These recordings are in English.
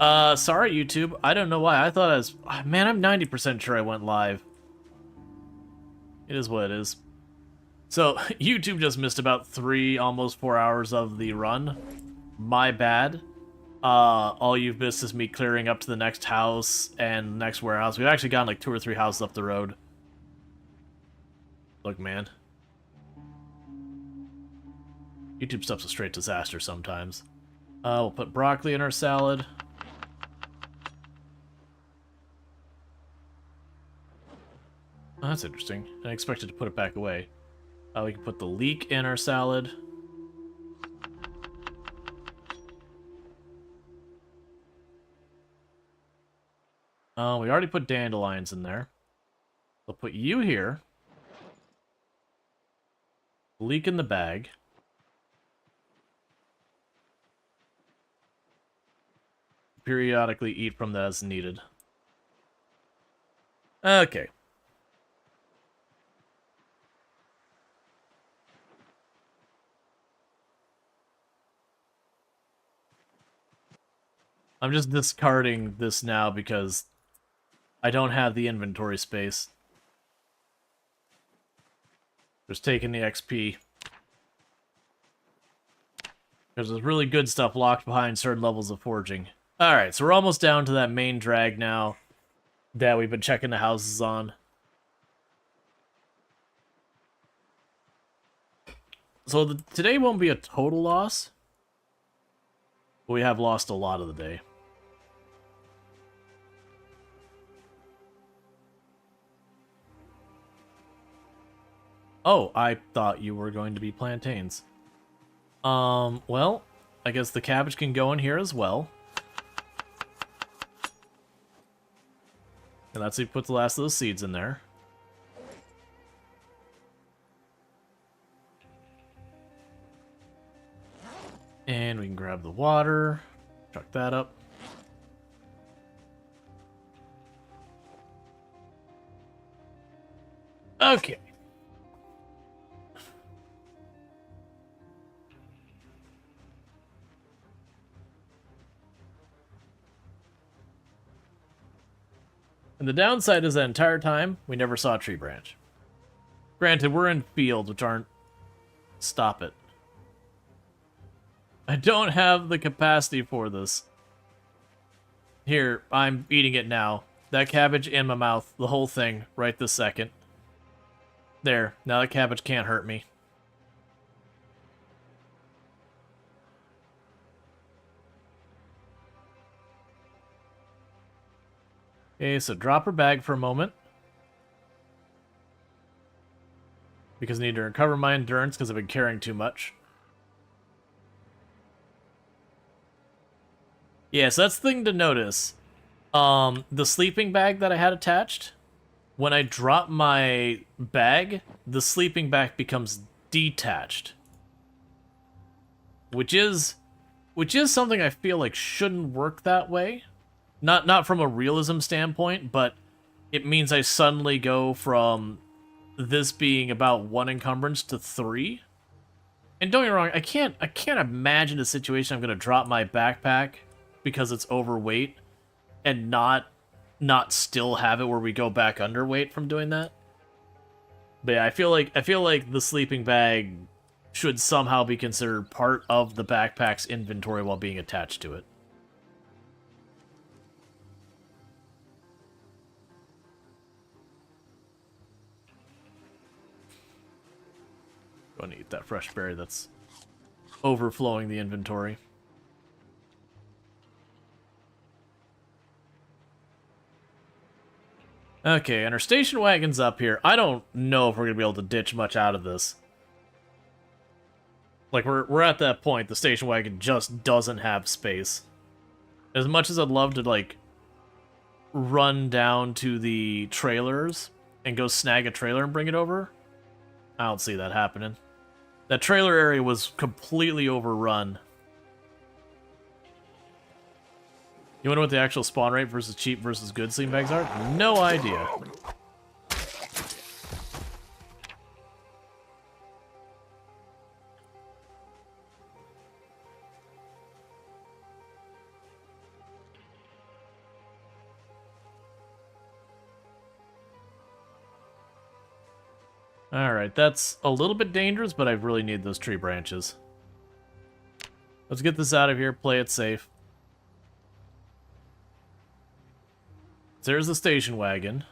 Sorry, YouTube. I don't know why. I thought I was... Man, I'm 90% sure I went live. It is what it is. So, YouTube just missed about 3, almost 4 hours of the run. My bad. All you've missed is me clearing up to the next house and next warehouse. We've actually gotten like 2 or 3 houses up the road. Look, man. YouTube stuff's a straight disaster sometimes. We'll put broccoli in our salad. Oh, that's interesting. I expected to put it back away. We can put the leek in our salad. We already put dandelions in there. We'll put you here. Leek in the bag. Periodically eat from that as needed. Okay. I'm just discarding this now because I don't have the inventory space. Just taking the XP. Because there's really good stuff locked behind certain levels of forging. Alright, so we're almost down to that main drag now that we've been checking the houses on. So today won't be a total loss, but we have lost a lot of the day. Oh, I thought you were going to be plantains. Well, I guess the cabbage can go in here as well. And let's see, put the last of those seeds in there. And we can grab the water, chuck that up. Okay. And the downside is that entire time, we never saw a tree branch. Granted, we're in fields, which aren't... Stop it. I don't have the capacity for this. Here, I'm eating it now. That cabbage in my mouth, the whole thing, right this second. There, now that cabbage can't hurt me. Okay, so drop her bag for a moment. Because I need to recover my endurance because I've been carrying too much. Yeah, so that's the thing to notice. The sleeping bag that I had attached, when I drop my bag, the sleeping bag becomes detached. Which is something I feel like shouldn't work that way. Not from a realism standpoint, but it means I suddenly go from this being about 1 encumbrance to 3. And don't get me wrong, I can't imagine a situation I'm gonna drop my backpack because it's overweight and not still have it where we go back underweight from doing that. But yeah, I feel like the sleeping bag should somehow be considered part of the backpack's inventory while being attached to it. Going to eat that fresh berry that's overflowing the inventory. Okay, and our station wagon's up here. I don't know if we're going to be able to ditch much out of this. Like, we're at that point. The station wagon just doesn't have space. As much as I'd love to, like, run down to the trailers and go snag a trailer and bring it over, I don't see that happening. That trailer area was completely overrun. You wonder what the actual spawn rate versus cheap versus good sleeping bags are? No idea. Alright, that's a little bit dangerous, but I really need those tree branches. Let's get this out of here, play it safe. There's the station wagon.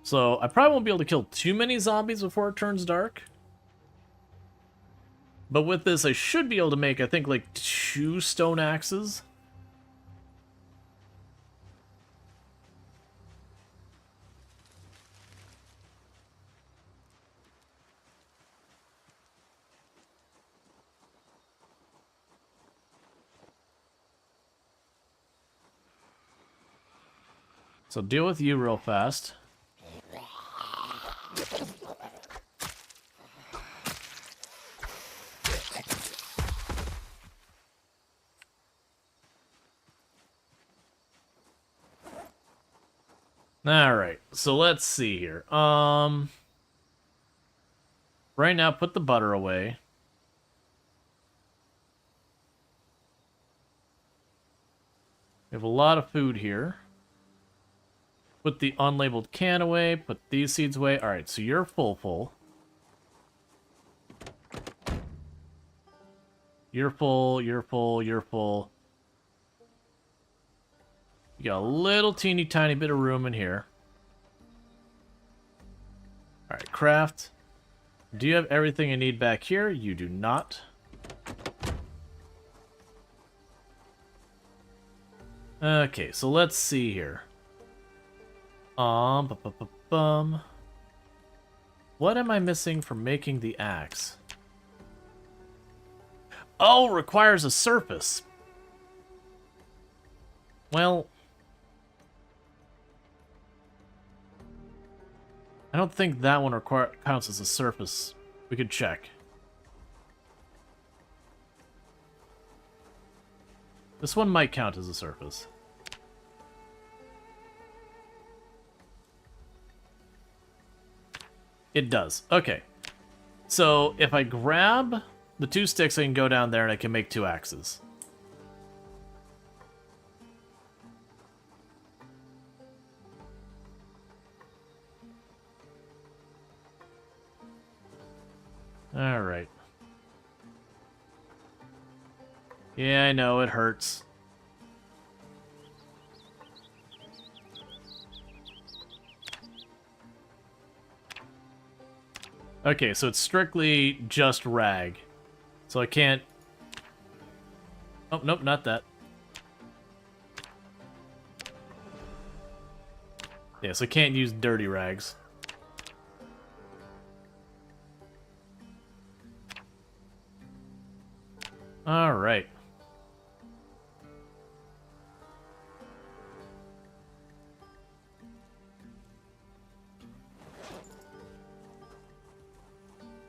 So, I probably won't be able to kill too many zombies before it turns dark. But with this, I should be able to make, I think, like 2 stone axes. So deal with you real fast. Alright, so let's see here. Right now, put the butter away. We have a lot of food here. Put the unlabeled can away, put these seeds away. Alright, so you're full. You're full. You got a little teeny tiny bit of room in here. Alright, craft. Do you have everything I need back here? You do not. Okay, so let's see here. What am I missing for making the axe? Oh, requires a surface. Well, I don't think that one counts as a surface. We could check. This one might count as a surface. It does. Okay. So, if I grab the 2 sticks, I can go down there and I can make 2 axes. Alright. Yeah, I know, it hurts. Okay, so it's strictly just rag. So I can't... Oh, nope, not that. Yeah, so I can't use dirty rags. Alright.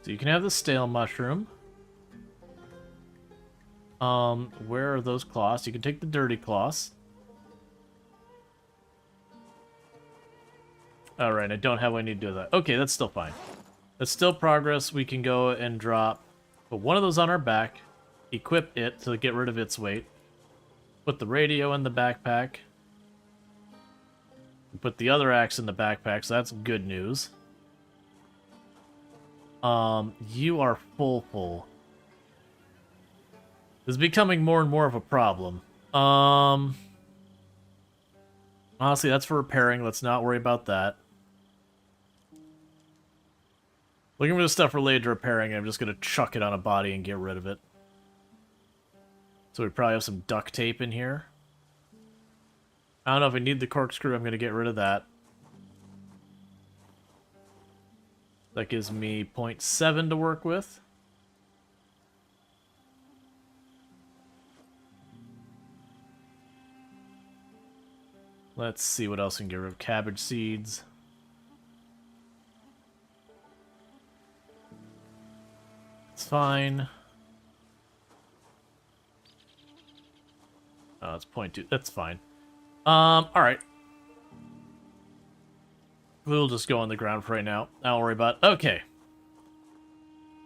So you can have the stale mushroom. Where are those cloths? You can take the dirty cloths. Alright, I don't have what I need to do with that. Okay, that's still fine. That's still progress. We can go and drop... Put one of those on our back. Equip it to get rid of its weight. Put the radio in the backpack. Put the other axe in the backpack, so that's good news. You are full. This is becoming more and more of a problem. Honestly, that's for repairing. Let's not worry about that. Looking for the stuff related to repairing, I'm just going to chuck it on a body and get rid of it. So we probably have some duct tape in here. I don't know if I need the corkscrew. I'm going to get rid of that. That gives me 0.7 to work with. Let's see what else we can get rid of. Cabbage seeds. It's fine. Oh, it's 0.2. That's fine. Alright. We'll just go on the ground for right now. Don't worry about it. Okay.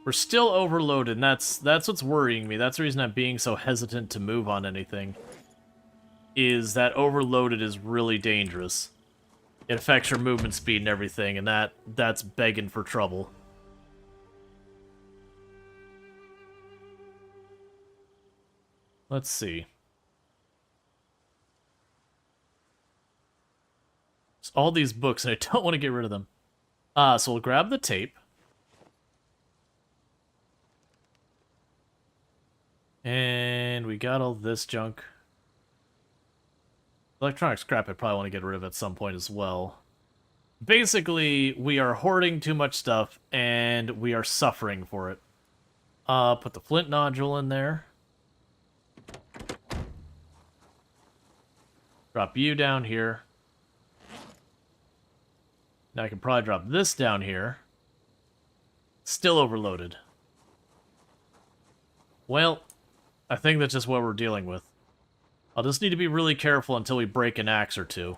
We're still overloaded, and that's what's worrying me. That's the reason I'm being so hesitant to move on anything. Is that overloaded is really dangerous. it affects your movement speed and everything, and that's begging for trouble. Let's see. It's all these books, and I don't want to get rid of them. So we'll grab the tape. And we got all this junk. Electronic scrap I probably want to get rid of at some point as well. Basically, we are hoarding too much stuff, and we are suffering for it. Put the flint nodule in there. Drop you down here. Now I can probably drop this down here. Still overloaded. Well, I think that's just what we're dealing with. I'll just need to be really careful until we break an axe or two.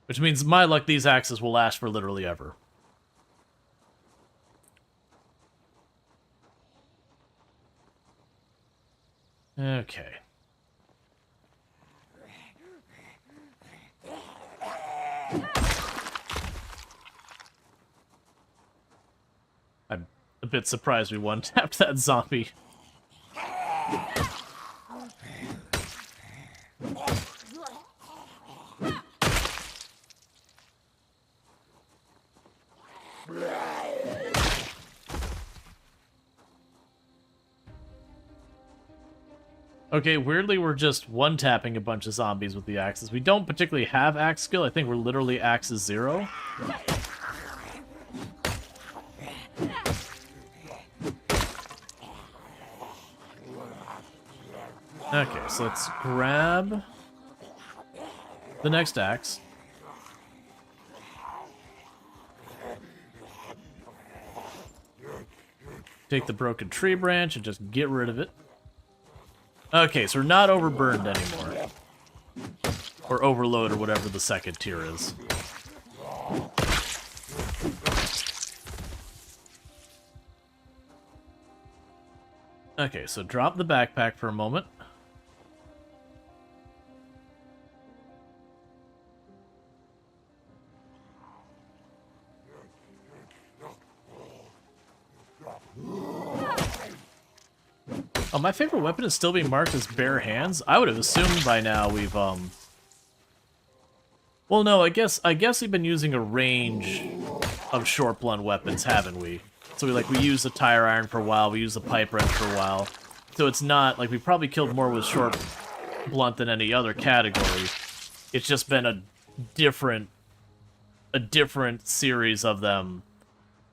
Which means, my luck, these axes will last for literally ever. Okay. I'm a bit surprised we one-tapped that zombie. Okay, weirdly, we're just one-tapping a bunch of zombies with the axes. We don't particularly have axe skill. I think we're literally axes 0. Okay, so let's grab the next axe. Take the broken tree branch and just get rid of it. Okay, so we're not overburned anymore. Or overload, or whatever the second tier is. Okay, so drop the backpack for a moment. Oh, my favorite weapon is still being marked as bare hands. I would have assumed by now we've, well, no, I guess we've been using a range of short blunt weapons, haven't we? So we used the tire iron for a while, we used the pipe wrench for a while. So it's not, like, we probably killed more with short blunt than any other category. It's just been a different series of them.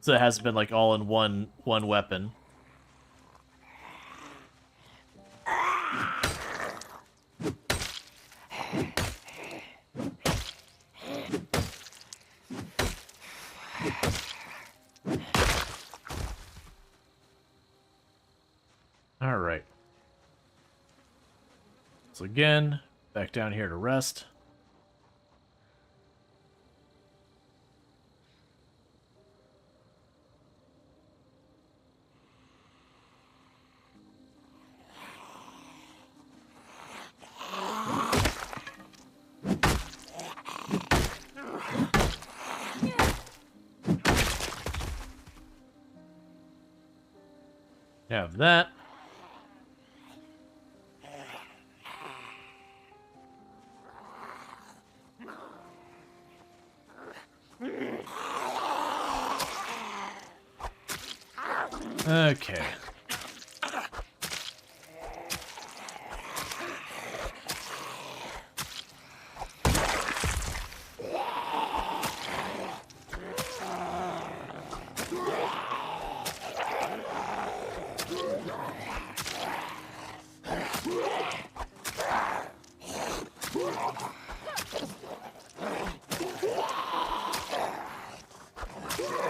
So it hasn't been, like, all in one weapon. Alright. So again, back down here to rest. Have that. Okay.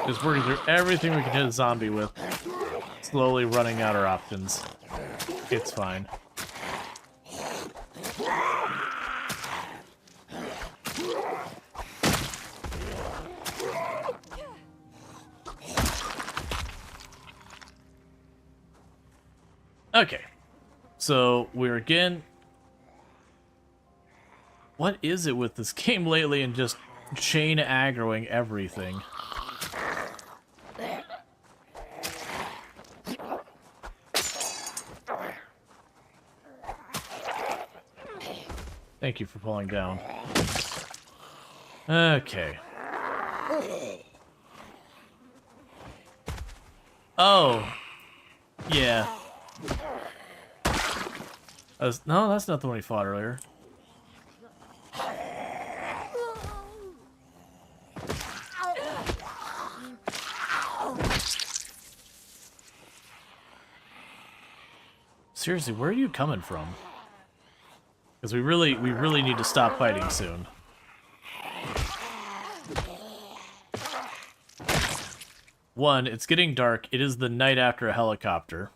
Just working through everything we can hit a zombie with. Slowly running out our options. It's fine. Okay. So, we're again... What is it with this game lately and just chain aggroing everything? Thank you for falling down. Okay. Oh. Yeah. No, that's not the one we fought earlier. Seriously, where are you coming from? Because we really need to stop fighting soon. One, it's getting dark. It is the night after a helicopter.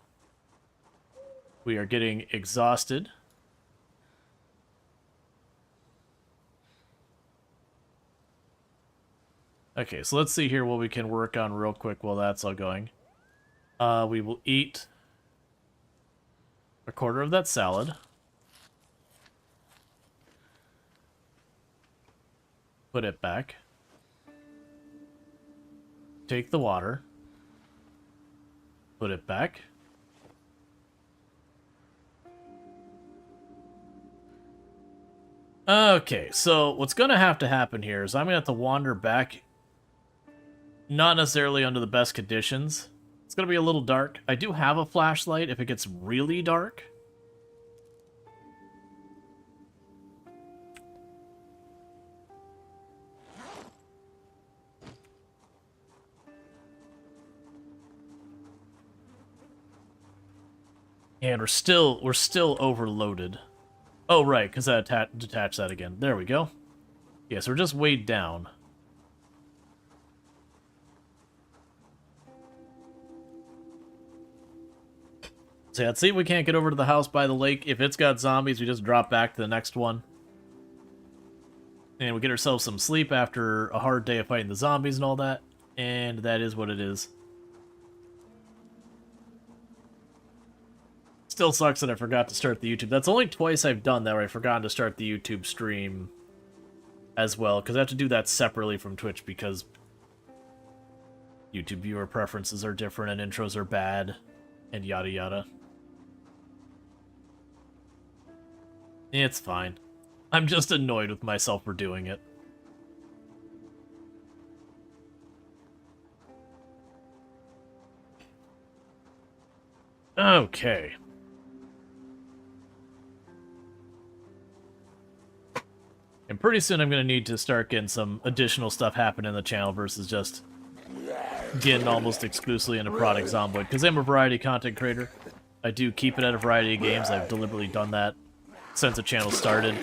We are getting exhausted. Okay, so let's see here what we can work on real quick while that's all going. We will eat a quarter of that salad. Put it back. Take the water. Put it back. Okay, so what's going to have to happen here is I'm going to have to wander back. Not necessarily under the best conditions. It's going to be a little dark. I do have a flashlight if it gets really dark. And we're still overloaded. Oh, right, because I detached that again. There we go. Yeah, so we're just weighed down. So yeah, let's see if we can't get over to the house by the lake. If it's got zombies, we just drop back to the next one. And we get ourselves some sleep after a hard day of fighting the zombies and all that. And that is what it is. Still sucks that I forgot to start the YouTube. That's only twice I've done that where I forgot to start the YouTube stream as well, because I have to do that separately from Twitch because YouTube viewer preferences are different and intros are bad and yada yada. It's fine. I'm just annoyed with myself for doing it. Okay. And pretty soon I'm going to need to start getting some additional stuff happening in the channel versus just getting almost exclusively into product Zomboid. Because I'm a variety content creator. I do keep it at a variety of games. I've deliberately done that since the channel started.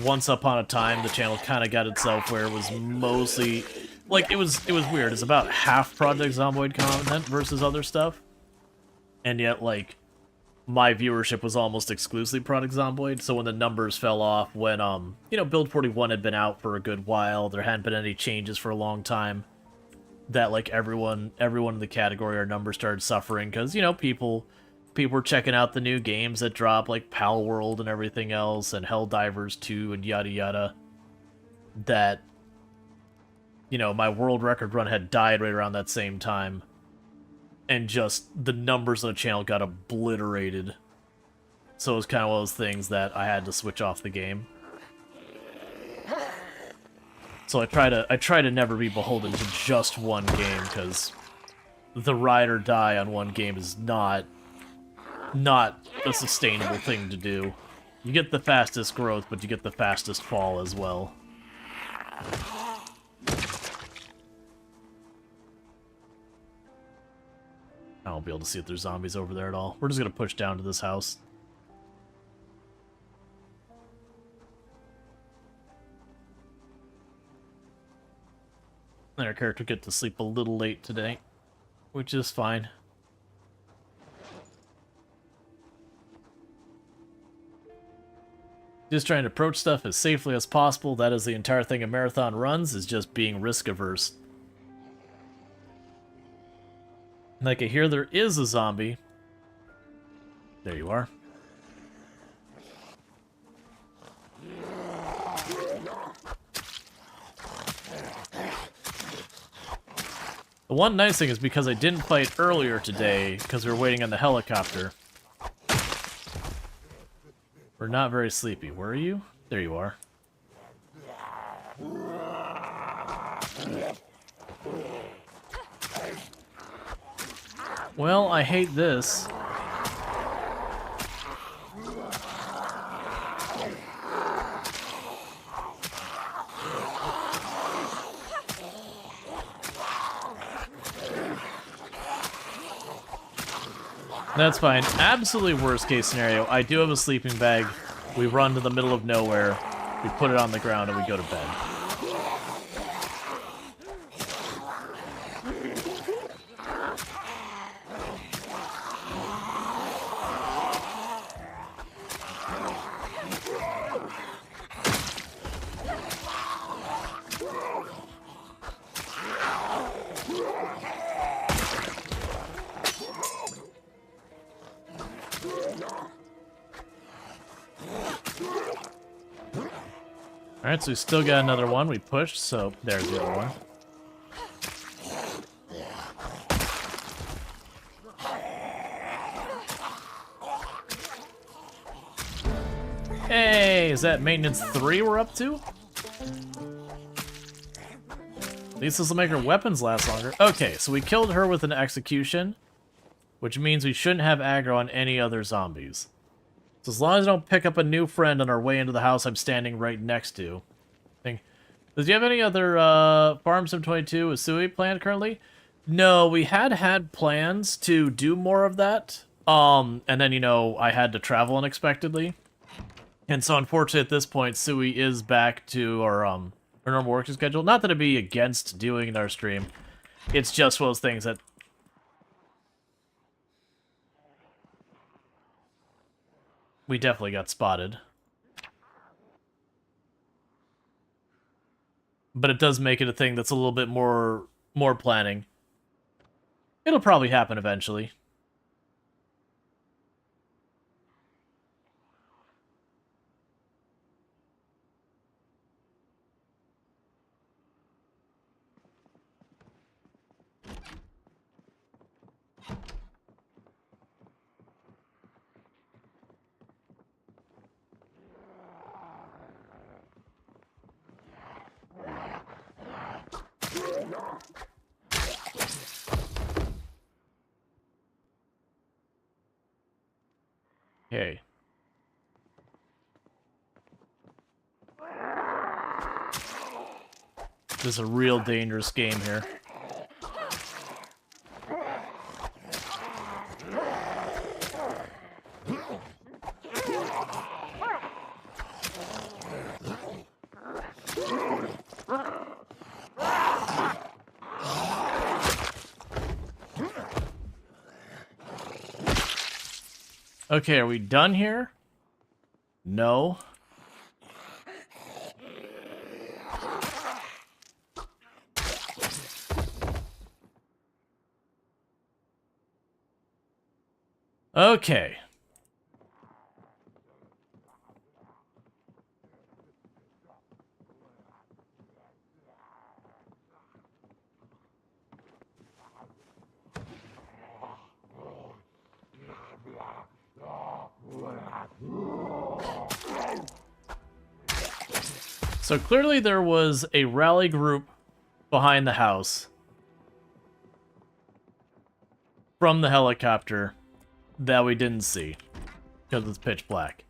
Once upon a time, the channel kind of got itself where it was mostly... Like, it was weird. It's about half Project Zomboid content versus other stuff. And yet, like, my viewership was almost exclusively Product Zomboid, so when the numbers fell off, when, you know, Build 41 had been out for a good while, there hadn't been any changes for a long time, that, like, everyone in the category, our numbers started suffering, because, you know, people were checking out the new games that drop, like Pal World and everything else, and Helldivers 2 and yada yada, that, you know, my world record run had died right around that same time. And just the numbers on the channel got obliterated. So it was kind of one of those things that I had to switch off the game. So I try to never be beholden to just one game, because the ride or die on one game is not a sustainable thing to do. You get the fastest growth, but you get the fastest fall as well. I won't be able to see if there's zombies over there at all. We're just going to push down to this house. And our character get to sleep a little late today, which is fine. Just trying to approach stuff as safely as possible. That is the entire thing a marathon runs, is just being risk-averse. Like, I hear there is a zombie. There you are. The one nice thing is because I didn't fight earlier today, because we were waiting on the helicopter. We're not very sleepy. Where are you? There you are. Well, I hate this. That's fine. Absolutely worst case scenario, I do have a sleeping bag. We run to the middle of nowhere, we put it on the ground, and we go to bed. Alright, so we still got another one. We pushed, so there's the other one. Hey, is that maintenance 3 we're up to? At least this will make our weapons last longer. Okay, so we killed her with an execution, which means we shouldn't have aggro on any other zombies. So as long as I don't pick up a new friend on our way into the house I'm standing right next to. Does he have any other Farm Sim 22 with Sui planned currently? No, we had plans to do more of that. And then, you know, I had to travel unexpectedly. And so unfortunately at this point, Sui is back to our normal working schedule. Not that it'd be against doing in our stream. It's just one of those things that we definitely got spotted. But it does make it a thing that's a little bit more planning. It'll probably happen eventually. Okay. This is a real dangerous game here. Okay, are we done here? No. Okay. So clearly there was a rally group behind the house from the helicopter that we didn't see because it's pitch black.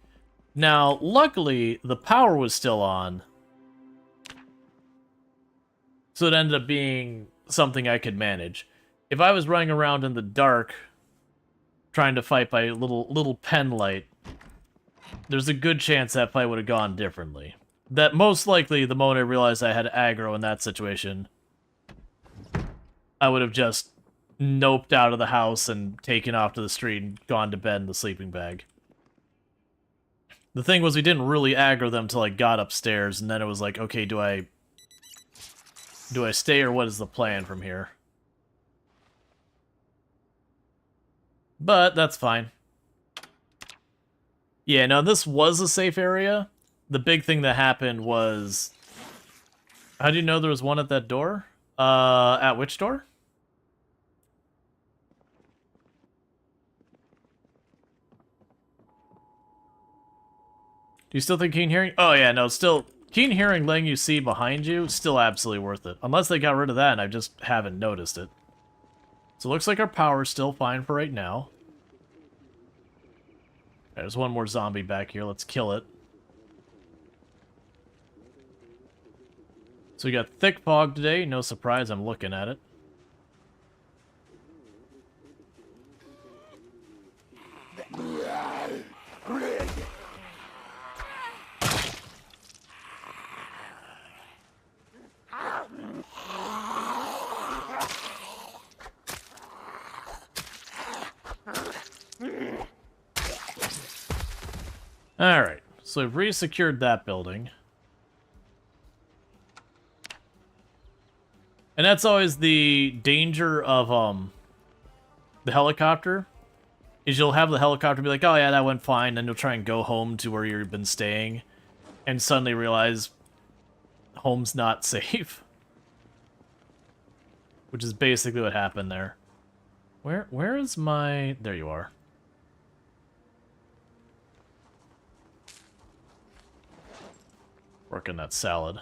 Now, luckily, the power was still on, so it ended up being something I could manage. If I was running around in the dark trying to fight by little pen light, there's a good chance that fight would have gone differently. That most likely, the moment I realized I had aggro in that situation, I would have just noped out of the house and taken off to the street and gone to bed in the sleeping bag. The thing was, we didn't really aggro them until I got upstairs, and then it was like, okay, do I stay or what is the plan from here? But that's fine. Yeah, no, this was a safe area. The big thing that happened was... How do you know there was one at that door? At which door? Do you still think keen hearing? Oh yeah, no, still... Keen hearing letting you see behind you, still absolutely worth it. Unless they got rid of that and I just haven't noticed it. So it looks like our power's still fine for right now. There's one more zombie back here. Let's kill it. So we got thick fog today. No surprise, I'm looking at it. Alright, so we've re-secured that building. And that's always the danger of, the helicopter. Is you'll have the helicopter be like, oh yeah, that went fine, then you'll try and go home to where you've been staying, and suddenly realize home's not safe. Which is basically what happened there. Where is my... There you are. Working that salad.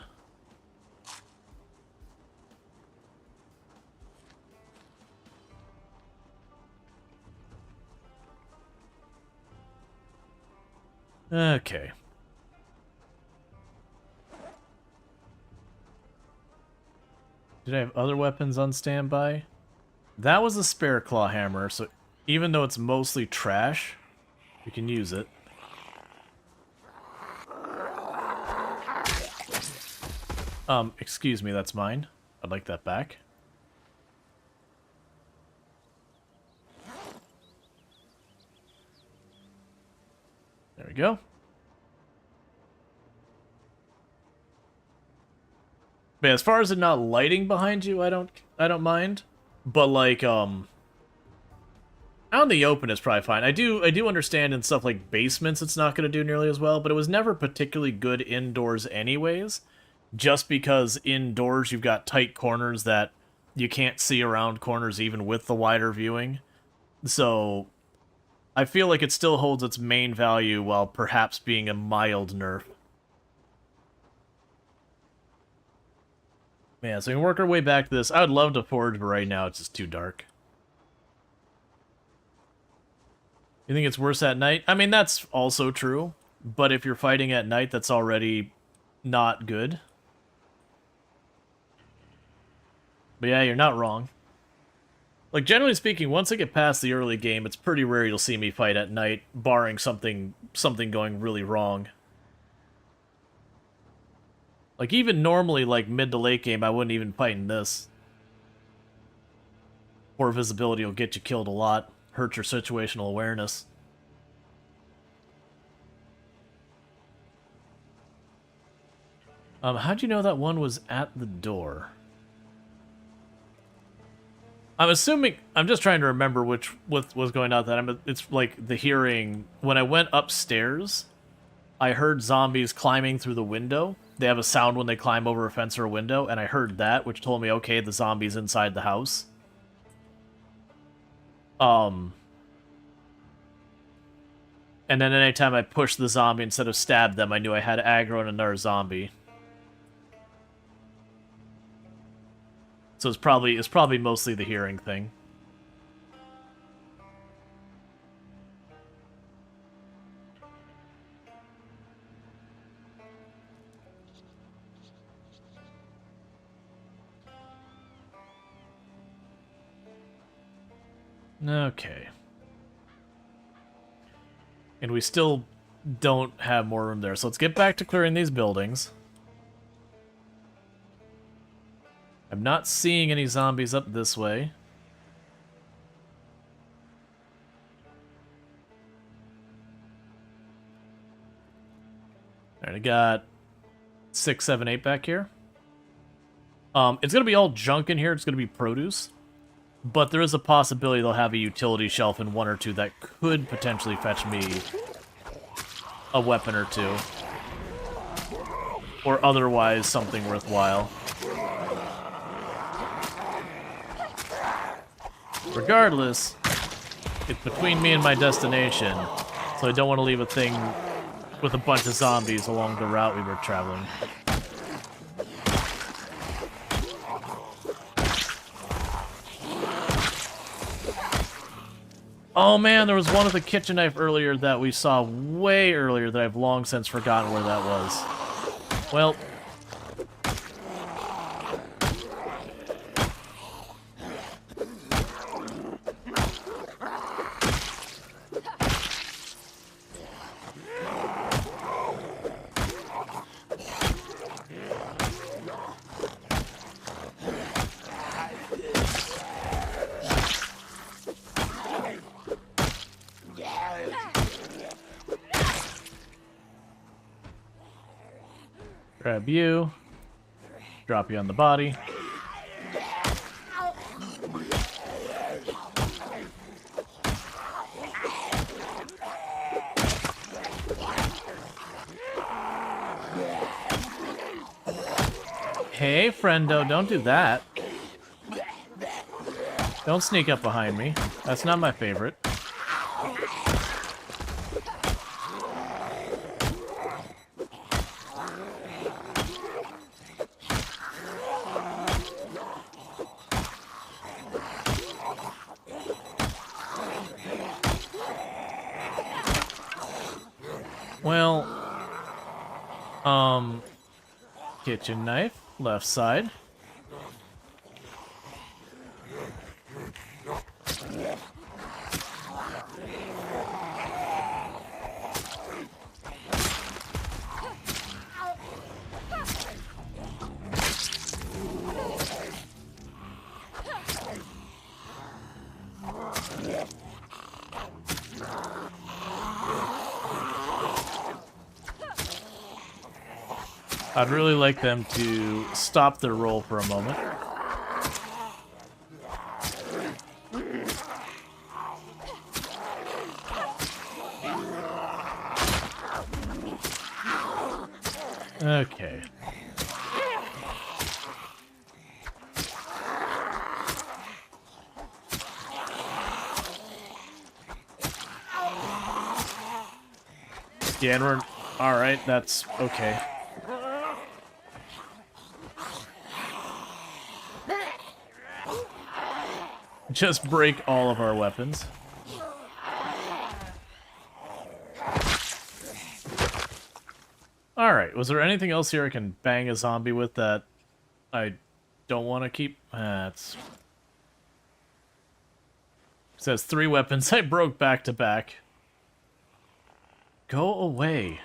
Okay. Did I have other weapons on standby? That was a spare claw hammer, so even though it's mostly trash, you can use it. Excuse me, that's mine. I'd like that back. There we go. But as far as it not lighting behind you, I don't mind. But like out in the open is probably fine. I do understand in stuff like basements it's not going to do nearly as well, but it was never particularly good indoors anyways. Just because indoors you've got tight corners that you can't see around corners even with the wider viewing. So I feel like it still holds its main value while perhaps being a mild nerf. Yeah, so we can work our way back to this. I would love to forge, but right now it's just too dark. You think it's worse at night? I mean, that's also true. But if you're fighting at night, that's already not good. But yeah, you're not wrong. Like, generally speaking, once I get past the early game, it's pretty rare you'll see me fight at night, barring something going really wrong. Like, even normally, like, mid to late game, I wouldn't even fight in this. Poor visibility will get you killed a lot, hurt your situational awareness. How'd you know that one was at the door? I'm assuming... I'm just trying to remember what was going on that. It's like the hearing... When I went upstairs, I heard zombies climbing through the window. They have a sound when they climb over a fence or a window, and I heard that, which told me, okay, the zombie's inside the house. And then anytime I pushed the zombie instead of stabbed them, I knew I had aggro on another zombie. So it's probably mostly the hearing thing. Okay. And we still don't have more room there, so let's get back to clearing these buildings. I'm not seeing any zombies up this way. Alright, I got 6, 7, 8 back here. It's gonna be all junk in here, it's gonna be produce. But there is a possibility they'll have a utility shelf in 1 or 2 that could potentially fetch me a weapon or two. Or otherwise something worthwhile. Regardless, it's between me and my destination, so I don't want to leave a thing with a bunch of zombies along the route we were traveling. Oh man, there was one with a kitchen knife earlier that we saw way earlier that I've long since forgotten where that was. Well... grab you, drop you on the body. Hey, friendo, don't do that. Don't sneak up behind me. That's not my favorite. Well, kitchen knife, left side. I'd really like them to stop their roll for a moment. Okay. Yeah, and we're... Alright, that's okay. Just break all of our weapons. Alright, was there anything else here I can bang a zombie with that I don't want to keep? It says 3 weapons I broke back to back. Go away.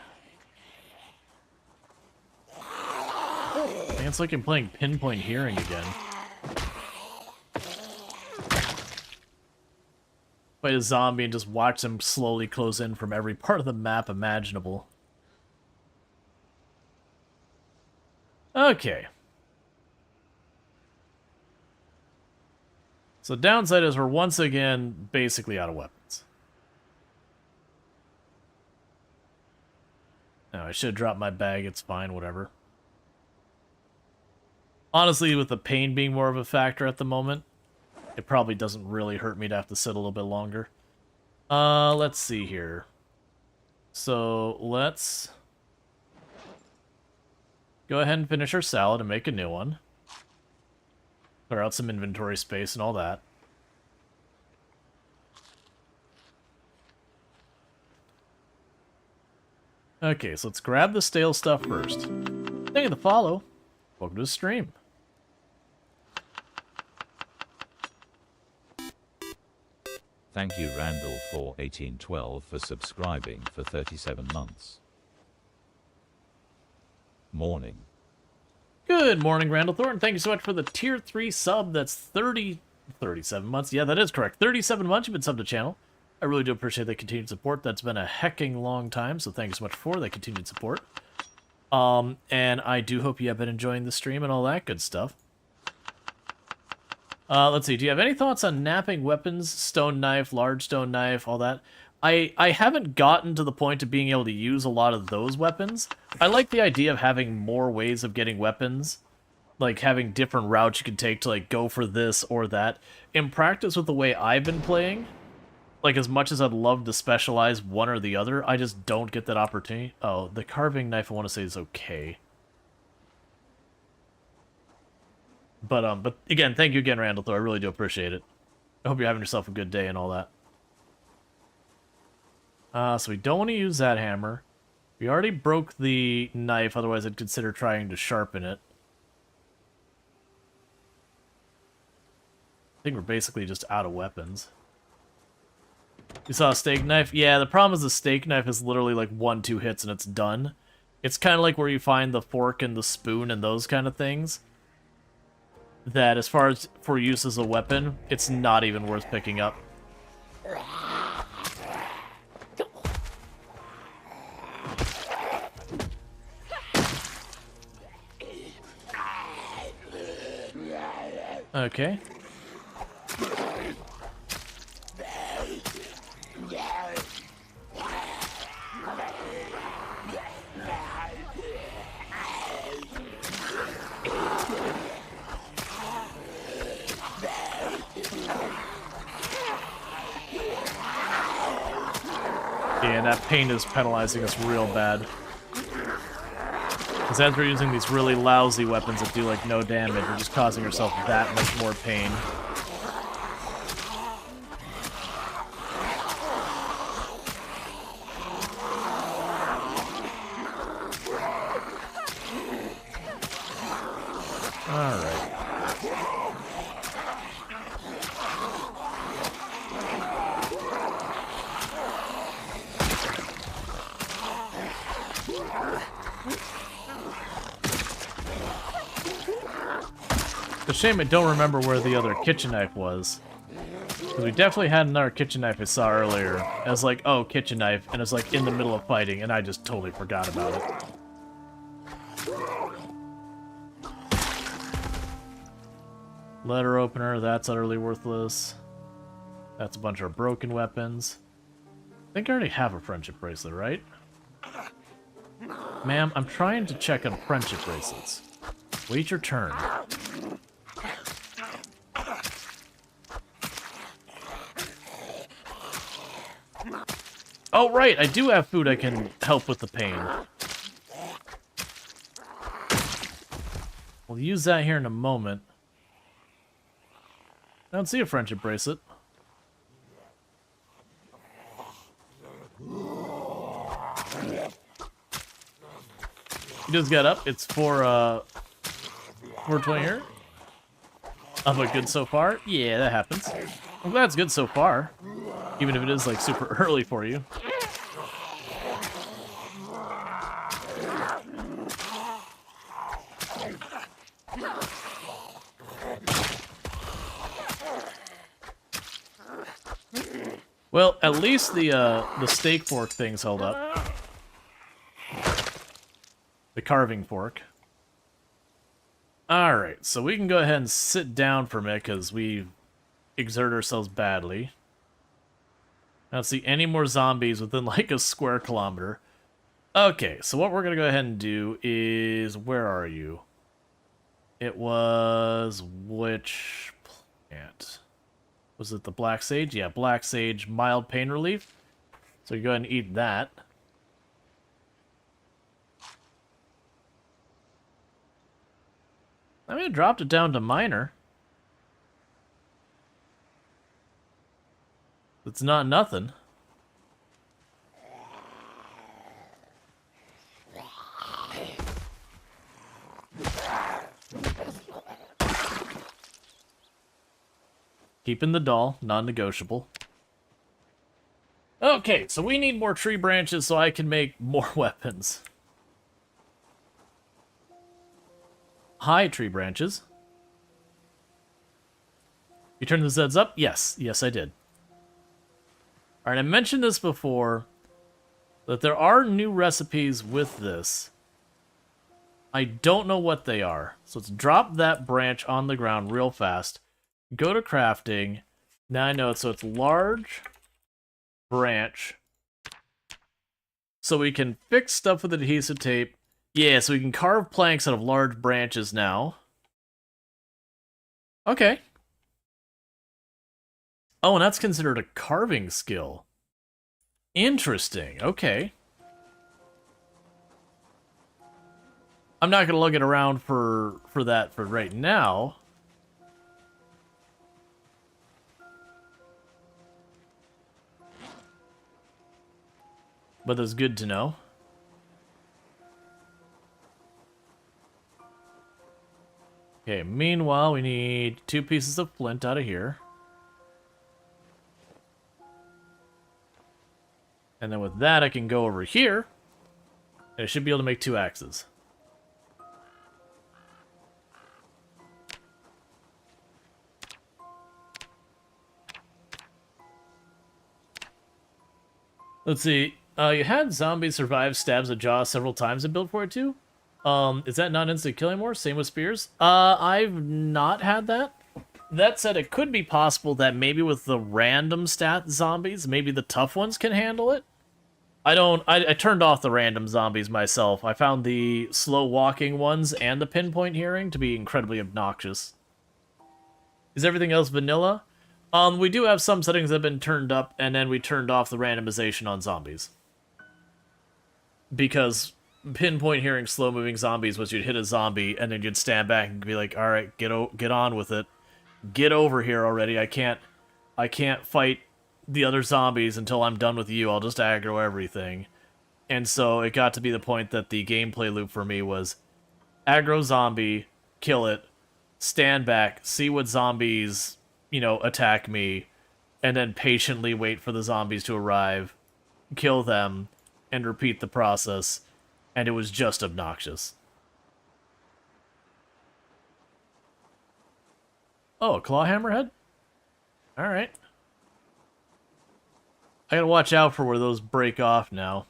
Man, it's like I'm playing Pinpoint Hearing again. Fight a zombie and just watch them slowly close in from every part of the map imaginable. Okay. So downside is we're once again basically out of weapons. No, I should drop my bag, it's fine, whatever. Honestly, with the pain being more of a factor at the moment, it probably doesn't really hurt me to have to sit a little bit longer. Let's see here. So, let's go ahead and finish our salad and make a new one. Clear out some inventory space and all that. Okay, so let's grab the stale stuff first. Thank you for the follow. Welcome to the stream. Thank you, Randall, for 1812 for subscribing for 37 months. Morning. Good morning, Randall Thornton. Thank you so much for the tier 3 sub. That's 37 months. Yeah, that is correct. 37 months you've been subbed to the channel. I really do appreciate the continued support. That's been a hecking long time, so thank you so much for that continued support. And I do hope you have been enjoying the stream and all that good stuff. Let's see, do you have any thoughts on napping weapons, stone knife, large stone knife, all that? I haven't gotten to the point of being able to use a lot of those weapons. I like the idea of having more ways of getting weapons. Like, having different routes you can take to, like, go for this or that. In practice, with the way I've been playing, like, as much as I'd love to specialize one or the other, I just don't get that opportunity. Oh, the carving knife, I want to say, is okay. But again, thank you again, Randall, though. I really do appreciate it. I hope you're having yourself a good day and all that. So we don't want to use that hammer. We already broke the knife, otherwise I'd consider trying to sharpen it. I think we're basically just out of weapons. You saw a steak knife? Yeah, the problem is the steak knife is literally like 1-2 hits and it's done. It's kind of like where you find the fork and the spoon and those kind of things. That as far as for use as a weapon, it's not even worth picking up. Okay. Yeah, that pain is penalizing us real bad. Because as we're using these really lousy weapons that do, like, no damage, we're just causing ourselves that much more pain. Alright. It's a shame I don't remember where the other kitchen knife was. Because we definitely had another kitchen knife I saw earlier. I was like, oh, kitchen knife, and it was like in the middle of fighting, and I just totally forgot about it. Letter opener, that's utterly worthless. That's a bunch of broken weapons. I think I already have a friendship bracelet, right? Ma'am, I'm trying to check on friendship bracelets. Wait your turn. Oh, right, I do have food I can help with the pain. We'll use that here in a moment. I don't see a friendship bracelet. He just got up. It's for 420 here. Oh, but good so far? Yeah, that happens. I'm glad it's good so far. Even if it is, like, super early for you. Well, at least the steak fork thing's held up. The carving fork. Alright, so we can go ahead and sit down for a minute, because we exert ourselves badly. I don't see any more zombies within, like, a square kilometer. Okay, so what we're going to go ahead and do is... Where are you? It was... Which plant? Was it the black sage? Yeah, black sage, mild pain relief. So you go ahead and eat that. I mean, I dropped it down to minor. It's not nothing. Keeping the doll, non-negotiable. Okay, so we need more tree branches so I can make more weapons. Hi, tree branches. You turned the Zeds up? Yes. Yes, I did. Alright, I mentioned this before, that there are new recipes with this. I don't know what they are. So let's drop that branch on the ground real fast. Go to crafting. Now I know it. So it's large branch. So we can fix stuff with adhesive tape. Yeah, so we can carve planks out of large branches now. Okay. Oh, and that's considered a carving skill. Interesting. Okay. I'm not gonna look it around for that for right now. But that's good to know. Okay, meanwhile, we need 2 pieces of flint out of here. And then with that, I can go over here. And I should be able to make 2 axes. Let's see. You had zombies survive stabs of jaw several times in Build 42. Is that not instant kill anymore? Same with spears? I've not had that. That said, it could be possible that maybe with the random stat zombies, maybe the tough ones can handle it. I turned off the random zombies myself. I found the slow walking ones and the pinpoint hearing to be incredibly obnoxious. Is everything else vanilla? We do have some settings that have been turned up, and then we turned off the randomization on zombies. Because pinpoint hearing slow-moving zombies was you'd hit a zombie, and then you'd stand back and be like, alright, get on with it. Get over here already, I can't fight the other zombies until I'm done with you, I'll just aggro everything. And so it got to be the point that the gameplay loop for me was aggro zombie, kill it, stand back, see what zombies, you know, attack me, and then patiently wait for the zombies to arrive, kill them, and repeat the process. And it was just obnoxious. Oh, a claw hammerhead? Alright. I gotta watch out for where those break off now.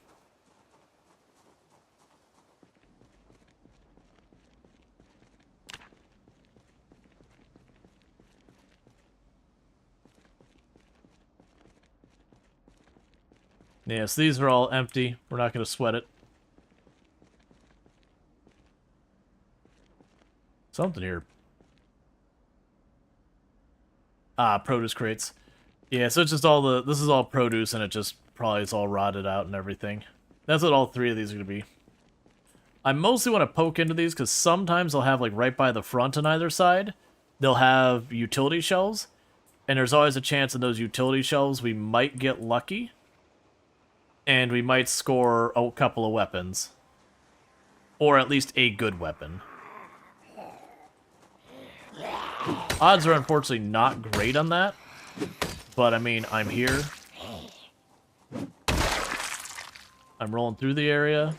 Yeah, so these are all empty. We're not gonna sweat it. Something here. Ah, produce crates. Yeah, so it's just all the... This is all produce, and it just probably is all rotted out and everything. That's what all 3 of these are going to be. I mostly want to poke into these, because sometimes they'll have, like, right by the front on either side, they'll have utility shelves, and there's always a chance in those utility shelves we might get lucky, and we might score a couple of weapons. Or at least a good weapon. Odds are unfortunately not great on that. But, I mean, I'm here. I'm rolling through the area.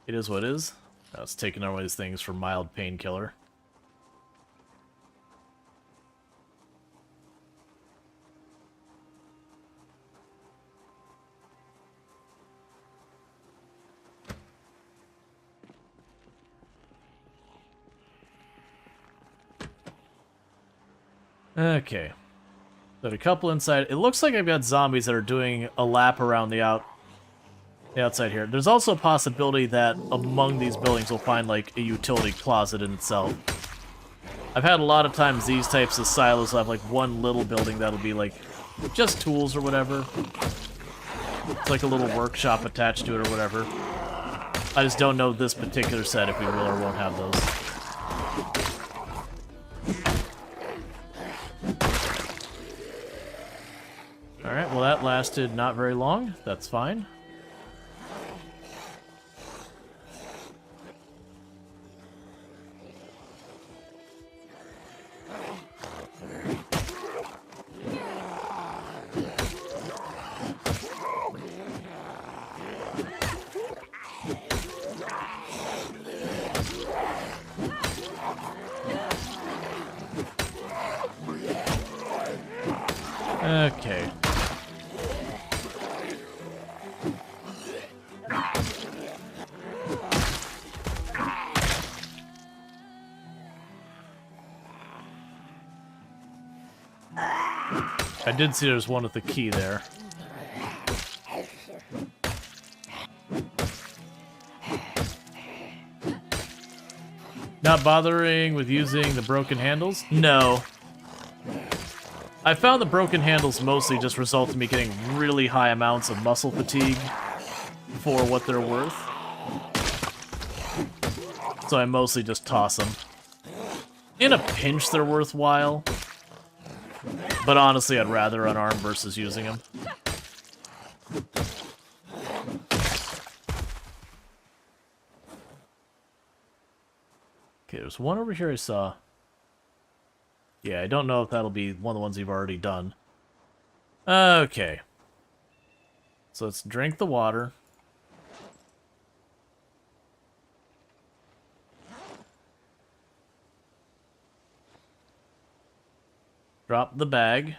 It is what it is. Now it's taking away these things for mild painkiller. Okay. Got a couple inside. It looks like I've got zombies that are doing a lap around the outside here. There's also a possibility that among these buildings we'll find like a utility closet in itself. I've had a lot of times these types of silos will have like one little building that'll be like just tools or whatever. It's like a little workshop attached to it or whatever. I just don't know this particular set if we will or won't have those. Alright, well that lasted not very long. That's fine. Okay. I did see there's one with the key there. not bothering with using the broken handles? No. I found the broken handles mostly just result in me getting really high amounts of muscle fatigue for what they're worth. So I mostly just toss them. In a pinch, they're worthwhile. But honestly, I'd rather unarm versus using them. Okay, there's one over here I saw. Yeah, I don't know if that'll be one of the ones you've already done. Okay. So let's drink the water. Drop the bag.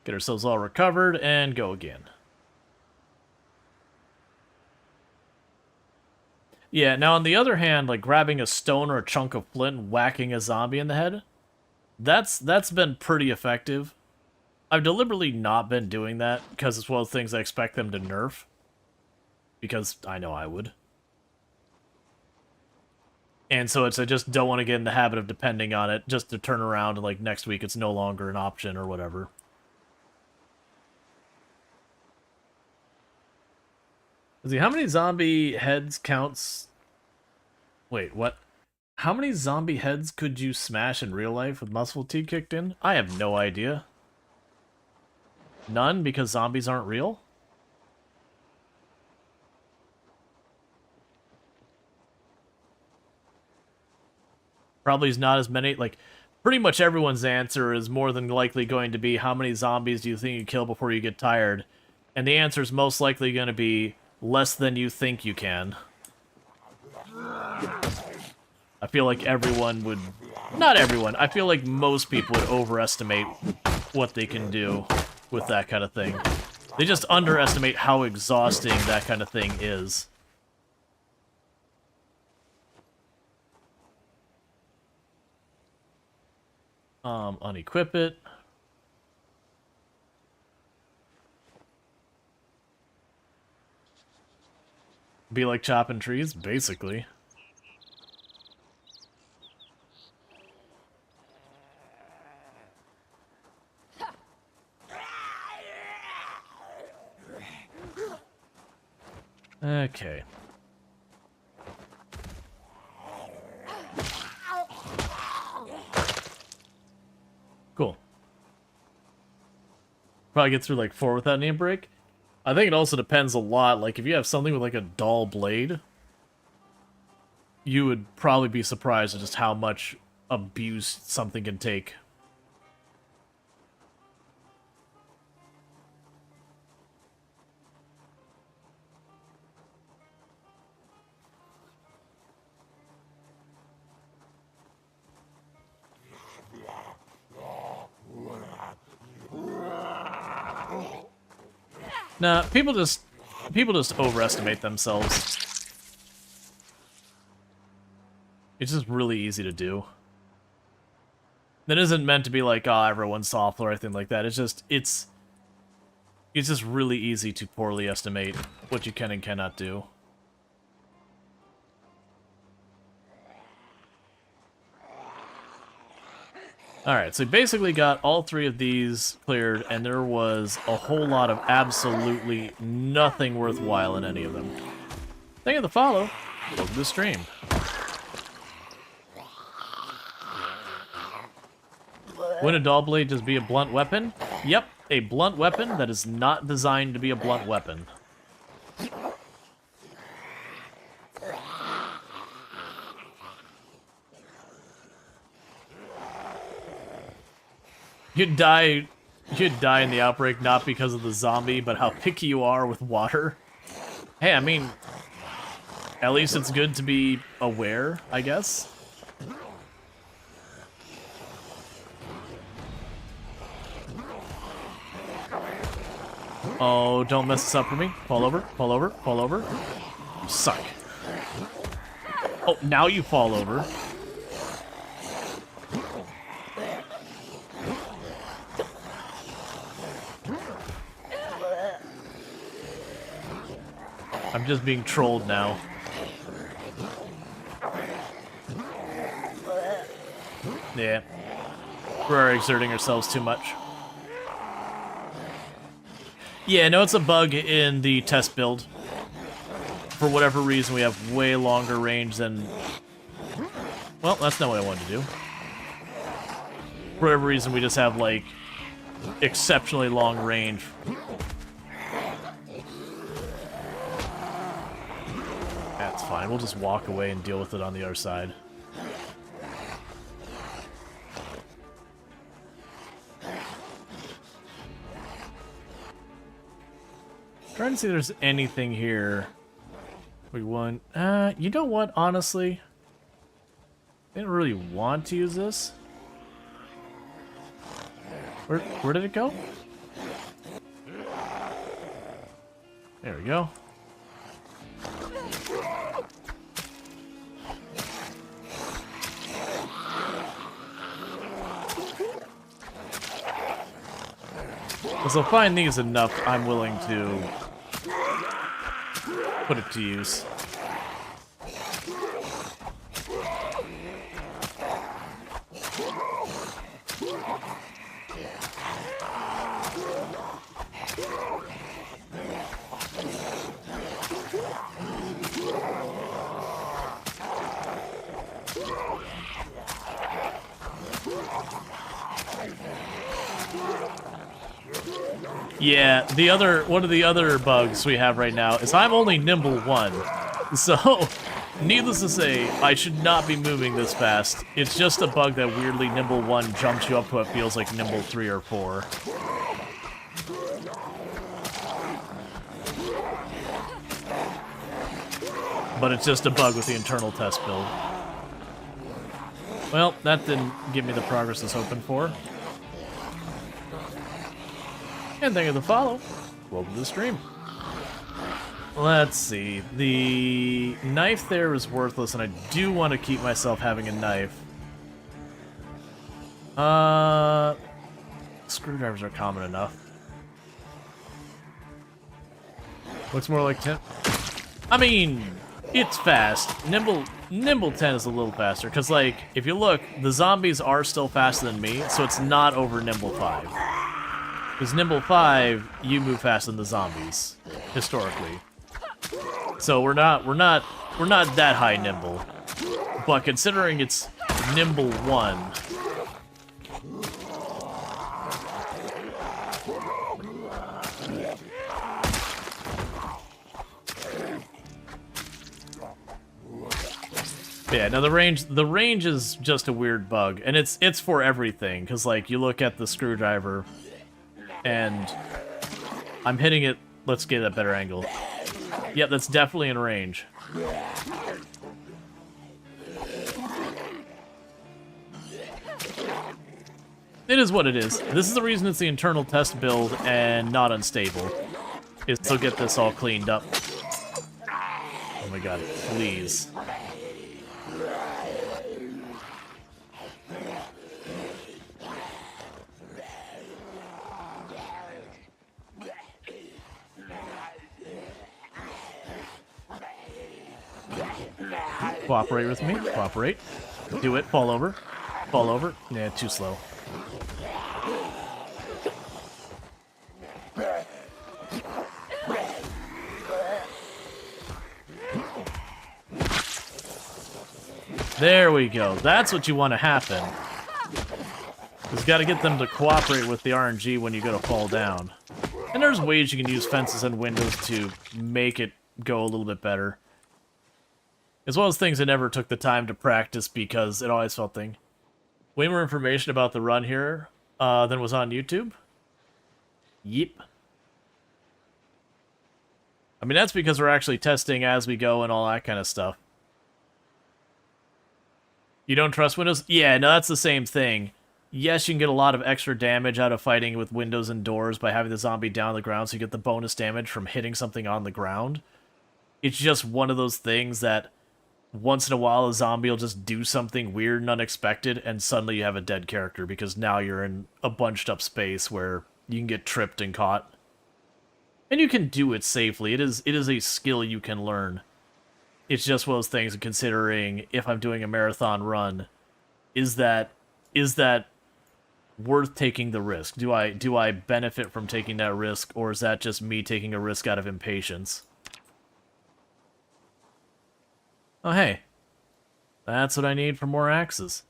Get ourselves all recovered and go again. Yeah, now on the other hand, like grabbing a stone or a chunk of flint and whacking a zombie in the head, that's been pretty effective. I've deliberately not been doing that because it's one of the things I expect them to nerf. Because I know I would. And so I just don't want to get in the habit of depending on it just to turn around and like next week it's no longer an option or whatever. Let's see, how many zombie heads counts... Wait, what? How many zombie heads could you smash in real life with muscle fatigue kicked in? I have no idea. None, because zombies aren't real? Probably is not as many, like, pretty much everyone's answer is more than likely going to be, how many zombies do you think you kill before you get tired? And the answer is most likely going to be, less than you think you can. I feel like everyone would... Not everyone. I feel like most people would overestimate what they can do with that kind of thing. They just underestimate how exhausting that kind of thing is. Unequip it. Be like chopping trees, basically. Okay. Cool. Probably get through like 4 without any break. I think it also depends a lot. Like, if you have something with, like, a dull blade, you would probably be surprised at just how much abuse something can take. Nah, people just overestimate themselves. It's just really easy to do. That isn't meant to be like, oh, everyone's soft or anything like that. It's just really easy to poorly estimate what you can and cannot do. Alright, so we basically got all 3 of these cleared, and there was a whole lot of absolutely nothing worthwhile in any of them. Thank you for the follow. Welcome to the stream. Would a dull blade just be a blunt weapon? Yep, a blunt weapon that is not designed to be a blunt weapon. You'd die in the outbreak not because of the zombie, but how picky you are with water. Hey, I mean, at least it's good to be aware, I guess. Oh, don't mess this up for me. Fall over, fall over, fall over. You suck. Oh, now you fall over. just being trolled now. Yeah. We're exerting ourselves too much. Yeah, no, it's a bug in the test build. For whatever reason, we have way longer range than... Well, that's not what I wanted to do. For whatever reason, we just have, like, exceptionally long range. That's fine. We'll just walk away and deal with it on the other side. Trying to see if there's anything here we want. You know what, honestly? I didn't really want to use this. Where did it go? There we go. So find these enough, I'm willing to put it to use. Yeah, one of the other bugs we have right now is I'm only nimble 1. So, needless to say, I should not be moving this fast. It's just a bug that weirdly nimble 1 jumps you up to what feels like nimble 3 or 4. But it's just a bug with the internal test build. Well, that didn't give me the progress I was hoping for. And thank you for the follow. Welcome to the stream. Let's see. The knife there is worthless, and I do want to keep myself having a knife. Screwdrivers are common enough. Looks more like 10. I mean, it's fast. Nimble 10 is a little faster, because, like, if you look, the zombies are still faster than me, so it's not over Nimble 5. Because Nimble 5, you move faster than the zombies, historically. So we're not that high nimble. But considering it's Nimble 1... Yeah, now the range is just a weird bug, and it's for everything, because, like, you look at the screwdriver, and I'm hitting it. Let's get a better angle. Yep, that's definitely in range. It is what it is. This is the reason it's the internal test build and not unstable, is to get this all cleaned up. Oh my god, please. Cooperate with me. Cooperate. Do it. Fall over. Fall over. Yeah, too slow. There we go. That's what you want to happen. You've got to get them to cooperate with the RNG when you go to fall down. And there's ways you can use fences and windows to make it go a little bit better. As well as things I never took the time to practice because it always felt thing. Way more information about the run here than was on YouTube. Yep. I mean, that's because we're actually testing as we go and all that kind of stuff. You don't trust windows? Yeah, no, that's the same thing. Yes, you can get a lot of extra damage out of fighting with windows and doors by having the zombie down on the ground, so you get the bonus damage from hitting something on the ground. It's just one of those things that once in a while a zombie will just do something weird and unexpected, and suddenly you have a dead character, because now you're in a bunched up space where you can get tripped and caught. And you can do it safely. It is a skill you can learn. It's just one of those things, considering if I'm doing a marathon run, is that worth taking the risk? Do I benefit from taking that risk, or is that just me taking a risk out of impatience? Oh, hey. That's what I need for more axes.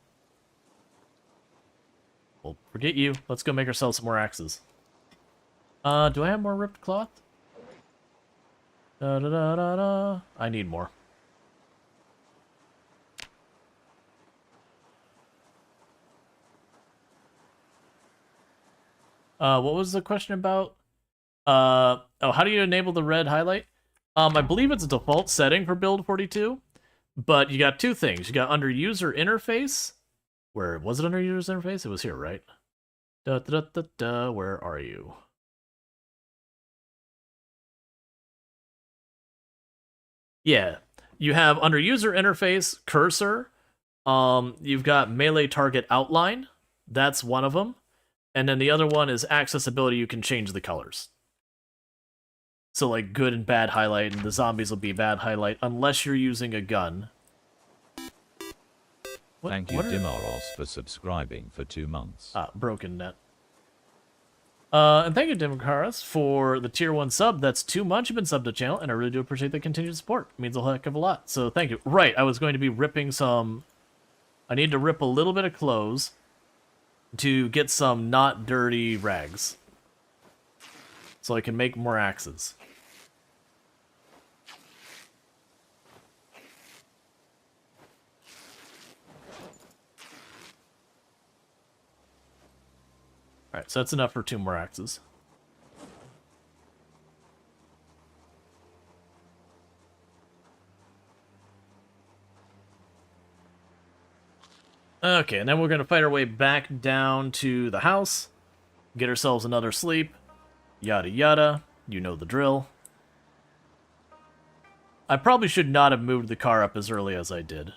Well, forget you. Let's go make ourselves some more axes. Do I have more ripped cloth? Da-da-da-da-da. I need more. What was the question about? Oh, how do you enable the red highlight? I believe it's a default setting for build 42, but you got two things. You got under user interface. Where was it under user interface? It was here, right? Da-da-da-da-da. Where are you? Yeah, you have under user interface cursor. You've got melee target outline. That's one of them. And then the other one is accessibility. You can change the colors. So like good and bad highlight, and the zombies will be bad highlight unless you're using a gun. Thank you, Dimaros, for subscribing for 2 months. Broken net. And thank you, Dimaros, for the tier 1 sub. That's 2 months you've been subbed to the channel, and I really do appreciate the continued support. It means a heck of a lot. So thank you. Right, I was going to be ripping some... I need to rip a little bit of clothes to get some not dirty rags, so I can make more axes. Alright, so that's enough for 2 more axes. Okay, and then we're going to fight our way back down to the house, get ourselves another sleep, yada yada, you know the drill. I probably should not have moved the car up as early as I did.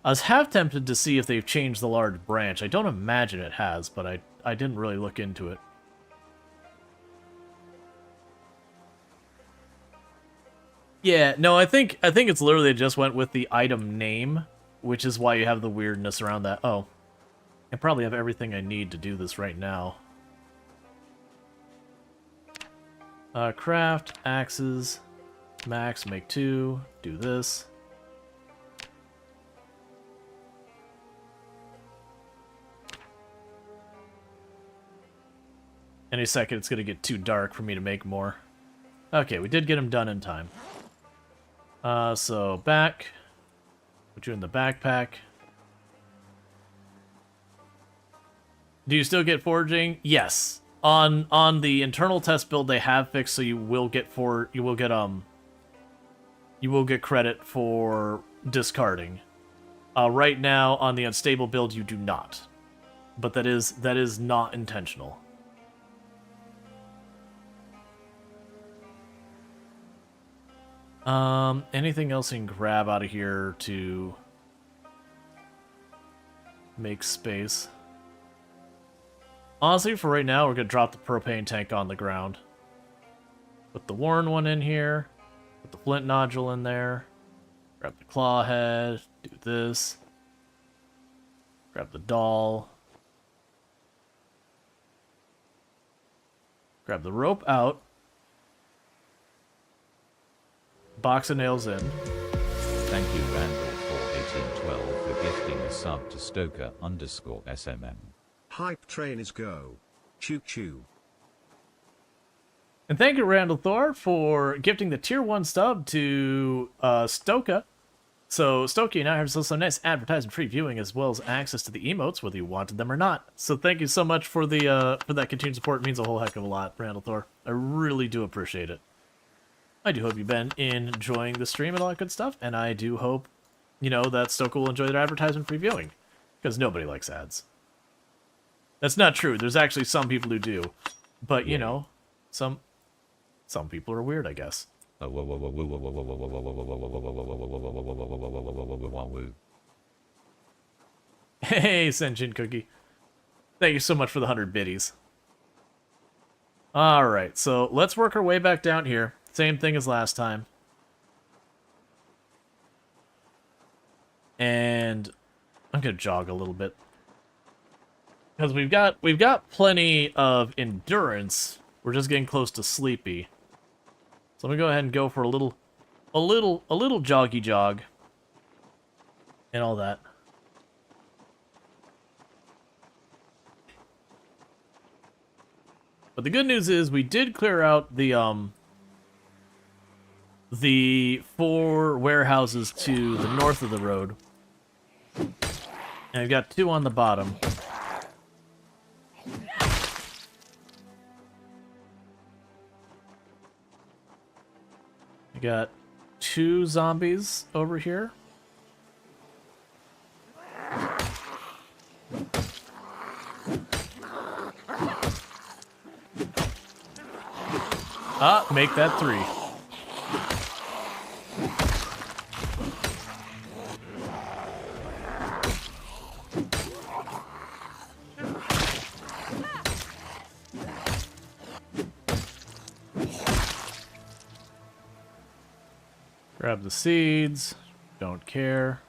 I was half tempted to see if they've changed the large branch. I don't imagine it has, but I didn't really look into it. Yeah, no, I think it's literally just went with the item name, which is why you have the weirdness around that. Oh, I probably have everything I need to do this right now. Craft, axes, max, make 2, do this. Any second, it's going to get too dark for me to make more. Okay, we did get them done in time. So back. Put you in the backpack. Do you still get foraging? Yes. On the internal test build, they have fixed so you will get credit for discarding. Right now on the unstable build, you do not. But that is not intentional. Anything else you can grab out of here to make space? Honestly, for right now, we're going to drop the propane tank on the ground. Put the worn one in here. Put the flint nodule in there. Grab the claw head. Do this. Grab the doll. Grab the rope out. Box of nails in. Thank you, Randall, for 1812 for gifting a sub to Stoker_SMM. Hype train is go. Choo choo. And thank you, Randall Thor, for gifting the tier 1 sub to Stoka. So, Stoka, you now have some nice advertising free viewing as well as access to the emotes, whether you wanted them or not. So thank you so much for that continued support. It means a whole heck of a lot, Randall Thor. I really do appreciate it. I do hope you've been enjoying the stream and all that good stuff, and I do hope, you know, that Stoka will enjoy their advertisement free viewing, because nobody likes ads. That's not true. There's actually some people who do, but you know, some people are weird, I guess. Hey, Sentient Cookie. Thank you so much for the 100 biddies. Alright, so let's work our way back down here. Same thing as last time. And I'm gonna jog a little bit. Because we've got plenty of endurance. We're just getting close to sleepy. So I'm gonna go ahead and go for a little joggy jog. And all that. But the good news is we did clear out the 4 warehouses to the north of the road. And I've got 2 on the bottom. I got 2 zombies over here. Make that 3. Grab the seeds. Don't care.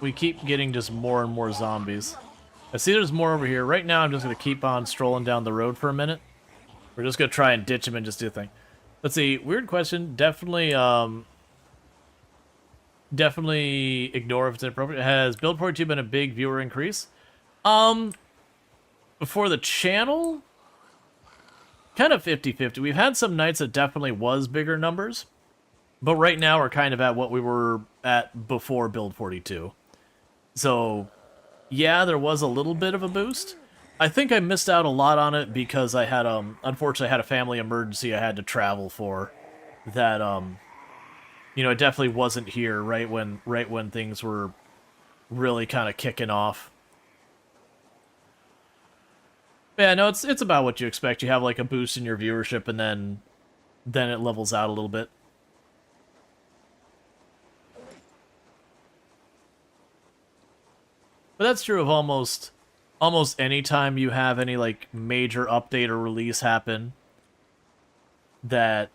We keep getting just more and more zombies. I see there's more over here. Right now, I'm just going to keep on strolling down the road for a minute. We're just going to try and ditch them and just do the thing. Let's see. Weird question. Definitely ignore if it's inappropriate. Has Build 42 been a big viewer increase? For the channel? Kind of 50-50. We've had some nights that definitely was bigger numbers. But right now, we're kind of at what we were at before Build 42. So, yeah, there was a little bit of a boost. I think I missed out a lot on it because I had, unfortunately, I had a family emergency I had to travel for. That, you know, it definitely wasn't here right when things were really kind of kicking off. But yeah, no, it's about what you expect. You have like a boost in your viewership, and then it levels out a little bit. But that's true of almost any time you have any like major update or release happen. That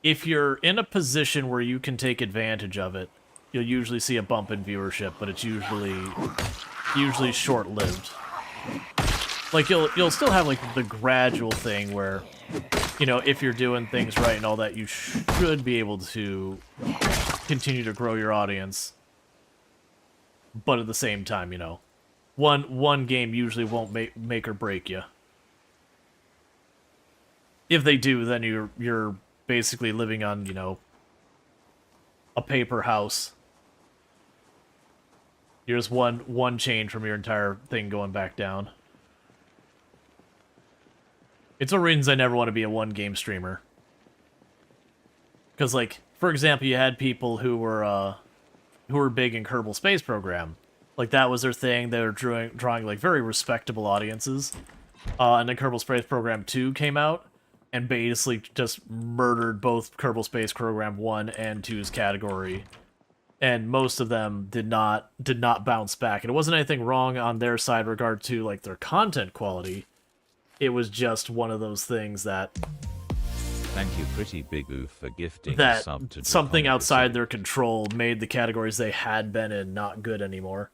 if you're in a position where you can take advantage of it, you'll usually see a bump in viewership, but it's usually short-lived. Like you'll still have like the gradual thing where, you know, if you're doing things right and all that, you should be able to continue to grow your audience. But at the same time, you know, one game usually won't make or break you. If they do, then you're basically living on, you know, a paper house. You're just one change from your entire thing going back down. It's one of the reasons I never want to be a one-game streamer. Because, like, for example, you had people who were big in Kerbal Space Program. Like, that was their thing. They were drawing like, very respectable audiences. And then Kerbal Space Program 2 came out, and basically just murdered both Kerbal Space Program 1 and 2's category. And most of them did not bounce back. And it wasn't anything wrong on their side regard to, like, their content quality. It was just one of those things that... Thank you, Pretty Big Oof, for gifting that a sub to something outside Draconic. their control made the categories they had been in not good anymore.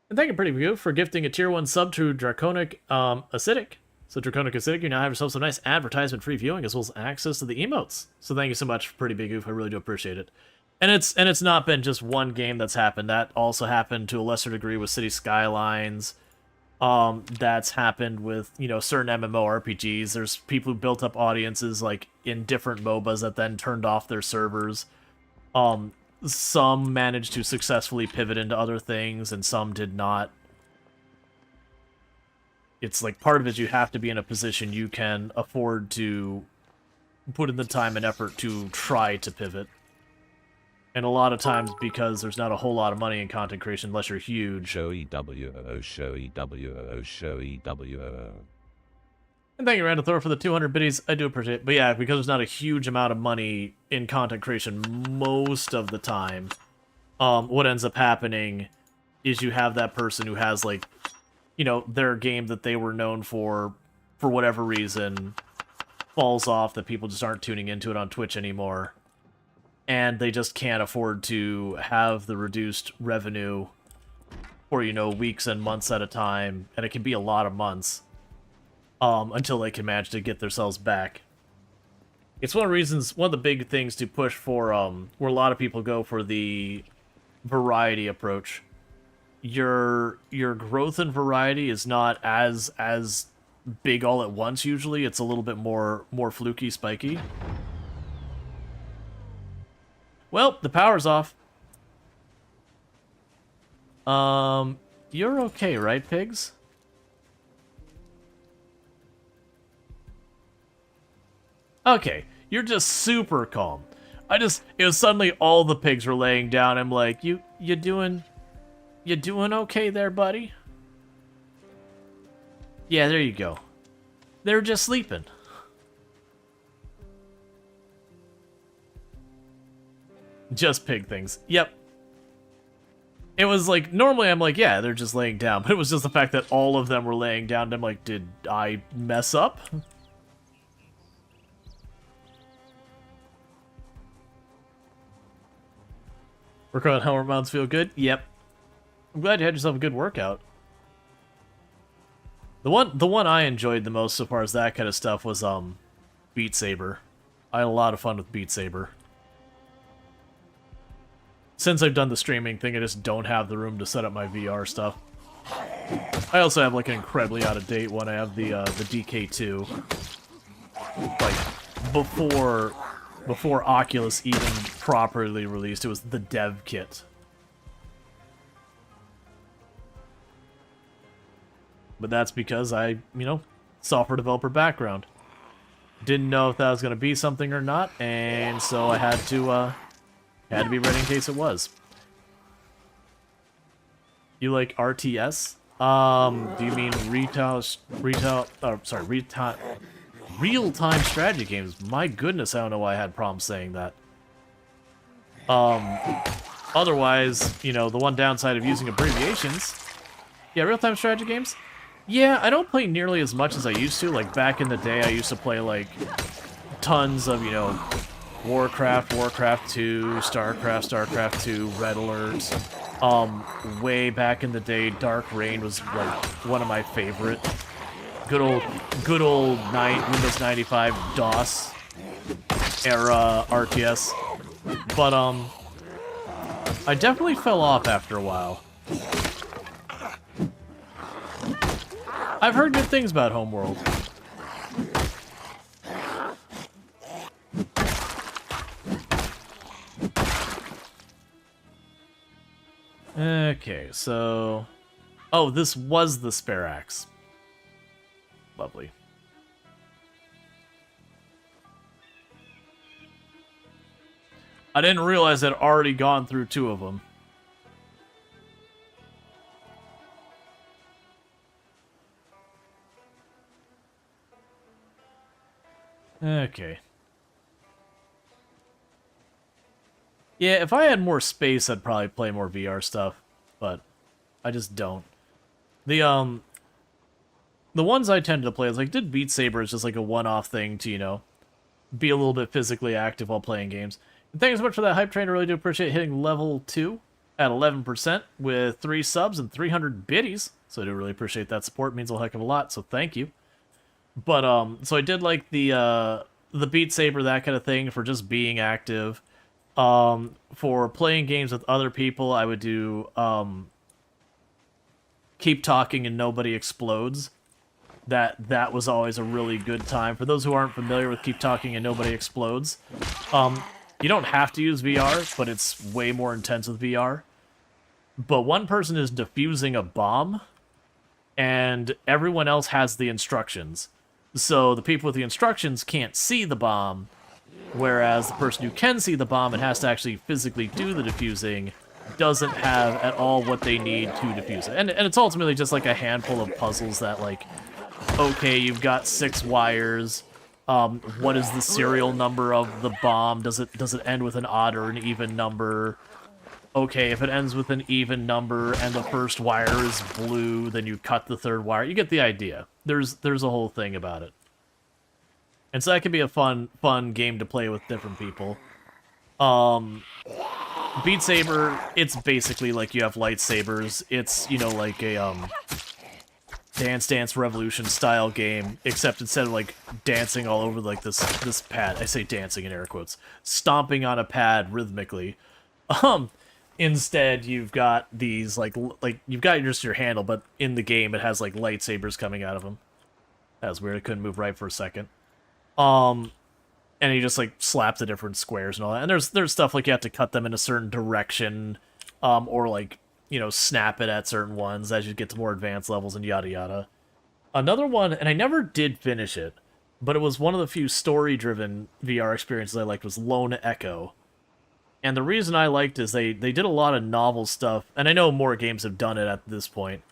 And thank you, Pretty Big Oof, for gifting a tier 1 sub to Draconic Acidic. So Draconic Acidic, you now have yourself some nice advertisement-free viewing as well as access to the emotes. So thank you so much, Pretty Big Oof. I really do appreciate it. And it's not been just one game that's happened. That also happened to a lesser degree with City Skylines. That's happened with, you know, certain MMORPGs. There's people who built up audiences, like, in different MOBAs that then turned off their servers. Some managed to successfully pivot into other things, and some did not. It's like, part of it you have to be in a position you can afford to put in the time and effort to try to pivot. And a lot of times because there's not a whole lot of money in content creation unless you're huge. Show EWO, show EWO, show EWO. And thank you, Randall Thor, for the 200 biddies. I do appreciate it. But yeah, because there's not a huge amount of money in content creation most of the time, what ends up happening is you have that person who has, like, you know, their game that they were known for whatever reason, falls off, that people just aren't tuning into it on Twitch anymore. And they just can't afford to have the reduced revenue for, you know, weeks and months at a time. And it can be a lot of months until they can manage to get themselves back. It's one of the reasons, one of the big things to push for, where a lot of people go for the variety approach. Your growth in variety is not as big all at once usually. It's a little bit more fluky, spiky. Well, the power's off. You're okay, right, pigs? Okay, you're just super calm. It was suddenly all the pigs were laying down. I'm like, you doing okay there, buddy? Yeah, there you go. They're just sleeping. Just pig things. Yep. It was like, normally I'm like, yeah, they're just laying down. But it was just the fact that all of them were laying down. And I'm like, did I mess up? Workout hormones feel good? Yep. I'm glad you had yourself a good workout. The one I enjoyed the most so far as that kind of stuff was Beat Saber. I had a lot of fun with Beat Saber. Since I've done the streaming thing, I just don't have the room to set up my VR stuff. I also have like an incredibly out of date one. I have the DK2. Like before Oculus even properly released, it was the dev kit. But that's because I, you know, software developer background. Didn't know if that was going to be something or not, and so I had to be ready in case it was. You like RTS? Do you mean real-time strategy games? My goodness, I don't know why I had problems saying that. Otherwise, you know, the one downside of using abbreviations. Yeah, real-time strategy games? Yeah, I don't play nearly as much as I used to. Like, back in the day, I used to play, like, tons of, you know, Warcraft, Warcraft 2, StarCraft 2, Red Alert. Way back in the day, Dark Reign was, like, one of my favorite. Good old Windows 95 DOS era RTS. But, I definitely fell off after a while. I've heard good things about Homeworld. Okay, so... Oh, this was the spare axe. Lovely. I didn't realize I'd already gone through 2 of them. Okay. Yeah, if I had more space, I'd probably play more VR stuff, but I just don't. The ones I tended to play, like, did Beat Saber is just like a one-off thing to, you know, be a little bit physically active while playing games. And thanks so much for that hype train. I really do appreciate hitting level 2 at 11% with 3 subs and 300 biddies. So I do really appreciate that support. It means a heck of a lot, so thank you. But, so I did like the Beat Saber, that kind of thing, for just being active. For playing games with other people, I would do, Keep Talking and Nobody Explodes. That was always a really good time. For those who aren't familiar with Keep Talking and Nobody Explodes, you don't have to use VR, but it's way more intense with VR. But one person is defusing a bomb, and everyone else has the instructions. So the people with the instructions can't see the bomb, Whereas the person who can see the bomb and has to actually physically do the defusing doesn't have at all what they need to defuse it. And it's ultimately just like a handful of puzzles that, like, okay, you've got 6 wires. What is the serial number of the bomb? Does it end with an odd or an even number? Okay, if it ends with an even number and the first wire is blue, then you cut the third wire. You get the idea. There's a whole thing about it. And so that can be a fun game to play with different people. Beat Saber, it's basically like you have lightsabers. It's, you know, like a Dance Dance Revolution style game, except instead of like dancing all over like this pad, I say dancing in air quotes, stomping on a pad rhythmically. Instead, you've got these like you've got just your handle, but in the game it has like lightsabers coming out of them. That was weird. I couldn't move right for a second. And you just like slap the different squares and all that. And there's stuff like you have to cut them in a certain direction, or like, you know, snap it at certain ones as you get to more advanced levels and yada yada. Another one, and I never did finish it, but it was one of the few story-driven VR experiences I liked, was Lone Echo. And the reason I liked is they did a lot of novel stuff, and I know more games have done it at this point,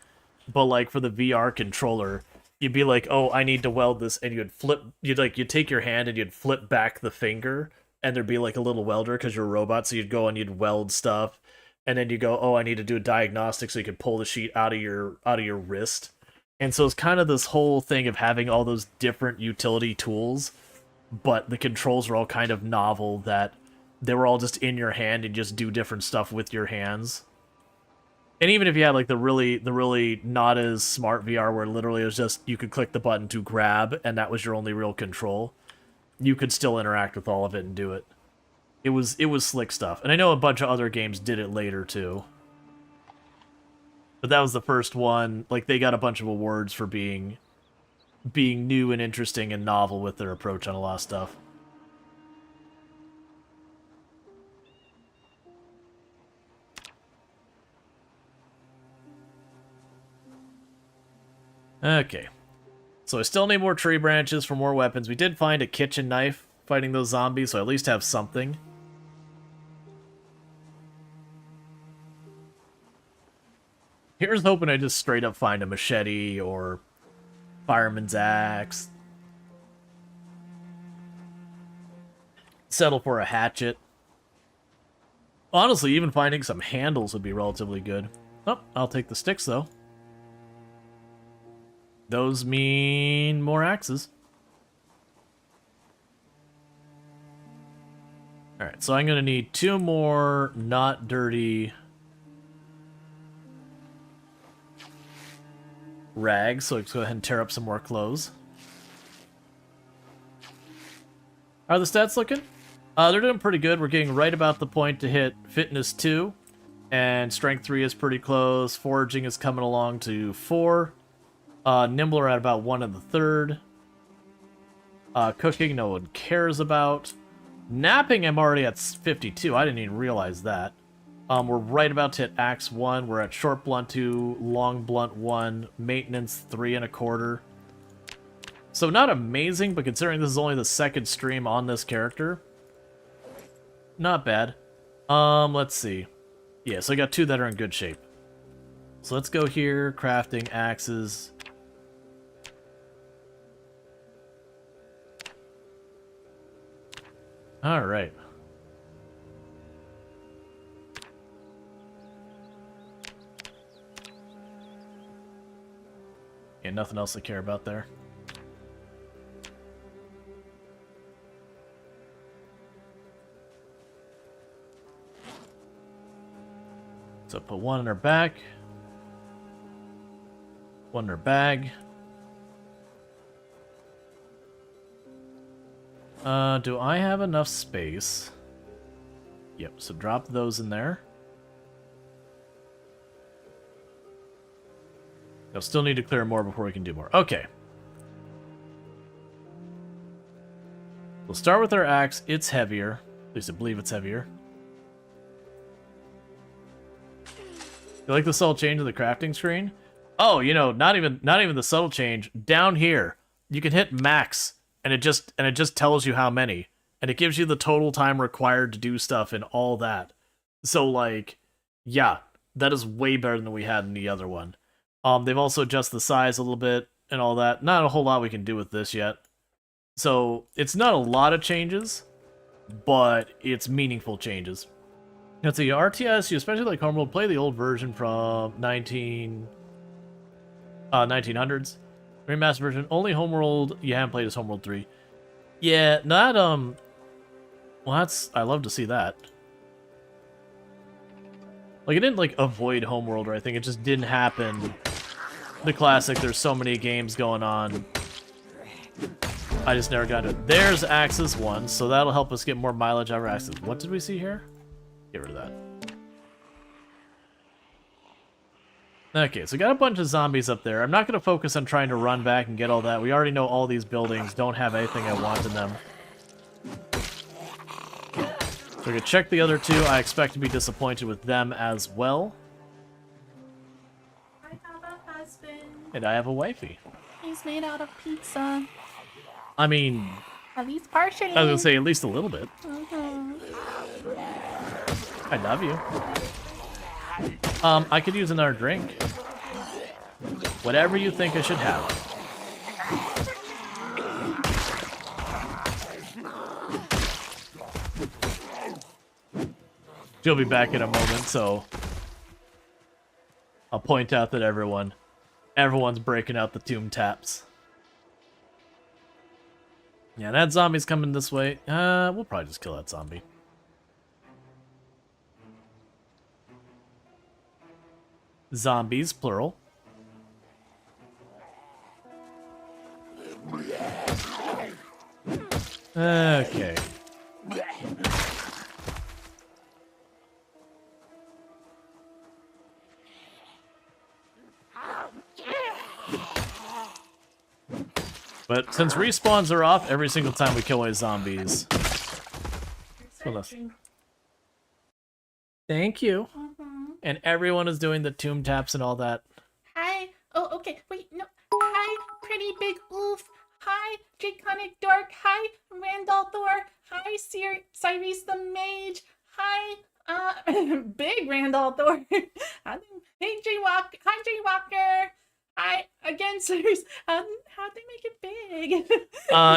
but like for the VR controller, you'd be like, oh, I need to weld this, and you'd take your hand and you'd flip back the finger, and there'd be like a little welder because you're a robot, so you'd go and you'd weld stuff, and then you go, oh, I need to do a diagnostic so you could pull the sheet out of your wrist. And so it's kind of this whole thing of having all those different utility tools, but the controls are all kind of novel, that they were all just in your hand and just do different stuff with your hands. And even if you had like the really not as smart VR where literally it was just you could click the button to grab and that was your only real control, you could still interact with all of it and do it. It was slick stuff. And I know a bunch of other games did it later too. But that was the first one. Like, they got a bunch of awards for being new and interesting and novel with their approach on a lot of stuff. Okay. So I still need more tree branches for more weapons. We did find a kitchen knife fighting those zombies, so I at least have something. Here's hoping I just straight up find a machete or fireman's axe. Settle for a hatchet. Honestly, even finding some handles would be relatively good. Oh, I'll take the sticks though. Those mean more axes. Alright, so I'm going to need 2 more not dirty rags, so let's go ahead and tear up some more clothes. How are the stats looking? They're doing pretty good. We're getting right about the point to hit fitness 2, and strength 3 is pretty close. Foraging is coming along to 4. Nimbler at about 1 1/3. Cooking, no one cares about. Napping, I'm already at 52. I didn't even realize that. We're right about to hit Axe 1. We're at Short Blunt 2, Long Blunt 1, Maintenance 3 1/4. So not amazing, but considering this is only the second stream on this character, not bad. Let's see. Yeah, so I got 2 that are in good shape. So let's go here, crafting axes. Alright. Yeah, nothing else to care about there. So put 1 in her back. 1 in her bag. Do I have enough space? Yep, so drop those in there. I'll still need to clear more before we can do more. Okay. We'll start with our axe. It's heavier. At least I believe it's heavier. You like the subtle change of the crafting screen? Oh, you know, not even the subtle change. Down here, you can hit max, and it just tells you how many. and it gives you the total time required to do stuff and all that. So, like, yeah, that is way better than we had in the other one. They've also adjusted the size a little bit and all that. Not a whole lot we can do with this yet. So, it's not a lot of changes, but it's meaningful changes. Let's see, RTS, you especially like Homeworld, play the old version from 1900s. Remastered version, only Homeworld you haven't played is Homeworld 3. Yeah, not, well, that's, I love to see that. Like, it didn't, like, avoid Homeworld or anything, it just didn't happen. The classic, there's so many games going on. I just never got to it. There's Axis 1, so that'll help us get more mileage out of Axis. What did we see here? Get rid of that. Okay, so we got a bunch of zombies up there. I'm not going to focus on trying to run back and get all that. We already know all these buildings don't have anything I want in them. So we can check the other two. I expect to be disappointed with them as well. I have a husband. And I have a wifey. He's made out of pizza. I mean, At least partially. I was going to say at least a little bit. I love you. I could use another drink. Whatever you think I should have. She'll be back in a moment, so I'll point out that everyone's breaking out the tomb taps. Yeah, that zombie's coming this way. We'll probably just kill that zombie. Zombies, plural. Okay. But since respawns are off every single time we kill away zombies. Thank you. And everyone is doing the tomb taps and all that. Hi. Oh, okay. Wait, no. Hi, pretty big oof. Hi, Draconic Dork. Hi, Randall Thor. Hi, Cyrus the Mage. Hi, big Randall Thor. Hey, Jaywalker. Hi, Jaywalker. Hi, again, Cyrus. How'd they make it big?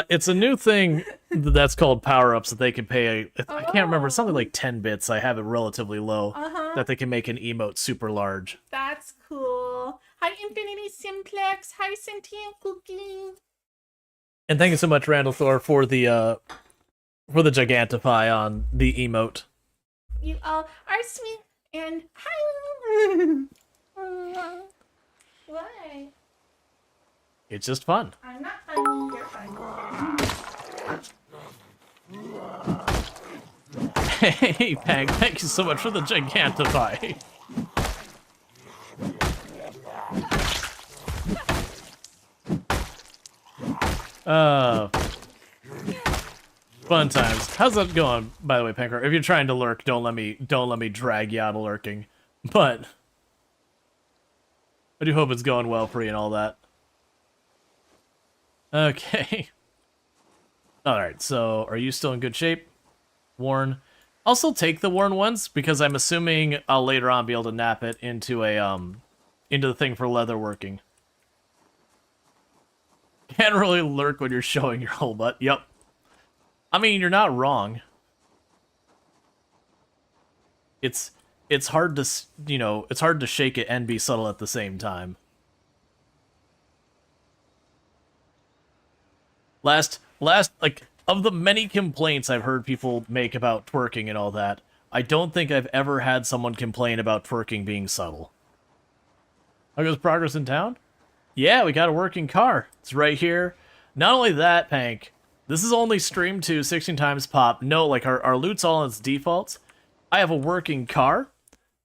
It's a new thing that's called power-ups that they can pay. I can't remember, something like 10 bits. I have it relatively low. That they can make an emote super large. That's cool. Hi, Infinity Simplex. Hi, Sentient Cookie. And thank you so much, Randall Thor, for the Gigantify on the emote. You all are sweet and hi. Why? It's just fun. I'm not funny. You're funny. Hey, Peg, thank you so much for the Gigantify. Fun times. How's that going, by the way, Panker? If you're trying to lurk, don't let me drag you out of lurking. But I do hope it's going well for you and all that. Okay. Alright, so are you still in good shape? Worn. I'll still take the worn ones, because I'm assuming I'll later on be able to nap it into a, into the thing for leather working. Can't really lurk when you're showing your whole butt. Yep. I mean, you're not wrong. It's hard to, you know, it's hard to shake it and be subtle at the same time. Like, of the many complaints I've heard people make about twerking and all that, I don't think I've ever had someone complain about twerking being subtle. How goes progress in town? Yeah, we got a working car. It's right here. Not only that, Pank, this is only streamed to 16 times pop. No, like, our loot's all in its defaults. I have a working car.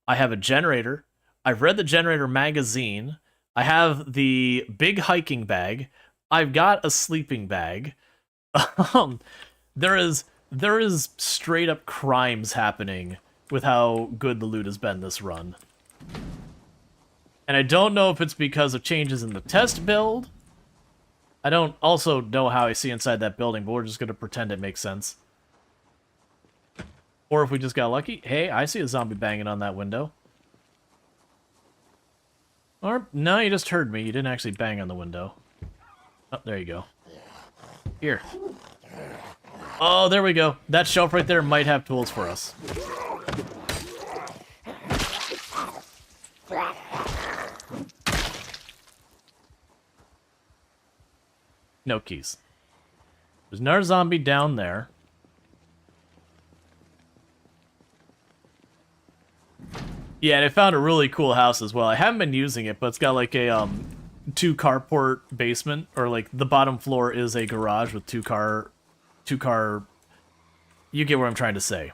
I have a generator. I've read the generator magazine. I have the big hiking bag. I've got a sleeping bag. There is straight up crimes happening with how good the loot has been this run. And I don't know if it's because of changes in the test build. I don't also know how I see inside that building, but we're just going to pretend it makes sense. Or if we just got lucky. Hey, I see a zombie banging on that window. Or, no, you just heard me. You didn't actually bang on the window. Oh, there you go. Here. Oh, there we go. That shelf right there might have tools for us. No keys. There's another zombie down there. Yeah, and I found a really cool house as well. I haven't been using it, but it's got like a 2 carport basement, or like the bottom floor is a garage with 2 car. You get what I'm trying to say.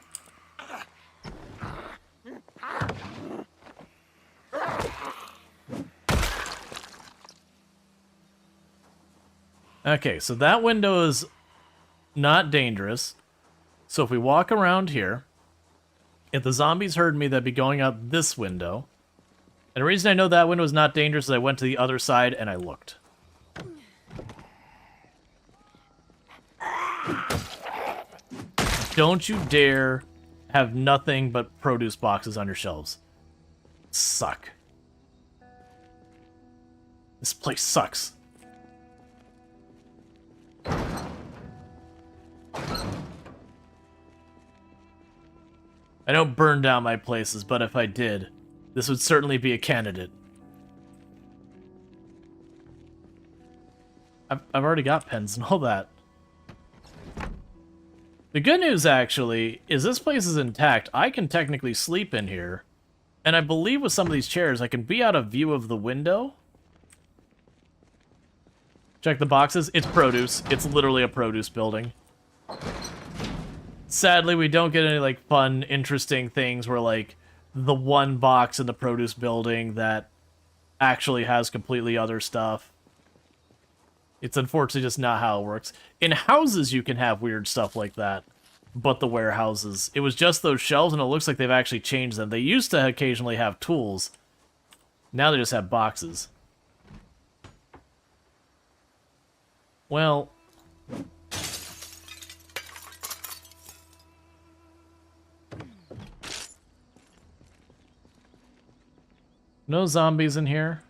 Okay, so that window is not dangerous. So if we walk around here, if the zombies heard me, they'd be going out this window. And the reason I know that window is not dangerous is I went to the other side and I looked. Don't you dare have nothing but produce boxes on your shelves. Suck. This place sucks. I don't burn down my places, but if I did, this would certainly be a candidate. I've already got pens and all that. The good news, actually, is this place is intact. I can technically sleep in here. And I believe with some of these chairs, I can be out of view of the window. Check the boxes. It's produce. It's literally a produce building. Sadly, we don't get any, like, fun, interesting things where, like, the one box in the produce building that actually has completely other stuff. It's unfortunately just not how it works. In houses, you can have weird stuff like that, but the warehouses, it was just those shelves, and it looks like they've actually changed them. They used to occasionally have tools. Now they just have boxes. Well... no zombies in here.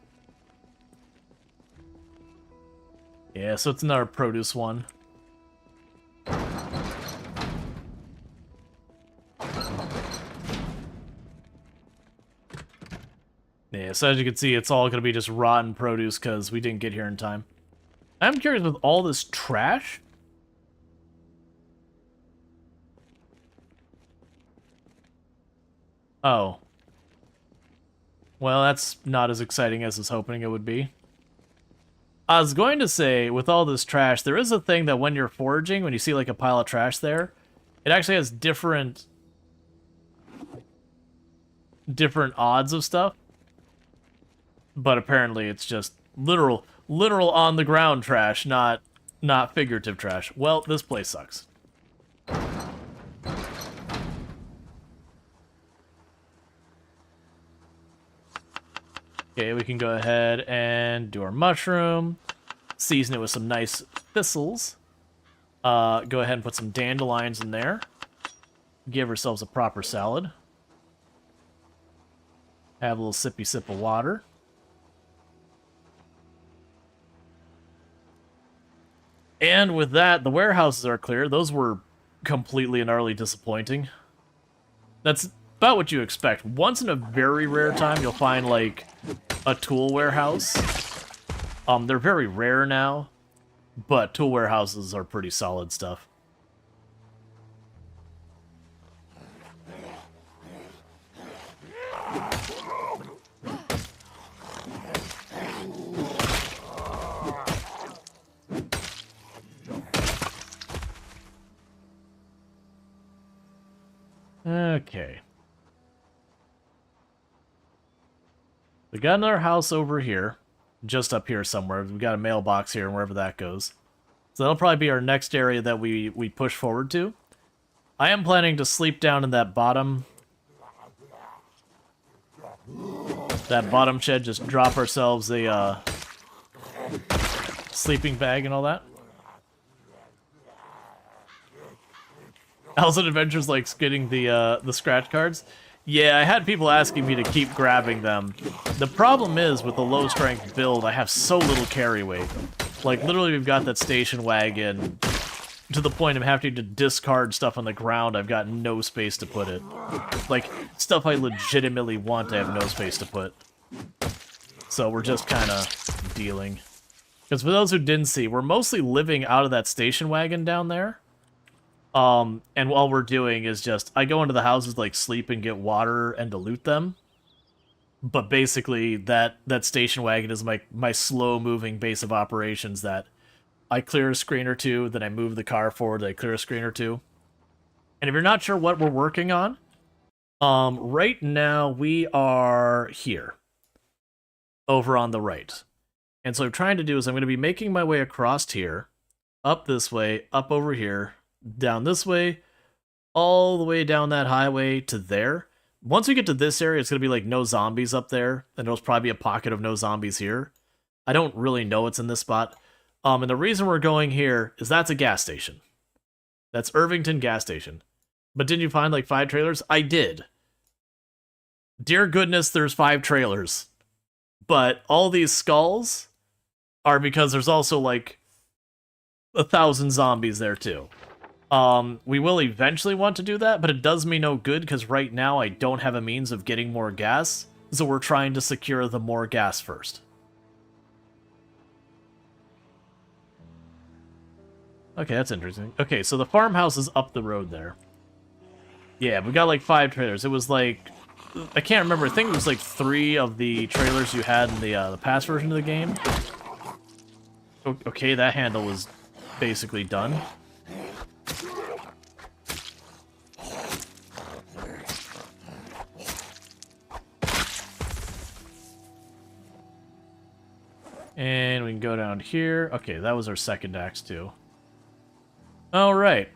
Yeah, so it's another produce one. Yeah, so as you can see, it's all going to be just rotten produce because we didn't get here in time. I'm curious, with all this trash... oh. Well, that's not as exciting as I was hoping it would be. I was going to say, with all this trash, there is a thing that when you're foraging, when you see like a pile of trash there, it actually has different odds of stuff. But apparently it's just literal on the ground trash, not figurative trash. Well, this place sucks. Okay, we can go ahead and do our mushroom. Season it with some nice thistles. Go ahead and put some dandelions in there. Give ourselves a proper salad. Have a little sippy sip of water. And with that, the warehouses are clear. Those were completely and utterly disappointing. That's about what you expect. Once in a very rare time, you'll find, like, a tool warehouse. They're very rare now, but tool warehouses are pretty solid stuff. Okay. We got another house over here. Just up here somewhere. We got a mailbox here and wherever that goes. So that'll probably be our next area that we push forward to. I am planning to sleep down in that bottom shed. Just drop ourselves a sleeping bag and all that. Al's Adventures likes getting the scratch cards. Yeah, I had people asking me to keep grabbing them. The problem is, with the low strength build, I have so little carry weight. Like, literally, we've got that station wagon to the point I'm having to discard stuff on the ground. I've got no space to put it. Like, stuff I legitimately want, I have no space to put. So we're just kind of dealing. Because for those who didn't see, we're mostly living out of that station wagon down there. And all we're doing is just, I go into the houses, like, sleep and get water and to loot them. But basically, that station wagon is my slow-moving base of operations that I clear a screen or two, then I move the car forward, I clear a screen or two. And if you're not sure what we're working on, right now we are here. Over on the right. And so what I'm trying to do is I'm going to be making my way across here, up this way, up over here, down this way, all the way down that highway to there. Once we get to this area, it's going to be like no zombies up there, and there's probably a pocket of no zombies here. I don't really know what's in this spot. And the reason we're going here is that's a gas station. That's Irvington gas station. But didn't you find like 5 trailers? I did. Dear goodness, there's 5 trailers. But all these skulls are because there's also like 1,000 zombies there too. We will eventually want to do that, but it does me no good because right now I don't have a means of getting more gas, so we're trying to secure the more gas first. Okay, that's interesting. Okay, so the farmhouse is up the road there. Yeah, we got like 5 trailers. It was like, I can't remember, I think it was like 3 of the trailers you had in the past version of the game. Okay, that handle is basically done. And we can go down here. Okay, that was our second axe too. Alright.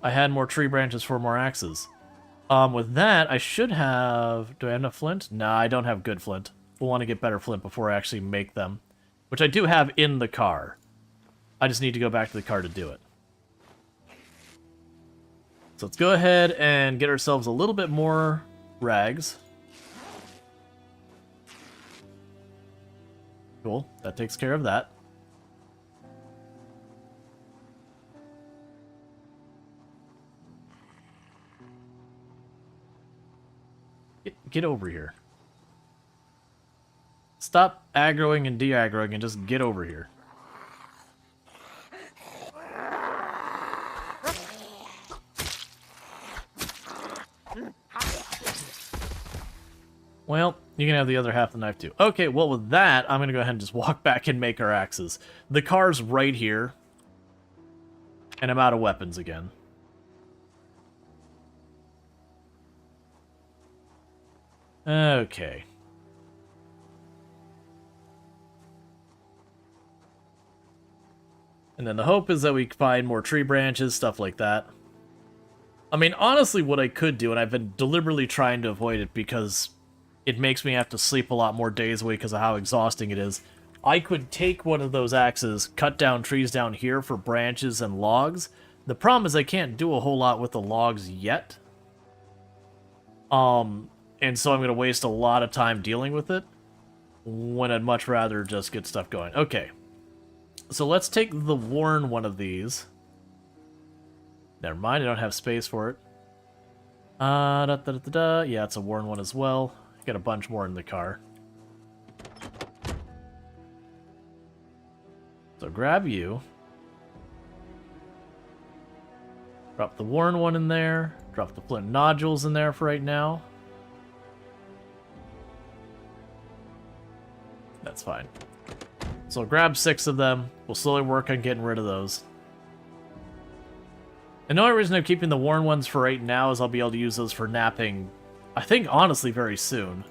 I had more tree branches for more axes. With that, I should have... Do I have enough flint? Nah, I don't have good flint. We'll want to get better flint before I actually make them. Which I do have in the car. I just need to go back to the car to do it. So let's go ahead and get ourselves a little bit more rags. Cool, that takes care of that. Get over here. Stop aggroing and de-aggroing and just get over here. Well, you can have the other half of the knife too. Okay, well with that, I'm going to go ahead and just walk back and make our axes. The car's right here. And I'm out of weapons again. Okay. And then the hope is that we find more tree branches, stuff like that. I mean, honestly, what I could do, and I've been deliberately trying to avoid it because it makes me have to sleep a lot more days away because of how exhausting it is. I could take one of those axes, cut down trees down here for branches and logs. The problem is I can't do a whole lot with the logs yet. And so I'm going to waste a lot of time dealing with it when I'd much rather just get stuff going. Okay. So let's take the worn one of these. Never mind, I don't have space for it. Yeah, it's a worn one as well. Got a bunch more in the car. So grab you. Drop the worn one in there. Drop the flint nodules in there for right now. That's fine. So I'll grab 6 of them. We'll slowly work on getting rid of those. And the only reason I'm keeping the worn ones for right now is I'll be able to use those for napping, I think, honestly, very soon.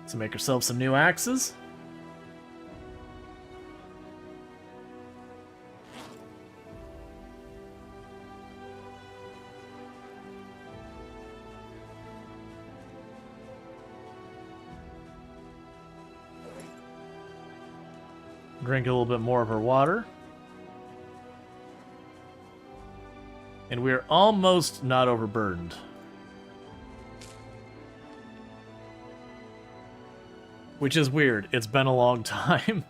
So make ourselves some new axes. Drink a little bit more of our water. And we're almost not overburdened. Which is weird. It's been a long time.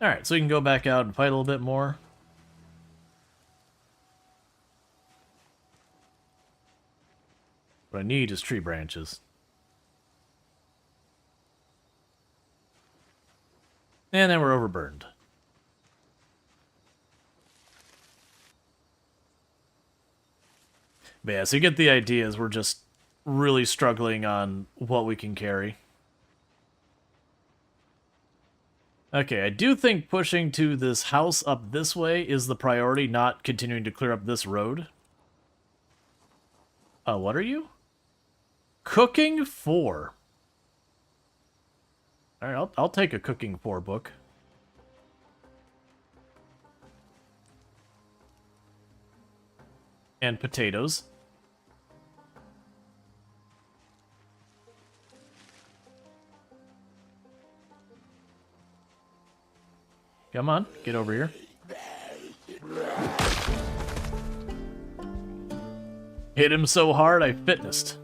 Alright, so we can go back out and fight a little bit more. What I need is tree branches. And then we're overburned. But yeah, so you get the idea is we're just really struggling on what we can carry. Okay, I do think pushing to this house up this way is the priority, not continuing to clear up this road. What are you? Cooking 4. Alright, I'll take a Cooking 4 book. And potatoes. Come on, get over here. Hit him so hard I fitnessed.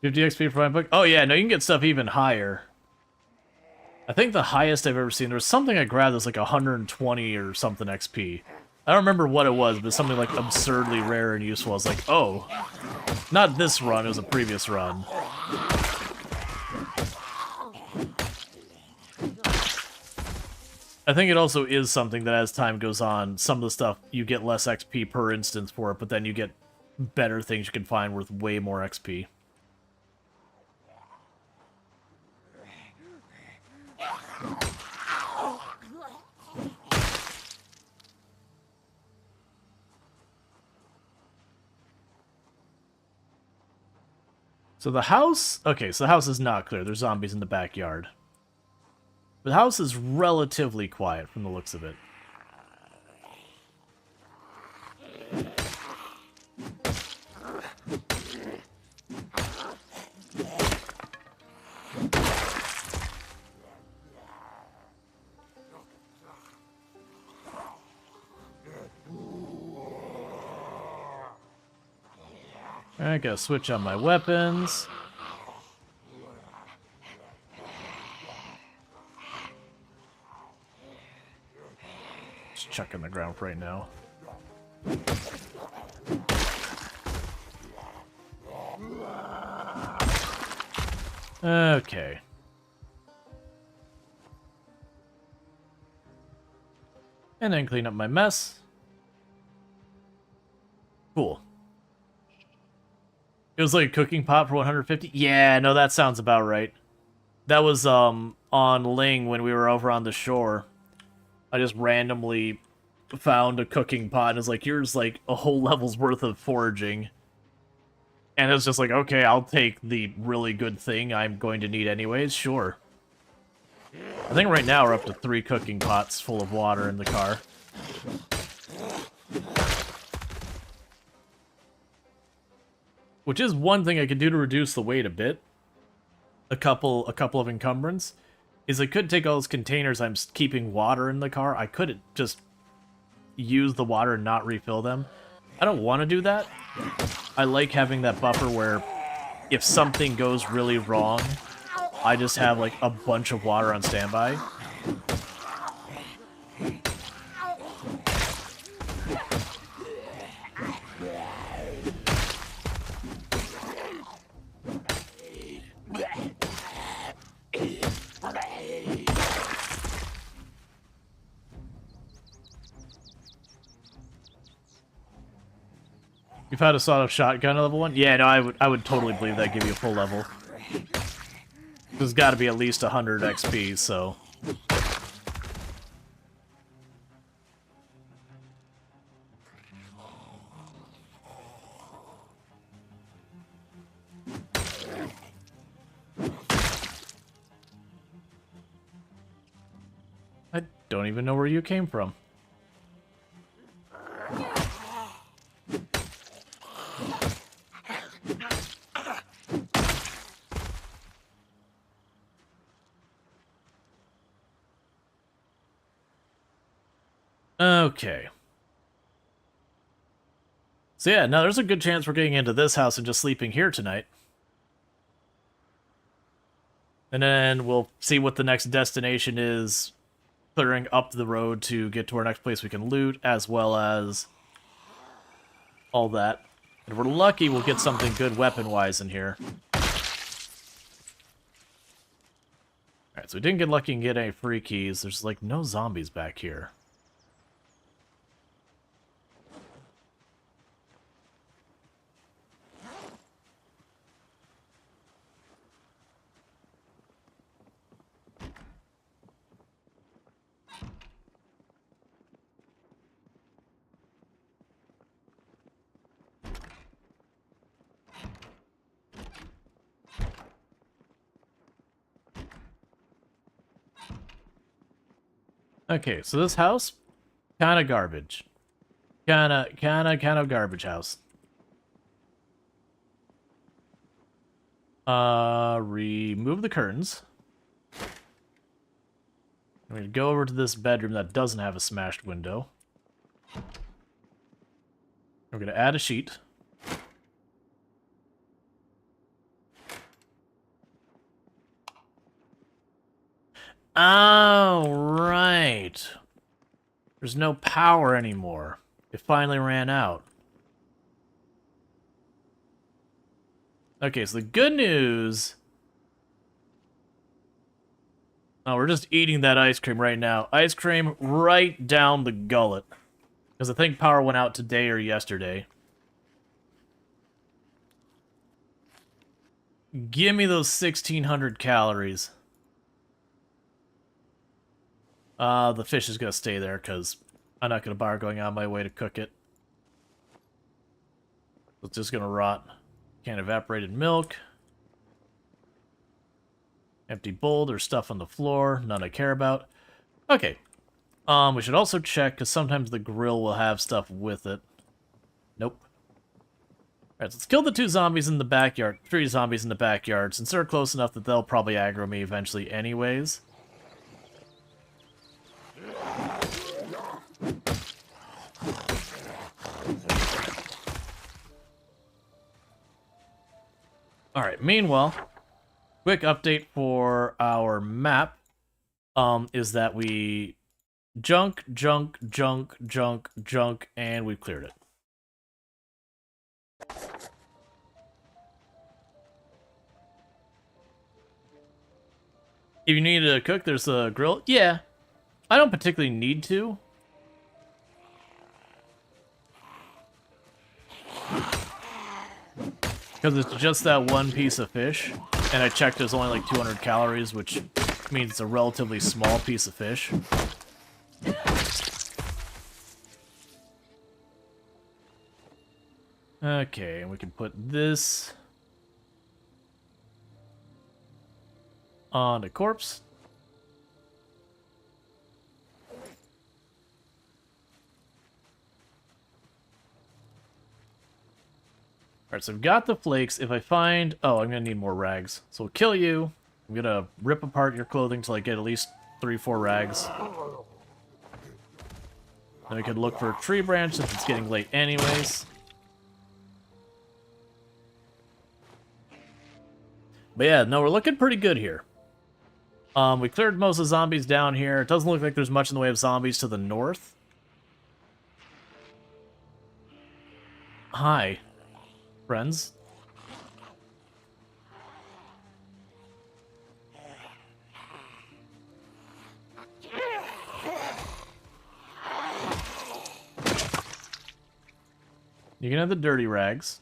$50 XP for my book? Oh yeah, no, you can get stuff even higher. I think the highest I've ever seen, there was something I grabbed that was like 120 or something XP. I don't remember what it was, but something like absurdly rare and useful. I was like, oh, not this run, it was a previous run. I think it also is something that as time goes on, some of the stuff, you get less XP per instance for it, but then you get better things you can find worth way more XP. So the house... Okay, so the house is not clear. There's zombies in the backyard. But the house is relatively quiet from the looks of it. I gotta switch on my weapons. Just chucking the ground for right now. Okay. And then clean up my mess. Cool. It was like a cooking pot for 150? Yeah, no, that sounds about right. That was on Ling when we were over on the shore. I just randomly found a cooking pot and was like, here's like a whole level's worth of foraging. And it's just like, okay, I'll take the really good thing I'm going to need anyways, sure. I think right now we're up to 3 cooking pots full of water in the car. Which is one thing I could do to reduce the weight a bit. A couple of encumbrance. Is I could take all those containers I'm keeping water in the car. I could just use the water and not refill them. I don't want to do that. I like having that buffer where if something goes really wrong, I just have like a bunch of water on standby. You've had a sawed-off shotgun at level 1? Yeah, no, I would totally believe that give you a full level. There's got to be at least 100 XP, so... I don't even know where you came from. Okay. So yeah, no, there's a good chance we're getting into this house and just sleeping here tonight. And then we'll see what the next destination is, clearing up the road to get to our next place we can loot, as well as all that. If we're lucky, we'll get something good weapon-wise in here. Alright, so we didn't get lucky and get any free keys. There's, like, no zombies back here. Okay, so this house, kind of garbage. Kind of garbage house. Remove the curtains. I'm gonna go over to this bedroom that doesn't have a smashed window. We're gonna add a sheet. Oh, right. There's no power anymore. It finally ran out. Okay, so the good news... Oh, we're just eating that ice cream right now. Ice cream right down the gullet. Because I think power went out today or yesterday. Give me those 1,600 calories. The fish is going to stay there because I'm not going to bother going on my way to cook it. It's just going to rot. Can evaporated milk. Empty bowl. There's stuff on the floor. None I care about. Okay. We should also check because sometimes the grill will have stuff with it. Nope. Alright, so let's kill the 2 zombies in the backyard. 3 zombies in the backyard, since they're close enough that they'll probably aggro me eventually anyways. Alright, meanwhile, quick update for our map is that we junk, and we've cleared it. If you need to cook, there's a grill. Yeah, I don't particularly need to. Because it's just that one piece of fish, and I checked there's only like 200 calories, which means it's a relatively small piece of fish. Okay, and we can put this on the corpse. Alright, so I've got the flakes. If I find... Oh, I'm going to need more rags. So we'll kill you. I'm going to rip apart your clothing till I get at least 3-4 rags. Then we could look for a tree branch since it's getting late anyways. But yeah, no, we're looking pretty good here. We cleared most of the zombies down here. It doesn't look like there's much in the way of zombies to the north. Hi, friends. You can have the dirty rags.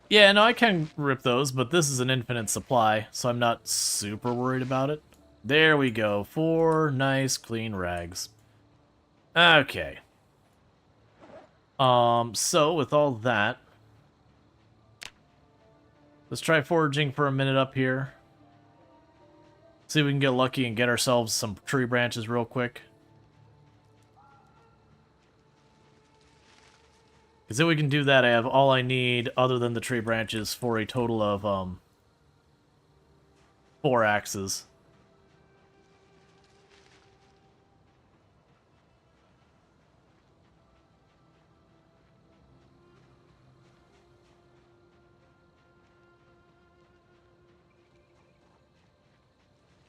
Yeah, no, I can rip those, but this is an infinite supply, so I'm not super worried about it. There we go. 4 nice, clean rags. Okay. So with all that, let's try foraging for a minute up here. See if we can get lucky and get ourselves some tree branches real quick. Because if we can do that, I have all I need other than the tree branches for a total of 4 axes.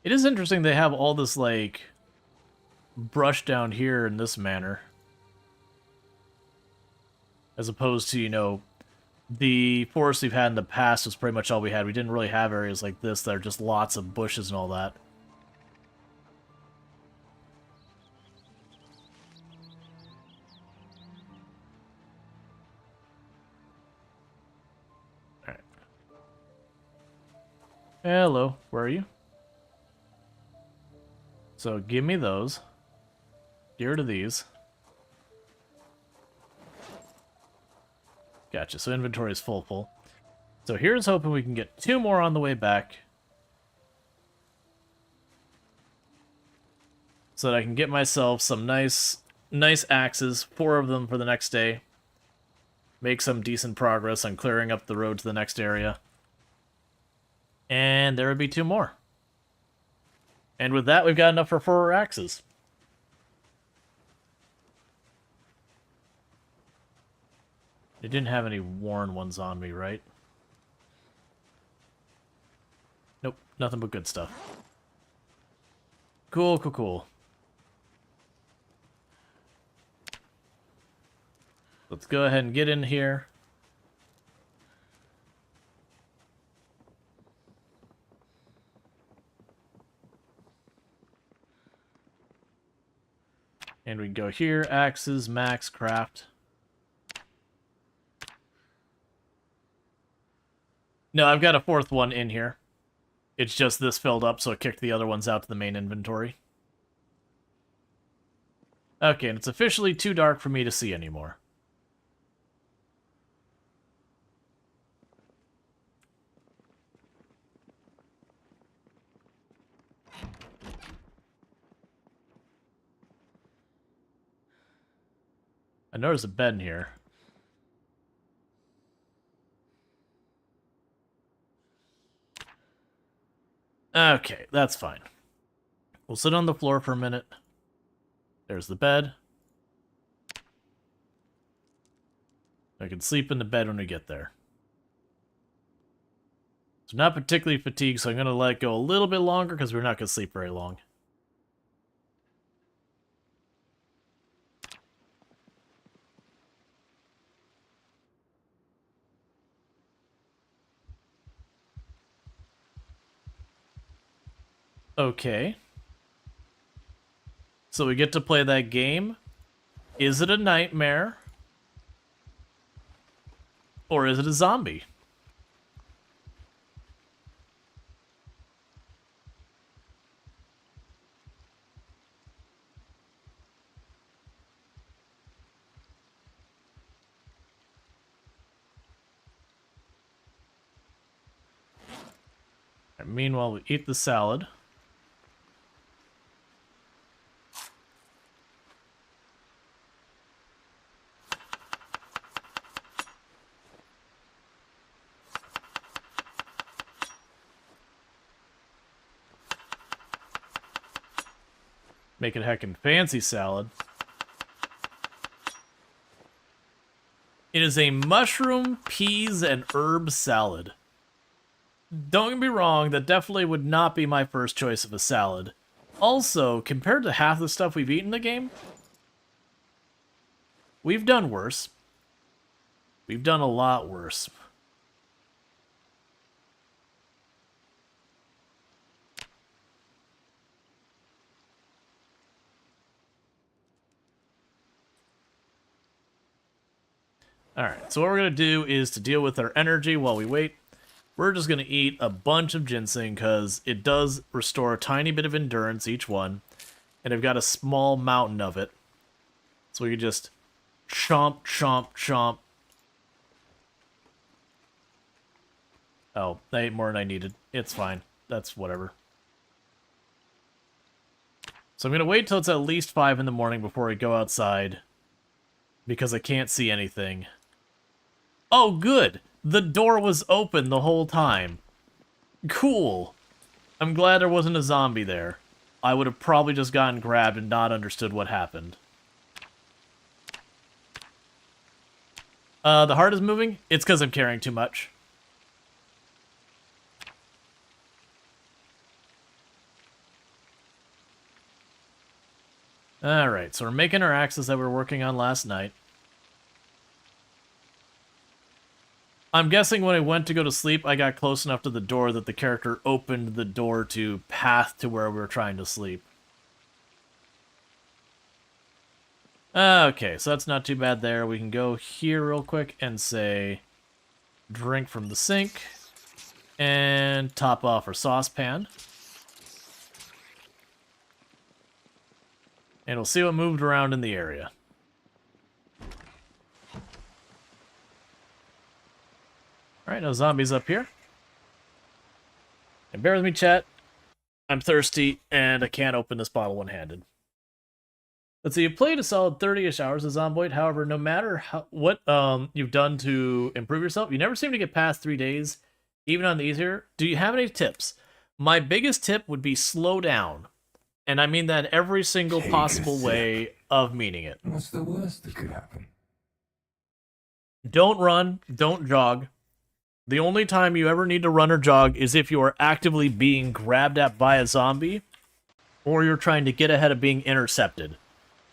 It is interesting they have all this, like, brush down here in this manner. As opposed to, you know, the forest we've had in the past was pretty much all we had. We didn't really have areas like this that are just lots of bushes and all that. Alright. Hello, where are you? So give me those. Get rid of these. Gotcha, so inventory is full. So here's hoping we can get 2 more on the way back. So that I can get myself some nice axes, 4 of them for the next day. Make some decent progress on clearing up the road to the next area. And there would be 2 more. And with that, we've got enough for 4 axes. They didn't have any worn ones on me, right? Nope, nothing but good stuff. Cool. Let's go ahead and get in here. And we go here, axes, max, craft. No, I've got a 4th one in here. It's just this filled up, so it kicked the other ones out to the main inventory. Okay, and it's officially too dark for me to see anymore. I know there's a bed in here. Okay, that's fine. We'll sit on the floor for a minute. There's the bed. I can sleep in the bed when we get there. So not particularly fatigued, so I'm going to let it go a little bit longer because we're not going to sleep very long. Okay. So we get to play that game. Is it a nightmare? Or is it a zombie? And meanwhile, we eat the salad. Make it heckin' fancy salad. It is a mushroom, peas, and herb salad. Don't get me wrong, that definitely would not be my first choice of a salad. Also, compared to half the stuff we've eaten in the game, we've done worse. We've done a lot worse. Alright, so what we're going to do is to deal with our energy while we wait. We're just going to eat a bunch of ginseng because it does restore a tiny bit of endurance each one. And I've got a small mountain of it. So we can just chomp, chomp, chomp. Oh, I ate more than I needed. It's fine. That's whatever. So I'm going to wait till it's at least 5 in the morning before I go outside. Because I can't see anything. Oh, good. The door was open the whole time. Cool. I'm glad there wasn't a zombie there. I would have probably just gotten grabbed and not understood what happened. The heart is moving? It's because I'm carrying too much. Alright, so we're making our axes that we were working on last night. I'm guessing when I went to go to sleep, I got close enough to the door that the character opened the door to path to where we were trying to sleep. Okay, so that's not too bad there. We can go here real quick and say, drink from the sink, and top off our saucepan. And we'll see what moved around in the area. Alright, no zombies up here. And bear with me, chat. I'm thirsty, and I can't open this bottle one-handed. Let's see, you've played a solid 30-ish hours of Zomboid. However, no matter what you've done to improve yourself, you never seem to get past 3 days, even on the easier. Do you have any tips? My biggest tip would be slow down. And I mean that in every single possible way of meaning it. What's the worst that could happen? Don't run, don't jog. The only time you ever need to run or jog is if you are actively being grabbed at by a zombie, or you're trying to get ahead of being intercepted.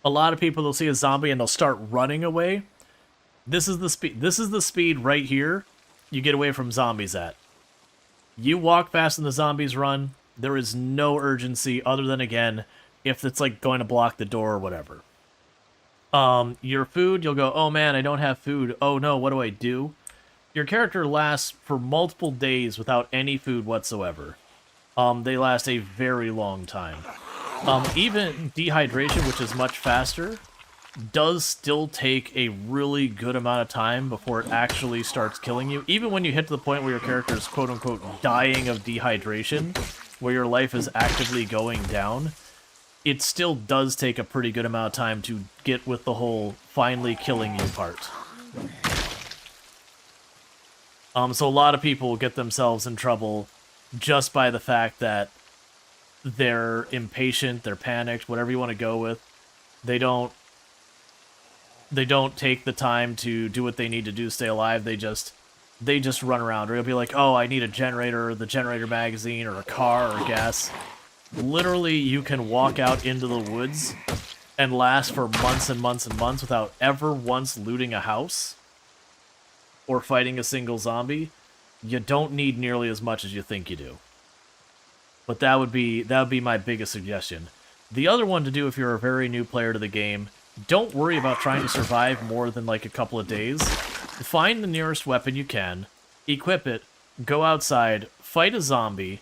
A lot of people will see a zombie and they'll start running away. This is the speed. This is the speed right here you get away from zombies at. You walk fast and the zombies run. There is no urgency other than, again, if it's like going to block the door or whatever. Your food, you'll go, oh man, I don't have food. Oh no, what do I do? Your character lasts for multiple days without any food whatsoever. They last a very long time. Even dehydration, which is much faster, does still take a really good amount of time before it actually starts killing you. Even when you hit to the point where your character is quote-unquote dying of dehydration, where your life is actively going down, it still does take a pretty good amount of time to get with the whole finally killing you part. So a lot of people get themselves in trouble just by the fact that they're impatient, they're panicked, whatever you want to go with. They don't take the time to do what they need to do to stay alive. They just run around. Or you'll be like, oh, I need a generator, or the generator magazine, or a car, or gas. Literally, you can walk out into the woods and last for months and months and months without ever once looting a house or fighting a single zombie. You don't need nearly as much as you think you do. But that would be my biggest suggestion. The other one to do if you're a very new player to the game, don't worry about trying to survive more than like a couple of days. Find the nearest weapon you can, equip it, go outside, fight a zombie,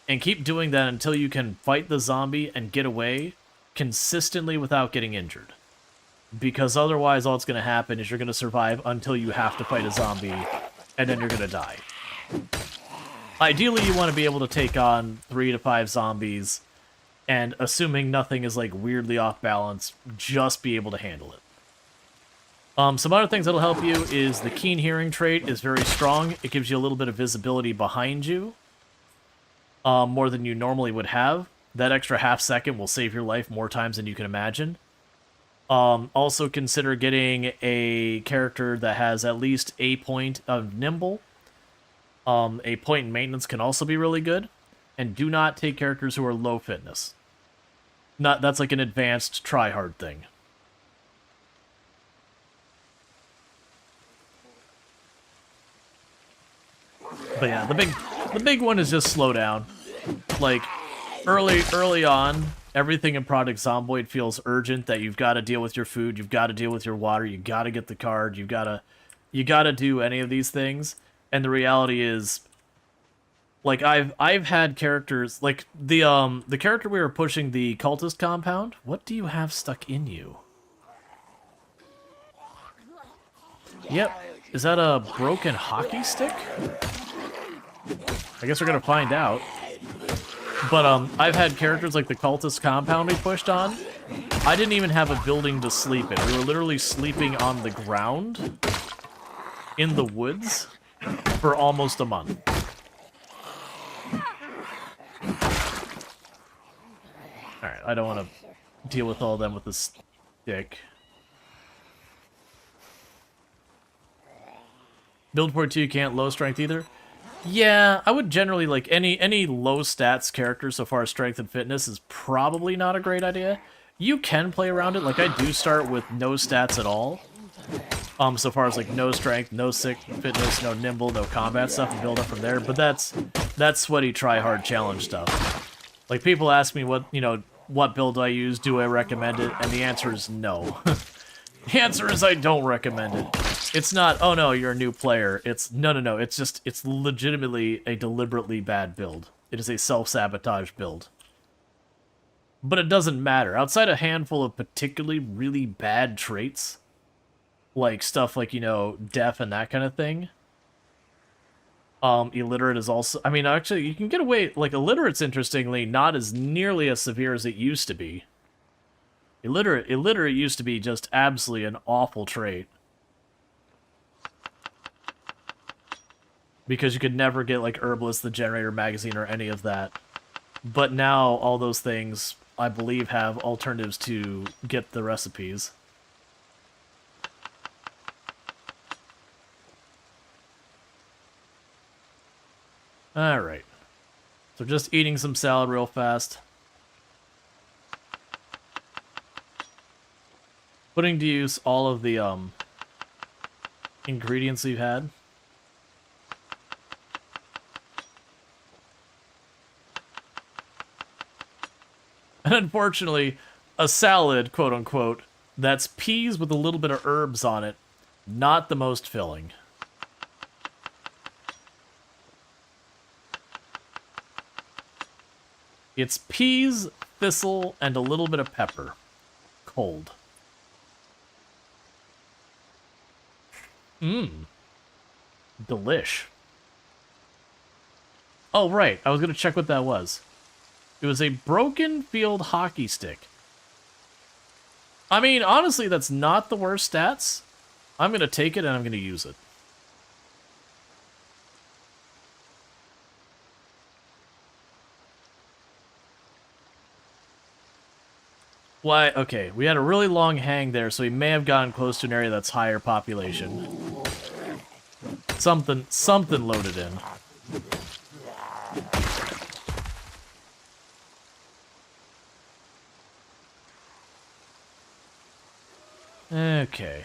and keep doing that until you can fight the zombie and get away consistently without getting injured. Because otherwise all that's going to happen is you're going to survive until you have to fight a zombie, and then you're going to die. Ideally, you want to be able to take on 3 to 5 zombies, and assuming nothing is like weirdly off balance, just be able to handle it. Some other things that'll help you is the keen hearing trait is very strong. It gives you a little bit of visibility behind you, more than you normally would have. That extra half second will save your life more times than you can imagine. Also consider getting a character that has at least a point of nimble. A point in maintenance can also be really good. And do not take characters who are low fitness. That's like an advanced try-hard thing. But yeah, the big one is just slow down. Like, early on, everything in Project Zomboid feels urgent, that you've got to deal with your food, you've got to deal with your water, you got to get the card, you got to do any of these things. And the reality is, like, I've had characters like the character we were pushing, the cultist compound. What do you have stuck in you? Yep. Is that a broken hockey stick? I guess we're gonna find out. But I've had characters like the cultist compound we pushed on. I didn't even have a building to sleep in. We were literally sleeping on the ground. in the woods for almost a month. Alright, I don't want to deal with all of them with the stick. Build port 2 can't low strength either. Yeah, I would generally like any low stats character so far as strength and fitness is probably not a great idea. You can play around it, like I do start with no stats at all. So far as like no strength, no sick fitness, no nimble, no combat stuff, and build up from there, but that's sweaty try hard challenge stuff. Like people ask me what build I use, do I recommend it, and the answer is no. The answer is I don't recommend it. It's not, oh no, you're a new player. It's, no. It's legitimately a deliberately bad build. It is a self-sabotage build. But it doesn't matter. Outside a handful of particularly really bad traits, like stuff like, deaf and that kind of thing, illiterate is also, I mean, actually, you can get away, like, illiterate's interestingly not as nearly as severe as it used to be. Illiterate used to be just absolutely an awful trait. Because you could never get, like, Herbalist, the Generator magazine, or any of that. But now, all those things, I believe, have alternatives to get the recipes. Alright. So just eating some salad real fast. Putting to use all of the, ingredients we've had. And unfortunately, a salad, quote-unquote, that's peas with a little bit of herbs on it, not the most filling. It's peas, thistle, and a little bit of pepper. Cold. Mmm. Delish. Oh, right. I was going to check what that was. It was a broken field hockey stick. I mean, honestly, that's not the worst stats. I'm going to take it and I'm going to use it. Why? Okay, we had a really long hang there, so we may have gotten close to an area that's higher population. Something loaded in. Okay.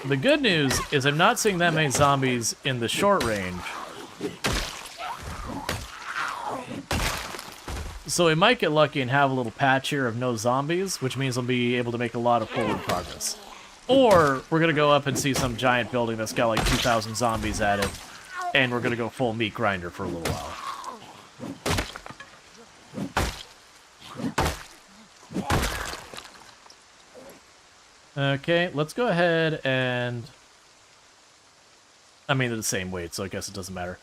The good news is I'm not seeing that many zombies in the short range. So we might get lucky and have a little patch here of no zombies, which means we'll be able to make a lot of forward progress. Or we're going to go up and see some giant building that's got like 2,000 zombies at it, and we're going to go full meat grinder for a little while. Okay, let's go ahead and... I mean, they're the same weight, so I guess it doesn't matter.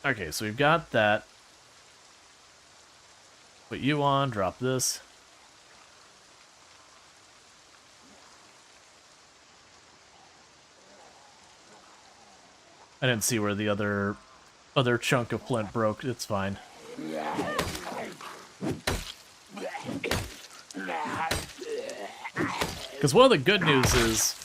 Okay, so we've got that. Put you on, drop this. I didn't see where the other chunk of flint broke. It's fine. Because one of the good news is,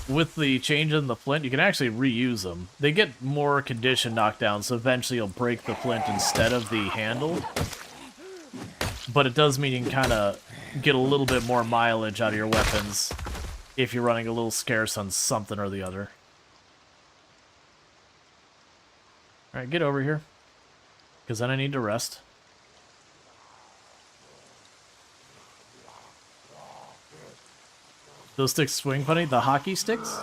with the change in the flint, you can actually reuse them. They get more condition knockdown, so eventually you'll break the flint instead of the handle. But it does mean you can kind of get a little bit more mileage out of your weapons if you're running a little scarce on something or the other. Alright, get over here. Because then I need to rest. Those sticks swing funny? The hockey sticks?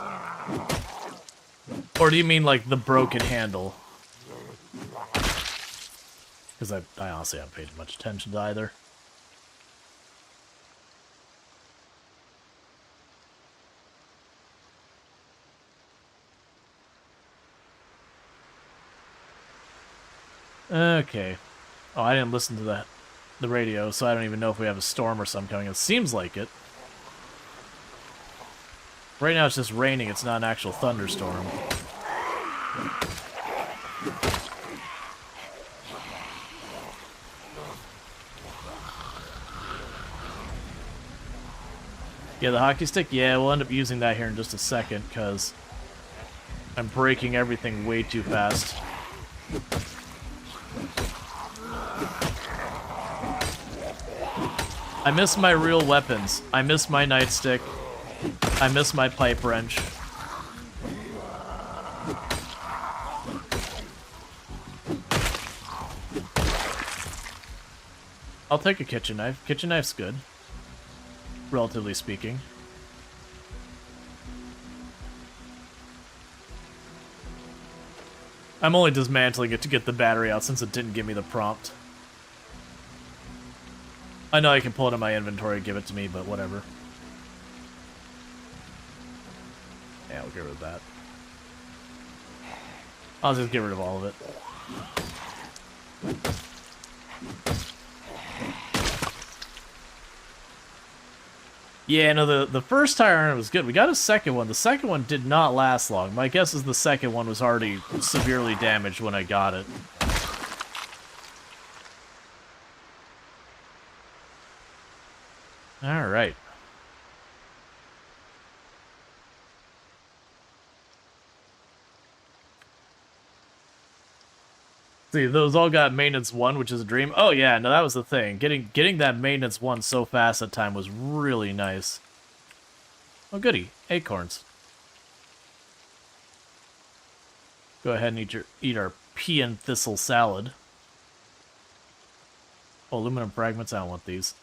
Or do you mean like the broken handle? Because I honestly haven't paid much attention to either. Okay. Oh, I didn't listen to that. the radio, so I don't even know if we have a storm or something coming. It seems like it. Right now it's just raining, it's not an actual thunderstorm. Yeah, the hockey stick? Yeah, we'll end up using that here in just a second, because I'm breaking everything way too fast. I miss my real weapons. I miss my nightstick. I miss my pipe wrench. I'll take a kitchen knife. Kitchen knife's good. Relatively speaking. I'm only dismantling it to get the battery out since it didn't give me the prompt. I know I can pull it in my inventory and give it to me, but whatever. Yeah, we'll get rid of that. I'll just get rid of all of it. Yeah, no, the first tire iron was good. We got a second one. The second one did not last long. My guess is the second one was already severely damaged when I got it. Alright. See, those all got maintenance 1, which is a dream. Oh yeah, no, that was the thing. Getting that maintenance 1 so fast at time was really nice. Oh goody, acorns. Go ahead and eat our pea and thistle salad. Oh, aluminum fragments, I don't want these.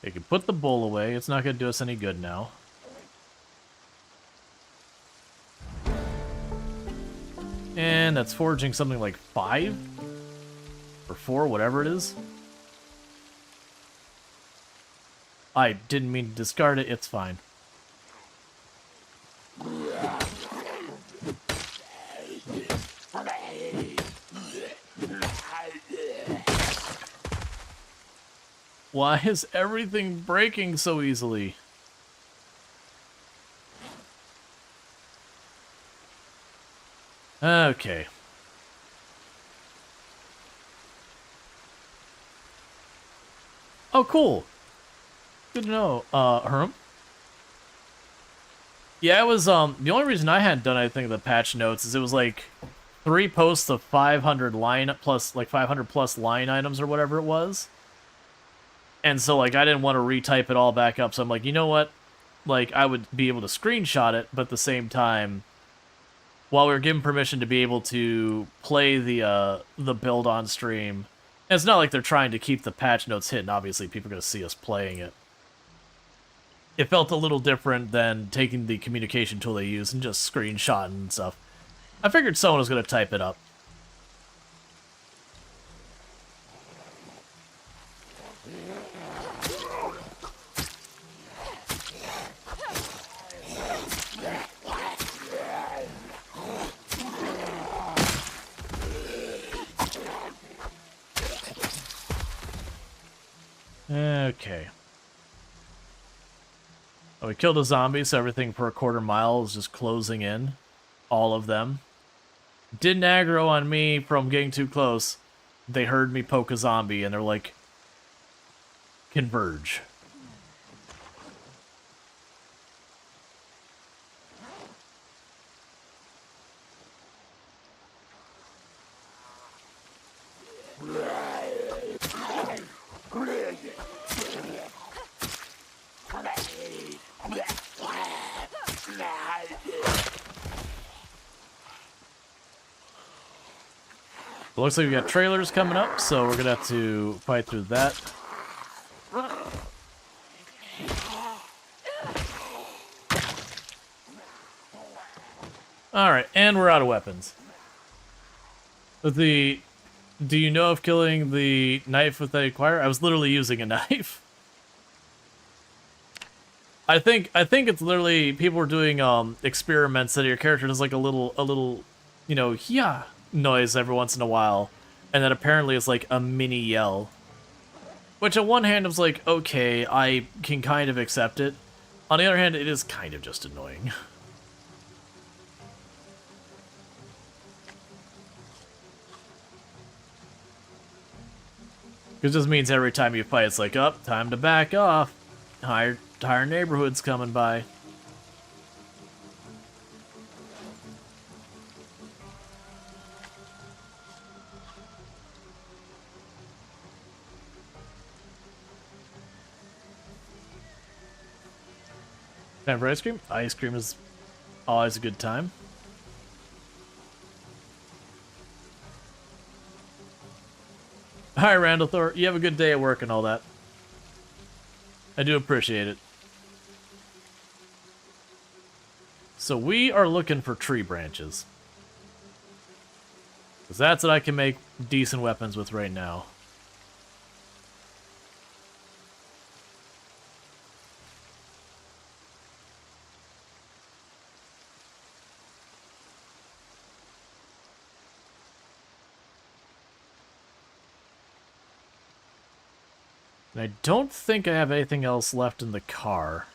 You can put the bowl away, it's not going to do us any good now. And that's foraging something like 5? Or 4, whatever it is. I didn't mean to discard it, it's fine. Why is everything breaking so easily? Okay. Oh, cool. Good to know, Herm. Yeah, it was, the only reason I hadn't done anything in the patch notes is it was like 3 posts of 500 line plus, like 500 plus line items or whatever it was. And so, like, I didn't want to retype it all back up, so I'm like, you know what? Like, I would be able to screenshot it, but at the same time, while we were given permission to be able to play the build on stream, and it's not like they're trying to keep the patch notes hidden, obviously people are going to see us playing it. It felt a little different than taking the communication tool they use and just screenshotting and stuff. I figured someone was going to type it up. Okay. Oh, we killed a zombie, so everything for a quarter mile is just closing in. All of them. Didn't aggro on me from getting too close. They heard me poke a zombie, and they're like, converge. It looks like we got trailers coming up, so we're gonna have to fight through that. Alright, and we're out of weapons. Do you know if killing the knife with the acquire? I was literally using a knife. I think it's literally people were doing experiments that your character does like a little, you know, yeah. noise every once in a while, and then apparently it's like a mini yell. Which on one hand I was like, okay, I can kind of accept it. On the other hand, it is kind of just annoying. Because this means every time you fight, it's like, oh, time to back off. Higher neighborhood's coming by. Time for ice cream? Ice cream is always a good time. Hi, Randall Thor. You have a good day at work and all that. I do appreciate it. So we are looking for tree branches. Because that's what I can make decent weapons with right now. And I don't think I have anything else left in the car.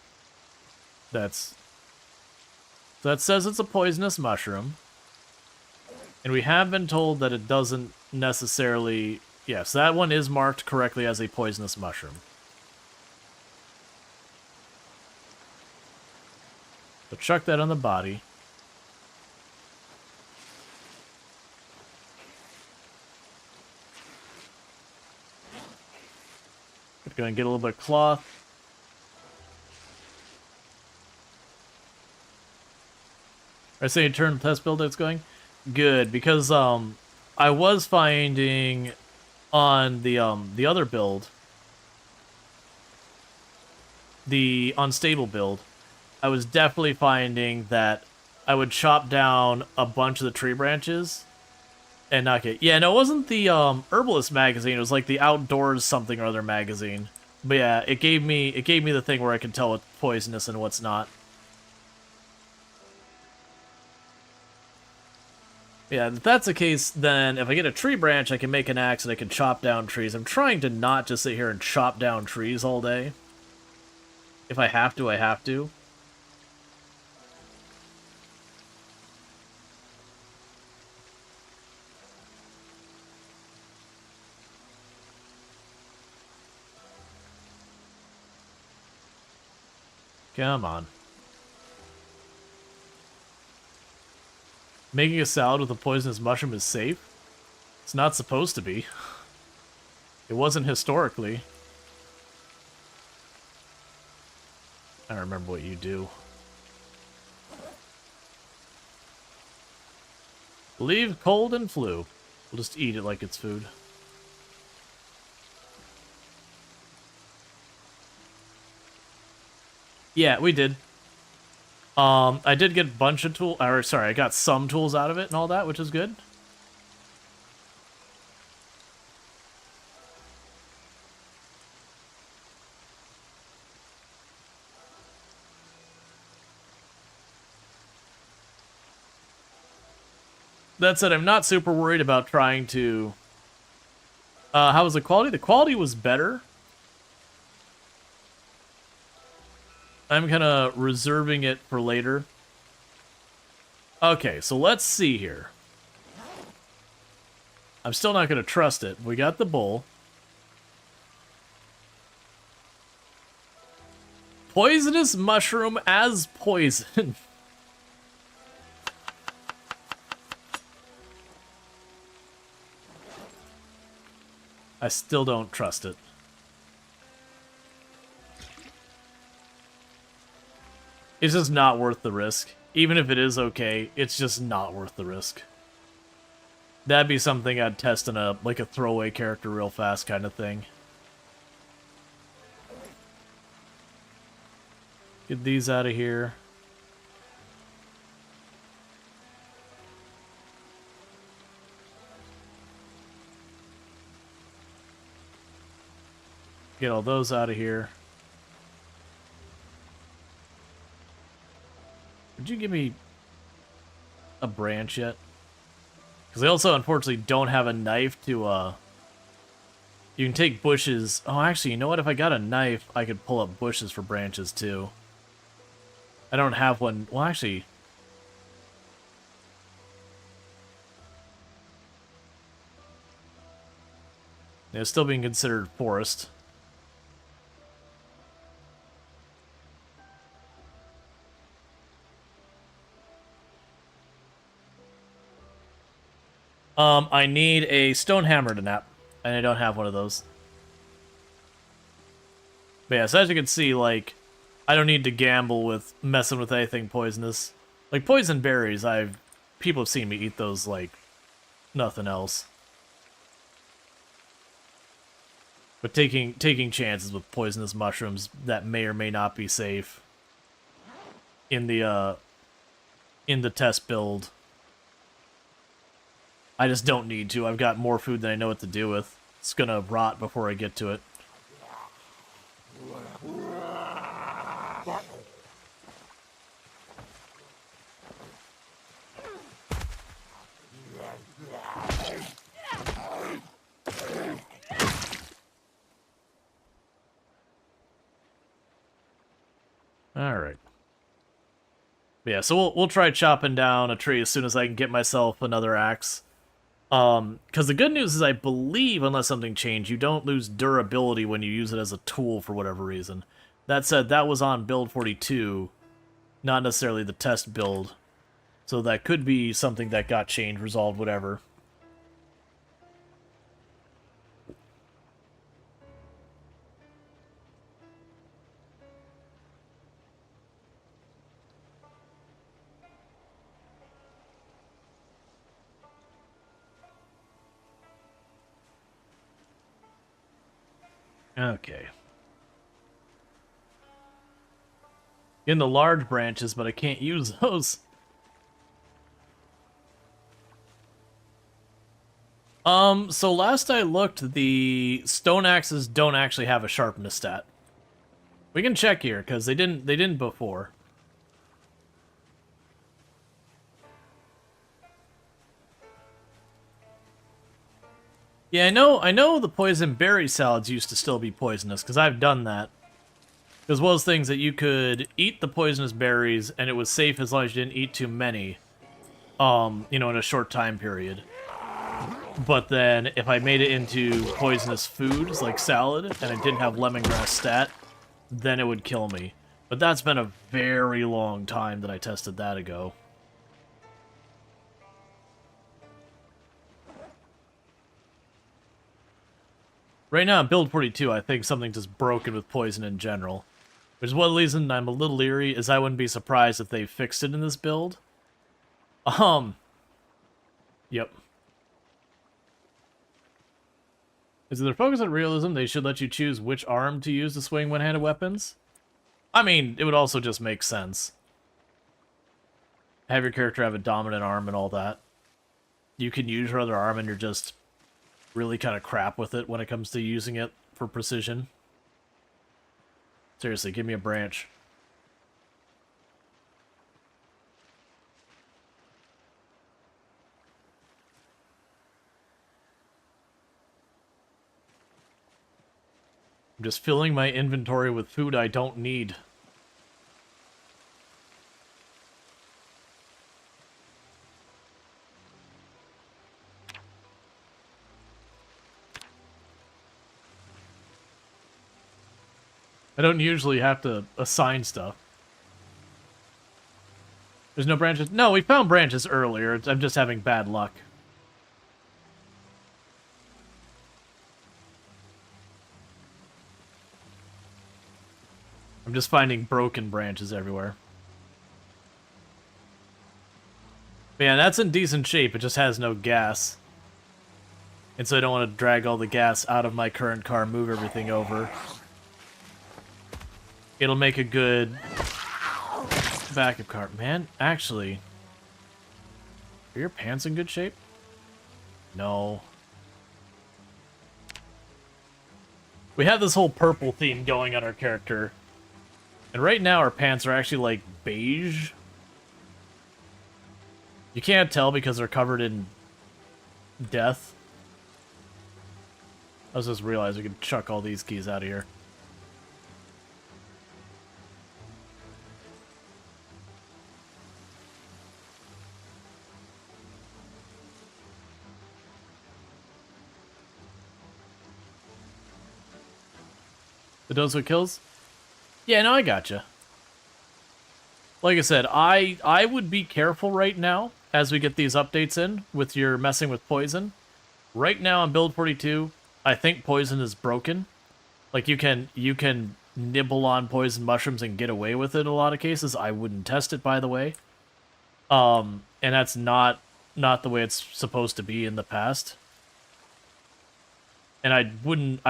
That says it's a poisonous mushroom. And we have been told that it doesn't necessarily... Yes, that one is marked correctly as a poisonous mushroom. So chuck that on the body. Go and get a little bit of cloth. I say you turn test build it's going? Good, because I was finding on the other build, the unstable build, I was definitely finding that I would chop down a bunch of the tree branches and not get... Yeah, no, it wasn't the Herbalist magazine, it was like the Outdoors something or other magazine. But yeah, it gave me the thing where I could tell what's poisonous and what's not. Yeah, if that's the case, then if I get a tree branch, I can make an axe and I can chop down trees. I'm trying to not just sit here and chop down trees all day. If I have to, I have to. Come on. Making a salad with a poisonous mushroom is safe? It's not supposed to be. It wasn't historically. I don't remember what you do. Leave cold and flu. We'll just eat it like it's food. Yeah, we did. I did get a bunch of tools, or sorry, I got some tools out of it and all that, which is good. That said, I'm not super worried about trying to... how was the quality? The quality was better. I'm kind of reserving it for later. Okay, so let's see here. I'm still not going to trust it. We got the bowl. Poisonous mushroom as poison. I still don't trust it. It's just not worth the risk. Even if it is okay, it's just not worth the risk. That'd be something I'd test in a, like a throwaway character real fast kind of thing. Get these out of here. Get all those out of here. Did you give me a branch yet? Because I also, unfortunately, don't have a knife to, You can take bushes... Oh, actually, you know what? If I got a knife, I could pull up bushes for branches, too. I don't have one... Well, actually... It's still being considered forest. I need a stone hammer to nap, and I don't have one of those. But yeah, so as you can see, like, I don't need to gamble with messing with anything poisonous. Like, poison berries, people have seen me eat those like nothing else. But taking chances with poisonous mushrooms that may or may not be safe in the test build. I just don't need to. I've got more food than I know what to do with. It's gonna rot before I get to it. Alright. Yeah, so we'll try chopping down a tree as soon as I can get myself another axe. Because the good news is I believe, unless something changed, you don't lose durability when you use it as a tool for whatever reason. That said, that was on build 42, not necessarily the test build. So that could be something that got changed, resolved, whatever. Okay. In the large branches, but I can't use those. So last I looked, the stone axes don't actually have a sharpness stat. We can check here, because they didn't before. Yeah, I know the poison berry salads used to still be poisonous, because I've done that. As well as things that you could eat the poisonous berries, and it was safe as long as you didn't eat too many. You know, in a short time period. But then, if I made it into poisonous foods, like salad, and it didn't have lemongrass stat, then it would kill me. But that's been a very long time that I tested that ago. Right now, in build 42, I think something's just broken with poison in general. Which is one reason I'm a little leery, is I wouldn't be surprised if they fixed it in this build. Yep. Is it their focus on realism? They should let you choose which arm to use to swing one-handed weapons? I mean, it would also just make sense. Have your character have a dominant arm and all that. You can use your other arm and you're just really kind of crap with it when it comes to using it for precision. Seriously, give me a branch. I'm just filling my inventory with food I don't need. I don't usually have to assign stuff. There's no branches? No, we found branches earlier. I'm just having bad luck. I'm just finding broken branches everywhere. Man, that's in decent shape. It just has no gas. And so I don't want to drag all the gas out of my current car, move everything over. It'll make a good backup car. Man, actually, are your pants in good shape? No. We have this whole purple theme going on our character. And right now our pants are actually like beige. You can't tell because they're covered in Death. I was just realizing we could chuck all these keys out of here. The dose what kills? Yeah, no, I gotcha. Like I said, I would be careful right now as we get these updates in with your messing with poison. Right now on build 42, I think poison is broken. Like you can nibble on poison mushrooms and get away with it in a lot of cases. I wouldn't test it, by the way. And that's not the way it's supposed to be in the past. And I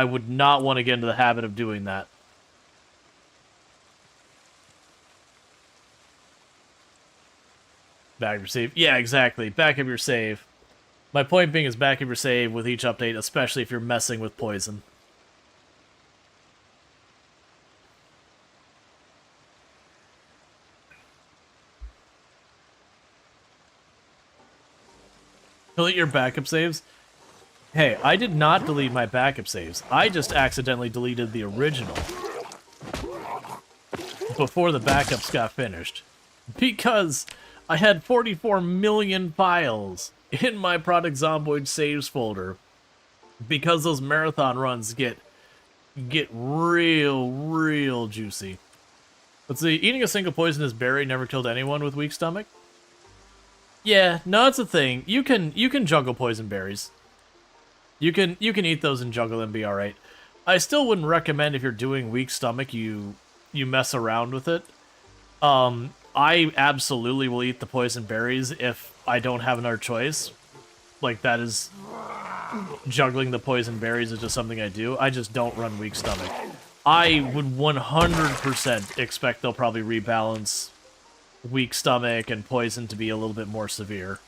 would not want to get into the habit of doing that. Back up your save. Yeah, exactly. Back up your save. My point being is back up your save with each update, especially if you're messing with poison. Delete your backup saves? Hey, I did not delete my backup saves. I just accidentally deleted the original before the backups got finished. Because I had 44 million files in my Product Zomboid saves folder. Because those marathon runs get real juicy. Let's see, eating a single poisonous berry never killed anyone with weak stomach? Yeah, no, it's a thing. You can juggle poison berries. You can eat those and juggle and be alright. I still wouldn't recommend if you're doing weak stomach you mess around with it. I absolutely will eat the poison berries if I don't have another choice. Like, that is... Juggling the poison berries is just something I do. I just don't run weak stomach. I would 100% expect they'll probably rebalance weak stomach and poison to be a little bit more severe.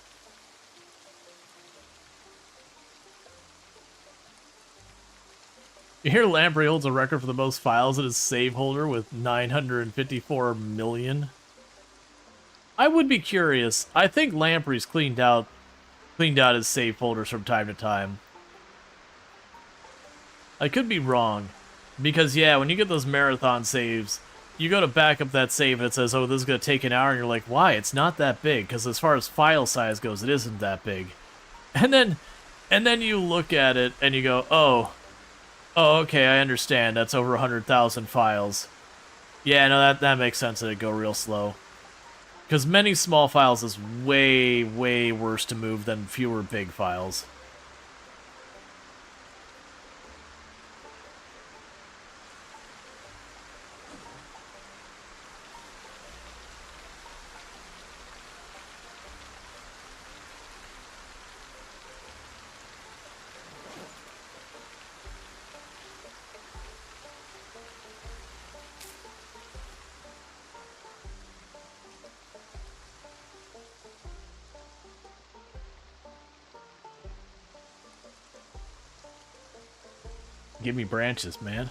You hear Lamprey holds a record for the most files in his save holder with 954 million? I would be curious. I think Lamprey's cleaned out his save folders from time to time. I could be wrong. Because, yeah, when you get those marathon saves, you go to back up that save and it says, oh, this is going to take an hour, and you're like, why? It's not that big, because as far as file size goes, it isn't that big. And then you look at it and you go, oh, okay, I understand. That's over 100,000 files. Yeah, no, that makes sense that it'd go real slow. Because many small files is way worse to move than fewer big files. Give me branches, man.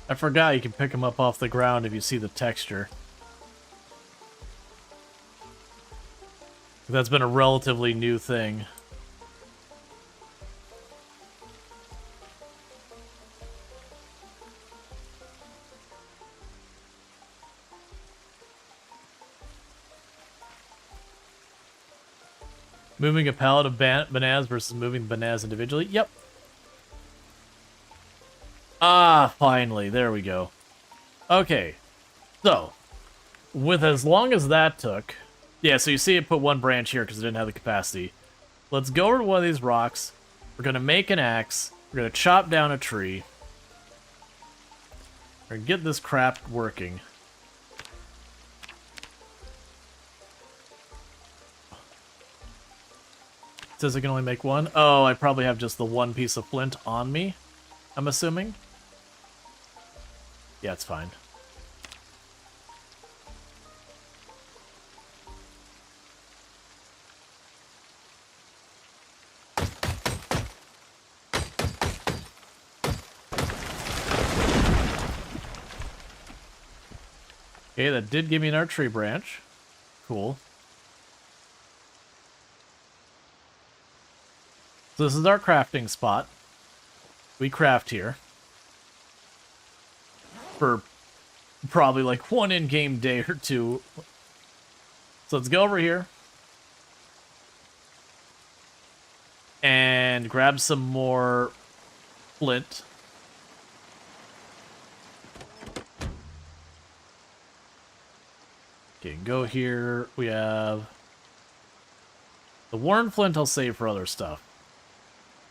I forgot you can pick them up off the ground if you see the texture. That's been a relatively new thing. Moving a pallet of bananas versus moving bananas individually? Yep. Ah, finally. There we go. Okay. So, with as long as that took... Yeah, so you see it put one branch here because it didn't have the capacity. Let's go over to one of these rocks. We're going to make an axe. We're going to chop down a tree. We're going to get this crap working. Says I can only make one. Oh, I probably have just the one piece of flint on me, I'm assuming. Yeah, it's fine. Okay, that did give me another tree branch. Cool. So this is our crafting spot. We craft here. For probably like one in-game day or two. So let's go over here. And grab some more flint. Okay, go here. We have the worn flint I'll save for other stuff.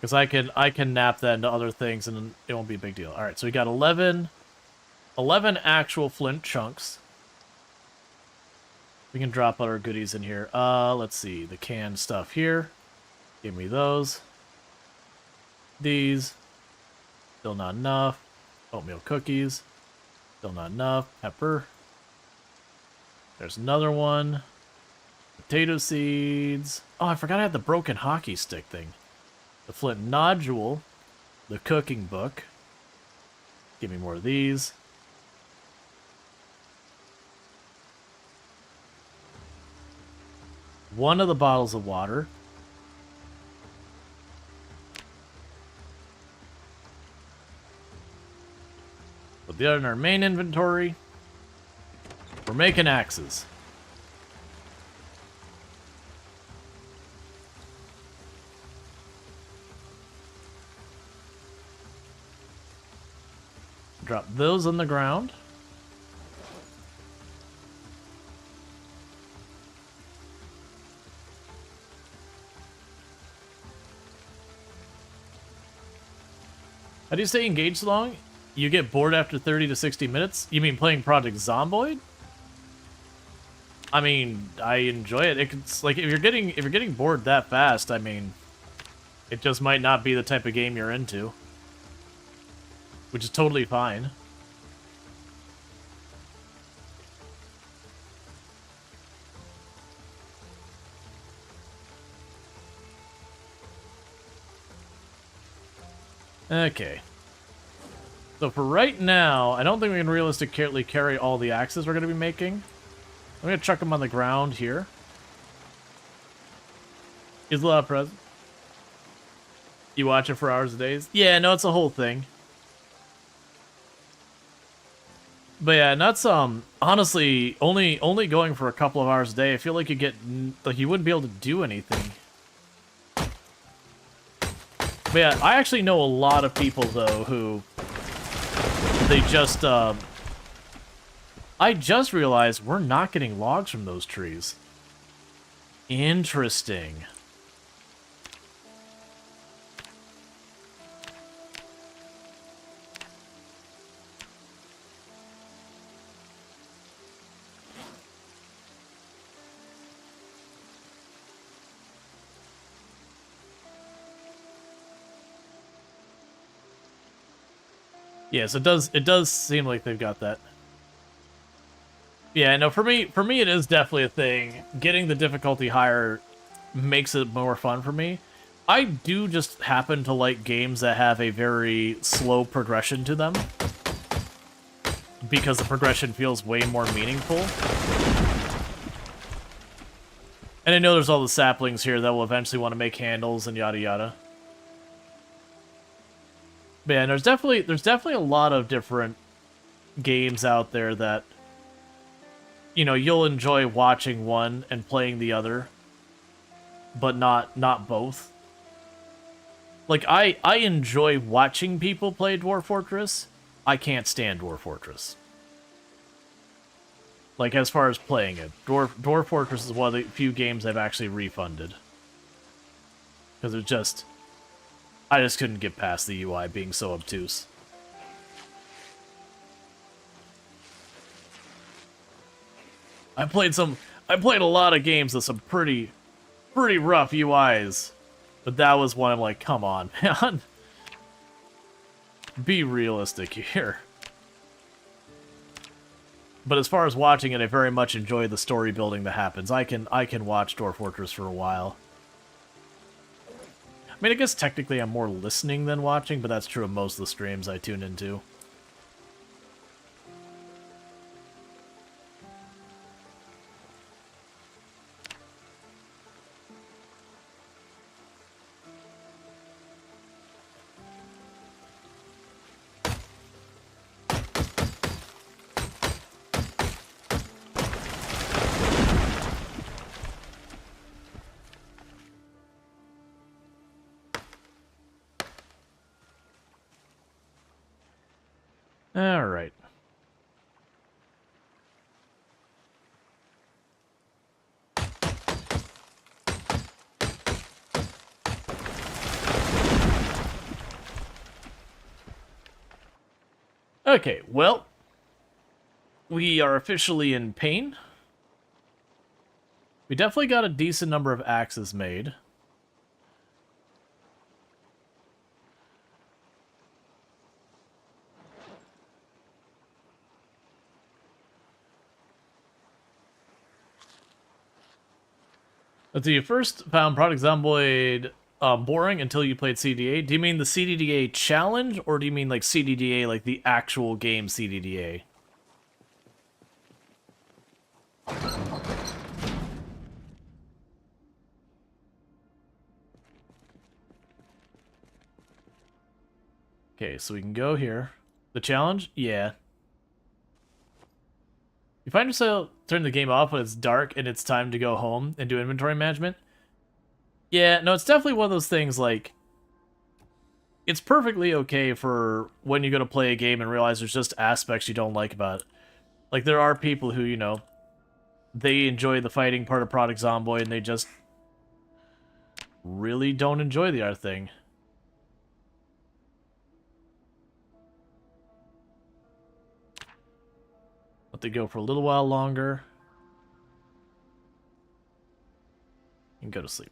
Because I can nap that into other things and it won't be a big deal. Alright, so we got 11 actual flint chunks. We can drop other goodies in here. Let's see. The canned stuff here. Give me those. These. Still not enough. Oatmeal cookies. Still not enough. Pepper. There's another one. Potato seeds. Oh, I forgot I had the broken hockey stick thing. The flint nodule. The cooking book. Give me more of these. One of the bottles of water. Put the other in our main inventory. We're making axes. Drop those on the ground. How do you stay engaged so long? You get bored after 30 to 60 minutes? You mean playing Project Zomboid? I mean, I enjoy it. It's like if you're getting bored that fast, I mean, it just might not be the type of game you're into. Which is totally fine. Okay. So for right now, I don't think we can realistically carry all the axes we're going to be making. I'm going to chuck them on the ground here. Is a lot of present. You watch it for hours and days? Yeah, no, it's a whole thing. But yeah, and that's honestly only going for a couple of hours a day. I feel like you wouldn't be able to do anything. But yeah, I actually know a lot of people though who they just I just realized we're not getting logs from those trees. Interesting. Yes, it does seem like they've got that. Yeah, no, for me it is definitely a thing. Getting the difficulty higher makes it more fun for me. I do just happen to like games that have a very slow progression to them. Because the progression feels way more meaningful. And I know there's all the saplings here that will eventually want to make handles and yada yada. But yeah, there's definitely a lot of different games out there that, you know, you'll enjoy watching one and playing the other, but not both. Like, I enjoy watching people play Dwarf Fortress. I can't stand Dwarf Fortress. Like, as far as playing it. Dwarf Fortress is one of the few games I've actually refunded. Because I just couldn't get past the UI being so obtuse. I played a lot of games with some pretty rough UIs. But that was one I'm like, come on, man. Be realistic here. But as far as watching it, I very much enjoy the story building that happens. I can watch Dwarf Fortress for a while. I mean, I guess technically I'm more listening than watching, but that's true of most of the streams I tune into. Alright. Okay, well, we are officially in pain. We definitely got a decent number of axes made. Let's see, you first found Product Zomboid boring until you played CDA. Do you mean the CDDA challenge, or do you mean like CDDA, like the actual game CDDA? Okay, so we can go here. The challenge? Yeah. You find yourself turn the game off when it's dark and it's time to go home and do inventory management? Yeah, no, it's definitely one of those things, like, it's perfectly okay for when you're going to play a game and realize there's just aspects you don't like about it. Like, there are people who, you know, they enjoy the fighting part of Product Zomboid and they just really don't enjoy the other thing. Let they go for a little while longer. And go to sleep.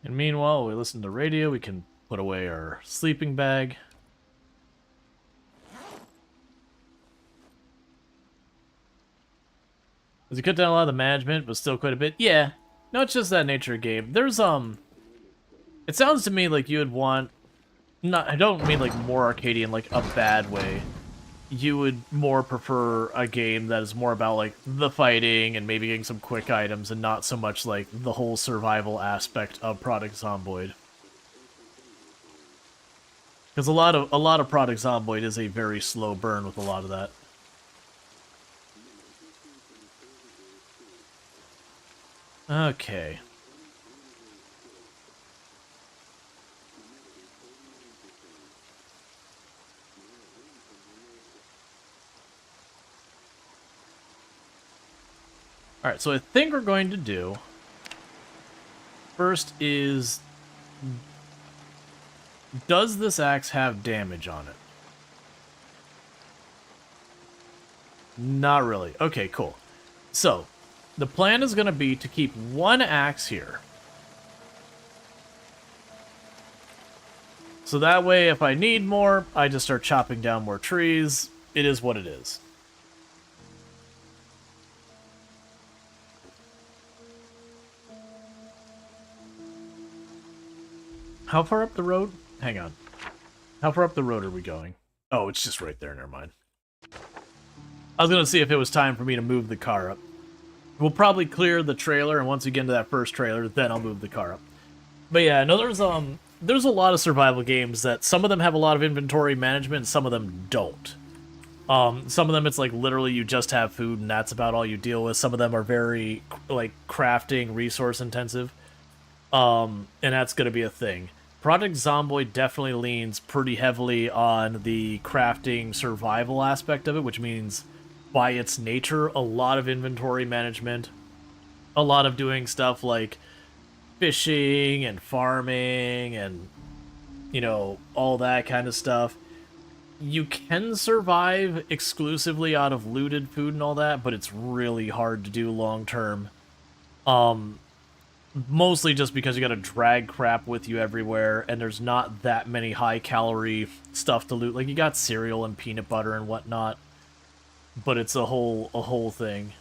And meanwhile, we listen to radio, we can put away our sleeping bag. Does he cut down a lot of the management, but still quite a bit? Yeah. No, it's just that nature of game. There's, it sounds to me like you would want, not, I don't mean like more arcadey in like a bad way. You would more prefer a game that is more about like the fighting and maybe getting some quick items and not so much like the whole survival aspect of Product Zomboid. Because a lot of Product Zomboid is a very slow burn with a lot of that. Okay. Alright, so I think we're going to do first is, does this axe have damage on it? Not really. Okay, cool. So, the plan is going to be to keep one axe here. So that way, if I need more, I just start chopping down more trees. It is what it is. How far up the road? Hang on. How far up the road are we going? Oh, it's just right there. Never mind. I was going to see if it was time for me to move the car up. We'll probably clear the trailer, and once we get into that first trailer, then I'll move the car up. But yeah, no, there's a lot of survival games that some of them have a lot of inventory management, and some of them don't. Some of them it's like literally you just have food and that's about all you deal with. Some of them are very like crafting, resource intensive. And that's gonna be a thing. Project Zomboid definitely leans pretty heavily on the crafting survival aspect of it, which means by its nature, a lot of inventory management, a lot of doing stuff like fishing and farming and, you know, all that kind of stuff. You can survive exclusively out of looted food and all that, but it's really hard to do long term. Mostly just because you gotta drag crap with you everywhere, and there's not that many high-calorie stuff to loot. Like, you got cereal and peanut butter and whatnot, but it's a whole thing.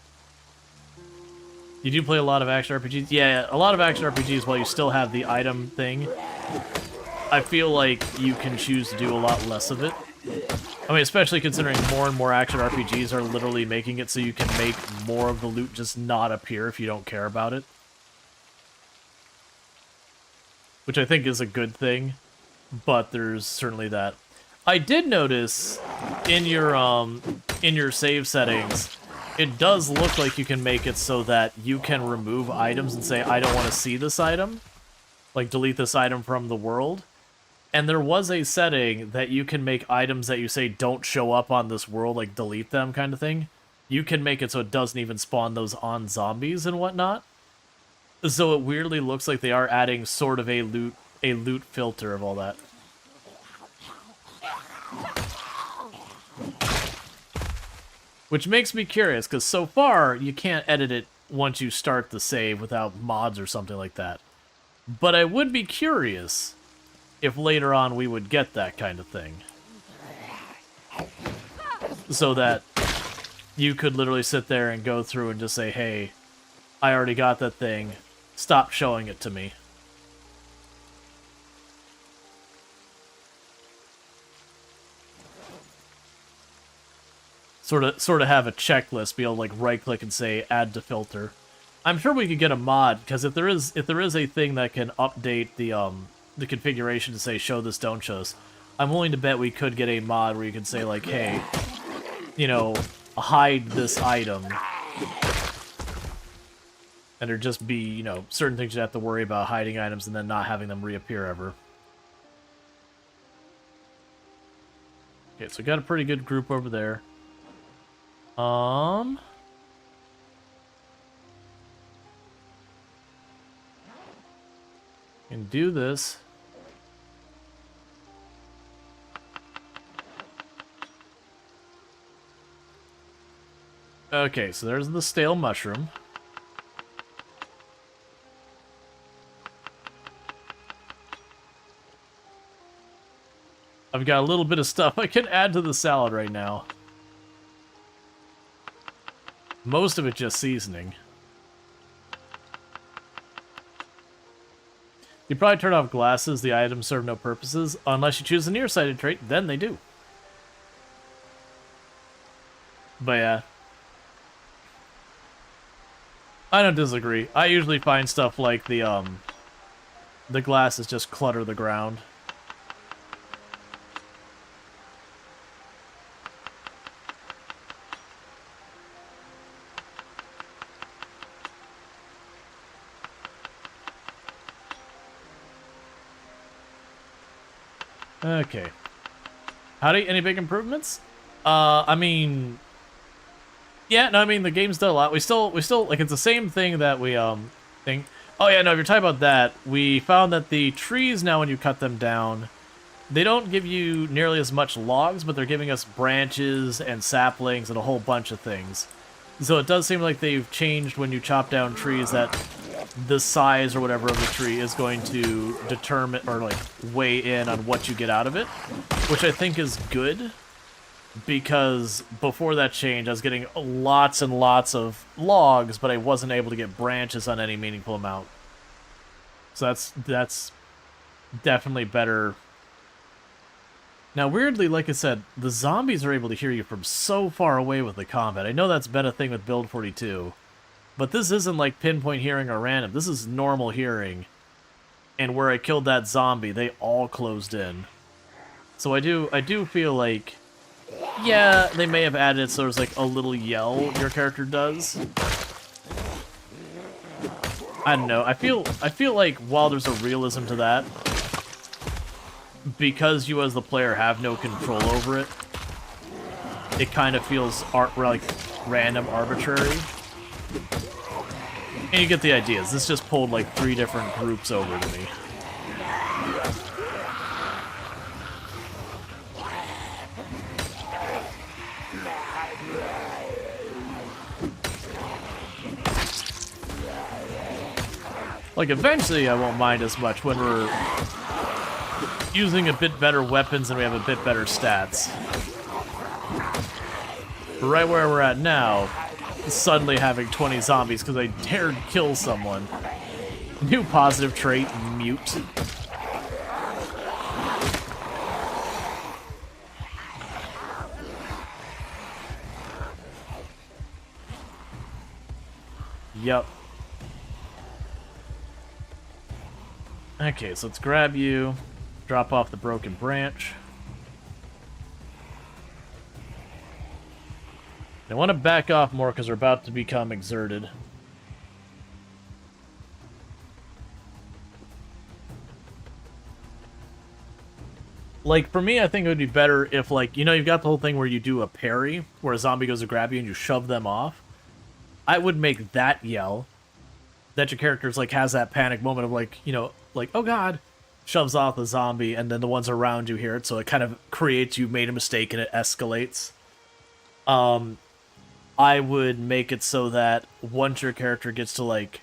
You do play a lot of action RPGs? Yeah, a lot of action RPGs while you still have the item thing. I feel like you can choose to do a lot less of it. I mean, especially considering more and more action RPGs are literally making it so you can make more of the loot just not appear if you don't care about it. Which I think is a good thing. but there's certainly that. I did notice in your save settings, it does look like you can make it so that you can remove items and say, I don't want to see this item. Like, delete this item from the world. And there was a setting that you can make items that you say don't show up on this world, like delete them kind of thing. You can make it so it doesn't even spawn those on zombies and whatnot. So it weirdly looks like they are adding sort of a loot filter of all that. Which makes me curious, because so far, you can't edit it once you start the save without mods or something like that. But I would be curious if later on we would get that kind of thing. So that you could literally sit there and go through and just say, hey, I already got that thing, stop showing it to me. Sort of have a checklist, be able to like right click and say add to filter. I'm sure we could get a mod, because if there is a thing that can update the configuration to say show this, don't show this, I'm willing to bet we could get a mod where you can say like, hey, you know, hide this item. And there'd just be, you know, certain things you have to worry about hiding items and then not having them reappear ever. Okay, so we got a pretty good group over there. Can do this. Okay, so there's the stale mushroom. I've got a little bit of stuff I can add to the salad right now. Most of it just seasoning. You probably turn off glasses, the items serve no purposes. Unless you choose the nearsighted trait, then they do. But yeah. I don't disagree. I usually find stuff like the glasses just clutter the ground. Okay. Howdy, any big improvements? I mean... Yeah, no, I mean, the game's done a lot. We still, like, it's the same thing that we, think. Oh, yeah, no, if you're talking about that, we found that the trees now, when you cut them down, they don't give you nearly as much logs, but they're giving us branches and saplings and a whole bunch of things. So it does seem like they've changed when you chop down trees that the size or whatever of the tree is going to determine or like weigh in on what you get out of it, which I think is good, because before that change I was getting lots and lots of logs, but I wasn't able to get branches on any meaningful amount. So that's definitely better. Now, weirdly, like I said, the zombies are able to hear you from so far away with the combat. I know that's been a thing with Build 42, but this isn't like pinpoint hearing or random. This is normal hearing. And where I killed that zombie, they all closed in. So I do feel like, yeah, they may have added it so there's like a little yell your character does. I don't know. I feel like while there's a realism to that, because you as the player have no control over it, it kind of feels like random, arbitrary. And you get the ideas. This just pulled like 3 different groups over to me. Like, eventually I won't mind as much when we're using a bit better weapons and we have a bit better stats. But right where we're at now, suddenly having 20 zombies because I dared kill someone. New positive trait, mute. Yep. Okay, so let's grab you. Drop off the broken branch. I want to back off more because we're about to become exerted. Like, for me, I think it would be better if, like, you know, you've got the whole thing where you do a parry, where a zombie goes to grab you and you shove them off. I would make that yell. That your character's, like, has that panic moment of, like, you know, like, oh god, shoves off the zombie, and then the ones around you hear it, so it kind of creates you made a mistake and it escalates. I would make it so that once your character gets to, like,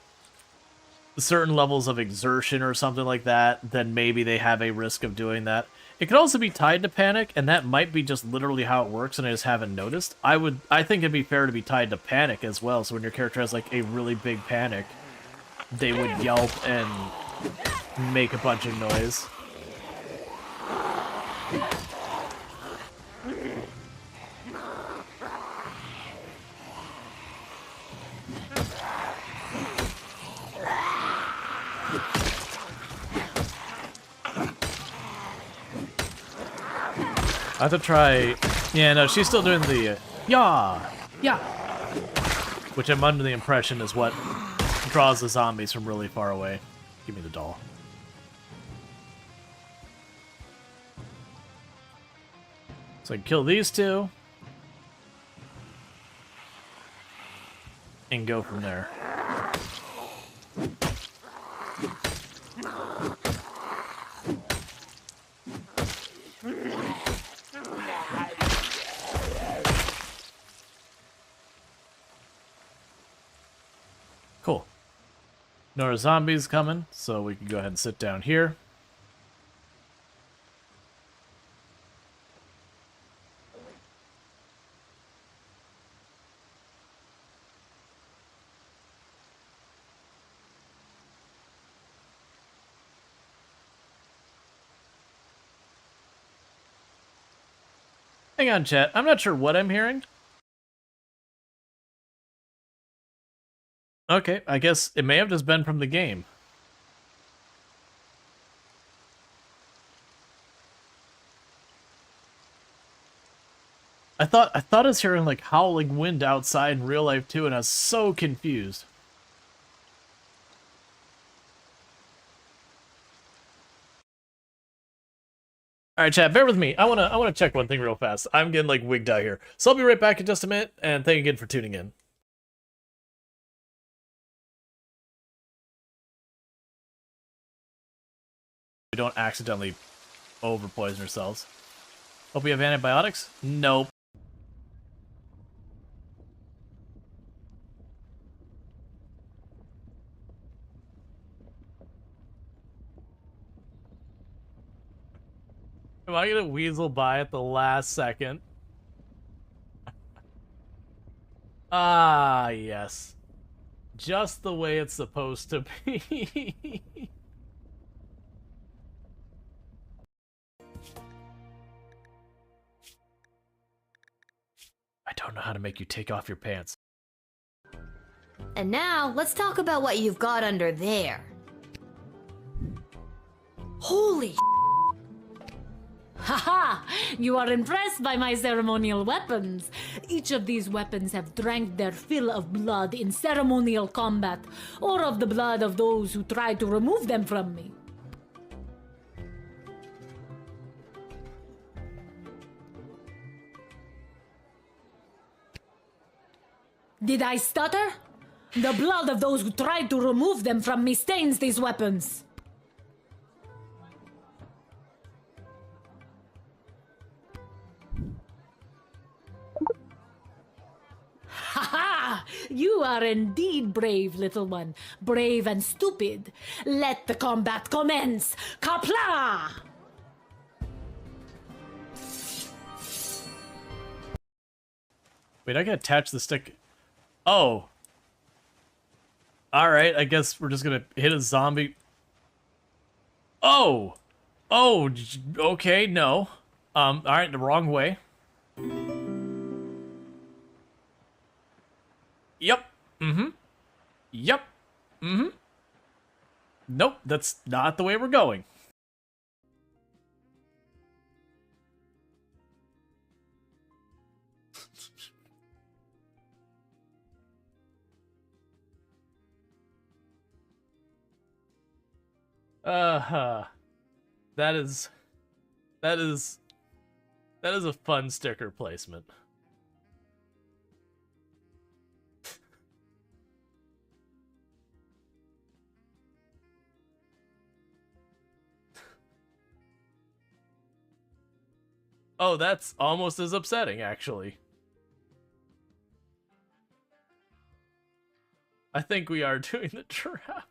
certain levels of exertion or something like that, then maybe they have a risk of doing that. It could also be tied to panic, and that might be just literally how it works, and I just haven't noticed. I think it'd be fair to be tied to panic as well, so when your character has, like, a really big panic, they would yelp and make a bunch of noise. I have to try... Yeah, no, she's still doing the... yeah! Which I'm under the impression is what draws the zombies from really far away. Give me the doll. So I can kill these two. And go from there. Cool. No more zombies coming, so we can go ahead and sit down here. Hang on, chat. I'm not sure what I'm hearing. Okay, I guess it may have just been from the game. I thought I was hearing like howling wind outside in real life too, and I was so confused. All right, chat, bear with me. I wanna check one thing real fast. I'm getting like wigged out here, so I'll be right back in just a minute. And thank you again for tuning in. We don't accidentally over-poison ourselves. Hope we have antibiotics? Nope. Am I gonna weasel by at the last second? Ah, yes. Just the way it's supposed to be. I don't know how to make you take off your pants. And now, let's talk about what you've got under there. Holy Haha! You are impressed by my ceremonial weapons. Each of these weapons have drank their fill of blood in ceremonial combat, or of the blood of those who tried to remove them from me. Did I stutter? The blood of those who tried to remove them from me stains these weapons. Ha! You are indeed brave, little one. Brave and stupid. Let the combat commence. Kapla! Wait, I can attach the stick. Oh. Alright, I guess we're just gonna hit a zombie. Oh! Oh, okay, no. Alright, the wrong way. Yep. Mm-hmm. Yep. Mm-hmm. Nope, that's not the way we're going. Uh-huh. That is a fun sticker placement. Oh, that's almost as upsetting, actually. I think we are doing the trap.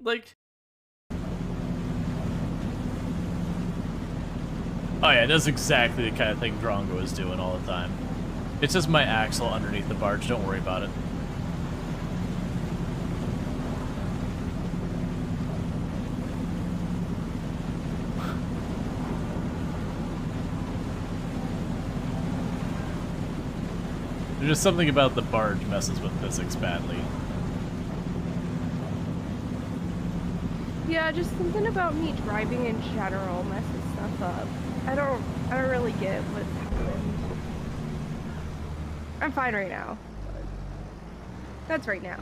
Like... Oh yeah, that's exactly the kind of thing Drongo is doing all the time. It's just my axle underneath the barge, don't worry about it. There's just something about the barge messes with physics badly. Yeah, just something about me driving in general messes stuff up. I don't really get what's happened. I'm fine right now. But that's right now.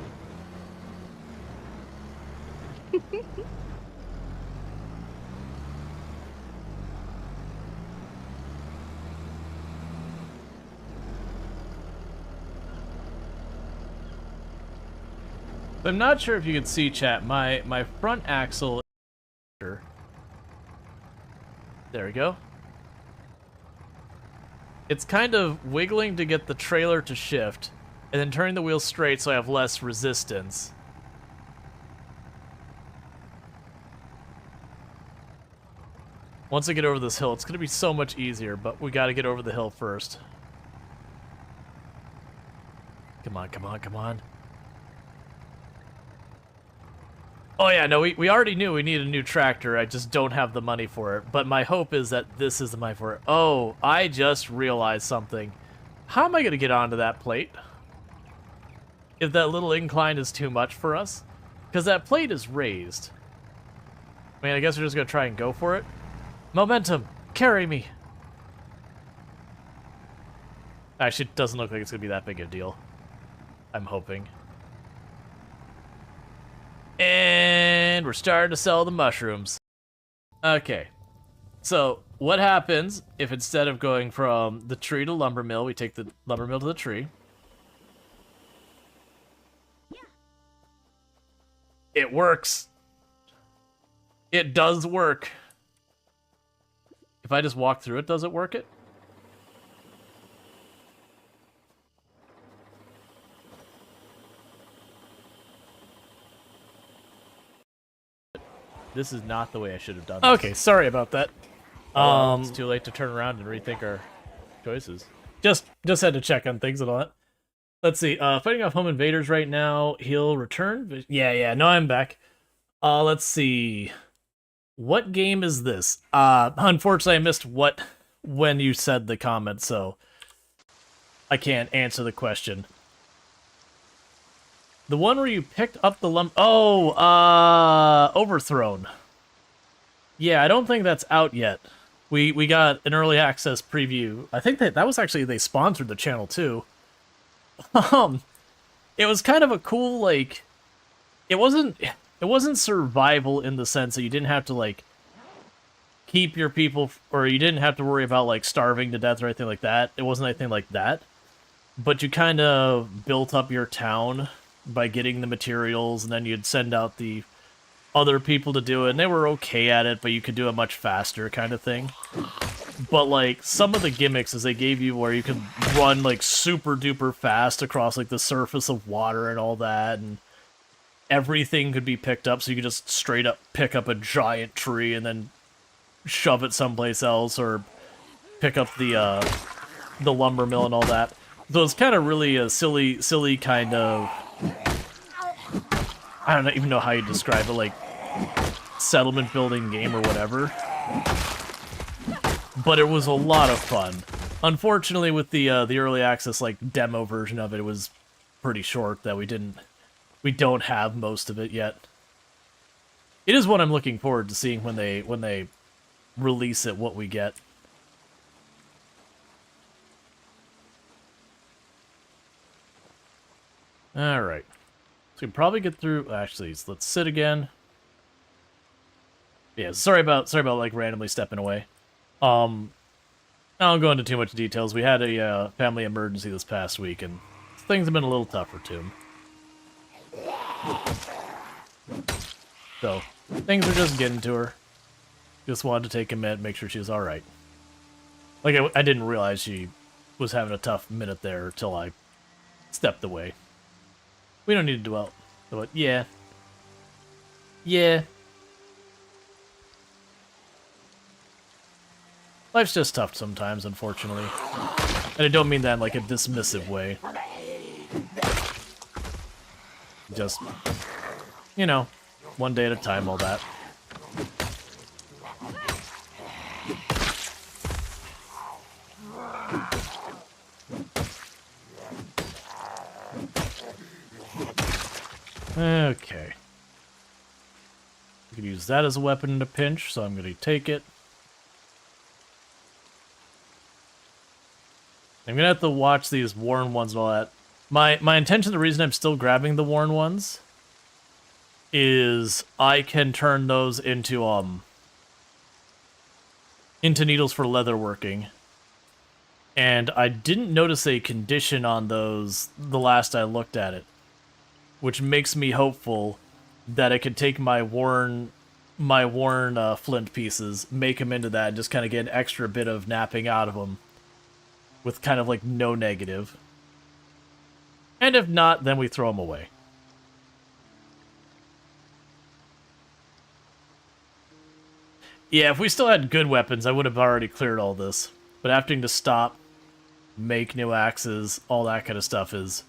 I'm not sure if you can see, chat, my front axle... There we go. It's kind of wiggling to get the trailer to shift, and then turning the wheel straight so I have less resistance. Once I get over this hill, it's going to be so much easier, but we got to get over the hill first. Come on, come on, come on. Oh yeah, no, we already knew we needed a new tractor, I just don't have the money for it. But my hope is that this is the money for it. Oh, I just realized something. How am I going to get onto that plate? If that little incline is too much for us? Because that plate is raised. I mean, I guess we're just going to try and go for it. Momentum, carry me. Actually, it doesn't look like it's going to be that big a deal. I'm hoping. And we're starting to sell the mushrooms. Okay. So, what happens if instead of going from the tree to lumber mill, we take the lumber mill to the tree? Yeah. It works. It does work. If I just walk through it, does it work it? This is not the way I should have done this. Okay, sorry about that. It's too late to turn around and rethink our choices. Just had to check on things and all that. Let's see. Fighting off home invaders right now. He'll return. Yeah. No, I'm back. Let's see. What game is this? Unfortunately, I missed when you said the comment, so I can't answer the question. The one where you picked up the Overthrown. Yeah, I don't think that's out yet. We got an early access preview. I think that was actually, they sponsored the channel too. It was kind of a cool, like, it wasn't survival in the sense that you didn't have to, like, keep your people, or you didn't have to worry about, like, starving to death or anything like that. It wasn't anything like that. But you kind of built up your town by getting the materials, and then you'd send out the other people to do it, and they were okay at it, but you could do it much faster kind of thing. But, like, some of the gimmicks is they gave you where you could run, like, super duper fast across, like, the surface of water and all that, and everything could be picked up, so you could just straight up pick up a giant tree and then shove it someplace else, or pick up the lumber mill and all that. So it's kind of really a silly kind of, I don't even know how you describe it, like, settlement building game or whatever. But it was a lot of fun. Unfortunately, with the early access, like, demo version of it, it was pretty short that we don't have most of it yet. It is what I'm looking forward to seeing when they release it, what we get. Alright. So we can probably get through. Actually, let's sit again. Yeah, sorry about like randomly stepping away. I don't go into too much details. We had a family emergency this past week, and things have been a little tougher to him. So things are just getting to her. Just wanted to take a minute, make sure she was all right. Like I didn't realize she was having a tough minute there till I stepped away. We don't need to dwell. But yeah. Yeah. Life's just tough sometimes, unfortunately. And I don't mean that in like a dismissive way. Just, you know, one day at a time, all that. Okay. We could use that as a weapon in a pinch, so I'm going to take it. I'm going to have to watch these worn ones and all that. My intention, the reason I'm still grabbing the worn ones, is I can turn those into needles for leather working. And I didn't notice a condition on those the last I looked at it, which makes me hopeful that I could take my worn flint pieces, make them into that, and just kind of get an extra bit of napping out of them with kind of like no negative. And if not, then we throw them away. Yeah, if we still had good weapons, I would have already cleared all this. But having to stop, make new axes, all that kind of stuff is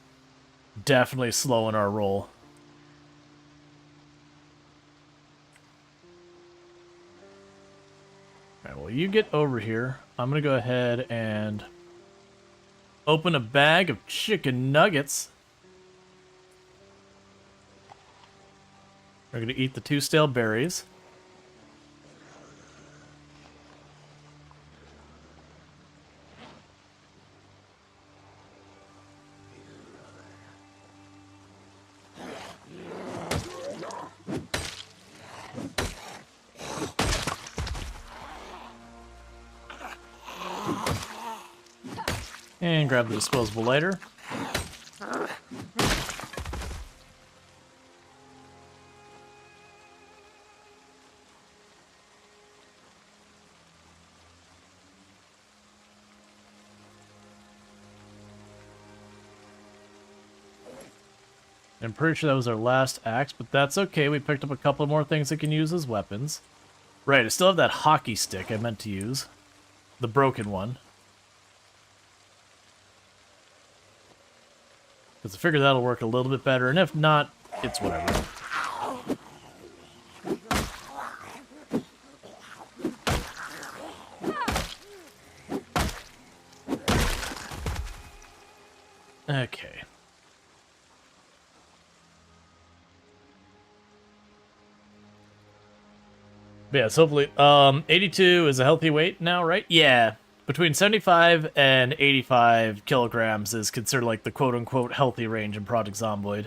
definitely slowing our roll. Alright, well, you get over here. I'm going to go ahead and open a bag of chicken nuggets. We're going to eat the 2 stale berries. And grab the disposable lighter. I'm pretty sure that was our last axe, but that's okay. We picked up a couple more things that can use as weapons. Right, I still have that hockey stick I meant to use. The broken one. Because I figure that'll work a little bit better, and if not, it's whatever. Okay. But yeah, so hopefully, 82 is a healthy weight now, right? Yeah. Between 75 and 85 kilograms is considered like the quote-unquote healthy range in Project Zomboid.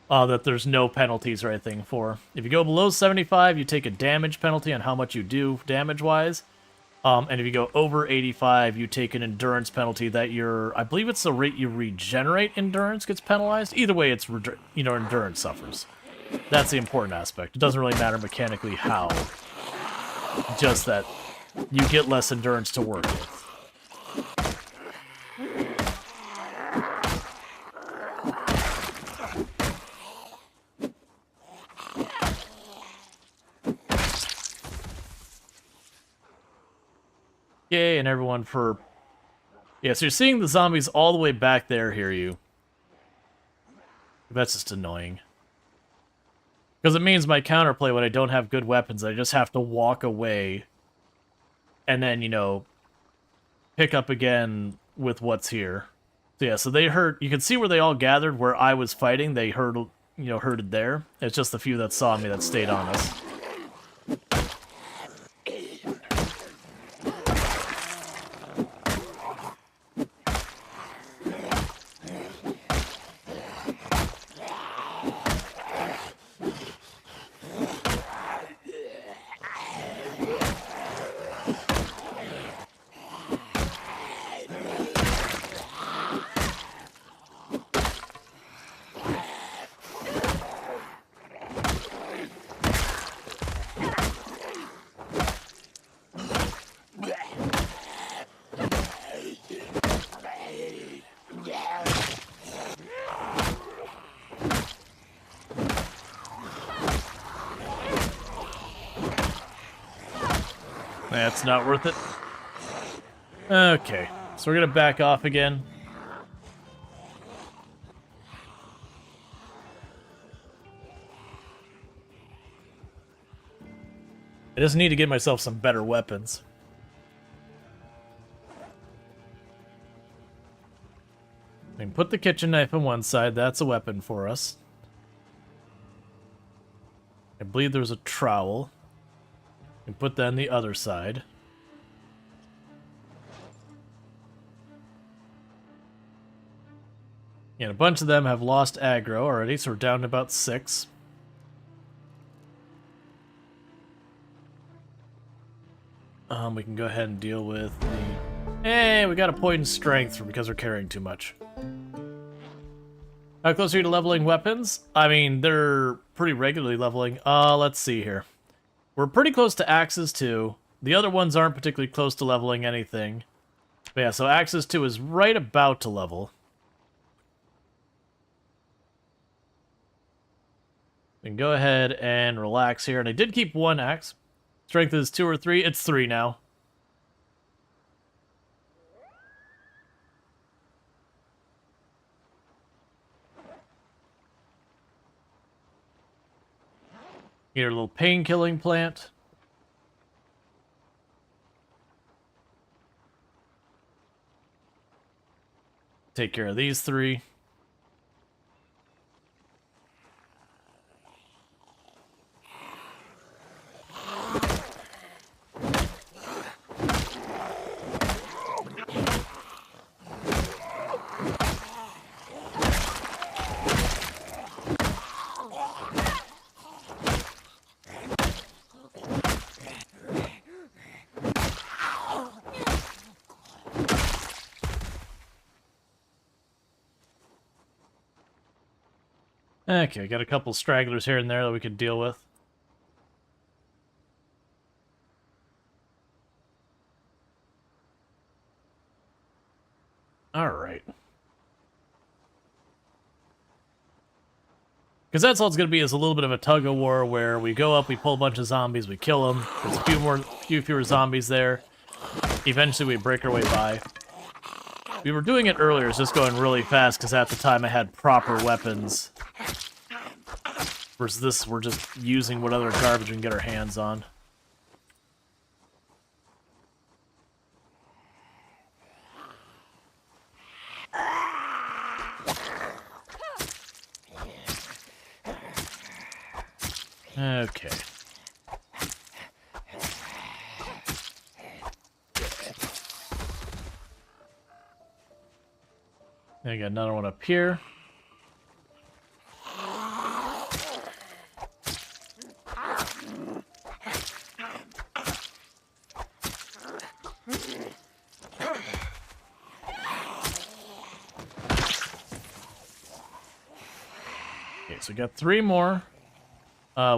That there's no penalties or anything for. If you go below 75, you take a damage penalty on how much you do damage-wise. And if you go over 85, you take an endurance penalty that I believe it's the rate you regenerate endurance gets penalized. Either way, it's, endurance suffers. That's the important aspect. It doesn't really matter mechanically how. Just that you get less endurance to work with. Yay, and everyone for... Yeah, so you're seeing the zombies all the way back there, hear you. That's just annoying. Because it means my counterplay when I don't have good weapons, I just have to walk away and then, pick up again with what's here. So yeah, so they heard, you can see where they all gathered where I was fighting, they herded there. It's just the few that saw me that stayed on us. That's not worth it. Okay, so we're gonna back off again. I just need to get myself some better weapons. I can put the kitchen knife on one side, that's a weapon for us. I believe there's a trowel. I can put that on the other side. And a bunch of them have lost aggro already, so we're down to about 6. We can go ahead and deal with the... Hey, we got a point in strength because we're carrying too much. How close are you to leveling weapons? I mean, they're pretty regularly leveling. Let's see here. We're pretty close to axes too. The other ones aren't particularly close to leveling anything. But yeah, so axes 2 is right about to level. We can go ahead and relax here. And I did keep 1 axe. Strength is 2 or 3. It's 3 now. Get a little pain-killing plant. Take care of these 3. Okay, got a couple stragglers here and there that we could deal with. Alright. Because that's all it's going to be, is a little bit of a tug-of-war where we go up, we pull a bunch of zombies, we kill them. There's a few fewer zombies there. Eventually we break our way by. We were doing it earlier, it's just going really fast because at the time I had proper weapons. Versus this, we're just using what other garbage we can get our hands on. Okay. I got another one up here. Okay, so we got 3 more.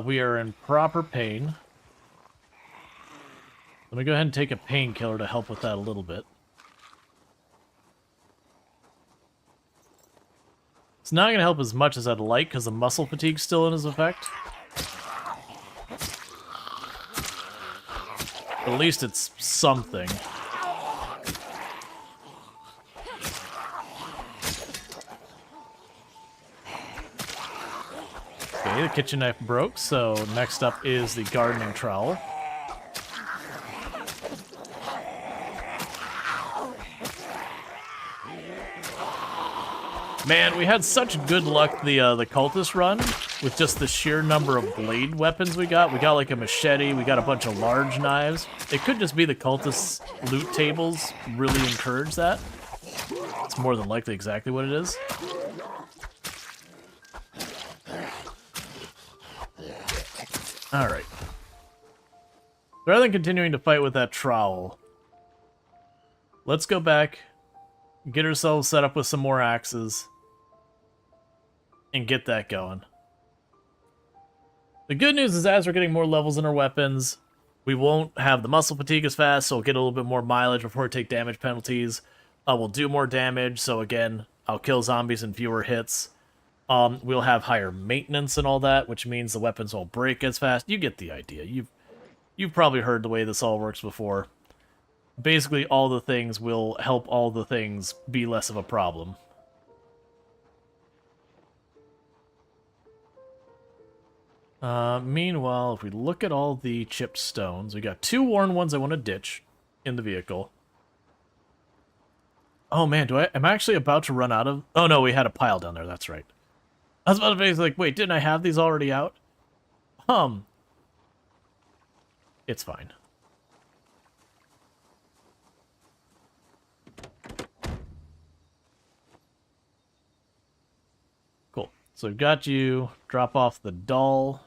We are in proper pain. Let me go ahead and take a painkiller to help with that a little bit. It's not going to help as much as I'd like because the muscle fatigue's still in his effect. At least it's something. Okay, the kitchen knife broke, so next up is the gardening trowel. Man, we had such good luck the cultist run with just the sheer number of blade weapons we got. We got like a machete, we got a bunch of large knives. It could just be the cultist loot tables really encourage that. It's more than likely exactly what it is. Alright. Rather than continuing to fight with that trowel, let's go back, get ourselves set up with some more axes, and get that going. The good news is as we're getting more levels in our weapons, we won't have the muscle fatigue as fast, so we'll get a little bit more mileage before we take damage penalties. We'll do more damage, so again, I'll kill zombies in fewer hits. We'll have higher maintenance and all that, which means the weapons won't break as fast. You get the idea. You've probably heard the way this all works before. Basically, all the things will help all the things be less of a problem. Meanwhile, if we look at all the chipped stones, we got 2 worn ones I want to ditch in the vehicle. Oh man, am I actually about to run out of... Oh no, we had a pile down there, that's right. I was about to be like, wait, didn't I have these already out? It's fine. Cool. So we've got you. Drop off the doll.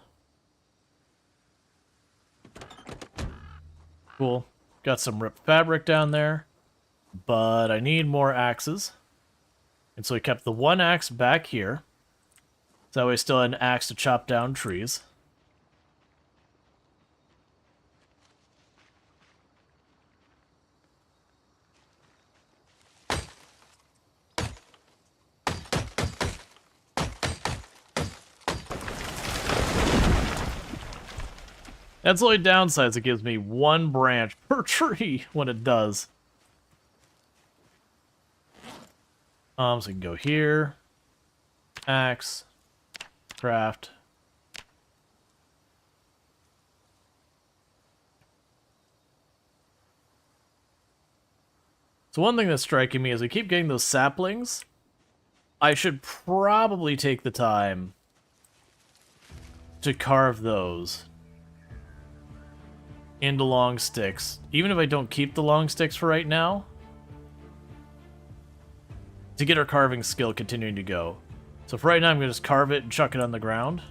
Cool. Got some ripped fabric down there. But I need more axes. And so we kept the 1 axe back here. So that way I still had an axe to chop down trees. That's the only downside, is it gives me 1 branch per tree when it does. So we can go here. Axe. Craft. So one thing that's striking me is we keep getting those saplings. I should probably take the time to carve those into long sticks, even if I don't keep the long sticks for right now, to get our carving skill continuing to go. So for right now, I'm going to just carve it and chuck it on the ground.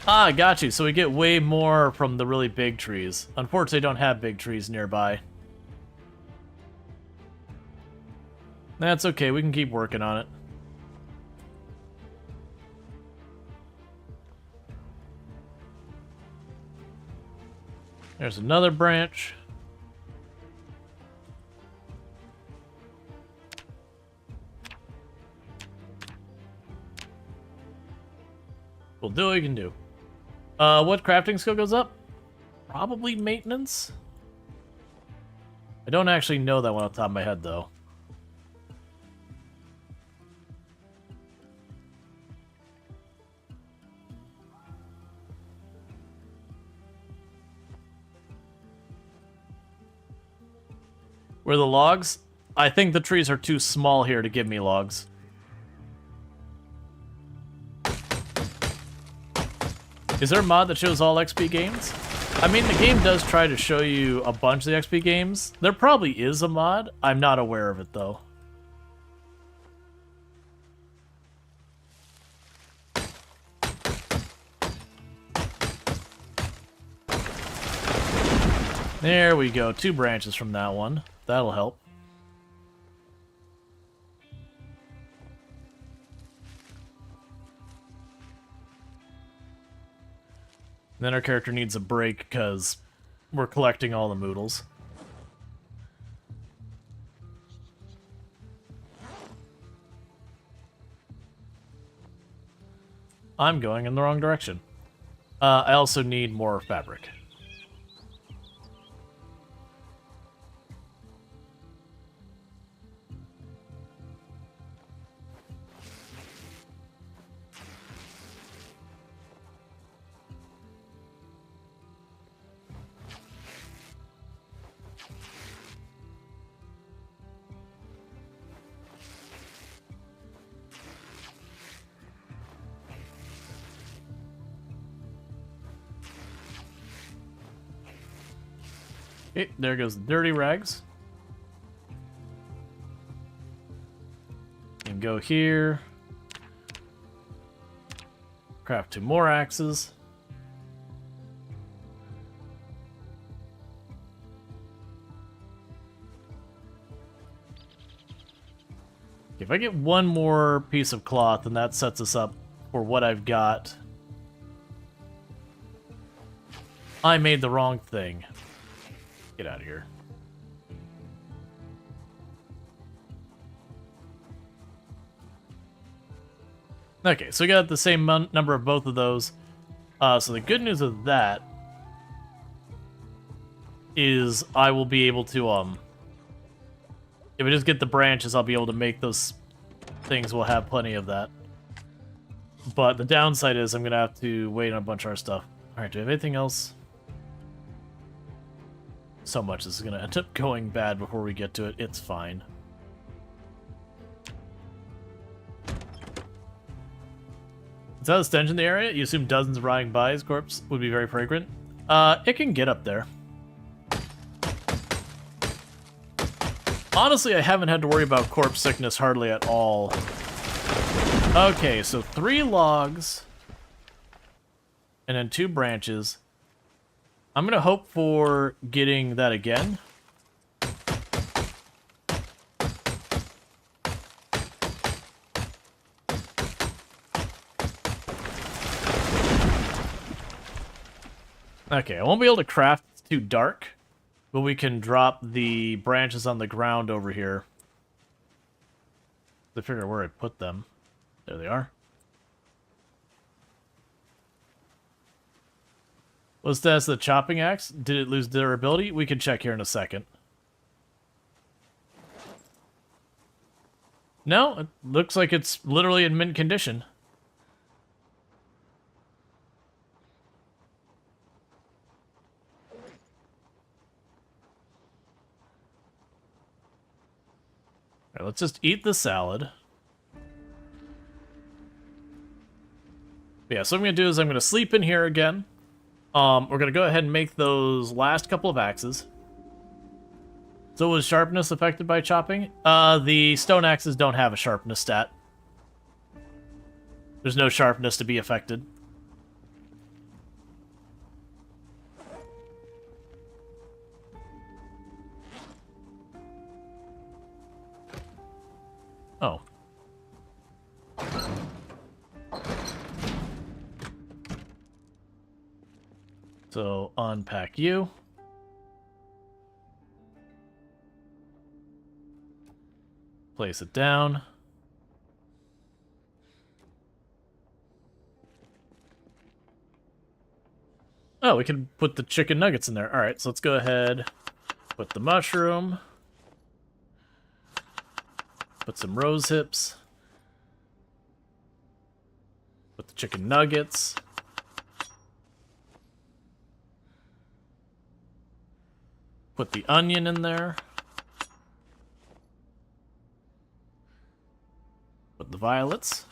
Ah, got you. So we get way more from the really big trees. Unfortunately, I don't have big trees nearby. That's okay, we can keep working on it. There's another branch. We'll do what we can do. What crafting skill goes up? Probably maintenance? I don't actually know that one off the top of my head, though. Where the logs? I think the trees are too small here to give me logs. Is there a mod that shows all XP games? I mean, the game does try to show you a bunch of the XP games. There probably is a mod. I'm not aware of it, though. There we go. 2 branches from that one. That'll help. Then our character needs a break because we're collecting all the moodles. I'm going in the wrong direction. I also need more fabric. Okay, there goes the dirty rags. And go here. Craft 2 more axes. If I get 1 more piece of cloth, then that sets us up for what I've got. I made the wrong thing. Get out of here. Okay, so we got the same number of both of those. So the good news of that is I will be able to, if I just get the branches, I'll be able to make those things. We'll have plenty of that. But the downside is I'm going to have to wait on a bunch of our stuff. Alright, do we have anything else? So much this is going to end up going bad before we get to it. It's fine. Is that a stench in the area? You assume dozens of rotting bodies corpse would be very fragrant? It can get up there. Honestly, I haven't had to worry about corpse sickness hardly at all. Okay, so 3 logs. And then 2 branches. I'm gonna hope for getting that again. Okay, I won't be able to craft, it's too dark. But we can drop the branches on the ground over here. To figure out where I put them. There they are. What's the status of the chopping axe? Did it lose durability? We can check here in a second. No, it looks like it's literally in mint condition. Alright, let's just eat the salad. Yeah, so what I'm going to do is I'm going to sleep in here again. We're going to go ahead and make those last couple of axes. So was sharpness affected by chopping? The stone axes don't have a sharpness stat. There's no sharpness to be affected. Oh. So, unpack you. Place it down. Oh, we can put the chicken nuggets in there. Alright, so let's go ahead. Put the mushroom. Put some rose hips. Put the chicken nuggets. Put the onion in there. Put the violets.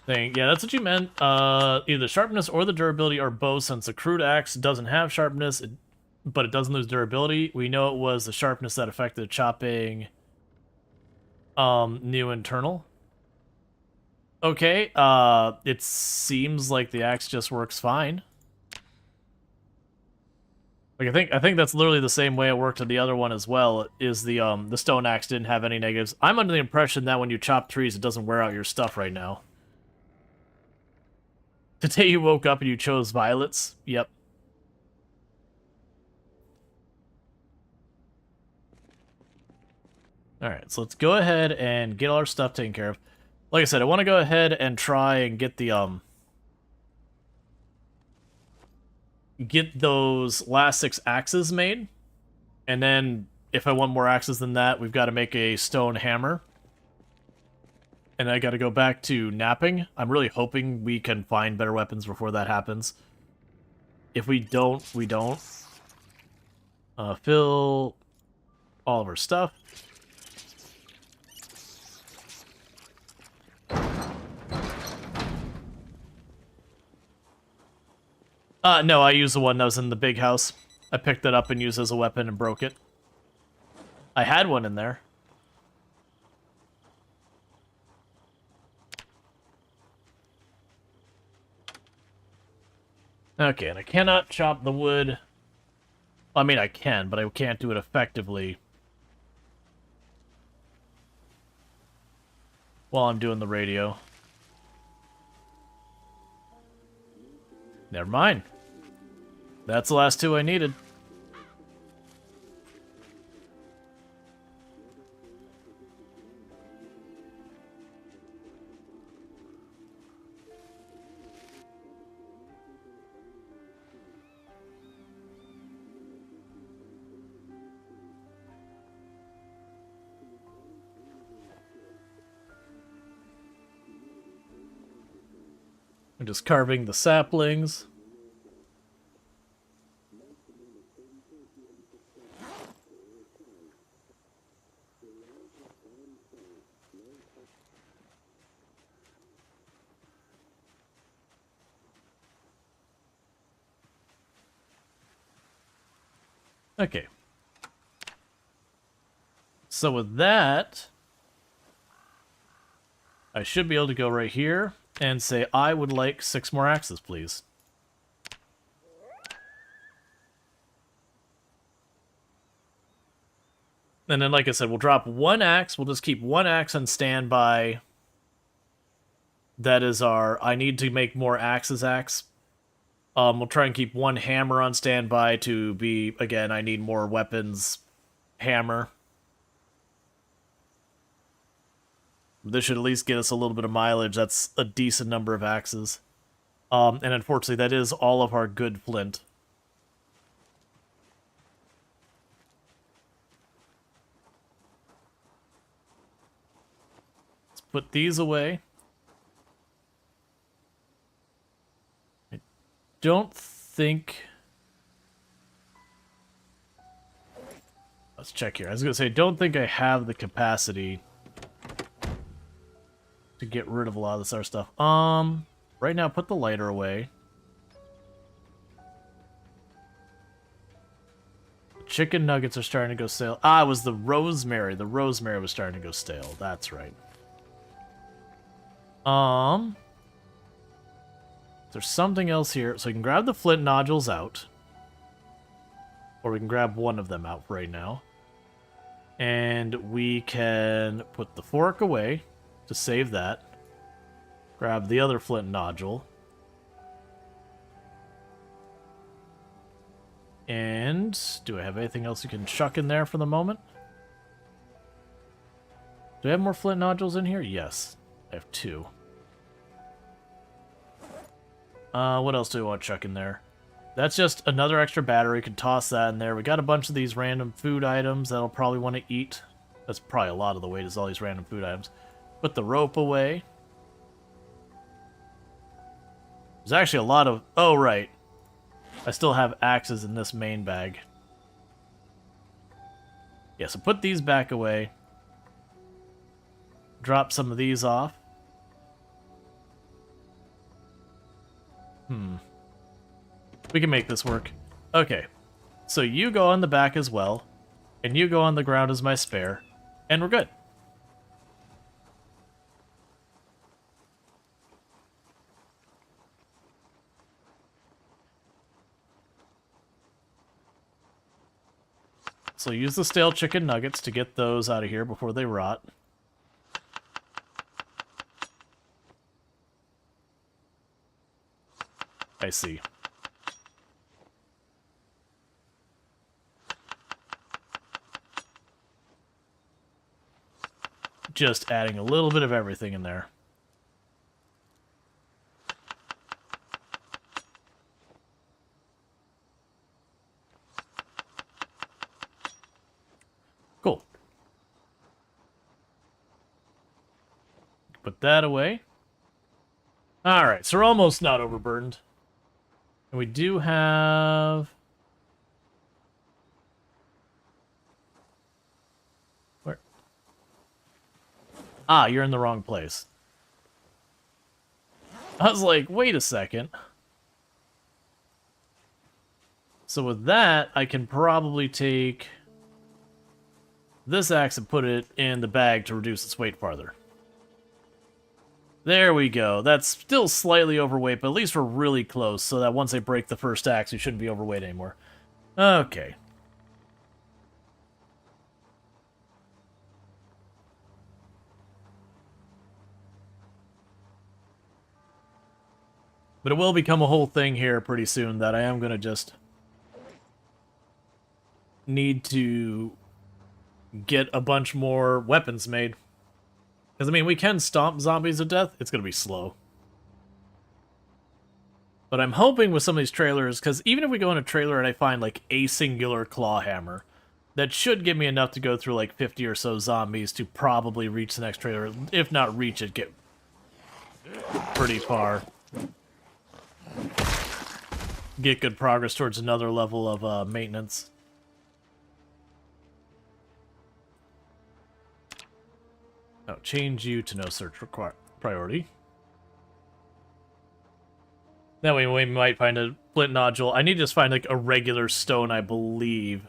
Yeah, that's what you meant. Either sharpness or the durability or both, since the crude axe doesn't have sharpness, but it doesn't lose durability. We know it was the sharpness that affected chopping new internal. Okay, it seems like the axe just works fine. Like I think that's literally the same way it worked on the other one as well. Is the stone axe didn't have any negatives. I'm under the impression that when you chop trees, it doesn't wear out your stuff right now. Today you woke up and you chose violets. Yep. Alright, so let's go ahead and get all our stuff taken care of. Like I said, I want to go ahead and try and get the, get those last 6 axes made. And then, if I want more axes than that, we've got to make a stone hammer. And I got to go back to napping. I'm really hoping we can find better weapons before that happens. If we don't, we don't. Fill all of our stuff. No, I used the one that was in the big house. I picked it up and used it as a weapon and broke it. I had one in there. Okay, and I cannot chop the wood. I mean, I can, but I can't do it effectively while I'm doing the radio. Never mind. That's the last 2 I needed. I'm just carving the saplings. Okay. So with that, I should be able to go right here and say, I would like 6 more axes, please. And then, like I said, we'll drop 1 axe. We'll just keep 1 axe on standby. That is our, I need to make more axes axe. We'll try and keep 1 hammer on standby to be, again, I need more weapons hammer. This should at least get us a little bit of mileage. That's a decent number of axes. And unfortunately, that is all of our good flint. Let's put these away. I don't think... Let's check here. I was going to say, I don't think I have the capacity to get rid of a lot of this other stuff. Right now, put the lighter away. Chicken nuggets are starting to go stale. Ah, it was the rosemary. The rosemary was starting to go stale. That's right. There's something else here. So we can grab the flint nodules out. Or we can grab one of them out right now. And we can put the fork away to save that. Grab the other flint nodule. And do I have anything else you can chuck in there for the moment? Do I have more flint nodules in here? Yes. I have 2. What else do we want to chuck in there? That's just another extra battery. Could toss that in there. We got a bunch of these random food items that I'll probably want to eat. That's probably a lot of the weight is all these random food items. Put the rope away. There's actually a lot of... Oh, right. I still have axes in this main bag. Yeah, so put these back away. Drop some of these off. We can make this work. Okay. So you go on the back as well. And you go on the ground as my spare. And we're good. So use the stale chicken nuggets to get those out of here before they rot. I see. Just adding a little bit of everything in there. Cool. Put that away. Alright, so we're almost not overburdened. And we do have... Where? Ah, you're in the wrong place. I was like, wait a second. So with that, I can probably take this axe and put it in the bag to reduce its weight farther. There we go. That's still slightly overweight, but at least we're really close, so that once I break the first axe, we shouldn't be overweight anymore. Okay. But it will become a whole thing here pretty soon that I am going to just need to get a bunch more weapons made. Because, I mean, we can stomp zombies to death. It's going to be slow. But I'm hoping with some of these trailers, because even if we go in a trailer and I find, like, a singular claw hammer, that should give me enough to go through, like, 50 or so zombies to probably reach the next trailer. If not reach it, get pretty far. get good progress towards another level of maintenance. Now change you to no search priority. That way we might find a flint nodule. I need to just find like a regular stone, I believe,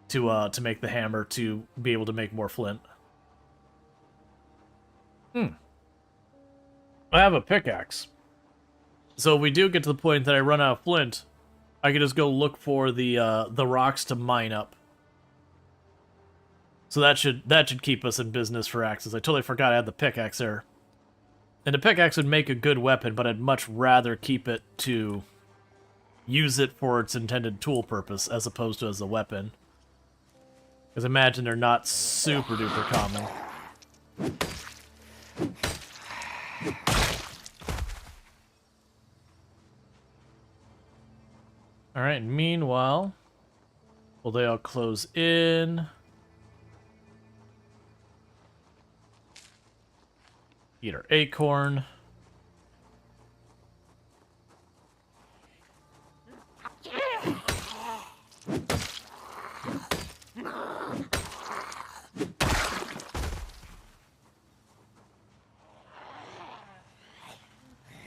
to make the hammer to be able to make more flint. I have a pickaxe. So if we do get to the point that I run out of flint, I can just go look for the rocks to mine up. So that should keep us in business for axes. I totally forgot I had the pickaxe there. And the pickaxe would make a good weapon, but I'd much rather keep it to use it for its intended tool purpose as opposed to as a weapon. Because imagine they're not super duper common. Alright, meanwhile, will they all close in? Eat our acorn.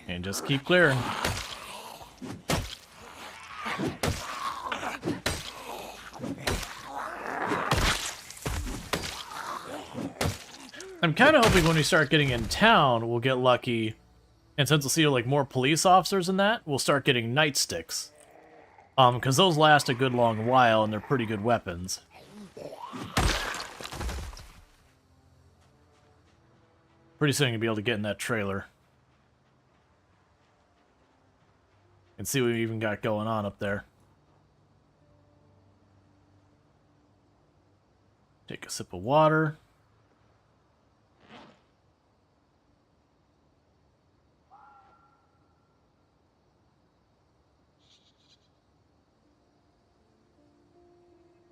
And just keep clearing. I'm kind of hoping when we start getting in town, we'll get lucky. And since we'll see like more police officers in that, we'll start getting nightsticks. Because those last a good long while and they're pretty good weapons. Pretty soon you'll be able to get in that trailer. And see what we even got going on up there. Take a sip of water.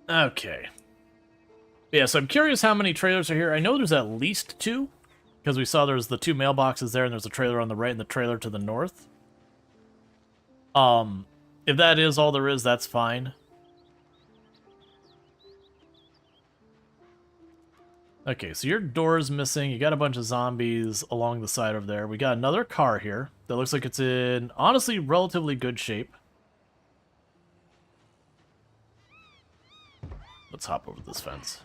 Okay. Yeah, so I'm curious how many trailers are here. I know there's at least 2, because we saw there's the 2 mailboxes there, and there's a trailer on the right and the trailer to the north. If that is all there is, that's fine. Okay, so your door's missing. You got a bunch of zombies along the side over there. We got another car here that looks like it's in, honestly, relatively good shape. Let's hop over this fence.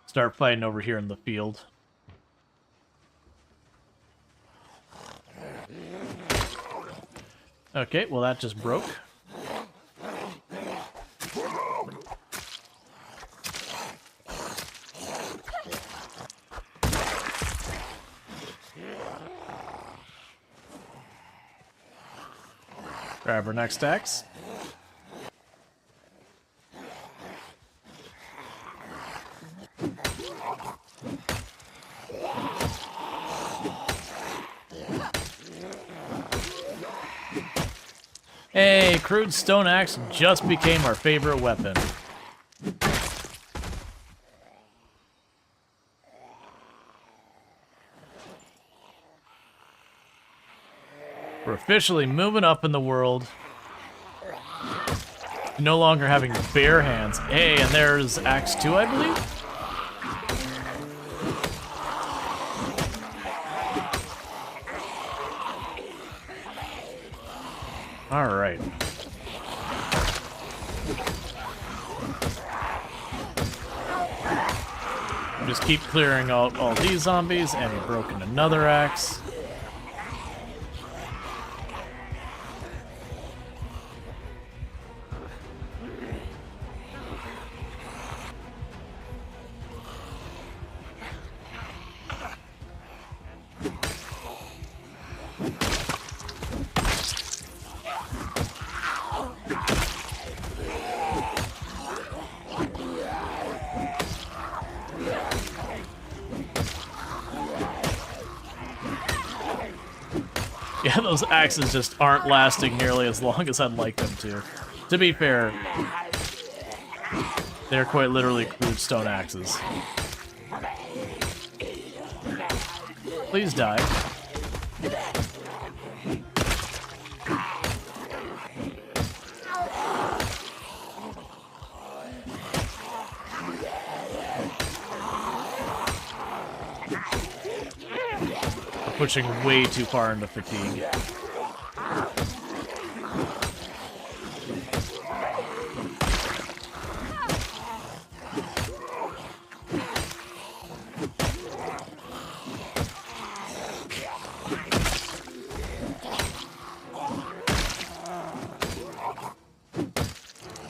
Start fighting over here in the field. Okay, well that just broke. Grab our next axe. Hey, crude stone axe just became our favorite weapon. We're officially moving up in the world. No longer having bare hands. Hey, and there's axe 2, I believe? Alright. Just keep clearing out all these zombies, and we've broken another axe. Yeah, those axes just aren't lasting nearly as long as I'd like them to. To be fair, they're quite literally crude stone axes. Please die. Pushing way too far into fatigue.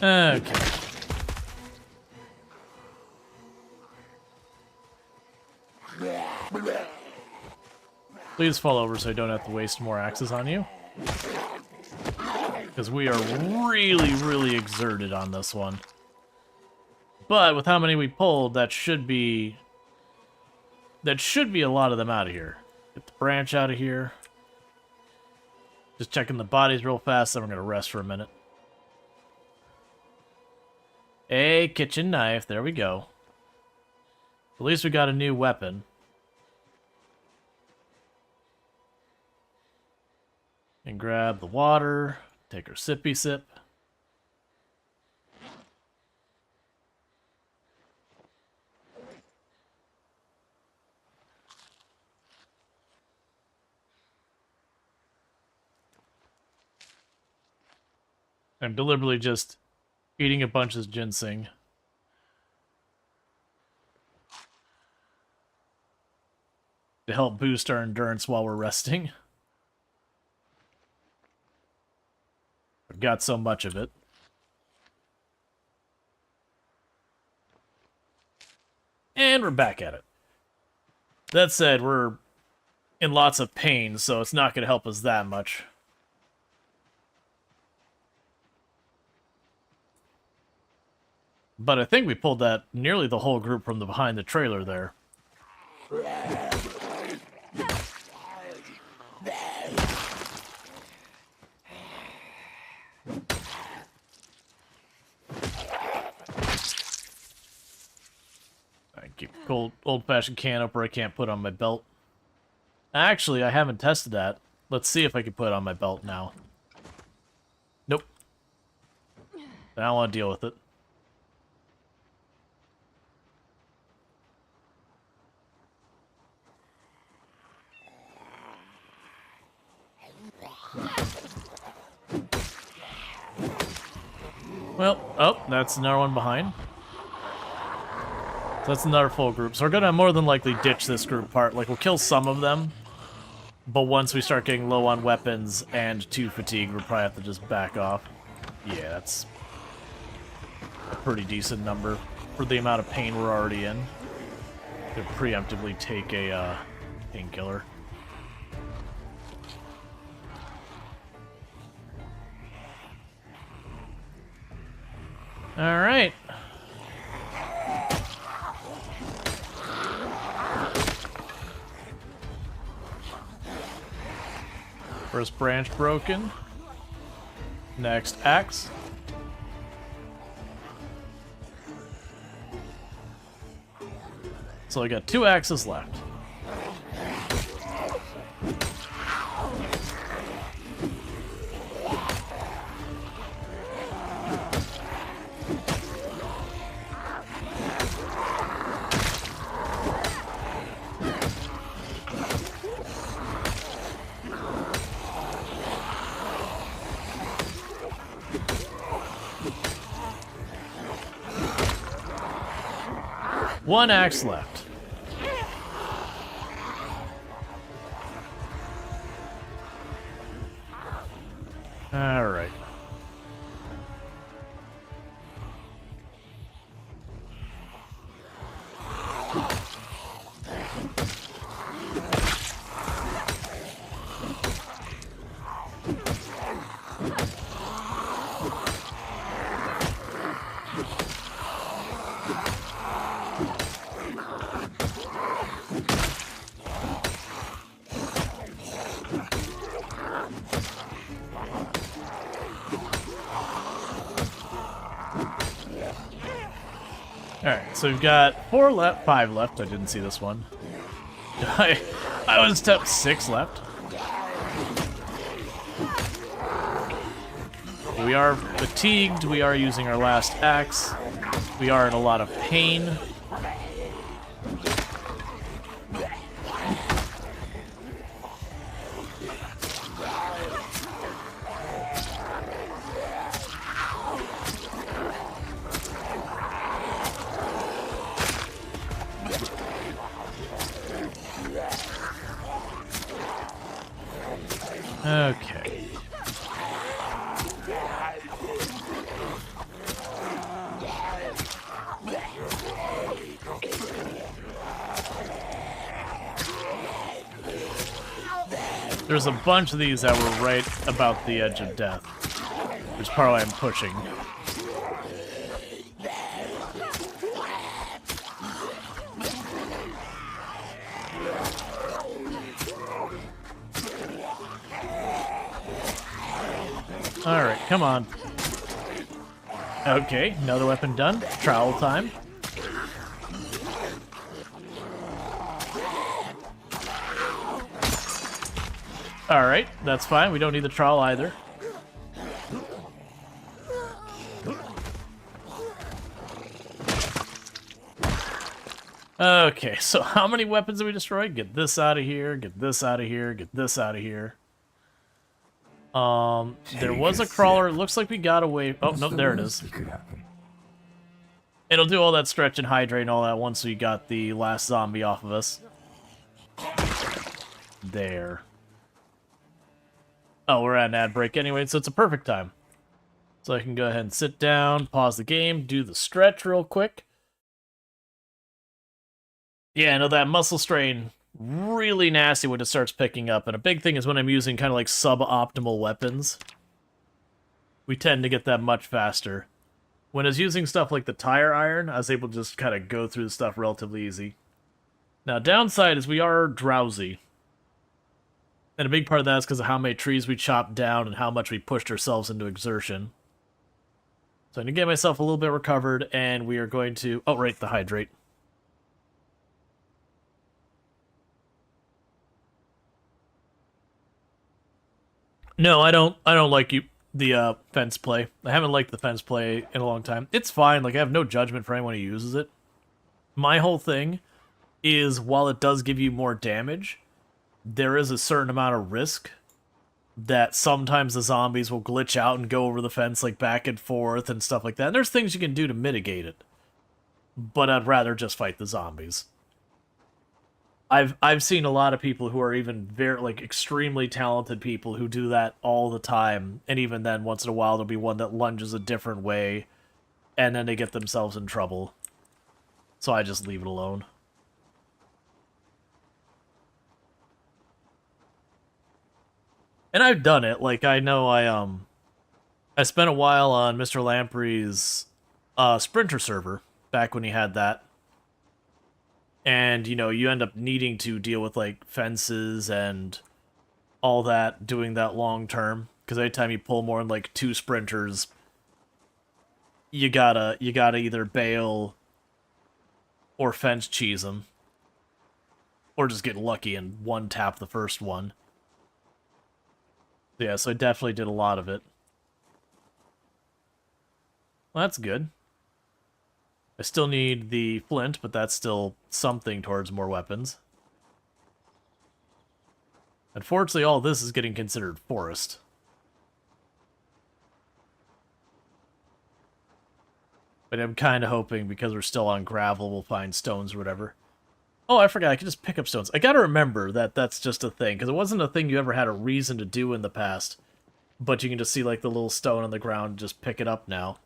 Okay. Please fall over so I don't have to waste more axes on you. Because we are really, really exerted on this one. But with how many we pulled, that should be a lot of them out of here. Get the branch out of here. Just checking the bodies real fast, then we're going to rest for a minute. A kitchen knife, there we go. At least we got a new weapon. And grab the water, take our sippy sip. I'm deliberately just eating a bunch of ginseng. To help boost our endurance while we're resting. I've got so much of it. And we're back at it. That said, we're in lots of pain, so it's not going to help us that much. But I think we pulled that nearly the whole group from the behind the trailer there. I keep cold old-fashioned can opener I can't put on my belt. Actually, I haven't tested that. Let's see if I can put it on my belt now. Nope. I don't want to deal with it. Well, oh, that's another one behind. So that's another full group. So we're gonna more than likely ditch this group part. Like, we'll kill some of them, but once we start getting low on weapons and 2 fatigue, we'll probably have to just back off. Yeah, that's a pretty decent number for the amount of pain we're already in. To preemptively take a painkiller. All right. First branch broken. Next axe. So I got 2 axes left. One axe left. All right. Alright, so we've got 4 left, 5 left. I didn't see this one. I was step 6 left. We are fatigued. We are using our last axe. We are in a lot of pain. Okay. There's a bunch of these that were right about the edge of death, which is part of why I'm pushing. Alright, come on. Okay, another weapon done. Trowel time. Alright, that's fine. We don't need the trowel either. Okay, so how many weapons did we destroy? Get this out of here, get this out of here, get this out of here. There was a crawler. It looks like we got away. Oh, no, there it is. It'll do all that stretch and hydrate and all that once we got the last zombie off of us. There. Oh, we're at an ad break anyway, so it's a perfect time. So I can go ahead and sit down, pause the game, do the stretch real quick. Yeah, I know that muscle strain, really nasty when it starts picking up, and a big thing is when I'm using kind of like suboptimal weapons. We tend to get that much faster. When I was using stuff like the tire iron, I was able to just kind of go through the stuff relatively easy. Now, downside is we are drowsy. And a big part of that is because of how many trees we chopped down and how much we pushed ourselves into exertion. So I'm going to get myself a little bit recovered, and we are going to... Oh, right, the hydrate. No, I don't like the fence play. I haven't liked the fence play in a long time. It's fine, like I have no judgment for anyone who uses it. My whole thing is, while it does give you more damage, there is a certain amount of risk that sometimes the zombies will glitch out and go over the fence like back and forth and stuff like that. And there's things you can do to mitigate it. But I'd rather just fight the zombies. I've seen a lot of people who are even very, like, extremely talented people who do that all the time, and even then, once in a while, there'll be one that lunges a different way, and then they get themselves in trouble. So I just leave it alone. And I've done it. Like, I know I spent a while on Mr. Lamprey's Sprinter server, back when he had that. And, you know, you end up needing to deal with, like, fences and all that, doing that long term. Because anytime you pull more than, like, 2 sprinters, you gotta either bail or fence cheese them. Or just get lucky and one-tap the first one. Yeah, so I definitely did a lot of it. Well, that's good. I still need the flint, but that's still something towards more weapons. Unfortunately, all this is getting considered forest. But I'm kind of hoping, because we're still on gravel, we'll find stones or whatever. Oh, I forgot, I can just pick up stones. I gotta remember that that's just a thing, because it wasn't a thing you ever had a reason to do in the past. But you can just see, like, the little stone on the ground and just pick it up now.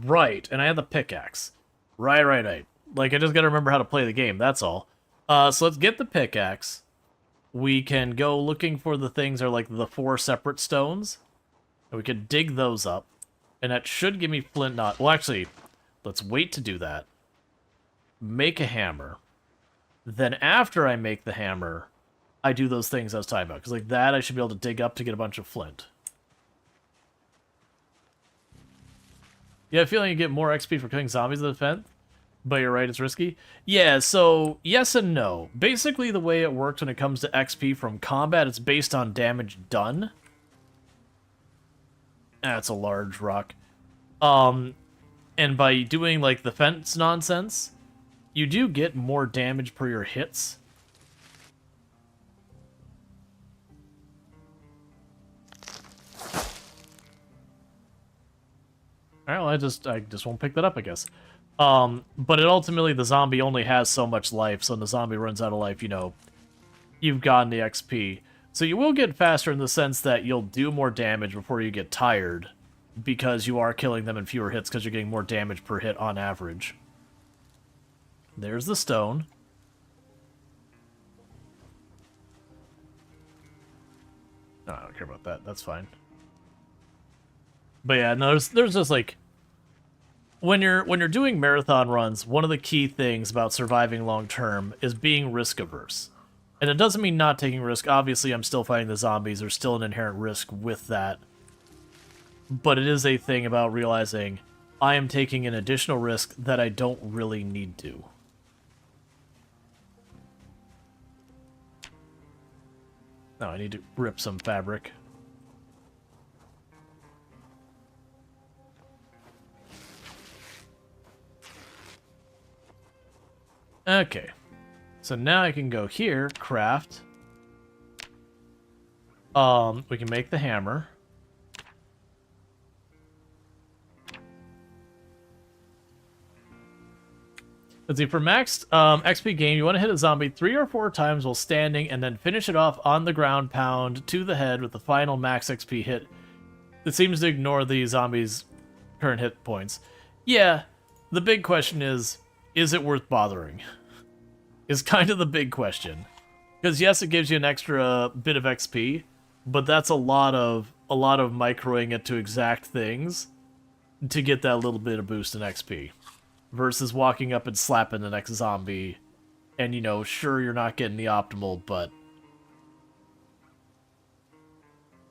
Right, and I had the pickaxe. Right. Like, I just gotta remember how to play the game, that's all. So let's get the pickaxe. We can go looking for the things that are, like, the 4 separate stones. And we can dig those up. And that should give me flint knot. Well, actually, let's wait to do that. Make a hammer. Then after I make the hammer, I do those things I was talking about. Because, like, that I should be able to dig up to get a bunch of flint. Yeah, I feel like you get more XP for killing zombies in the fence, but you're right, it's risky. Yeah, so yes and no. Basically, the way it works when it comes to XP from combat, it's based on damage done. That's a large rock. And by doing, like, the fence nonsense, you do get more damage per your hits. Alright, well, I just won't pick that up, I guess. But it ultimately, the zombie only has so much life, so when the zombie runs out of life, you know, you've gotten the XP. So you will get faster in the sense that you'll do more damage before you get tired, because you are killing them in fewer hits because you're getting more damage per hit on average. There's the stone. No, I don't care about that. That's fine. But yeah, no, there's just like when you're doing marathon runs, one of the key things about surviving long term is being risk averse. And it doesn't mean not taking risk. Obviously, I'm still fighting the zombies. There's still an inherent risk with that. But it is a thing about realizing I am taking an additional risk that I don't really need to. No, I need to rip some fabric. Okay. So now I can go here, craft. We can make the hammer. Let's see, for maxed XP gain, you want to hit a zombie 3 or 4 times while standing and then finish it off on the ground pound to the head with the final max XP hit. It seems to ignore the zombie's current hit points. Yeah, the big question is it worth bothering? Is kind of the big question. Because yes, it gives you an extra bit of XP, but that's a lot of microing it to exact things to get that little bit of boost in XP. Versus walking up and slapping the next zombie, and you know, sure you're not getting the optimal, but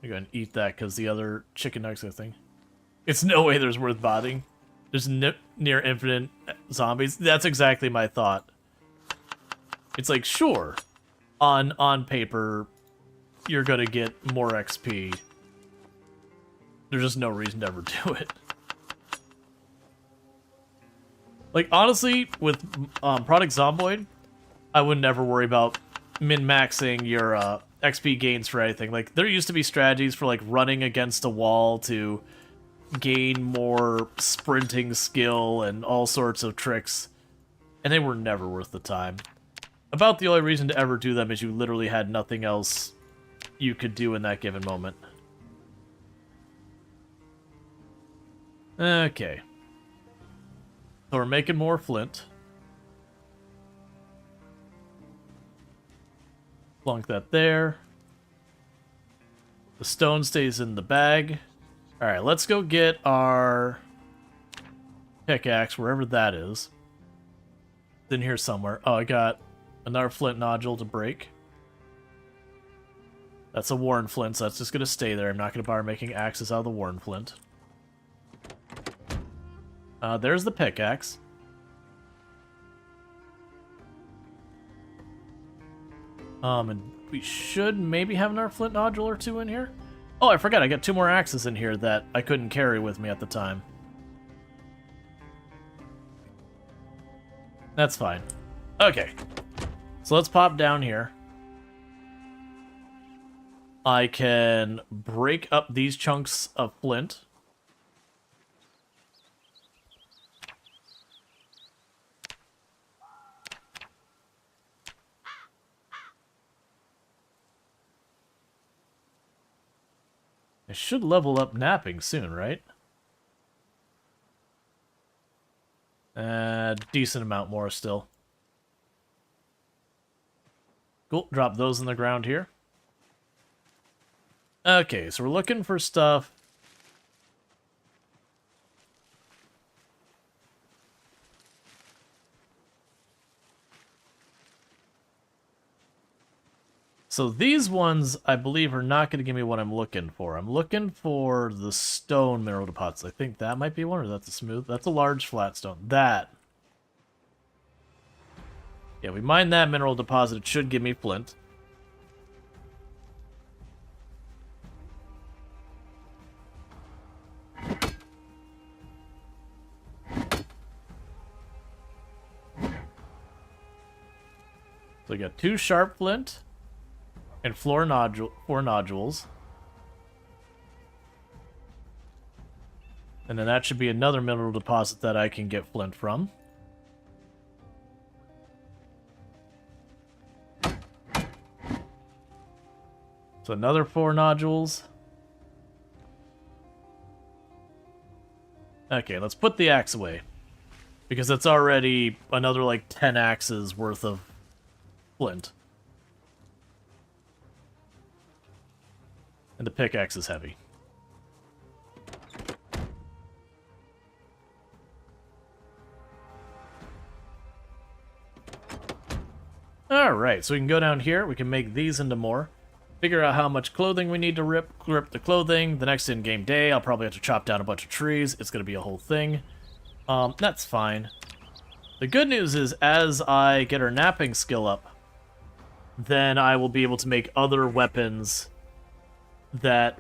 you're gonna eat that because the other chicken nuggets thing. It's no way there's worth bothering. There's near infinite zombies. That's exactly my thought. It's like, sure, on paper, you're gonna get more XP. There's just no reason to ever do it. Like, honestly, with Product Zomboid, I would never worry about min-maxing your XP gains for anything. Like, there used to be strategies for, like, running against a wall to gain more sprinting skill and all sorts of tricks, and they were never worth the time. About the only reason to ever do them is you literally had nothing else you could do in that given moment. Okay. So we're making more flint. Plunk that there. The stone stays in the bag. Alright, let's go get our pickaxe, wherever that is. It's in here somewhere. Oh, I got another flint nodule to break. That's a worn flint, so that's just going to stay there. I'm not going to bother making axes out of the worn flint. There's the pickaxe. And we should maybe have another flint nodule or 2 in here. Oh, I forgot, I got 2 more axes in here that I couldn't carry with me at the time. That's fine. Okay. So let's pop down here. I can break up these chunks of flint. I should level up napping soon, right? Decent amount more still. Cool, drop those in the ground here. Okay, so we're looking for stuff. So these ones, I believe, are not going to give me what I'm looking for. I'm looking for the stone mineral deposits. I think that might be one, or that's a smooth. That's a large flat stone. That. Yeah, we mine that mineral deposit. It should give me flint. So we got 2 sharp flint. And 4 nodules. And then that should be another mineral deposit that I can get flint from. So another 4 nodules. Okay, let's put the axe away. Because that's already another, like, 10 axes worth of flint. And the pickaxe is heavy. Alright, so we can go down here, we can make these into more. Figure out how much clothing we need to rip the clothing. The next in-game day, I'll probably have to chop down a bunch of trees. It's going to be a whole thing. That's fine. The good news is, as I get our napping skill up, then I will be able to make other weapons that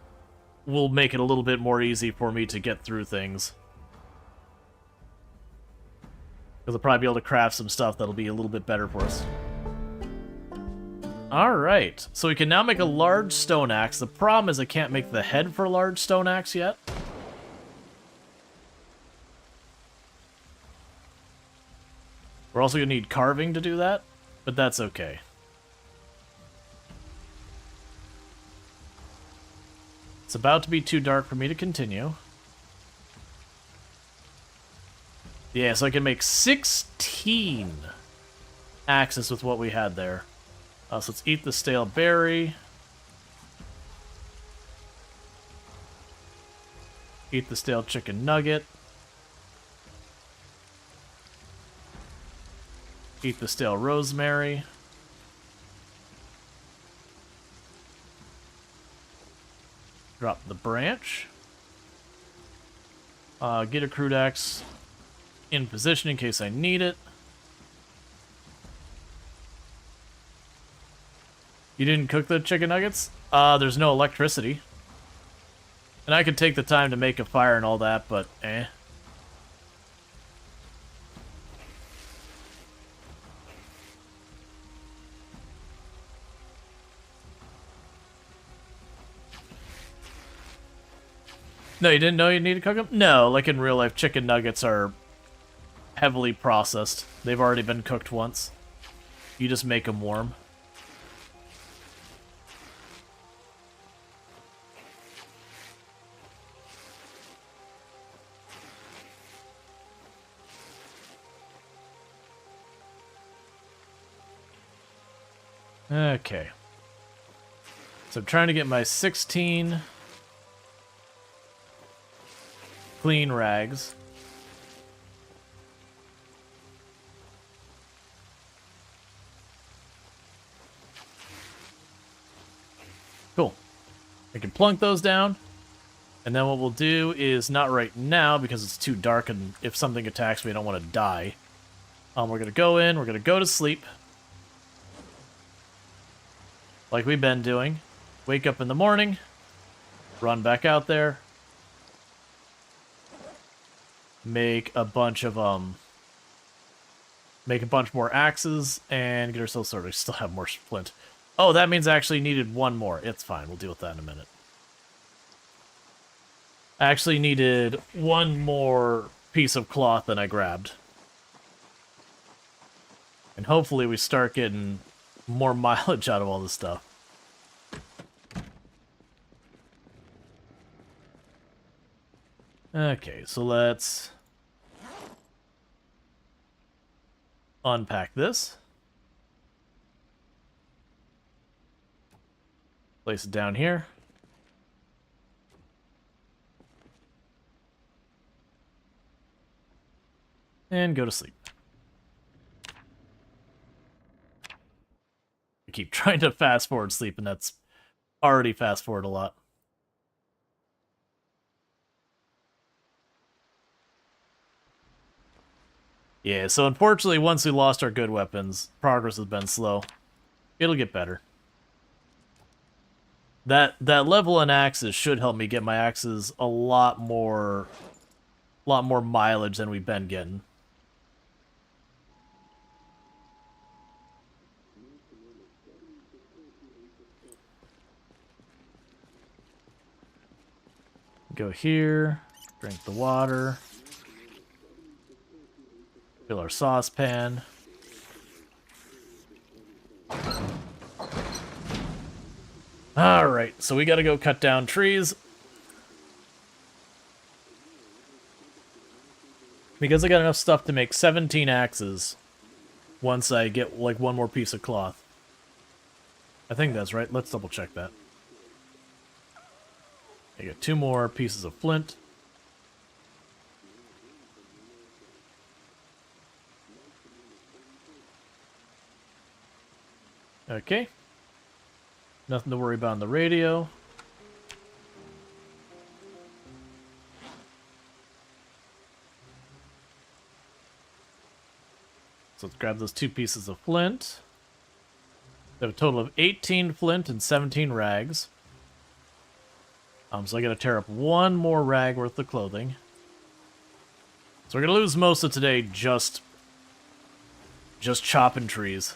will make it a little bit more easy for me to get through things. Because I'll probably be able to craft some stuff that'll be a little bit better for us. Alright, so we can now make a large stone axe. The problem is I can't make the head for a large stone axe yet. We're also going to need carving to do that, but that's okay. It's about to be too dark for me to continue. Yeah, so I can make 16 axes with what we had there. So let's eat the stale berry. Eat the stale chicken nugget. Eat the stale rosemary. Drop the branch. Get a crude axe in position in case I need it. You didn't cook the chicken nuggets? There's no electricity. And I could take the time to make a fire and all that, but eh. No, you didn't know you need to cook them? No, like in real life, chicken nuggets are heavily processed. They've already been cooked once. You just make them warm. Okay. So I'm trying to get my 16 clean rags. Cool. I can plunk those down. And then what we'll do is, not right now because it's too dark and if something attacks me I don't want to die. We're going to go in, we're going to go to sleep. Like we've been doing. Wake up in the morning. Run back out there. Make a bunch more axes and get ourselves sorted. We still have more flint. Oh, that means I actually needed one more. It's fine. We'll deal with that in a minute. I actually needed one more piece of cloth than I grabbed. And hopefully we start getting more mileage out of all this stuff. Okay, so let's unpack this. Place it down here. And go to sleep. I keep trying to fast forward sleep, and that's already fast forward a lot. Yeah, so unfortunately, once we lost our good weapons, progress has been slow. It'll get better. That level in axes should help me get my axes a lot more mileage than we've been getting. Go here, drink the water. Fill our saucepan. Alright, so we gotta go cut down trees. Because I got enough stuff to make 17 axes once I get, like, one more piece of cloth. I think that's right. Let's double check that. I got 2 more pieces of flint. Okay. Nothing to worry about on the radio. So let's grab those 2 pieces of flint. We have a total of 18 flint and 17 rags. So I gotta tear up 1 more rag worth of clothing. So we're gonna lose most of today just chopping trees.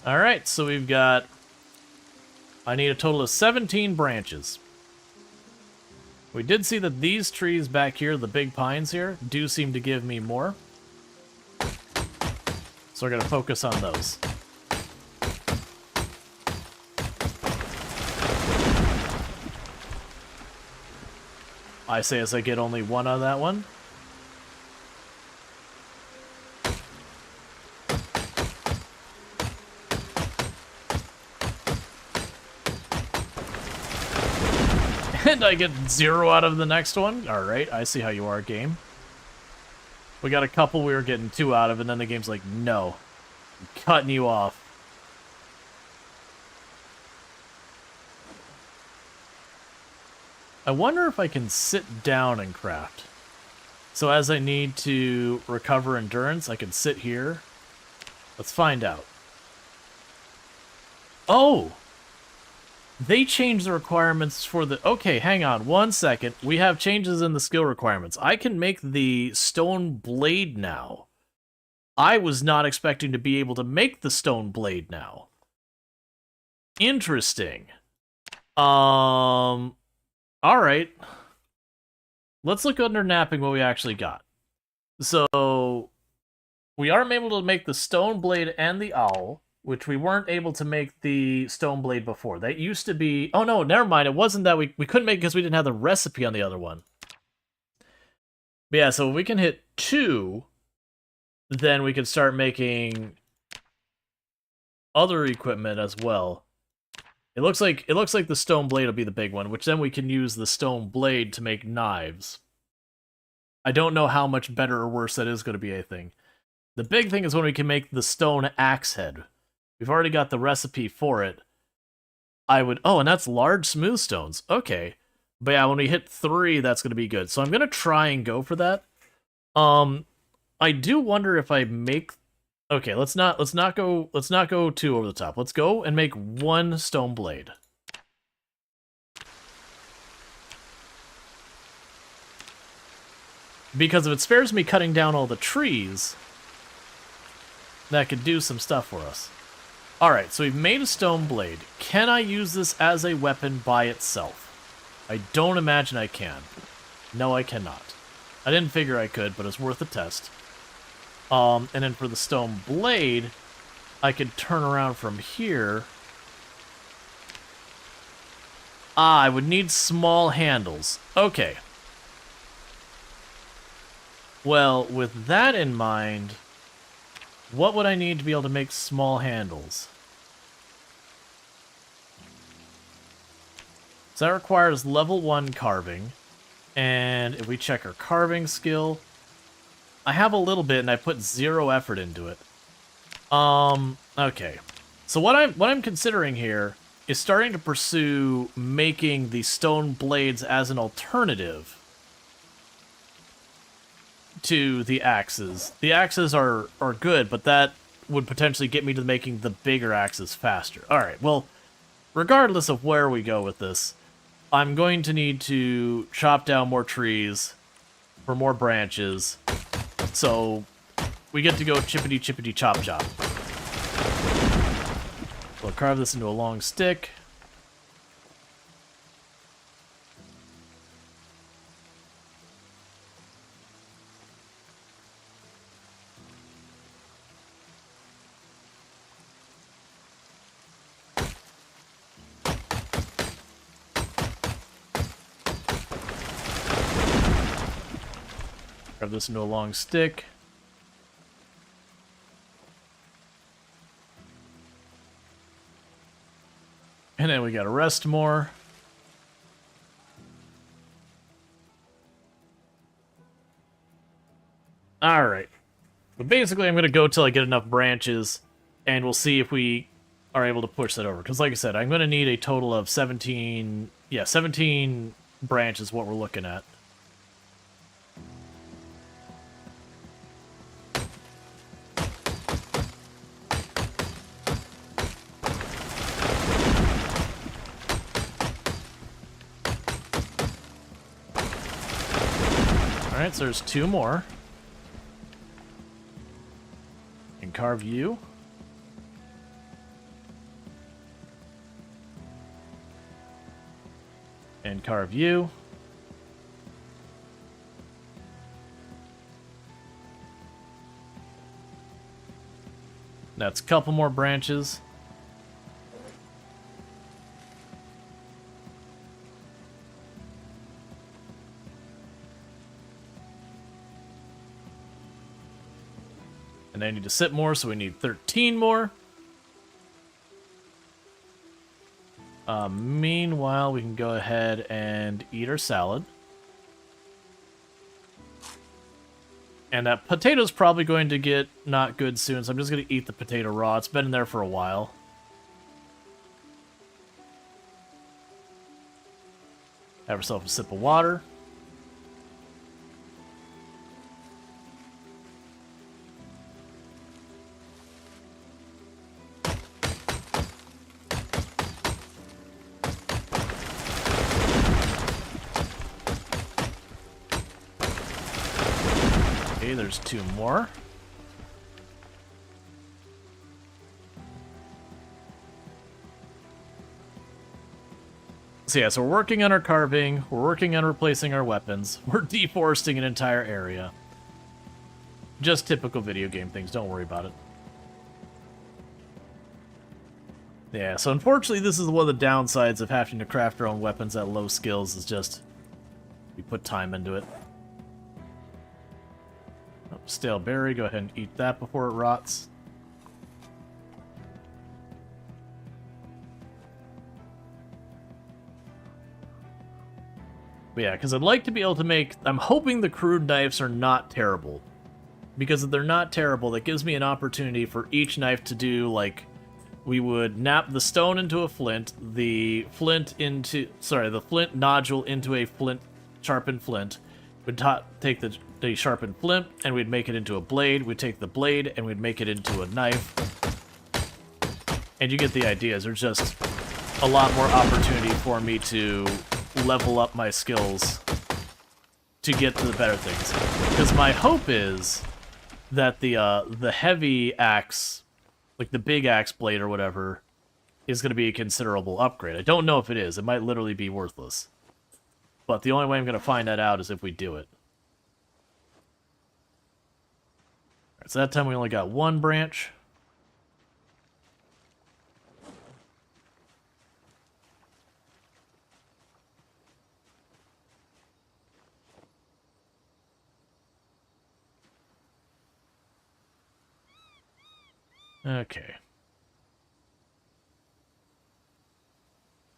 Alright, so we've got... I need a total of 17 branches. We did see that these trees back here, the big pines here, do seem to give me more. So we're going to focus on those. I say as I get only 1 out of that one. And I get 0 out of the next one. Alright, I see how you are, game. We got a couple we were getting 2 out of, and then the game's like, no. I'm cutting you off. I wonder if I can sit down and craft. So as I need to recover endurance, I can sit here. Let's find out. Oh! They changed the requirements for the... Okay, hang on 1 second. We have changes in the skill requirements. I can make the stone blade now. I was not expecting to be able to make the stone blade now. Interesting. Alright. Let's look under napping what we actually got. So, we are able to make the stone blade and the owl, which we weren't able to make the stone blade before. That used to be... Oh, no, never mind. It wasn't that we couldn't make it because we didn't have the recipe on the other one. But yeah, so if we can hit 2, then we can start making other equipment as well. It looks like the stone blade will be the big one, which then we can use the stone blade to make knives. I don't know how much better or worse that is going to be a thing. The big thing is when we can make the stone axe head. We've already got the recipe for it. Oh, and that's large smooth stones. Okay. But yeah, when we hit 3, that's going to be good. So I'm going to try and go for that. I do wonder if I make... Okay, let's not go 2 over the top. Let's go and make 1 stone blade. Because if it spares me cutting down all the trees, that could do some stuff for us. Alright, so we've made a stone blade. Can I use this as a weapon by itself? I don't imagine I can. No, I cannot. I didn't figure I could, but it's worth a test. And then for the stone blade, I could turn around from here. I would need small handles. Okay. Well, with that in mind, what would I need to be able to make small handles? So that requires level 1 carving. And if we check our carving skill, I have a little bit and I put 0 effort into it. Okay. So what I'm considering here is starting to pursue making the stone blades as an alternative to the axes. The axes are good, but that would potentially get me to making the bigger axes faster. Alright, well, regardless of where we go with this, I'm going to need to chop down more trees for more branches, so we get to go chippity chop chop. We'll carve this into a long stick. Grab this into a long stick. And then we gotta rest more. Alright. But basically I'm gonna go till I get enough branches, and we'll see if we are able to push that over. Because like I said, I'm gonna need a total of 17... Yeah, 17 branches is what we're looking at. Alright, so there's 2 more. And carve you. And carve you. That's a couple more branches. And I need to sit more, so we need 13 more. Meanwhile, we can go ahead and eat our salad. And that potato's probably going to get not good soon, so I'm just going to eat the potato raw. It's been in there for a while. Have yourself a sip of water. Okay, there's 2 more. So yeah, so we're working on our carving, we're working on replacing our weapons, we're deforesting an entire area. Just typical video game things, don't worry about it. Yeah, so unfortunately this is one of the downsides of having to craft our own weapons at low skills, is just we put time into it. Oh, stale berry, go ahead and eat that before it rots. But yeah, because I'd like to be able to make... I'm hoping the crude knives are not terrible. Because if they're not terrible, that gives me an opportunity for each knife to do, like... We would nap the stone into a flint, the flint nodule into a flint, sharpened flint. We'd take the sharpened flint, and we'd make it into a blade. We'd take the blade, and we'd make it into a knife. And you get the idea. There's just a lot more opportunity for me to level up my skills to get to the better things. Because my hope is that the heavy axe, like the big axe blade or whatever, is going to be a considerable upgrade. I don't know if it is. It might literally be worthless. But the only way I'm going to find that out is if we do it. Alright, so that time we only got 1 branch. Okay.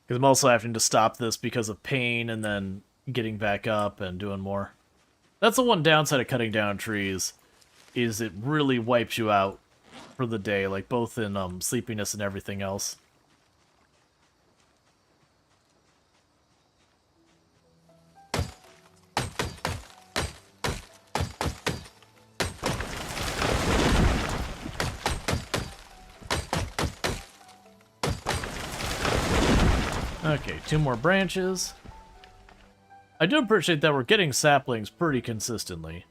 Because I'm also having to stop this because of pain and then getting back up and doing more. That's the one downside of cutting down trees, is it really wipes you out for the day, like both in sleepiness and everything else. Okay, 2 more branches. I do appreciate that we're getting saplings pretty consistently.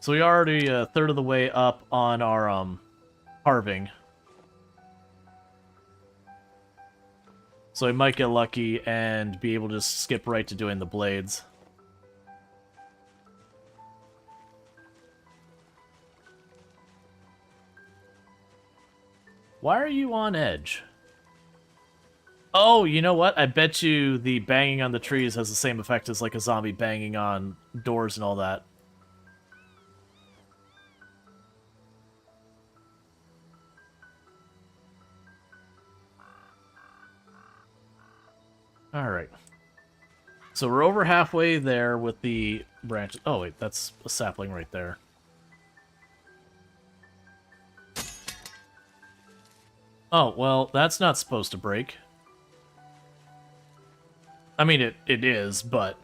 So we are already a third of the way up on our carving. So we might get lucky and be able to just skip right to doing the blades. Why are you on edge? Oh, you know what? I bet you the banging on the trees has the same effect as like a zombie banging on doors and all that. Alright. So we're over halfway there with the branches. Oh wait, that's a sapling right there. Oh, well, that's not supposed to break. I mean, it is, but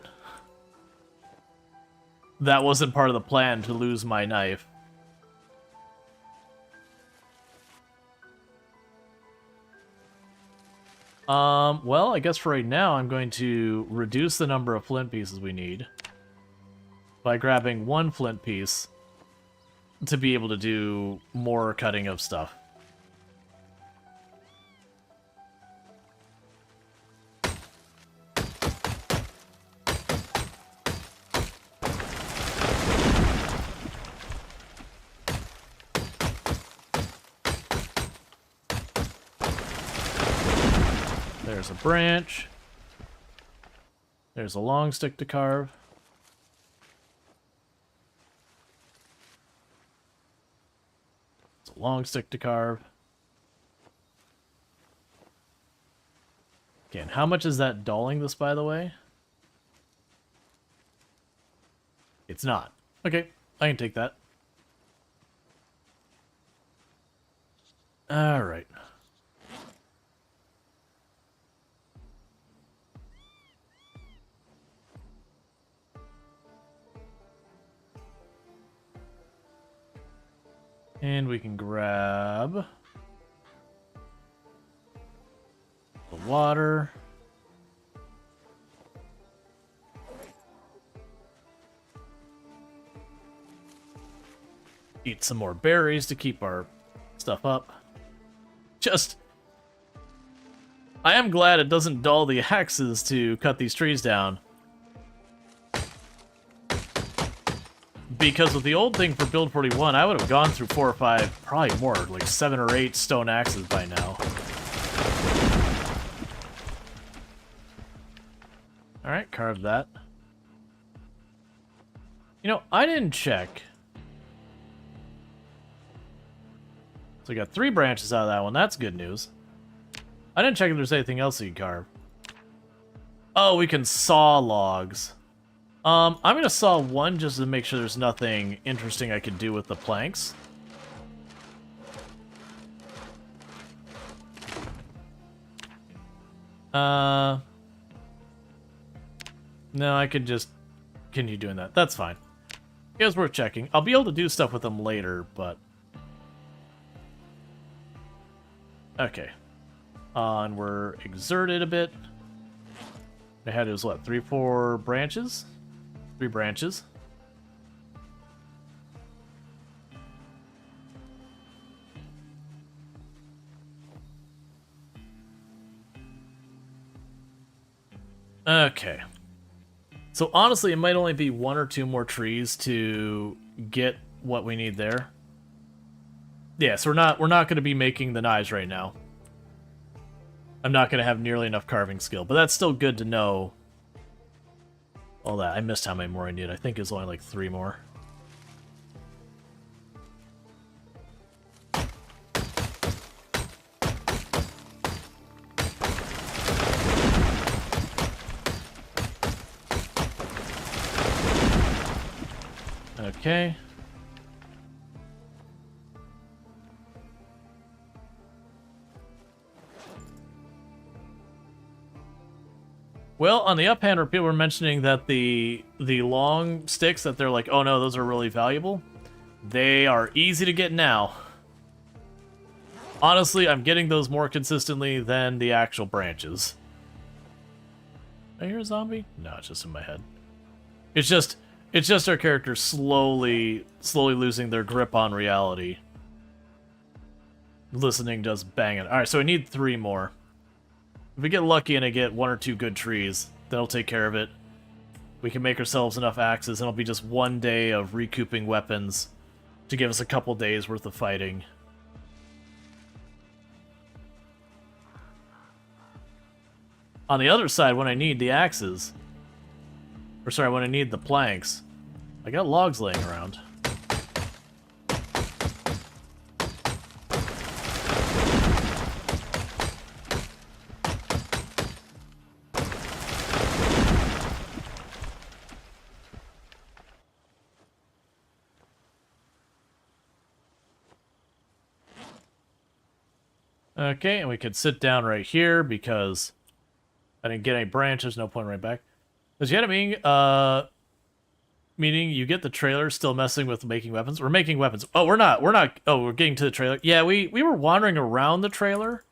that wasn't part of the plan to lose my knife. Well, I guess for right now, I'm going to reduce the number of flint pieces we need by grabbing one flint piece to be able to do more cutting of stuff. There's a branch. There's a long stick to carve. It's a long stick to carve. Again, how much is that dulling this, by the way? It's not. Okay, I can take that. Alright. And we can grab the water. Eat some more berries to keep our stuff up. I am glad it doesn't dull the axes to cut these trees down. Because with the old thing for Build 41, I would have gone through 4 or 5, probably more, like 7 or 8 stone axes by now. Alright, carve that. You know, I didn't check. So we got 3 branches out of that one, that's good news. I didn't check if there's anything else you can carve. Oh, we can saw logs. I'm gonna saw one just to make sure there's nothing interesting I could do with the planks. No, I could just continue doing that. That's fine. It was worth checking. I'll be able to do stuff with them later, but... Okay. And we're exerted a bit. I had was what, 3, 4 branches? 3 branches. Okay. So honestly, it might only be 1 or 2 more trees to get what we need there. Yeah, so we're not going to be making the knives right now. I'm not going to have nearly enough carving skill, but that's still good to know. All that. I missed how many more I need. I think it's only like 3 more. Okay. Well, on the up hand, people were mentioning that the long sticks, that they're like, oh no, those are really valuable. They are easy to get now. Honestly, I'm getting those more consistently than the actual branches. Did I hear a zombie? No, it's just in my head. It's just our characters slowly losing their grip on reality. Listening does bang it. Alright, so I need 3 more. If we get lucky and I get 1 or 2 good trees, that'll take care of it. We can make ourselves enough axes, and it'll be just 1 day of recouping weapons to give us a couple days worth of fighting. On the other side, when I need the axes, or sorry, when I need the planks, I got logs laying around. Okay, and we could sit down right here because I didn't get any branches, no point right back. Does you had a meaning you get the trailer still messing with making weapons? We're making weapons. Oh, we're not. Oh, we're getting to the trailer. Yeah, we were wandering around the trailer.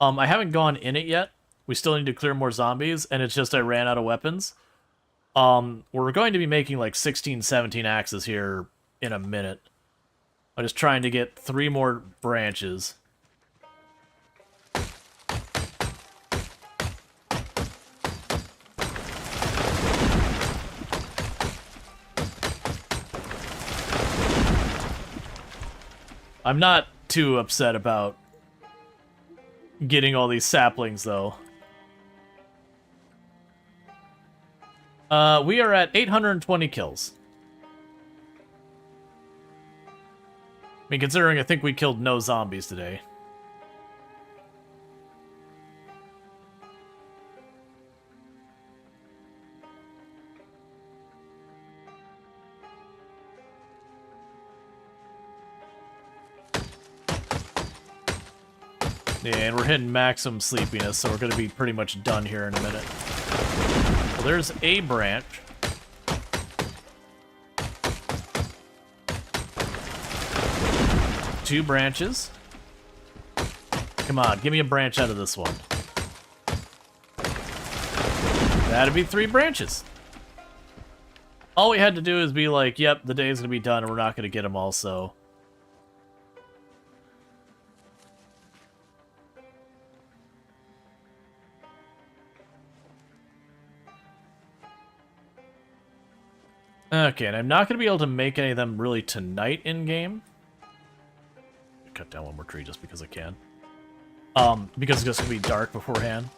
I haven't gone in it yet. We still need to clear more zombies, and it's just I ran out of weapons. We're going to be making like 16, 17 axes here in a minute. I'm just trying to get 3 more branches. I'm not too upset about getting all these saplings, though. We are at 820 kills. I mean, considering I think we killed no zombies today. Yeah, and we're hitting maximum sleepiness, so we're going to be pretty much done here in a minute. Well, there's a branch. Two branches. Come on, give me a branch out of this one. That'd be 3 branches. All we had to do is be like, yep, the day's going to be done, and we're not going to get them all, so... Okay, and I'm not going to be able to make any of them really tonight in-game. Cut down one more tree just because I can. Because it's just going to be dark beforehand.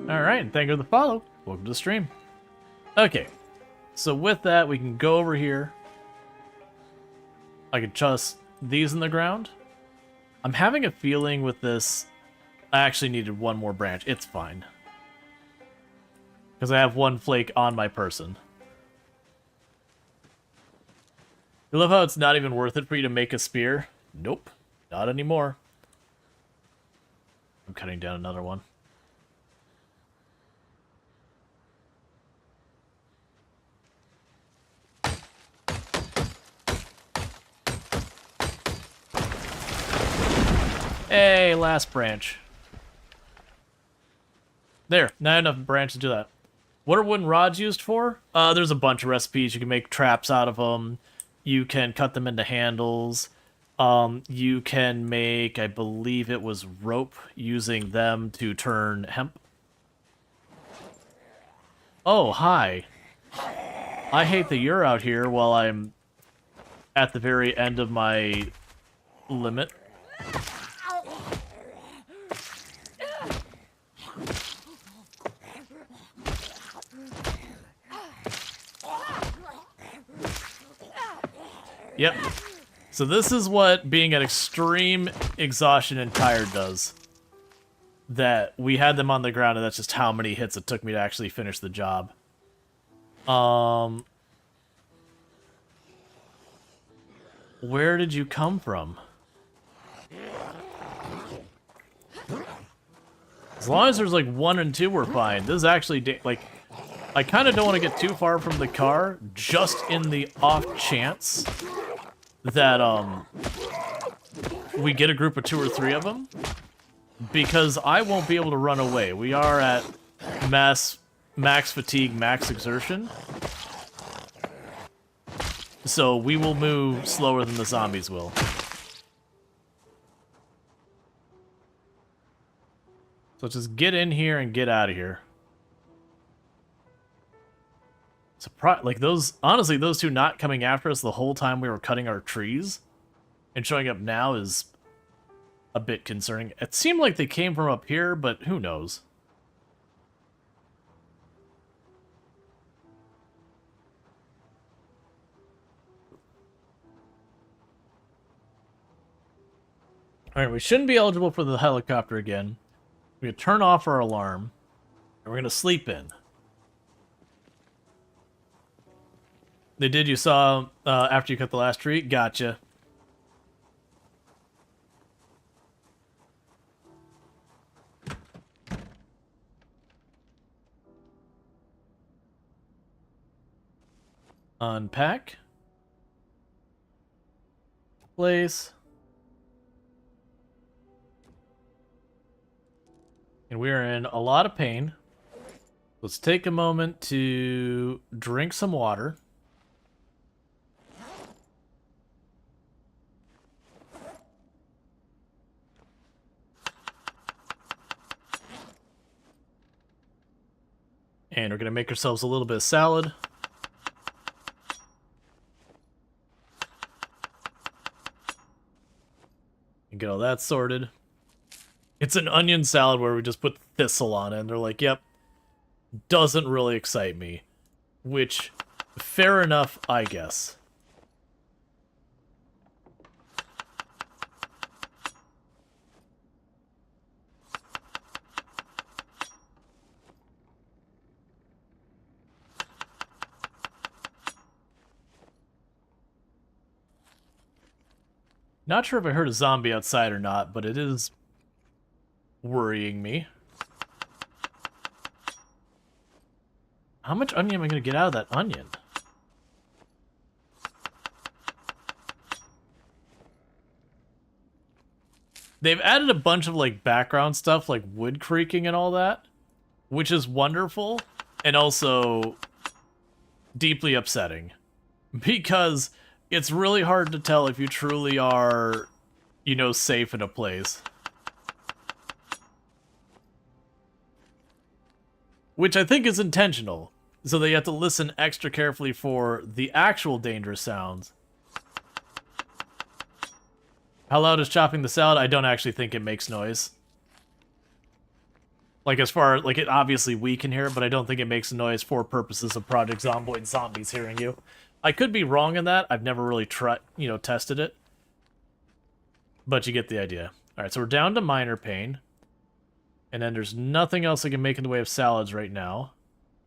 Alright, and thank you for the follow. Welcome to the stream. Okay, so with that, we can go over here. I can toss these in the ground. I'm having a feeling with this, I actually needed one more branch. It's fine. Because I have 1 flake on my person. You love how it's not even worth it for you to make a spear? Nope, not anymore. I'm cutting down another one. Hey, last branch. There, not enough branch to do that. What are wooden rods used for? There's a bunch of recipes. You can make traps out of them. You can cut them into handles. You can make, I believe it was rope, using them to turn hemp. Oh, hi. I hate that you're out here while I'm at the very end of my limit. Yep. So this is what being at extreme exhaustion and tired does. That we had them on the ground, and that's just how many hits it took me to actually finish the job. Where did you come from? As long as there's like 1 and 2, we're fine. This is actually, like, I kind of don't want to get too far from the car, just in the off chance that, we get a group of 2 or 3 of them, because I won't be able to run away. We are at max fatigue, max exertion, so we will move slower than the zombies will. So just get in here and get out of here. Like those, honestly, those two not coming after us the whole time we were cutting our trees and showing up now is a bit concerning. It seemed like they came from up here, but who knows? Alright, we shouldn't be eligible for the helicopter again. We're going to turn off our alarm, and we're going to sleep in. They did, you saw, after you cut the last tree? Gotcha. Unpack. Place. And we're in a lot of pain. Let's take a moment to drink some water. And we're going to make ourselves a little bit of salad. And get all that sorted. It's an onion salad where we just put thistle on it, and they're like, yep, doesn't really excite me. Which, fair enough, I guess. Not sure if I heard a zombie outside or not, but it is worrying me. How much onion am I going to get out of that onion? They've added a bunch of like background stuff like wood creaking and all that, which is wonderful and also deeply upsetting because it's really hard to tell if you truly are, you know, safe in a place. Which I think is intentional, so that you have to listen extra carefully for the actual dangerous sounds. How loud is chopping the salad? I don't actually think it makes noise. Like, as far, like, it obviously we can hear it, but I don't think it makes noise for purposes of Project Zomboid zombies hearing you. I could be wrong in that. I've never really tested it. But you get the idea. Alright, so we're down to minor pain. And then there's nothing else I can make in the way of salads right now.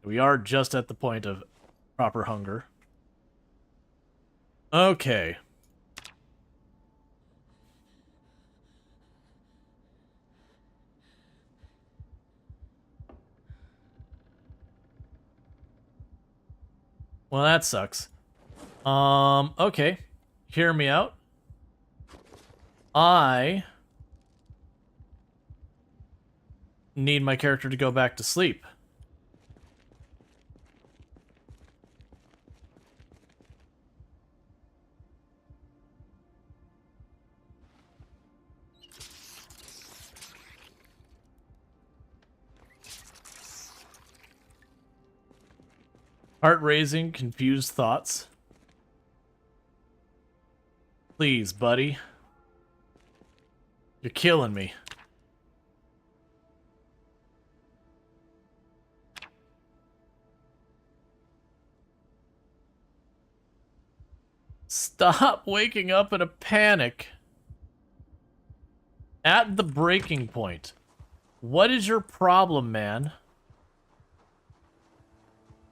We are just at the point of proper hunger. Okay. Well, that sucks. Okay. Hear me out. I need my character to go back to sleep. Heart-raising, confused thoughts. Please, buddy. You're killing me. Stop waking up in a panic. At the breaking point. What is your problem, man?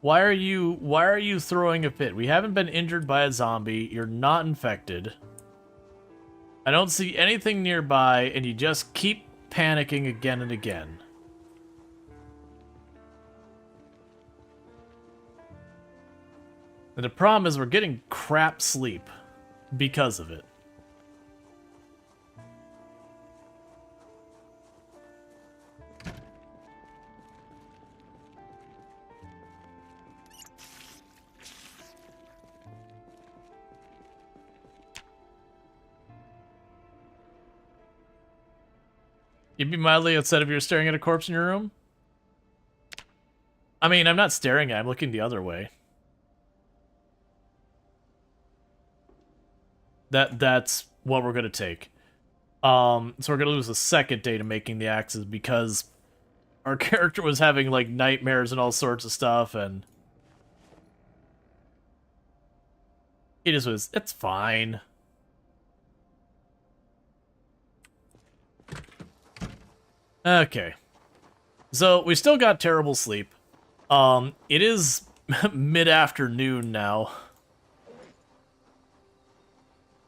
Why are you throwing a fit? We haven't been injured by a zombie. You're not infected. I don't see anything nearby, and you just keep panicking again and again. And the problem is we're getting crap sleep because of it. You'd be mildly upset if you're staring at a corpse in your room? I mean, I'm not staring at it, I'm looking the other way. That's what we're gonna take. So we're gonna lose a second day to making the axes because our character was having like nightmares and all sorts of stuff, and it's fine. Okay. So we still got terrible sleep. It is mid-afternoon now.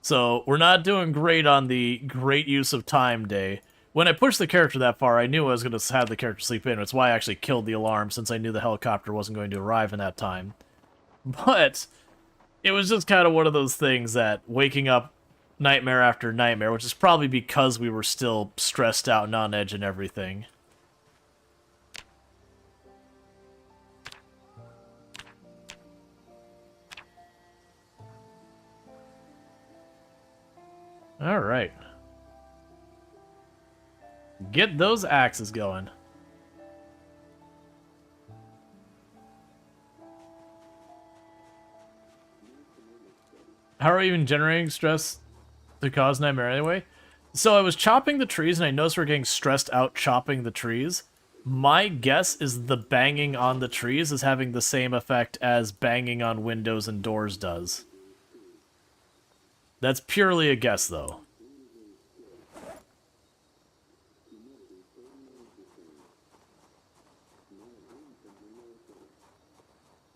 So we're not doing great on the great use of time day. When I pushed the character that far, I knew I was going to have the character sleep in. It's why I actually killed the alarm, since I knew the helicopter wasn't going to arrive in that time. But it was just kind of one of those things that waking up nightmare after nightmare, which is probably because we were still stressed out and on edge and everything. Alright. Get those axes going. How are we even generating stress to cause nightmare anyway? So I was chopping the trees and I noticed we're getting stressed out chopping the trees. My guess is the banging on the trees is having the same effect as banging on windows and doors does. That's purely a guess, though.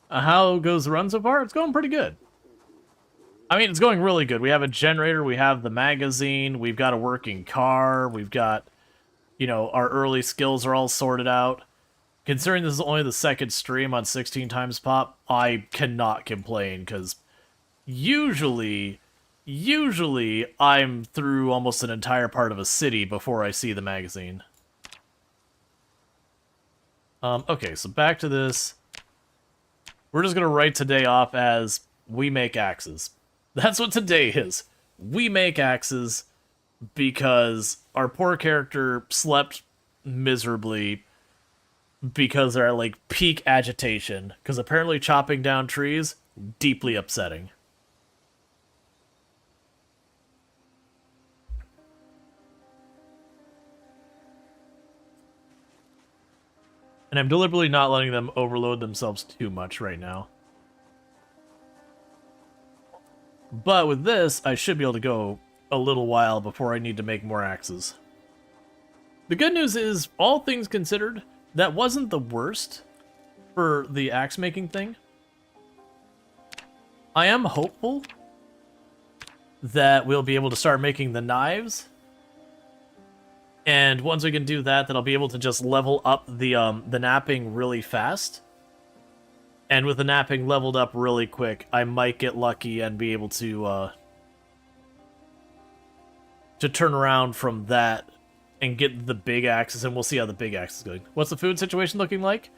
How goes the run so far? It's going pretty good. I mean, it's going really good. We have a generator, we have the magazine, we've got a working car, we've got, you know, our early skills are all sorted out. Considering this is only the second stream on 16 times pop, I cannot complain, because usually I'm through almost an entire part of a city before I see the magazine. Okay, so back to this. We're just gonna write today off as we make axes. That's what today is. We make axes because our poor character slept miserably because they're at like peak agitation. Because apparently chopping down trees, deeply upsetting. And I'm deliberately not letting them overload themselves too much right now. But with this, I should be able to go a little while before I need to make more axes. The good news is, all things considered, that wasn't the worst for the axe making thing. I am hopeful that we'll be able to start making the knives. And once we can do that, then I'll be able to just level up the napping really fast. And with the napping leveled up really quick, I might get lucky and be able to turn around from that and get the big axes, and we'll see how the big axe is going. What's the food situation looking like?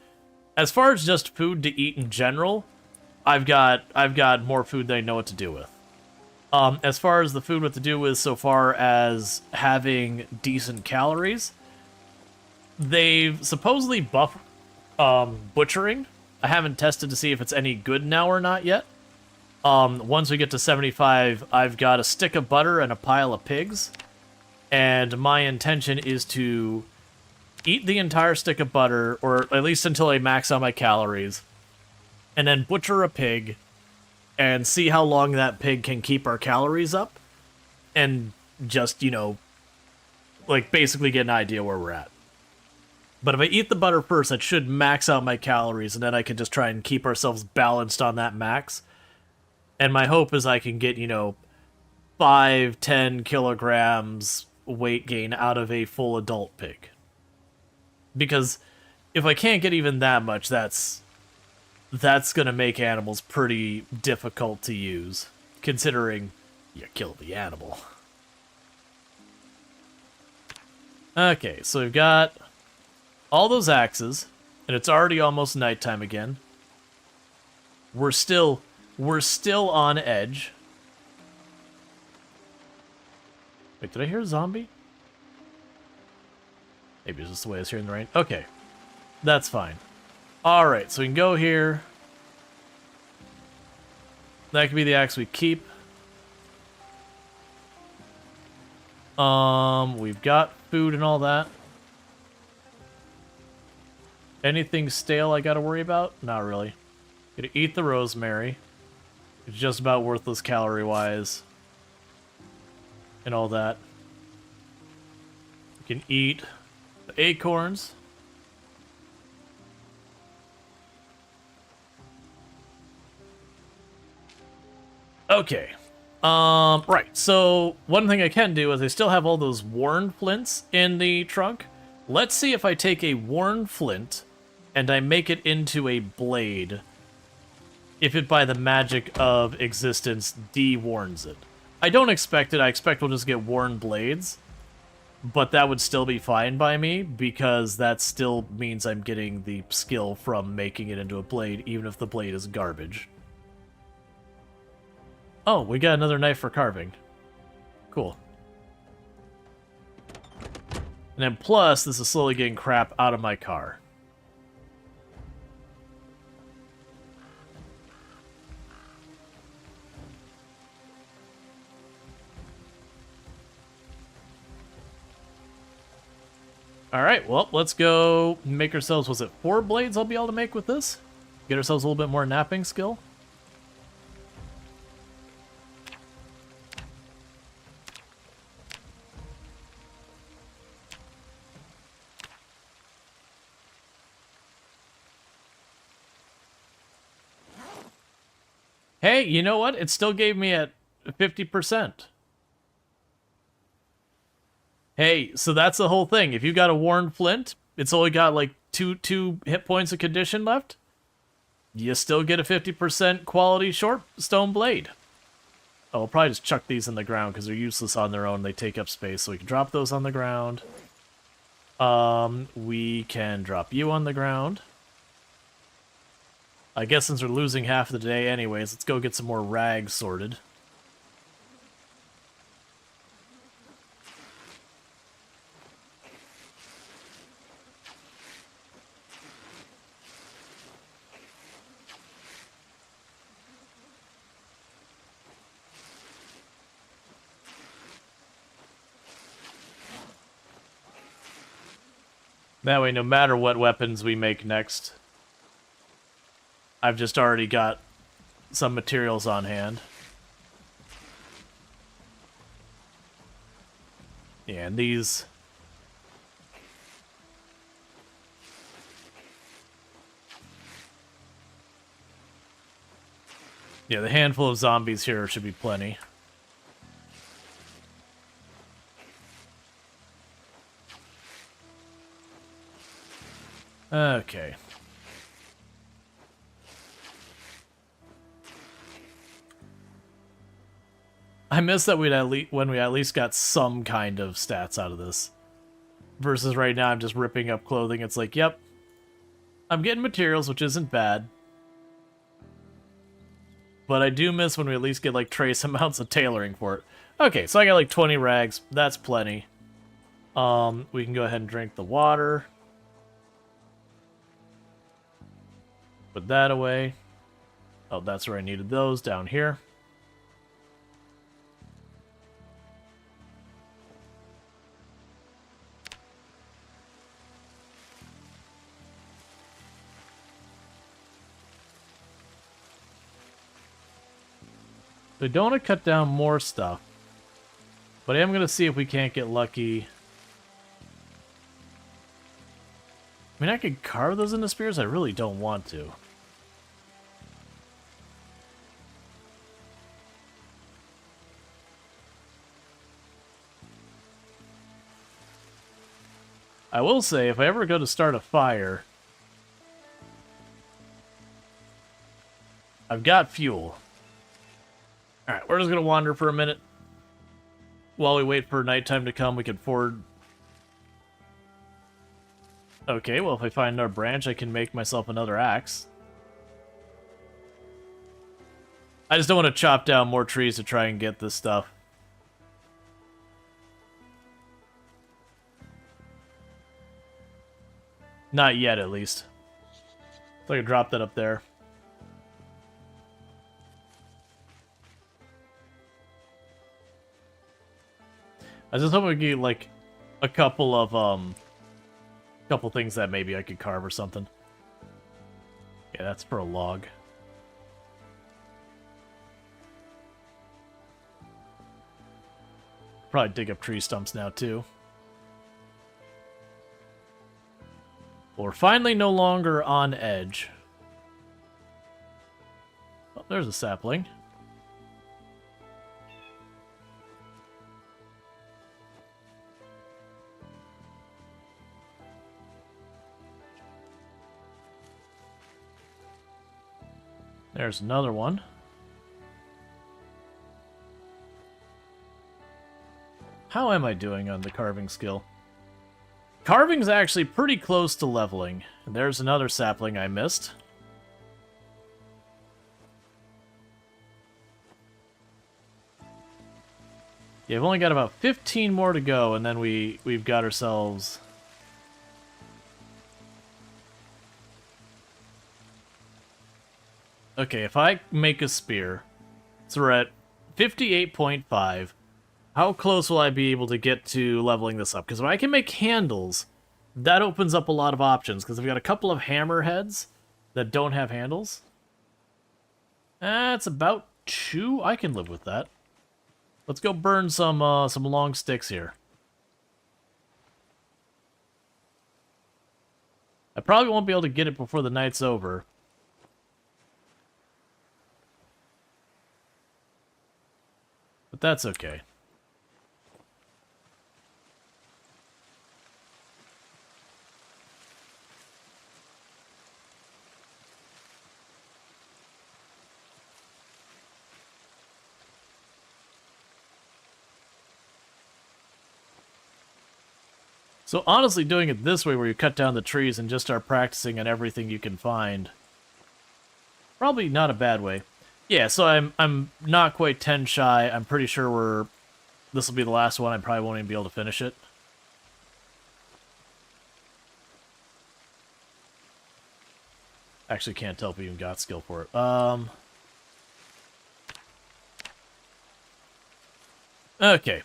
As far as just food to eat in general, I've got more food than I know what to do with. As far as the food what to do with so far as having decent calories, they've supposedly buffed butchering. I haven't tested to see if it's any good now or not yet. Once we get to 75, I've got a stick of butter and a pile of pigs. And my intention is to eat the entire stick of butter, or at least until I max out my calories, and then butcher a pig, and see how long that pig can keep our calories up, and just, you know, like, basically get an idea where we're at. But if I eat the butter first, that should max out my calories, and then I can just try and keep ourselves balanced on that max. And my hope is I can get, you know, 5-10 kilograms weight gain out of a full adult pig. Because if I can't get even that much, that's gonna make animals pretty difficult to use, considering you kill the animal. Okay, so we've got all those axes, and it's already almost nighttime again. We're still on edge. Wait, did I hear a zombie? Maybe it's just the way I was hearing the rain. Okay, that's fine. Alright, so we can go here. That could be the axe we keep. We've got food and all that. Anything stale I gotta worry about? Not really. Gonna eat the rosemary. It's just about worthless calorie-wise. And all that. You can eat the acorns. Okay. Right, so one thing I can do is I still have all those worn flints in the trunk. Let's see if I take a worn flint and I make it into a blade. If it, by the magic of existence, de-warns it. I don't expect it. I expect we'll just get worn blades. But that would still be fine by me, because that still means I'm getting the skill from making it into a blade, even if the blade is garbage. Oh, we got another knife for carving. Cool. And then plus, this is slowly getting crap out of my car. Alright, well, let's go make ourselves, was it 4 blades I'll be able to make with this? Get ourselves a little bit more napping skill. Hey, you know what? It still gave me at 50%. Hey, so that's the whole thing. If you got a worn flint, it's only got like two hit points of condition left. You still get a 50% quality short stone blade. Oh, I'll probably just chuck these in the ground because they're useless on their own. They take up space, so we can drop those on the ground. We can drop you on the ground. I guess since we're losing half of the day anyways, let's go get some more rags sorted. That way, no matter what weapons we make next, I've just already got some materials on hand. Yeah, and these... Yeah, the handful of zombies here should be plenty. Okay. I miss that when we at least got some kind of stats out of this. Versus right now I'm just ripping up clothing. It's like, yep, I'm getting materials, which isn't bad. But I do miss when we at least get like trace amounts of tailoring for it. Okay, so I got like 20 rags. That's plenty. We can go ahead and drink the water. Put that away. Oh, that's where I needed those, down here. So I don't want to cut down more stuff. But I am going to see if we can't get lucky. I mean, I could carve those into spears. I really don't want to. I will say, if I ever go to start a fire, I've got fuel. Alright, we're just going to wander for a minute. While we wait for nighttime to come, we can ford. Okay, well, if I find another branch, I can make myself another axe. I just don't want to chop down more trees to try and get this stuff. Not yet, at least. So I can drop that up there. I was just hoping we could get, like, a couple of, couple things that maybe I could carve or something. Yeah, that's for a log. Probably dig up tree stumps now, too. Well, we're finally no longer on edge. Oh, there's a sapling. There's another one. How am I doing on the carving skill? Carving's actually pretty close to leveling. And there's another sapling I missed. Yeah, we've only got about 15 more to go, and then we've got ourselves... Okay, if I make a spear, so we're at 58.5. How close will I be able to get to leveling this up? Because if I can make handles, that opens up a lot of options. Because I've got a couple of hammer heads that don't have handles. That's about 2. I can live with that. Let's go burn some long sticks here. I probably won't be able to get it before the night's over. But that's okay. So honestly, doing it this way, where you cut down the trees and just start practicing on everything you can find, probably not a bad way. Yeah, so I'm not quite 10 shy. I'm pretty sure this will be the last one. I probably won't even be able to finish it. Actually, can't tell if we even got skill for it. Okay.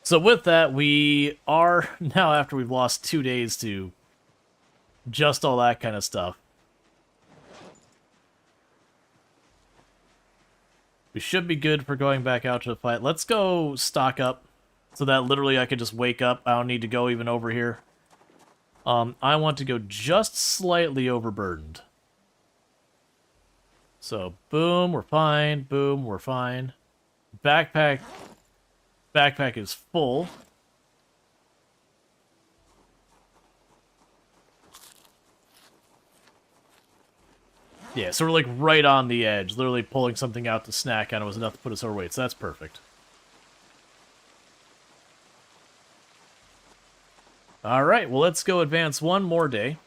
So with that, we are now, after we've lost 2 days to just all that kind of stuff, we should be good for going back out to the fight. Let's go stock up so that literally I could just wake up. I don't need to go even over here. I want to go just slightly overburdened. So, boom, we're fine. Boom, we're fine. Backpack is full. Yeah, so we're like right on the edge. Literally pulling something out to snack on it was enough to put us overweight, so that's perfect. Alright, well let's go advance one more day.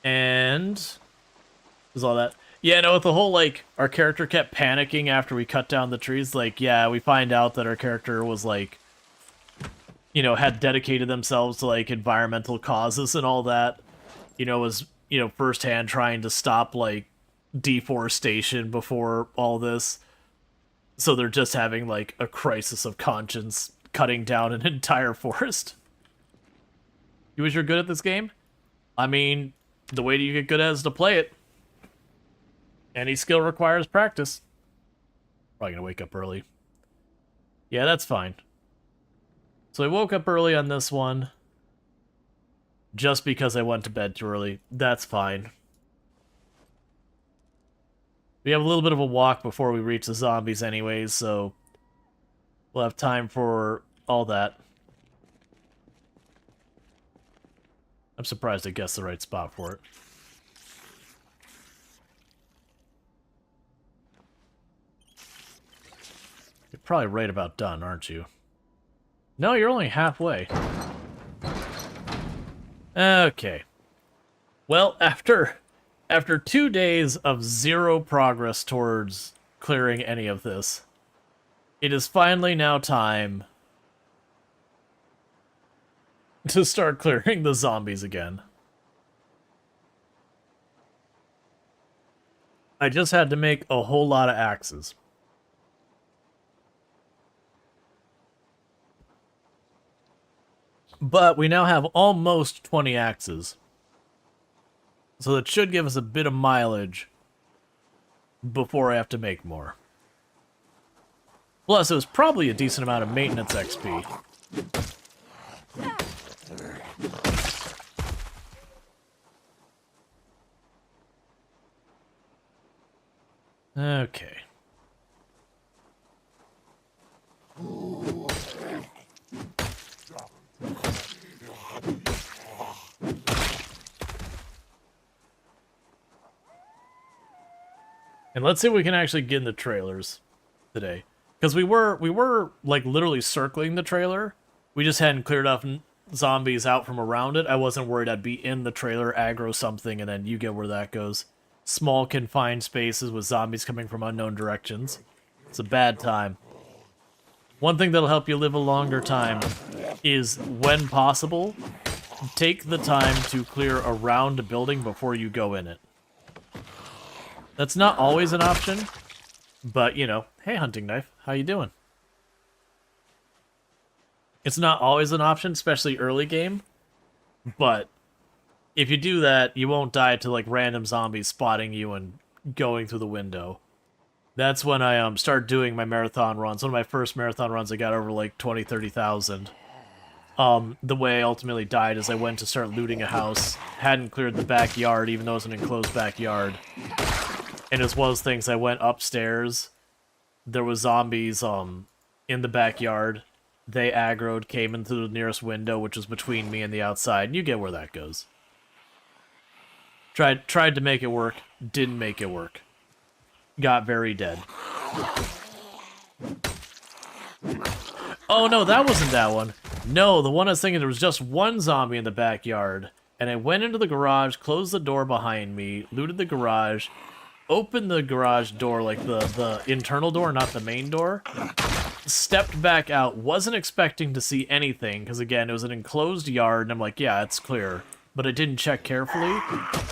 And... is all that. Yeah, no, with the whole, like, our character kept panicking after we cut down the trees. Like, yeah, we find out that our character was, like, you know, had dedicated themselves to, like, environmental causes and all that. You know, was, you know, firsthand trying to stop, like, deforestation before all this. So they're just having, like, a crisis of conscience cutting down an entire forest. You wish you're good at this game? I mean, the way you get good at it is to play it. Any skill requires practice. Probably gonna wake up early. Yeah, that's fine. So I woke up early on this one. Just because I went to bed too early. That's fine. We have a little bit of a walk before we reach the zombies anyways, so we'll have time for all that. I'm surprised I guessed the right spot for it. You're probably right about done, aren't you? No, you're only halfway. Okay. Well, after 2 days of zero progress towards clearing any of this, it is finally now time to start clearing the zombies again. I just had to make a whole lot of axes. But we now have almost 20 axes. So that should give us a bit of mileage before I have to make more. Plus, it was probably a decent amount of maintenance XP. Okay. And let's see if we can actually get in the trailers today. Because we were like literally circling the trailer. We just hadn't cleared enough zombies out from around it. I wasn't worried I'd be in the trailer, aggro something, and then you get where that goes. Small confined spaces with zombies coming from unknown directions. It's a bad time. One thing that'll help you live a longer time is, when possible, take the time to clear around a building before you go in it. That's not always an option, but, you know, hey, hunting knife, how you doing? It's not always an option, especially early game, but if you do that, you won't die to, like, random zombies spotting you and going through the window. That's when I started doing my marathon runs. One of my first marathon runs, I got over, like, 20, 30,000. The way I ultimately died is I went to start looting a house, hadn't cleared the backyard, even though it was an enclosed backyard. And it was one of those things, I went upstairs, there was zombies in the backyard, they aggroed, came into the nearest window, which was between me and the outside, and you get where that goes. Tried to make it work, didn't make it work. Got very dead. Oh no, that wasn't that one. No, the one I was thinking, there was just one zombie in the backyard, and I went into the garage, closed the door behind me, looted the garage, opened the garage door, like the internal door, not the main door, stepped back out, wasn't expecting to see anything, because again, it was an enclosed yard, and I'm like, yeah, it's clear, but I didn't check carefully.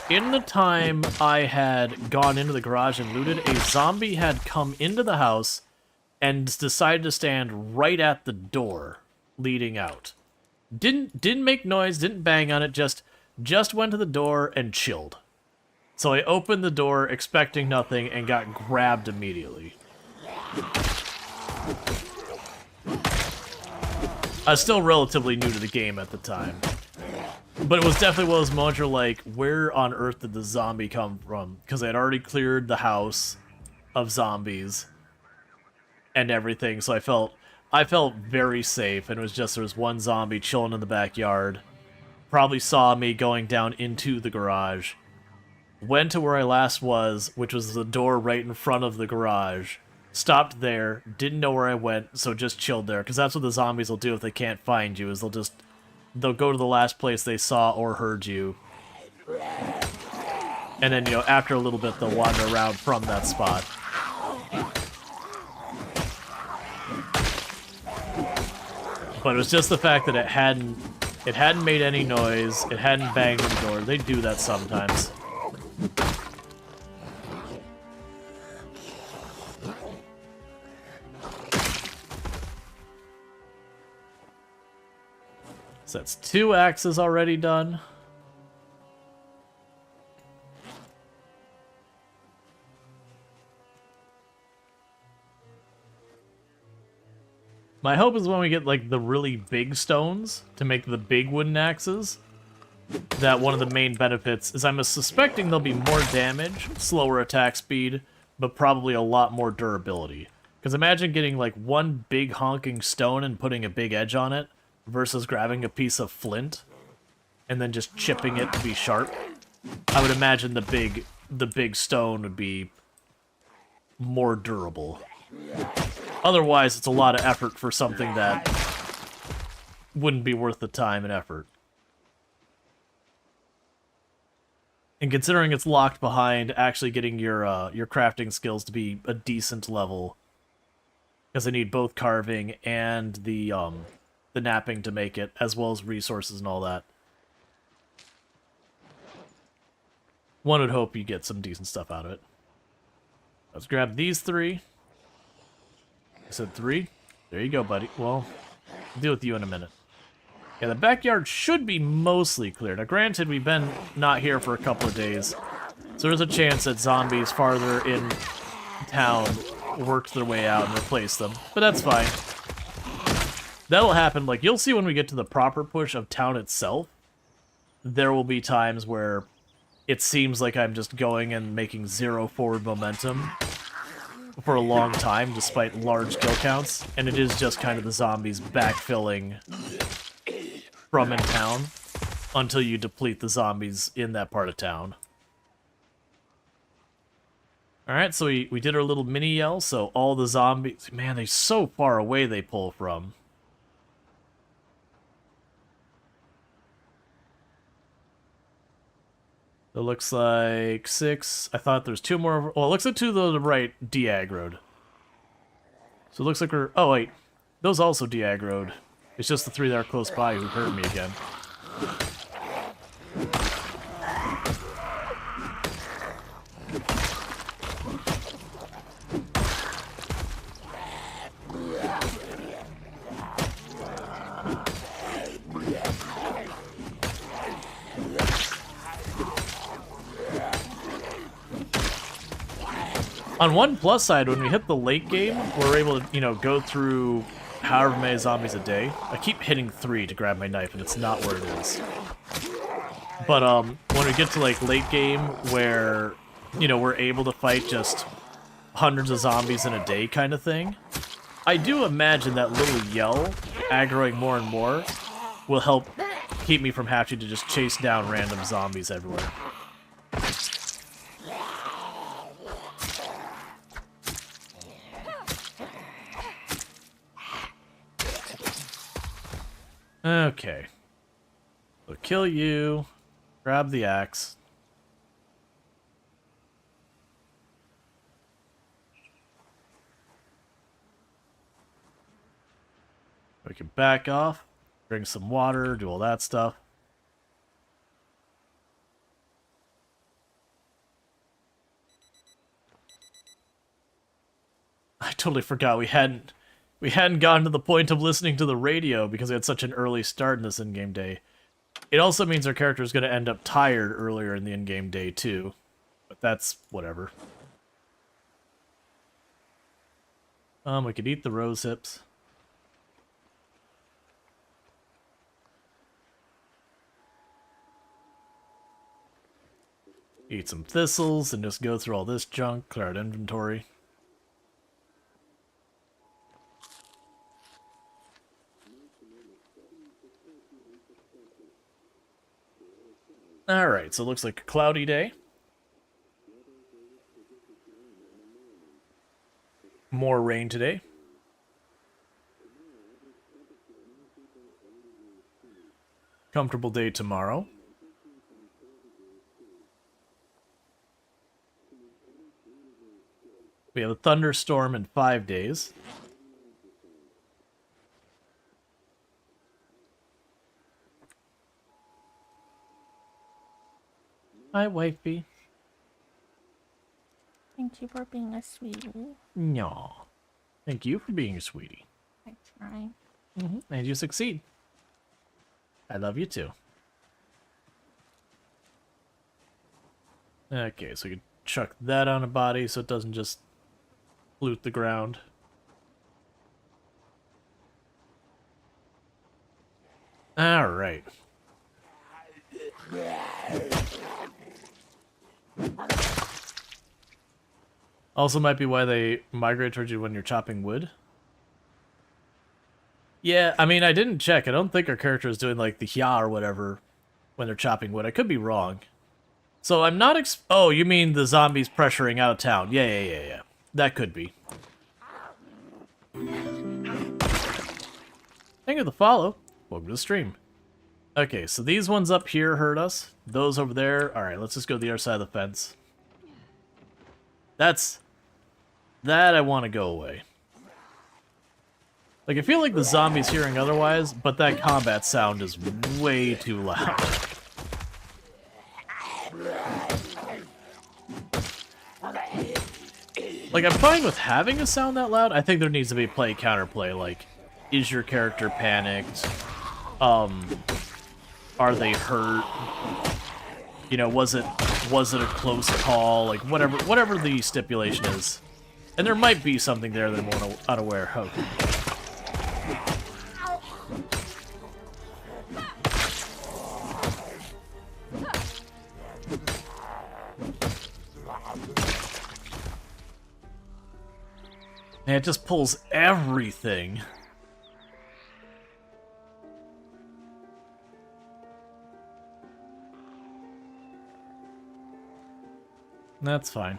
In the time I had gone into the garage and looted, a zombie had come into the house and decided to stand right at the door leading out. Didn't make noise, didn't bang on it, just went to the door and chilled. So I opened the door expecting nothing and got grabbed immediately. I was still relatively new to the game at the time. But it was definitely one of those moments where, like, where on earth did the zombie come from? Because I had already cleared the house of zombies and everything, so I felt very safe, and it was just, there was one zombie chilling in the backyard. Probably saw me going down into the garage. Went to where I last was, which was the door right in front of the garage. Stopped there, didn't know where I went, so just chilled there. Because that's what the zombies will do if they can't find you, is they'll go to the last place they saw or heard you. And then, you know, after a little bit, they'll wander around from that spot. But it was just the fact that it hadn't made any noise, it hadn't banged on the door. They do that sometimes. So that's 2 axes already done. My hope is when we get, like, the really big stones to make the big wooden axes, that one of the main benefits is I'm suspecting there'll be more damage, slower attack speed, but probably a lot more durability. Because imagine getting, like, one big honking stone and putting a big edge on it, versus grabbing a piece of flint and then just chipping it to be sharp. I would imagine the big stone would be more durable. Otherwise, it's a lot of effort for something that wouldn't be worth the time and effort. And considering it's locked behind actually getting your crafting skills to be a decent level, because I need both carving and the napping to make it, as well as resources and all that. One would hope you get some decent stuff out of it. Let's grab these 3. I said 3? There you go, buddy. Well, I'll deal with you in a minute. Yeah, the backyard should be mostly clear. Now, granted, we've been not here for a couple of days, so there's a chance that zombies farther in town worked their way out and replaced them, but that's fine. That'll happen, like, you'll see when we get to the proper push of town itself, there will be times where it seems like I'm just going and making zero forward momentum for a long time, despite large kill counts, and it is just kind of the zombies backfilling from in town until you deplete the zombies in that part of town. Alright, so we did our little mini yell, so all the zombies... Man, they're so far away they pull from. It looks like 6. I thought there's 2 more... Well, it looks like 2 to the right de-aggroed. So it looks like we're... Oh, wait. Those also de-aggroed. It's just the 3 that are close by who hurt me again. On one plus side, when we hit the late game, we're able to, you know, go through however many zombies a day. I keep hitting 3 to grab my knife, and it's not where it is. But, when we get to, like, late game, where, you know, we're able to fight just hundreds of zombies in a day kind of thing, I do imagine that little yell, aggroing more and more, will help keep me from having to just chase down random zombies everywhere. Okay. So kill you, grab the axe. We can back off, drink some water, do all that stuff. I totally forgot we hadn't gotten to the point of listening to the radio because we had such an early start in this in-game day. It also means our character is going to end up tired earlier in the in-game day, too. But that's whatever. We could eat the rose hips. Eat some thistles and just go through all this junk, clear out inventory. Alright, so it looks like a cloudy day. More rain today. Comfortable day tomorrow. We have a thunderstorm in 5 days. Hi, wifey. Thank you for being a sweetie. No. Thank you for being a sweetie. I try. And you succeed. I love you too. Okay, so we can chuck that on a body so it doesn't just loot the ground. Alright. Also might be why they migrate towards you when you're chopping wood. Yeah, I mean, I didn't check. I don't think our character is doing, like, the hya or whatever when they're chopping wood. I could be wrong. So I'm not oh, you mean the zombies pressuring out of town. Yeah. That could be. Thank you for the follow. Welcome to the stream. Okay, so these ones up here hurt us. Those over there... Alright, let's just go to the other side of the fence. That I want to go away. Like, I feel like the zombie's hearing otherwise, but that combat sound is way too loud. Like, I'm fine with having a sound that loud. I think there needs to be play-counterplay, like, is your character panicked? Are they hurt? You know, was it a close call? Like, whatever the stipulation is. And there might be something there that I'm more unaware of. And it just pulls everything. That's fine.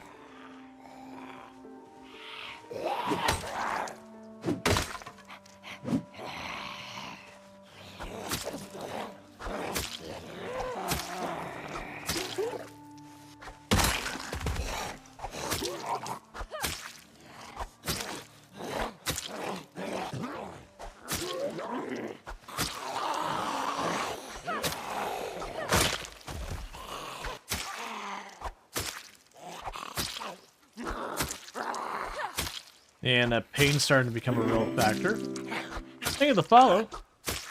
And that pain's starting to become a real factor. Thank you for the follow.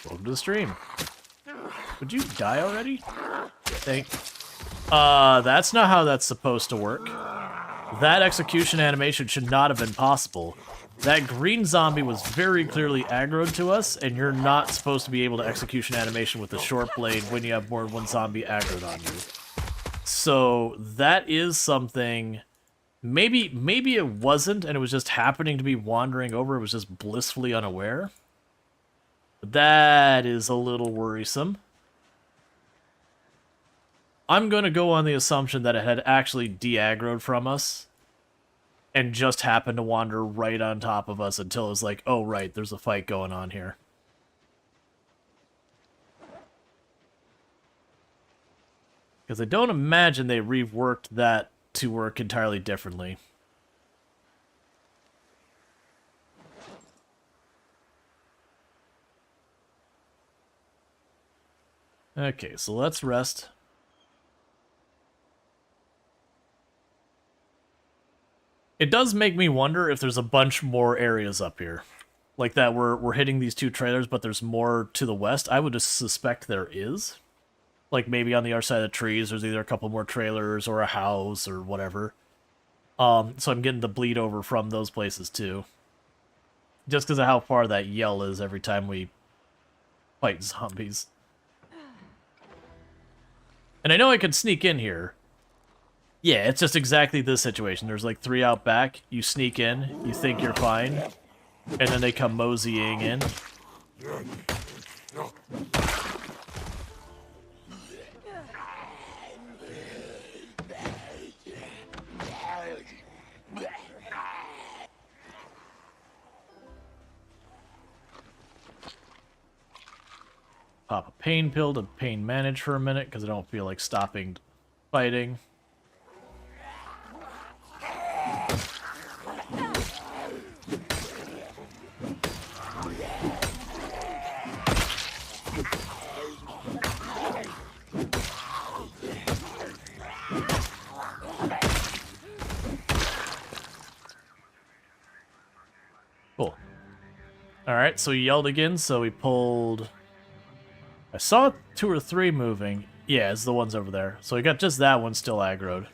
Welcome to the stream. Would you die already? That's not how that's supposed to work. That execution animation should not have been possible. That green zombie was very clearly aggroed to us, and you're not supposed to be able to execution animation with a short blade when you have more than one zombie aggroed on you. So that is something... Maybe it wasn't, and it was just happening to be wandering over. It was just blissfully unaware. But that is a little worrisome. I'm going to go on the assumption that it had actually de-aggroed from us and just happened to wander right on top of us until it was like, oh, right, there's a fight going on here. Because I don't imagine they reworked that to work entirely differently. Okay, so let's rest. It does make me wonder if there's a bunch more areas up here. Like that we're hitting these two trailers, but there's more to the west. I would just suspect there is. Like, maybe on the other side of the trees, there's either a couple more trailers or a house or whatever. So I'm getting the bleed over from those places, too. Just because of how far that yell is every time we fight zombies. And I know I could sneak in here. Yeah, it's just exactly this situation. There's like 3 out back. You sneak in, you think you're fine, and then they come moseying in. Pop a pain pill to pain manage for a minute, because I don't feel like stopping fighting. Cool. Alright, so he yelled again, so we pulled... I saw 2 or 3 moving. Yeah, it's the ones over there. So we got just that one still aggroed.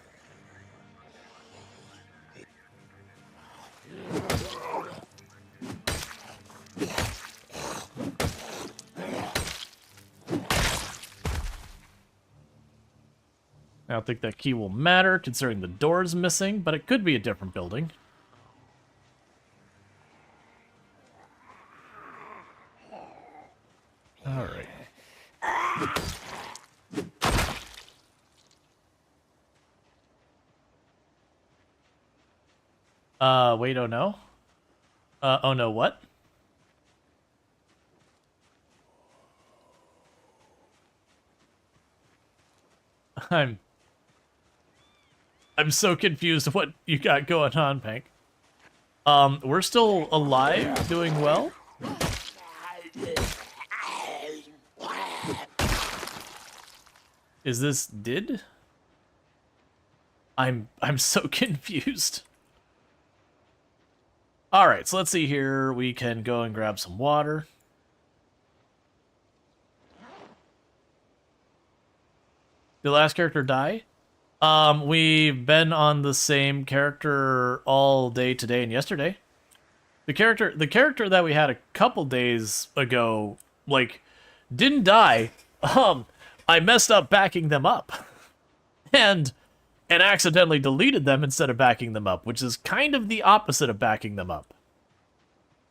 I don't think that key will matter, considering the door's missing, but it could be a different building. Alright. Wait, oh no? Oh no, what? I'm so confused what you got going on, Pank. We're still alive, doing well. Is this did? I'm so confused. Alright, so let's see here. We can go and grab some water. The last character die? We've been on the same character all day today and yesterday. The character that we had a couple days ago, like, didn't die. I messed up backing them up. And accidentally deleted them instead of backing them up, which is kind of the opposite of backing them up.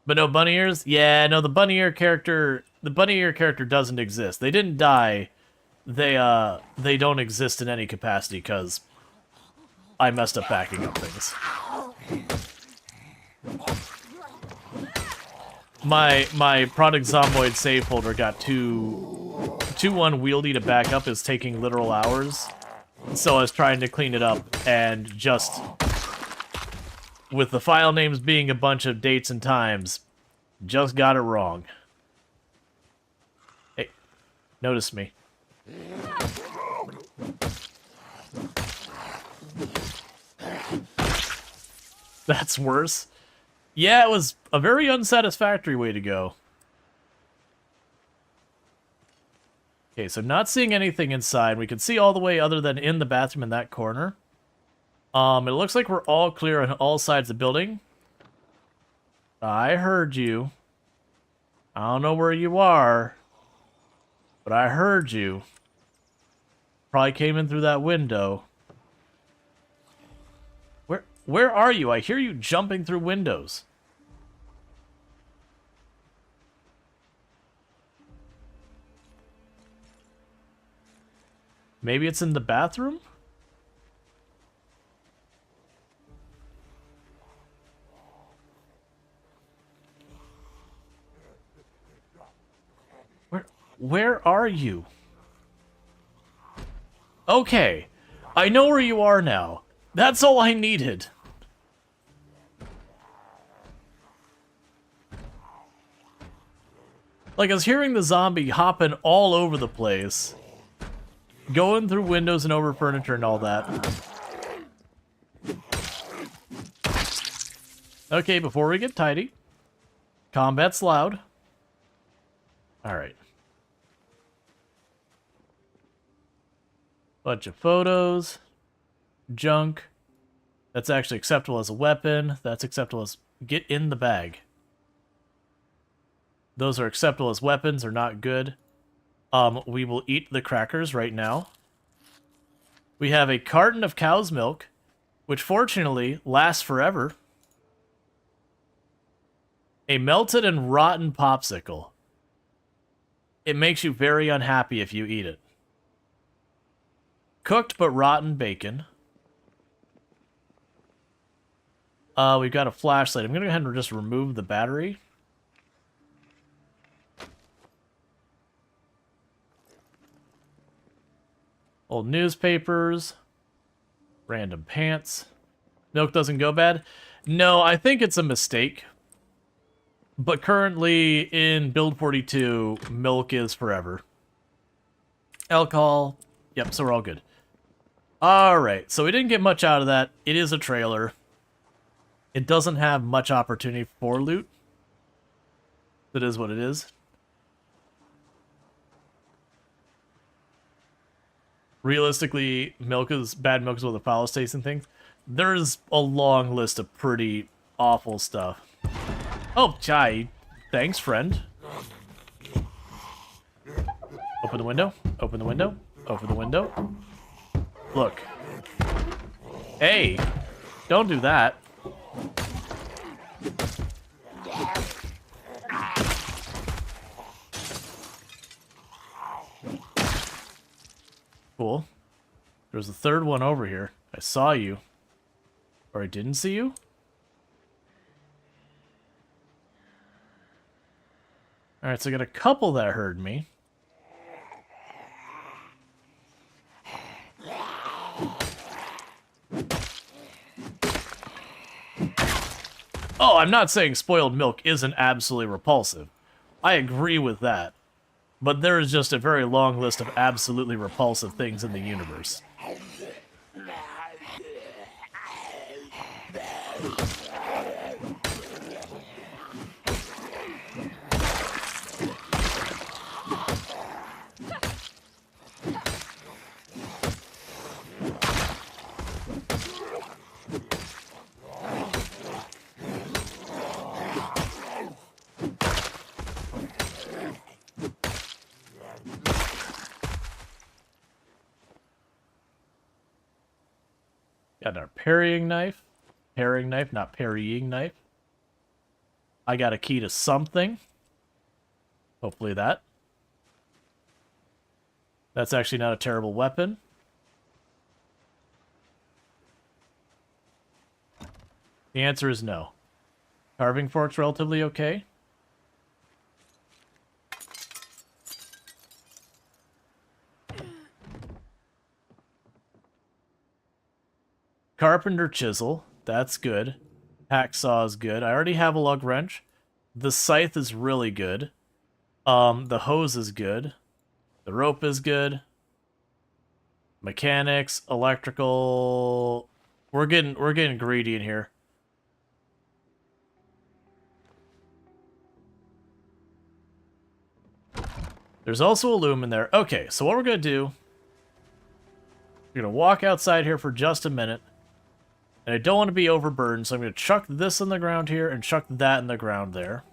But no bunny ears? Yeah, no, the bunny ear character doesn't exist. They didn't die. They don't exist in any capacity because I messed up backing up things. My product Zomboid save folder got too unwieldy to back up, is taking literal hours. So I was trying to clean it up, and just with the file names being a bunch of dates and times, just got it wrong. Hey, notice me. That's worse. Yeah, it was a very unsatisfactory way to go. Okay, so not seeing anything inside. We can see all the way other than in the bathroom in that corner. It looks like we're all clear on all sides of the building. I heard you. I don't know where you are, but I heard you. Probably came in through that window. Where are you? I hear you jumping through windows. Maybe it's in the bathroom? Where are you? Okay, I know where you are now. That's all I needed. Like, I was hearing the zombie hopping all over the place. Going through windows and over furniture and all that. Okay, before we get tidy. Combat's loud. Alright. Bunch of photos. Junk. That's actually acceptable as a weapon. That's acceptable as... Get in the bag. Those are acceptable as weapons, are not good. We will eat the crackers right now. We have a carton of cow's milk, which fortunately lasts forever. A melted and rotten popsicle. It makes you very unhappy if you eat it. Cooked but rotten bacon. We've got a flashlight. I'm going to go ahead and just remove the battery. Old newspapers. Random pants. Milk doesn't go bad? No, I think it's a mistake. But currently, in Build 42, milk is forever. Alcohol. Yep, so we're all good. Alright, so we didn't get much out of that. It is a trailer. It doesn't have much opportunity for loot. It is what it is. Realistically, bad milk is with a foul taste and things. There's a long list of pretty awful stuff. Oh, Chai. Thanks, friend. Open the window. Open the window. Open the window. Look. Hey! Don't do that. Cool. There's a third one over here. I saw you. Or I didn't see you? Alright, so I got a couple that heard me. Oh, I'm not saying spoiled milk isn't absolutely repulsive. I agree with that. But there is just a very long list of absolutely repulsive things in the universe. Got our parrying knife. Paring knife, not parrying knife. I got a key to something. Hopefully that. That's actually not a terrible weapon. The answer is no. Carving fork's relatively okay. Carpenter chisel, that's good. Hacksaw is good. I already have a lug wrench. The scythe is really good. The hose is good. The rope is good. Mechanics, electrical. We're getting greedy in here. There's also a loom in there. Okay, so what we're gonna do, we're gonna walk outside here for just a minute. And I don't want to be overburdened, so I'm gonna chuck this in the ground here and chuck that in the ground there.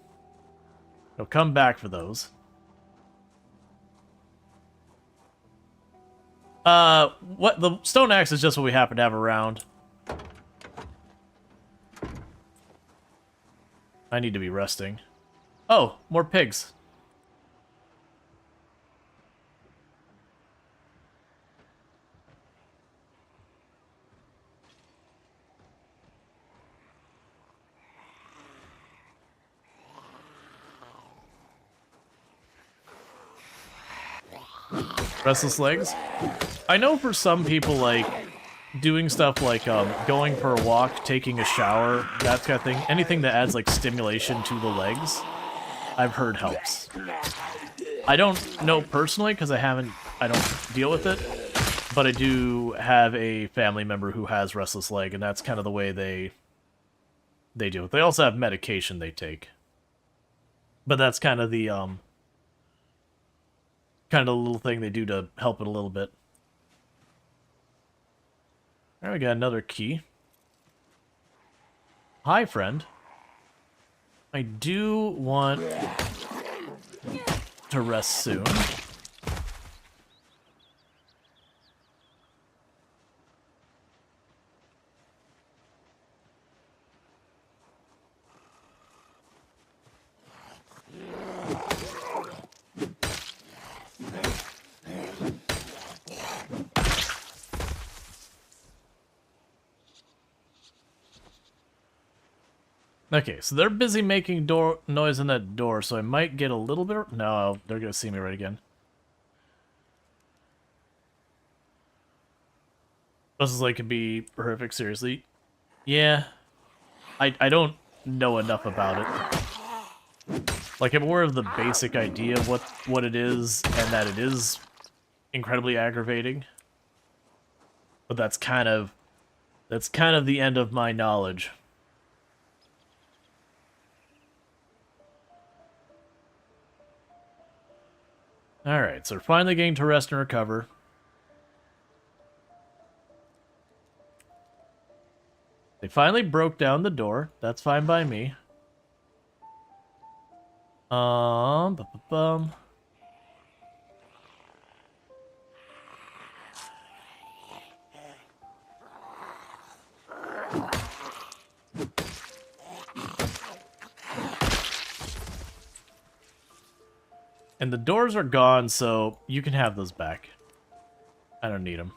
I'll come back for those. What the stone axe is just what we happen to have around. I need to be resting. Oh, more pigs. Restless legs. I know for some people, like, doing stuff like going for a walk, taking a shower, that kind of thing, anything that adds, like, stimulation to the legs, I've heard helps. I don't know personally, because I don't deal with it, but I do have a family member who has restless leg, and that's kind of the way they do it. They also have medication they take. But that's kind of the, little thing they do to help it a little bit. There we got another key. Hi, friend. I do want to rest soon. Okay, so they're busy making noise in that door, so I might get a little bit... No, they're gonna see me right again. This is like could be horrific, seriously. Yeah. I don't know enough about it. Like, I'm aware of the basic idea of what it is, and that it is incredibly aggravating. But that's kind of the end of my knowledge. Alright, so we're finally getting to rest and recover. They finally broke down the door. That's fine by me. Bum. And the doors are gone, so you can have those back. I don't need them.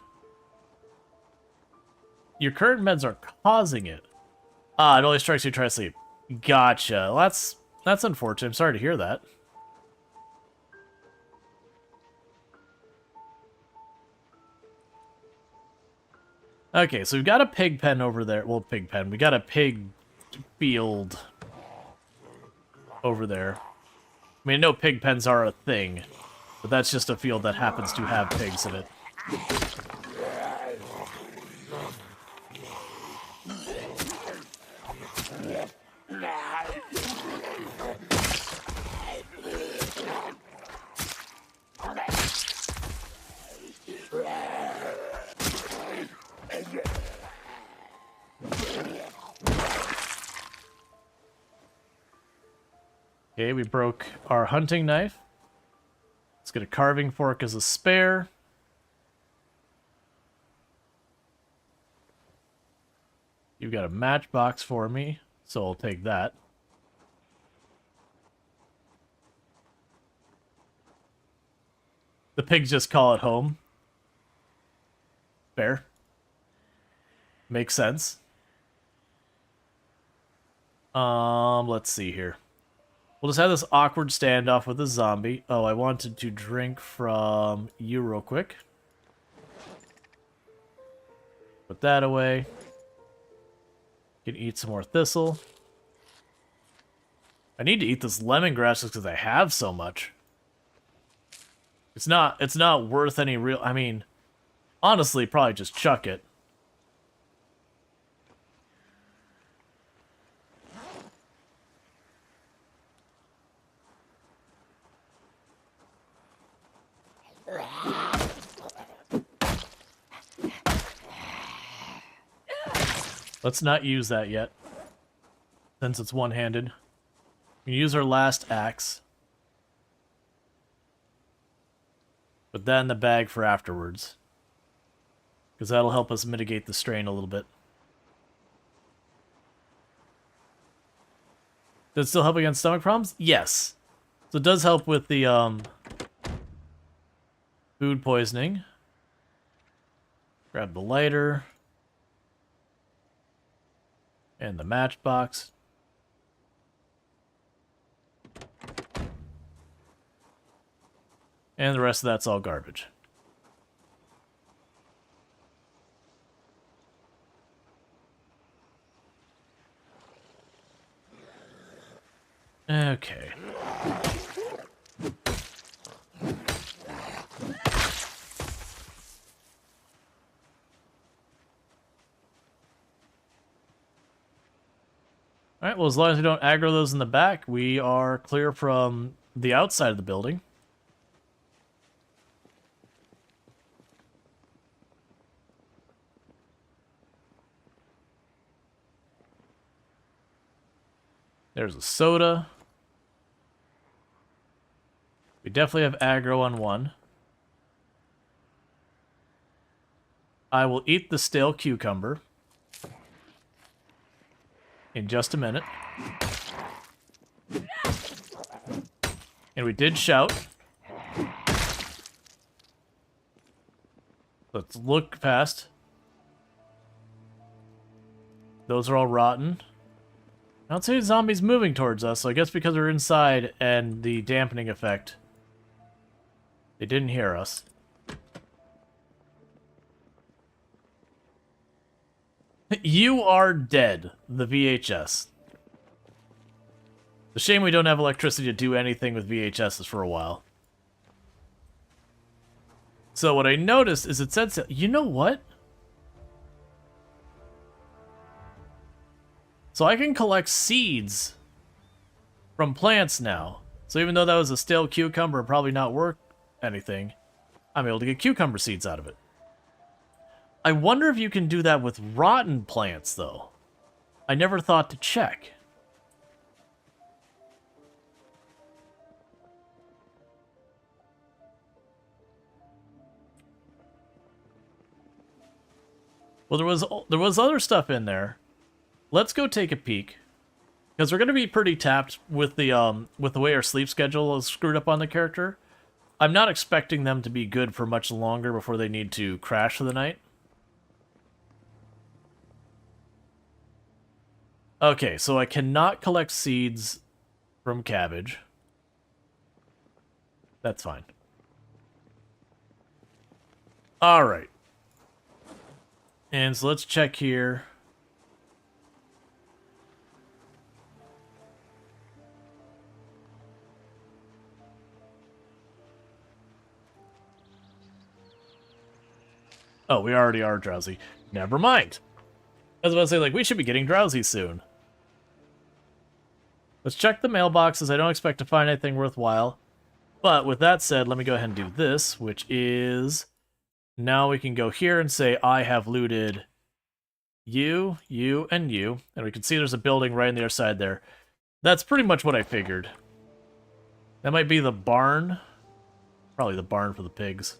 Your current meds are causing it. Ah, it only strikes you try to sleep. Gotcha. Well, that's unfortunate. I'm sorry to hear that. Okay, so we've got a pig pen over there. Well, pig pen. We got a pig field over there. I mean, no pig pens are a thing, but that's just a field that happens to have pigs in it. Okay, we broke our hunting knife. Let's get a carving fork as a spare. You've got a matchbox for me, so I'll take that. The pigs just call it home. Fair. Makes sense. Let's see here. We'll just have this awkward standoff with a zombie. Oh, I wanted to drink from you real quick. Put that away. Can eat some more thistle. I need to eat this lemongrass just because I have so much. It's not worth any real... I mean, honestly, probably just chuck it. Let's not use that yet, since it's one-handed. We use our last axe. Put that in the bag for afterwards, because that'll help us mitigate the strain a little bit. Does it still help against stomach problems? Yes. So it does help with the food poisoning. Grab the lighter. And the matchbox. And the rest of that's all garbage. Okay. Alright, well, as long as we don't aggro those in the back, we are clear from the outside of the building. There's a soda. We definitely have aggro on one. I will eat the stale cucumber in just a minute. And we did shout. Let's look past. Those are all rotten. I don't see any zombies moving towards us, so I guess because we're inside and the dampening effect, they didn't hear us. You are dead, the VHS. The shame we don't have electricity to do anything with VHSs for a while. So what I noticed is it said, you know what? So I can collect seeds from plants now. So even though that was a stale cucumber and probably not worth anything, I'm able to get cucumber seeds out of it. I wonder if you can do that with rotten plants, though. I never thought to check. Well, there was other stuff in there. Let's go take a peek, because we're going to be pretty tapped with the way our sleep schedule is screwed up on the character. I'm not expecting them to be good for much longer before they need to crash for the night. Okay, so I cannot collect seeds from cabbage. That's fine. Alright. And so let's check here. Oh, we already are drowsy. Never mind. I was about to say, like, we should be getting drowsy soon. Let's check the mailboxes. I don't expect to find anything worthwhile. But with that said, let me go ahead and do this, which is... Now we can go here and say, I have looted you, you, and you. And we can see there's a building right on the other side there. That's pretty much what I figured. That might be the barn. Probably the barn for the pigs.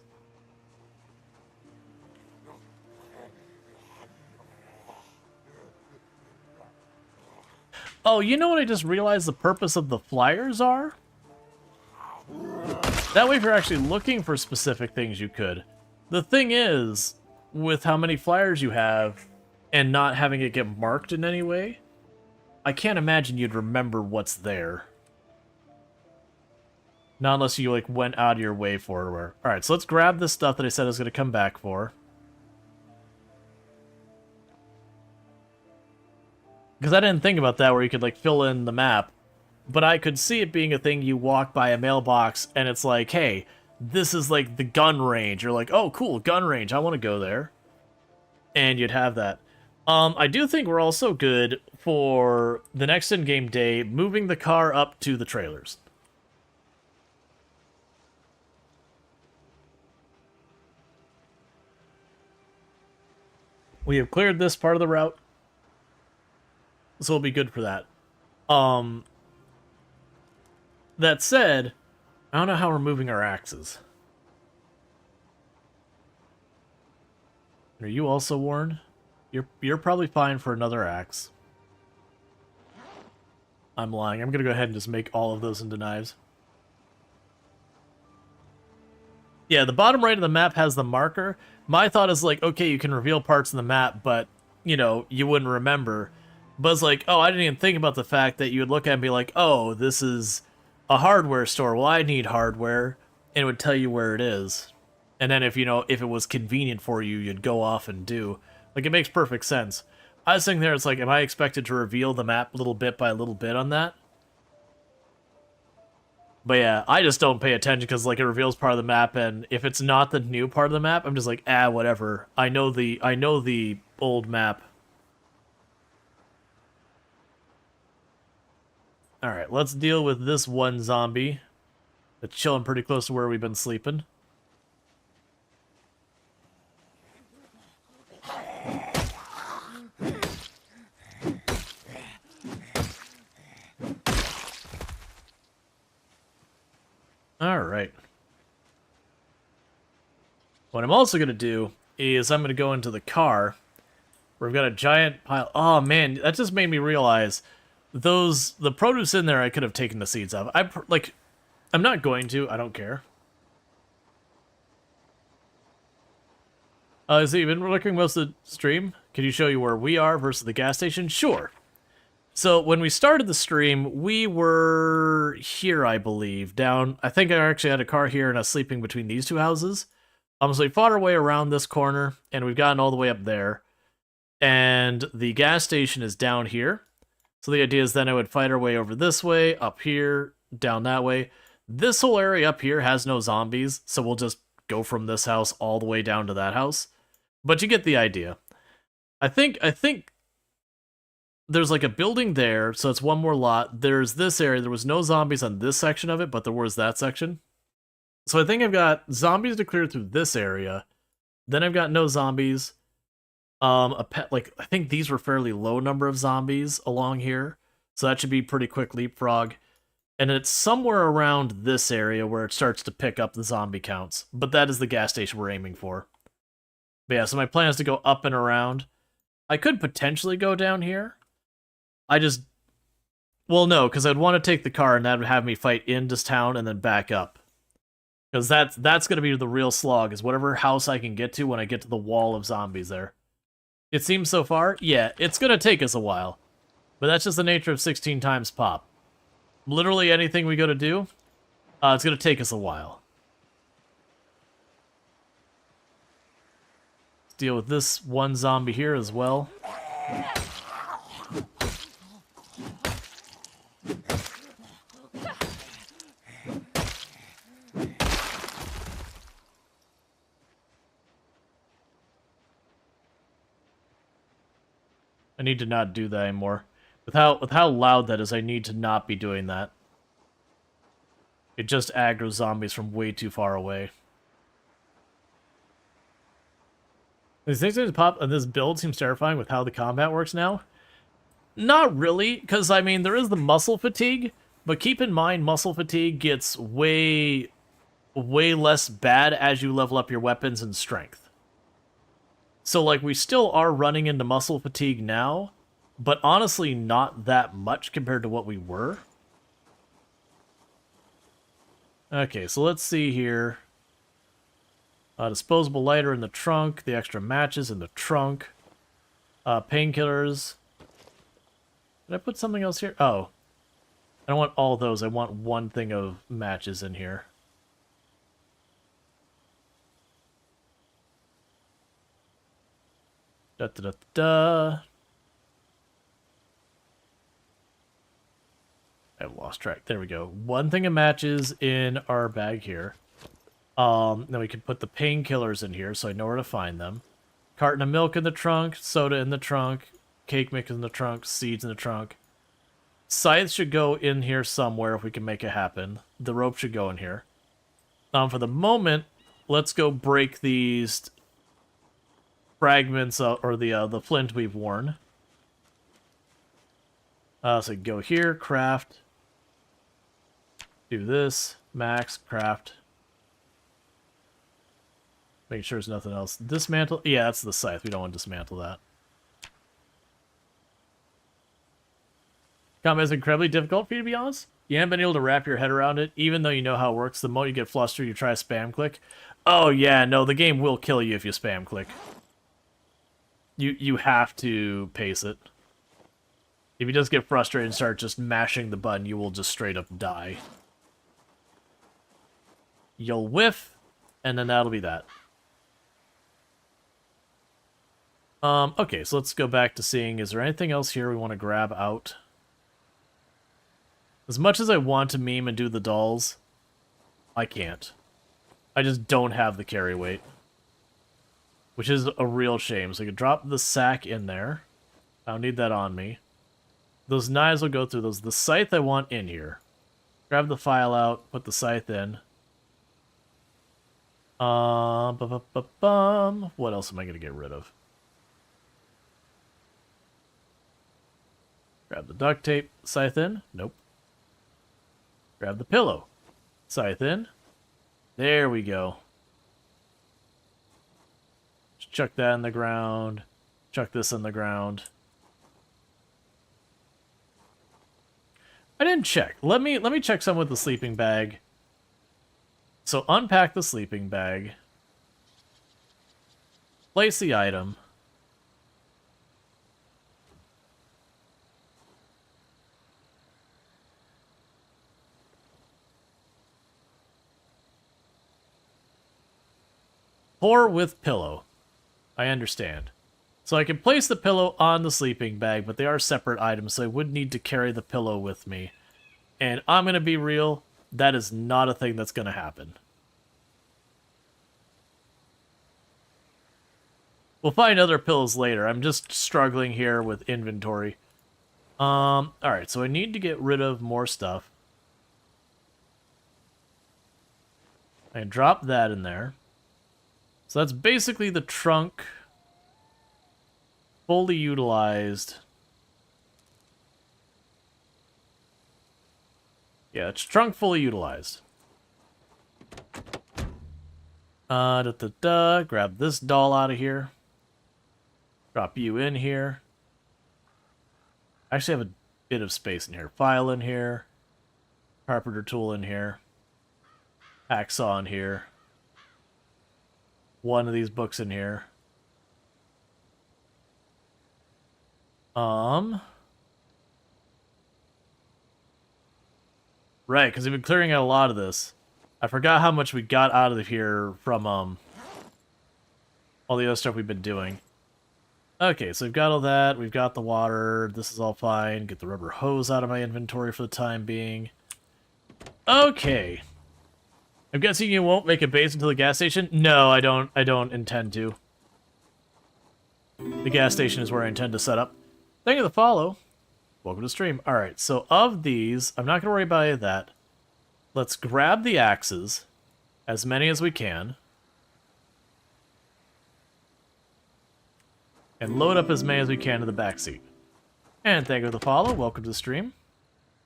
Oh, you know what I just realized the purpose of the flyers are? That way if you're actually looking for specific things, you could. The thing is, with how many flyers you have, and not having it get marked in any way, I can't imagine you'd remember what's there. Not unless you, like, went out of your way for it. Or... Alright, so let's grab this stuff that I said I was going to come back for. Because I didn't think about that, where you could, like, fill in the map. But I could see it being a thing you walk by a mailbox, and it's like, hey, this is, like, the gun range. You're like, oh, cool, gun range, I want to go there. And you'd have that. I do think we're also good for the next in-game day, moving the car up to the trailers. We have cleared this part of the route, so we'll be good for that. That said, I don't know how we're moving our axes. Are you also warned? You're probably fine for another axe. I'm lying. I'm gonna go ahead and just make all of those into knives. Yeah, the bottom right of the map has the marker. My thought is like, okay, you can reveal parts of the map, but, you know, you wouldn't remember. But it's like, oh, I didn't even think about the fact that you would look at it and be like, oh, this is a hardware store. Well, I need hardware. And it would tell you where it is. And then if, you know, if it was convenient for you, you'd go off and do. Like, it makes perfect sense. I was thinking there, it's like, am I expected to reveal the map little bit by little bit on that? But yeah, I just don't pay attention because, like, it reveals part of the map, and if it's not the new part of the map, I'm just like, whatever. I know the old map. Alright, let's deal with this one zombie that's chilling pretty close to where we've been sleeping. Alright. What I'm also going to do is I'm going to go into the car where we've got a giant pile. Oh man, that just made me realize the produce in there I could have taken the seeds of. I'm not going to. I don't care. So you've been looking most of the stream? Can you show you where we are versus the gas station? Sure. So when we started the stream, we were here, I believe, down. I think I actually had a car here and I was sleeping between these two houses. So we fought our way around this corner and we've gotten all the way up there. And the gas station is down here. So the idea is then I would fight our way over this way, up here, down that way. This whole area up here has no zombies, so we'll just go from this house all the way down to that house. But you get the idea. I think there's like a building there, so it's one more lot. There's this area. There was no zombies on this section of it, but there was that section. So I think I've got zombies to clear through this area. Then I've got no zombies. I think these were fairly low number of zombies along here, so that should be pretty quick leapfrog. And it's somewhere around this area where it starts to pick up the zombie counts, but that is the gas station we're aiming for. But yeah, so my plan is to go up and around. I could potentially go down here. Well, no, because I'd want to take the car and that would have me fight into town and then back up. Because that's going to be the real slog, is whatever house I can get to when I get to the wall of zombies there. It seems so far? Yeah, it's going to take us a while. But that's just the nature of 16 times pop. Literally anything we go to do, it's going to take us a while. Let's deal with this one zombie here as well. I need to not do that anymore. With how loud that is, I need to not be doing that. It just aggroes zombies from way too far away. These things that pop and this build seems terrifying with how the combat works now. Not really, because I mean there is the muscle fatigue, but keep in mind muscle fatigue gets way less bad as you level up your weapons and strength. So, like, we still are running into muscle fatigue now, but honestly not that much compared to what we were. Okay, so let's see here. Disposable lighter in the trunk, the extra matches in the trunk, painkillers. Did I put something else here? Oh. I don't want all those. I want one thing of matches in here. Da-da-da-da. I've lost track. There we go. One thing of matches in our bag here. Then we can put the painkillers in here so I know where to find them. Carton of milk in the trunk, soda in the trunk, cake mix in the trunk, seeds in the trunk. Scythe should go in here somewhere if we can make it happen. The rope should go in here. For the moment, let's go break these fragments or the flint we've worn. So go here, craft. Do this, max, craft. Make sure there's nothing else. Dismantle. Yeah, that's the scythe. We don't want to dismantle that. Combat is incredibly difficult for you, to be honest. You haven't been able to wrap your head around it, even though you know how it works. The moment you get flustered, you try to spam click. Oh yeah, no, the game will kill you if you spam click. You have to pace it. If you just get frustrated and start just mashing the button, you will just straight up die. You'll whiff, and then that'll be that. Okay, so let's go back to seeing, is there anything else here we want to grab out? As much as I want to meme and do the dolls, I can't. I just don't have the carry weight. Which is a real shame. So I could drop the sack in there. I don't need that on me. Those knives will go through those. The scythe I want in here. Grab the file out, put the scythe in. What else am I going to get rid of? Grab the duct tape, scythe in. Nope. Grab the pillow, scythe in. There we go. Just chuck that in the ground. Chuck this in the ground. I didn't check. Let me check some with the sleeping bag. So unpack the sleeping bag. Place the item. Pour with pillow. I understand. So I can place the pillow on the sleeping bag, but they are separate items, so I would need to carry the pillow with me. And I'm going to be real, that is not a thing that's going to happen. We'll find other pillows later. I'm just struggling here with inventory. Alright, so I need to get rid of more stuff. I can drop that in there. So that's basically the trunk fully utilized. Yeah, it's trunk fully utilized. Grab this doll out of here. Drop you in here. I actually have a bit of space in here. File in here. Carpenter tool in here. Hacksaw in here. One of these books in here. Right, because we've been clearing out a lot of this. I forgot how much we got out of here from, all the other stuff we've been doing. Okay, so we've got all that. We've got the water. This is all fine. Get the rubber hose out of my inventory for the time being. Okay. I'm guessing you won't make a base until the gas station? No, I don't intend to. The gas station is where I intend to set up. Thank you for the follow. Welcome to the stream. Alright, so of these, I'm not going to worry about any of that. Let's grab the axes. As many as we can. And load up as many as we can to the back seat. And thank you for the follow. Welcome to the stream.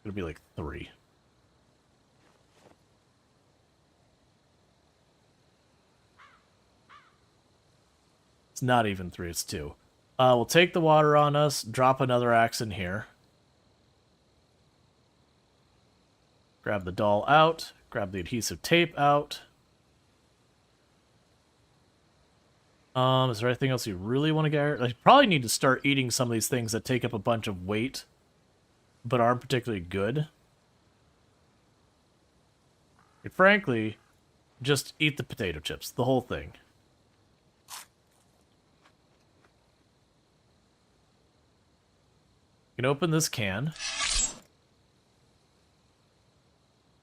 It'll be like 3. It's not even 3, it's 2. We'll take the water on us, drop another axe in here. Grab the doll out, grab the adhesive tape out. Is there anything else you really want to get? I probably need to start eating some of these things that take up a bunch of weight, but aren't particularly good. And frankly, just eat the potato chips, the whole thing. You can open this can.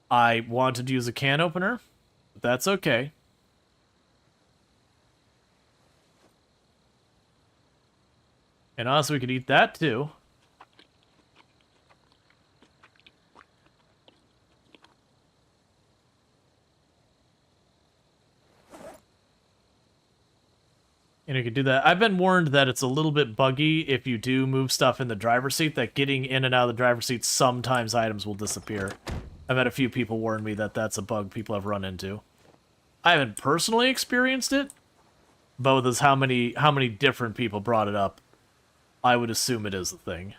I wanted to use a can opener, but that's okay. And also, we could eat that too. And you could do that. I've been warned that it's a little bit buggy if you do move stuff in the driver's seat, that getting in and out of the driver's seat, sometimes items will disappear. I've had a few people warn me that that's a bug people have run into. I haven't personally experienced it, but with how many different people brought it up, I would assume it is a thing.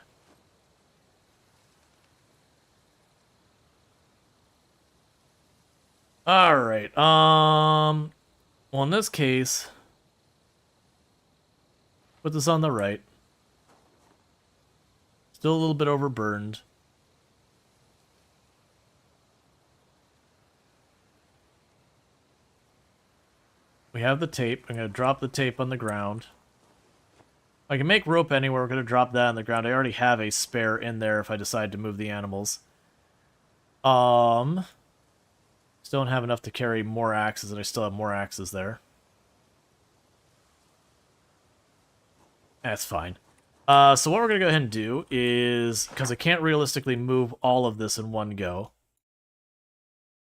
Alright, well, in this case, put this on the right. Still a little bit overburned. We have the tape. I'm going to drop the tape on the ground. I can make rope anywhere. We're going to drop that on the ground. I already have a spare in there if I decide to move the animals. Still don't have enough to carry more axes, and I still have more axes there. That's fine. So what we're going to go ahead and do is, because I can't realistically move all of this in one go,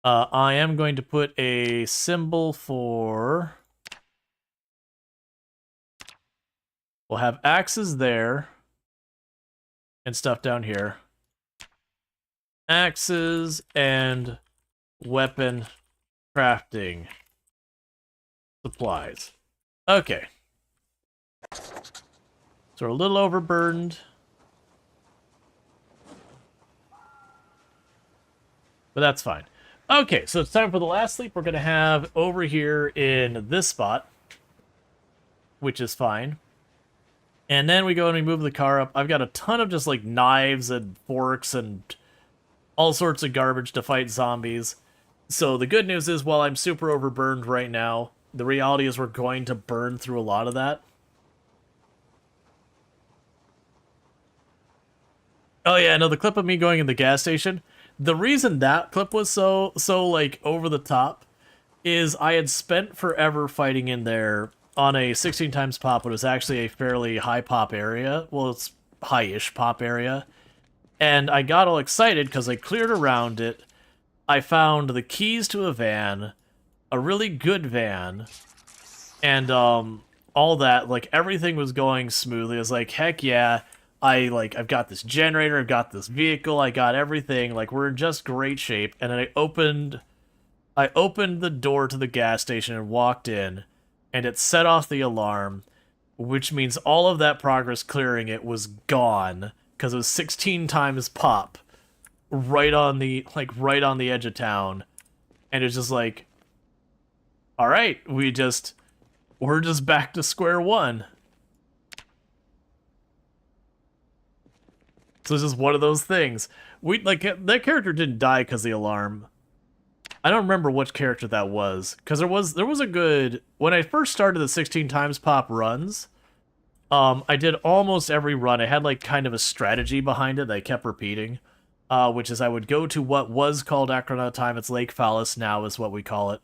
I am going to put a symbol for... We'll have axes there and stuff down here. Axes and weapon crafting supplies. Okay. So we're a little overburdened. But that's fine. Okay, so it's time for the last sleep we're going to have over here in this spot, which is fine. And then we go and we move the car up. I've got a ton of just like knives and forks and all sorts of garbage to fight zombies. So the good news is, while I'm super overburned right now, the reality is we're going to burn through a lot of that. Oh yeah, no, the clip of me going in the gas station. The reason that clip was so like over the top is I had spent forever fighting in there on a 16 times pop, but it was actually a fairly high pop area. Well, it's high-ish pop area. And I got all excited because I cleared around it. I found the keys to a van, a really good van, and all that. Like, everything was going smoothly. I was like, heck yeah. I've got this generator, I've got this vehicle, I got everything. Like, we're in just great shape. And then I opened the door to the gas station and walked in. And it set off the alarm, which means all of that progress clearing it was gone, because it was 16 times pop, right on the edge of town, and it's just like, all right, we're just back to square one. So it's just one of those things. That character didn't die because of the alarm. I don't remember which character that was, because there was a good... When I first started the 16 times pop runs, I did almost every run. I had, like, kind of a strategy behind it that I kept repeating, which is I would go to what was called Acronaut Time. It's Lake Phallus now is what we call it.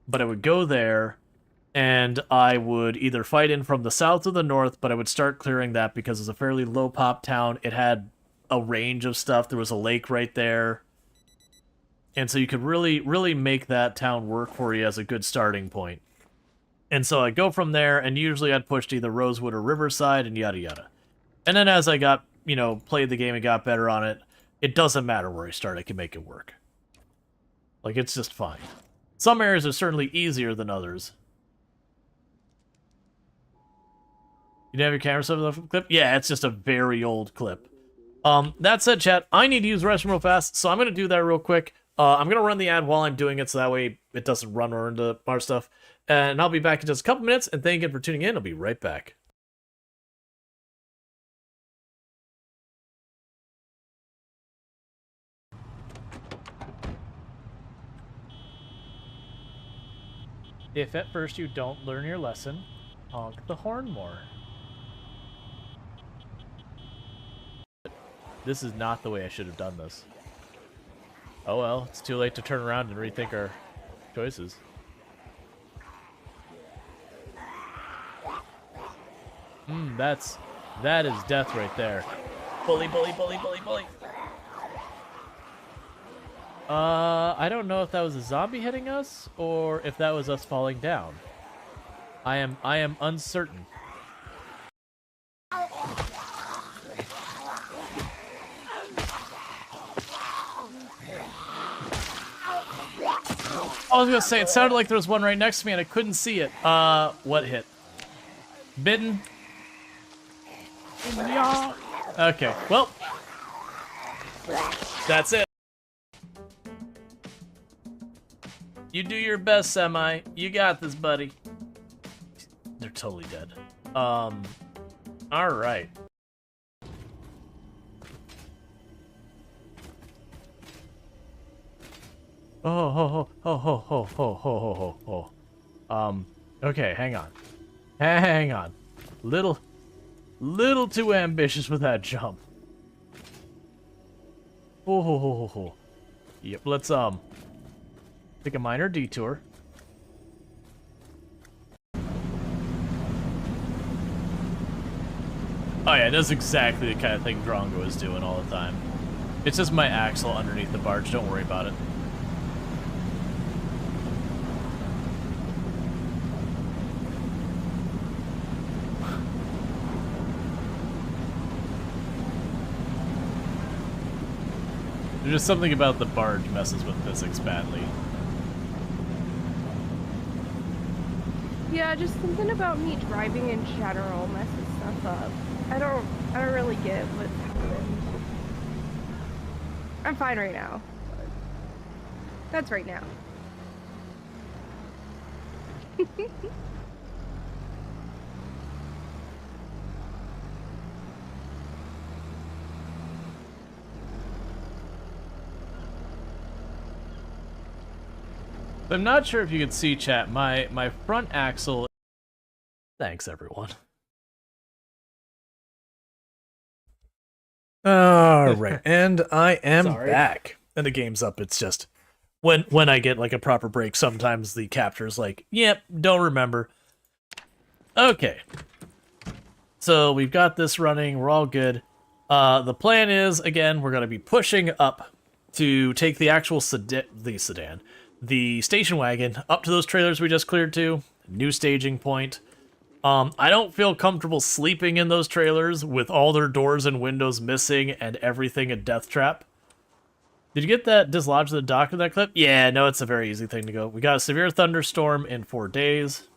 But I would go there, and I would either fight in from the south or the north, but I would start clearing that because it's a fairly low pop town. It had a range of stuff. There was a lake right there. And so you could really, really make that town work for you as a good starting point. And so I'd go from there, and usually I'd push to either Rosewood or Riverside, and yada yada. And then as I got, played the game and got better on it, it doesn't matter where I start, I can make it work. Like, it's just fine. Some areas are certainly easier than others. You didn't have your camera set up for the clip? Yeah, it's just a very old clip. That said, chat, I need to use the restroom real fast, so I'm going to do that real quick. I'm going to run the ad while I'm doing it, so that way it doesn't run or into our stuff. And I'll be back in just a couple minutes, and thank you for tuning in. I'll be right back. If at first you don't learn your lesson, honk the horn more. This is not the way I should have done this. Oh well, it's too late to turn around and rethink our choices. That is death right there. Bully, bully, bully, bully, bully. I don't know if that was a zombie hitting us or if that was us falling down. I am uncertain. I was gonna say, it sounded like there was one right next to me and I couldn't see it. What hit? Bitten? Yeah. Okay, well. That's it. You do your best, Semi. You got this, buddy. They're totally dead. Alright. Okay, hang on. Hang on. Little too ambitious with that jump. Yep, let's, take a minor detour. Oh yeah, that's exactly the kind of thing Drongo is doing all the time. It's just my axle underneath the barge, don't worry about it. There's just something about the barge messes with physics badly. Yeah, just something about me driving in general messes stuff up. I don't really get what's happening. I'm fine right now. But that's right now. I'm not sure if you can see, chat, my front axle... Thanks, everyone. Alright, and I am back. And the game's up, it's just... When I get, like, a proper break, sometimes the capture's like, yep, don't remember. Okay. So, we've got this running, we're all good. The plan is, again, we're gonna be pushing up to take the actual the station wagon up to those trailers we just cleared to. New staging point. I don't feel comfortable sleeping in those trailers with all their doors and windows missing and everything a death trap. Did you get that dislodged to the dock in that clip? Yeah, no, it's a very easy thing to go. We got a severe thunderstorm in 4 days.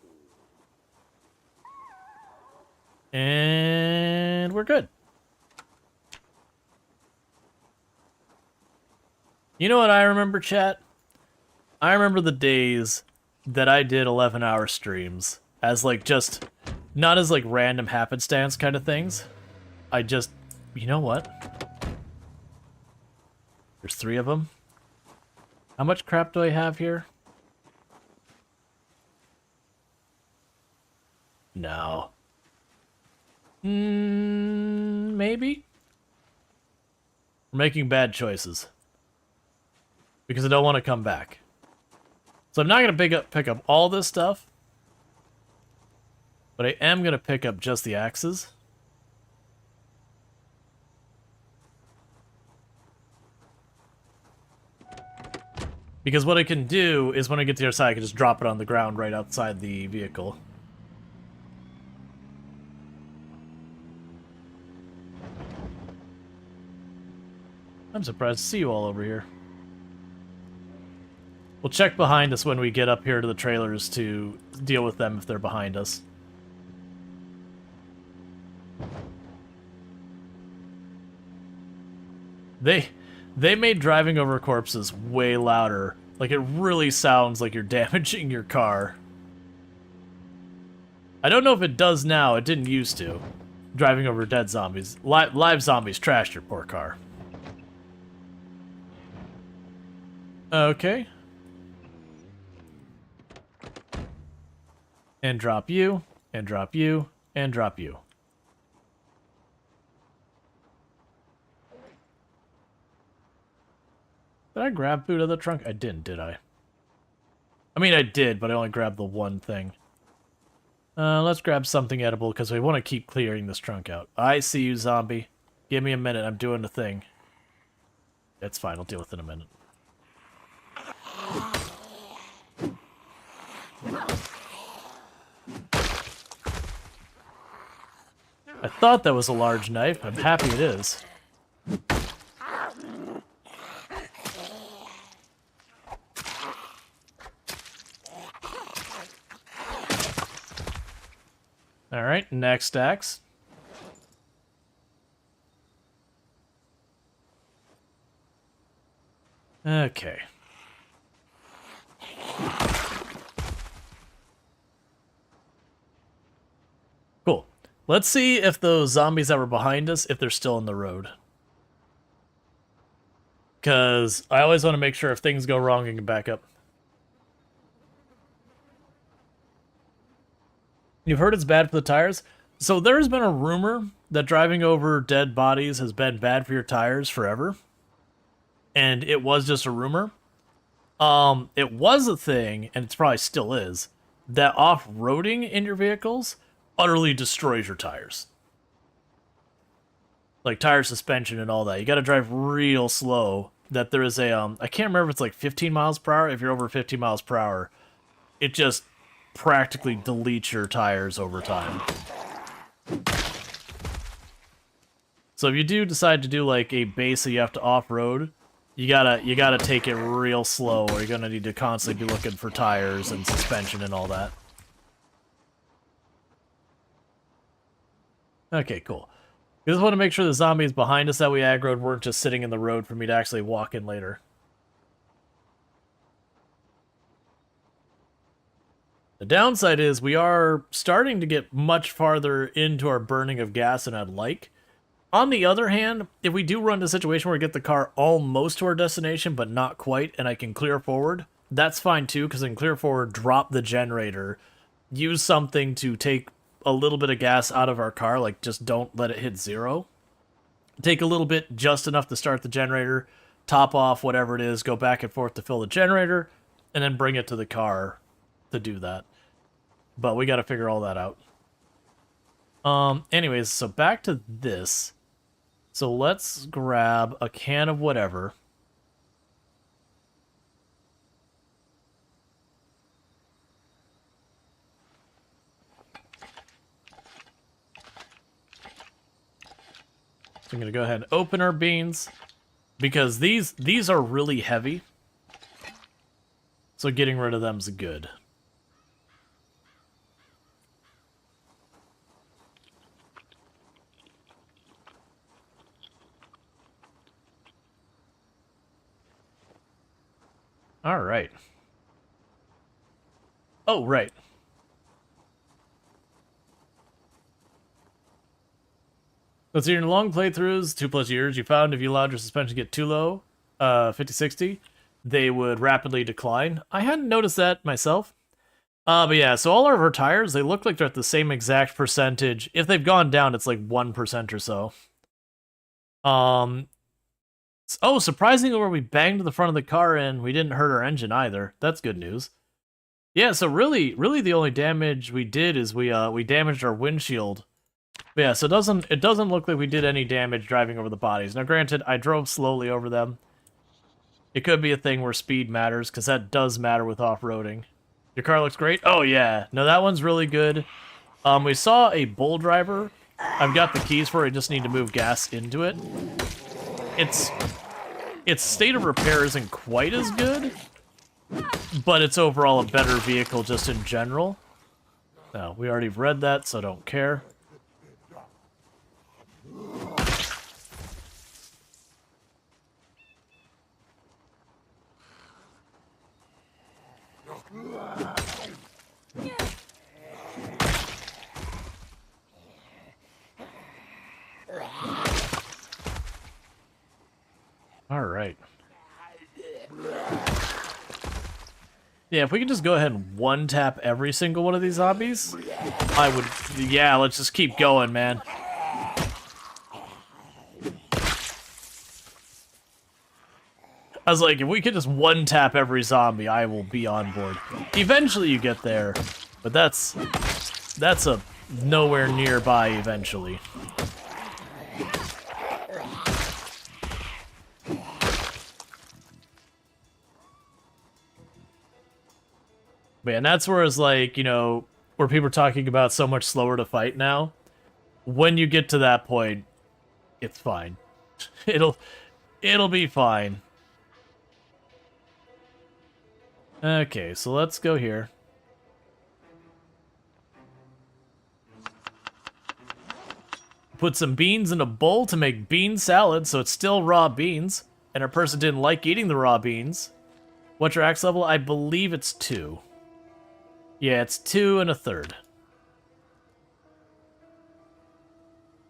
And we're good. You know what I remember, chat? I remember the days that I did 11-hour streams as, like, just... Not as, like, random happenstance kind of things. I just... You know what? There's 3 of them. How much crap do I have here? No. Maybe? We're making bad choices. Because I don't want to come back. So I'm not going to pick up all this stuff. But I am going to pick up just the axes. Because what I can do is when I get to the other side, I can just drop it on the ground right outside the vehicle. I'm surprised to see you all over here. We'll check behind us when we get up here to the trailers to deal with them if they're behind us. They made driving over corpses way louder. Like, it really sounds like you're damaging your car. I don't know if it does now. It didn't used to. Driving over dead zombies. Live zombies trashed your poor car. Okay. And drop you, and drop you, and drop you. Did I grab food out of the trunk? I didn't, did I? I mean, I did, but I only grabbed the one thing. Let's grab something edible, because we want to keep clearing this trunk out. I see you, zombie. Give me a minute, I'm doing the thing. It's fine, I'll deal with it in a minute. I thought that was a large knife. I'm happy it is. Alright, next axe. Okay. Cool. Let's see if those zombies that were behind us, if they're still in the road. Because I always want to make sure if things go wrong, I can back up. You've heard it's bad for the tires? So there's been a rumor that driving over dead bodies has been bad for your tires forever. And it was just a rumor. It was a thing, and it probably still is, that off-roading in your vehicles utterly destroys your tires. Like tire suspension and all that. You gotta drive real slow. That there is a, I can't remember if it's like 15 miles per hour. If you're over 15 miles per hour, it just practically deletes your tires over time. So if you do decide to do like a base that you have to off-road, you gotta take it real slow, or you're gonna need to constantly be looking for tires and suspension and all that. Okay, cool. We just want to make sure the zombies behind us that we aggroed weren't just sitting in the road for me to actually walk in later. The downside is we are starting to get much farther into our burning of gas than I'd like. On the other hand, if we do run into a situation where we get the car almost to our destination, but not quite, and I can clear forward, that's fine too, because I can clear forward, drop the generator, use something to take a little bit of gas out of our car, like just don't let it hit zero. Take a little bit, just enough to start the generator, top off whatever it is, go back and forth to fill the generator, and then bring it to the car to do that. But we got to figure all that out. Anyways, so back to this. So let's grab a can of whatever. So I'm going to go ahead and open our beans, because these are really heavy. So getting rid of them's good. All right. Oh, right. Let's see, in your long playthroughs, 2+ years, you found if you allowed your suspension to get too low, 50-60, they would rapidly decline. I hadn't noticed that myself. But yeah, so all of our tires, they look like they're at the same exact percentage. If they've gone down, it's like 1% or so. Oh, surprisingly, where we banged the front of the car in, we didn't hurt our engine either. That's good news. Yeah, so really the only damage we did is we damaged our windshield. But yeah, so it doesn't look like we did any damage driving over the bodies. Now, granted, I drove slowly over them. It could be a thing where speed matters, because that does matter with off-roading. Your car looks great? Oh, yeah. No, that one's really good. We saw a bull driver. I've got the keys for it. I just need to move gas into it. Its state of repair isn't quite as good, but it's overall a better vehicle just in general. Now, we already read that, so don't care. Yeah, if we could just go ahead and one-tap every single one of these zombies, I would... Yeah, let's just keep going, man. I was like, if we could just one-tap every zombie, I will be on board. Eventually you get there, but that's a nowhere nearby eventually. But yeah, and that's where it's like, you know, where people are talking about so much slower to fight now. When you get to that point, it's fine. It'll be fine. Okay, so let's go here. Put some beans in a bowl to make bean salad, so it's still raw beans. And our person didn't like eating the raw beans. What's your axe level? I believe it's 2. Yeah, it's 2 1/3.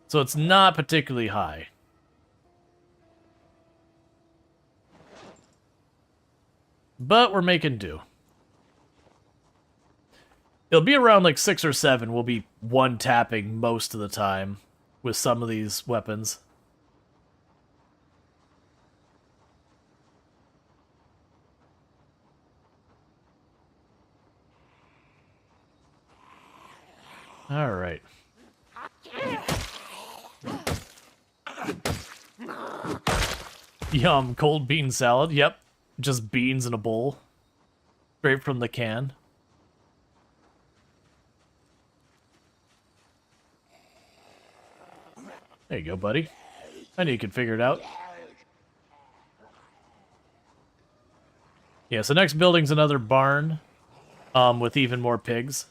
So it's not particularly high. But we're making do. It'll be around like 6 or 7. We'll be one-tapping most of the time with some of these weapons. All right. Yum, cold bean salad. Yep, just beans in a bowl. Straight from the can. There you go, buddy. I knew you could figure it out. Yeah, so next building's another barn, with even more pigs.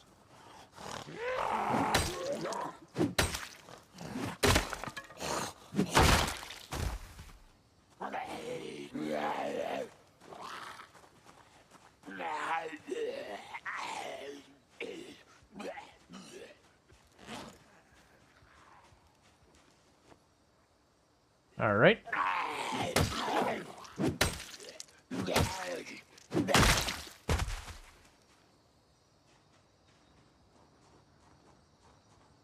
All right.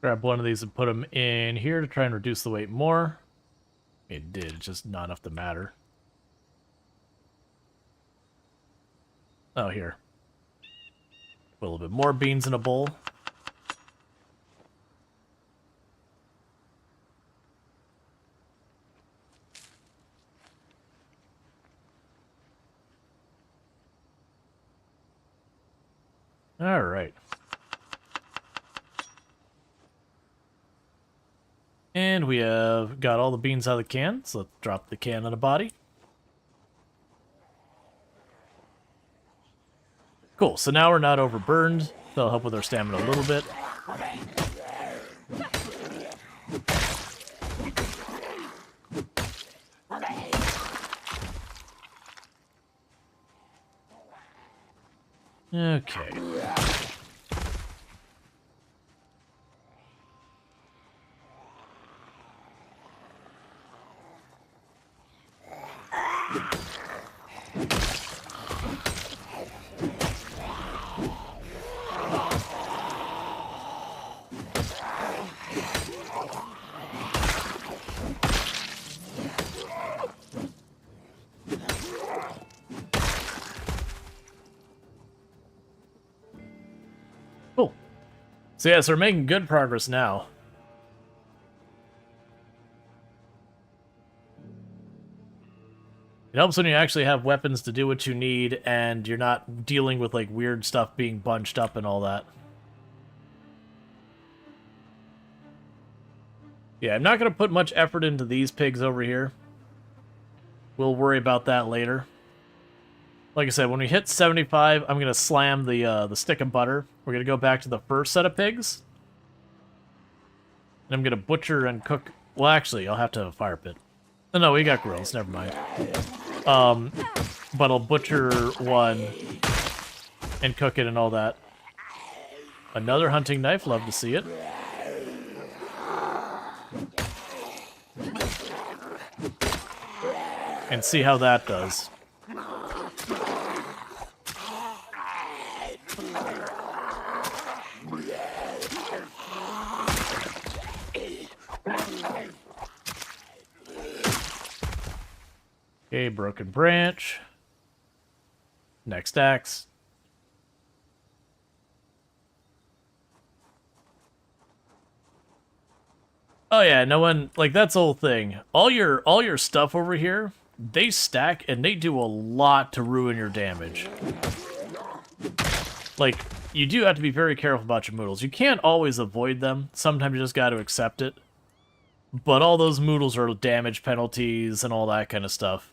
Grab one of these and put them in here to try and reduce the weight more. It did, just not enough to matter. Oh, here. Put a little bit more beans in a bowl. All right. And we have got all the beans out of the can, so let's drop the can on the body. Cool, so now we're not overburned. That'll help with our stamina a little bit. Okay. Cool. So yeah, so we're making good progress now. It helps when you actually have weapons to do what you need and you're not dealing with like weird stuff being bunched up and all that. Yeah, I'm not going to put much effort into these pigs over here. We'll worry about that later. Like I said, when we hit 75, I'm going to slam the stick of butter. We're going to go back to the first set of pigs. And I'm going to butcher and cook... Well, actually, I'll have to have a fire pit. Oh, no, we got grills. Never mind. But I'll butcher one and cook it and all that. Another hunting knife. Love to see it. And see how that does. Okay, broken branch. Next axe. Oh yeah, no one like that's the whole thing. All your stuff over here, they stack and they do a lot to ruin your damage. Like, you do have to be very careful about your moodles. You can't always avoid them. Sometimes you just got to accept it. But all those moodles are damage penalties and all that kind of stuff.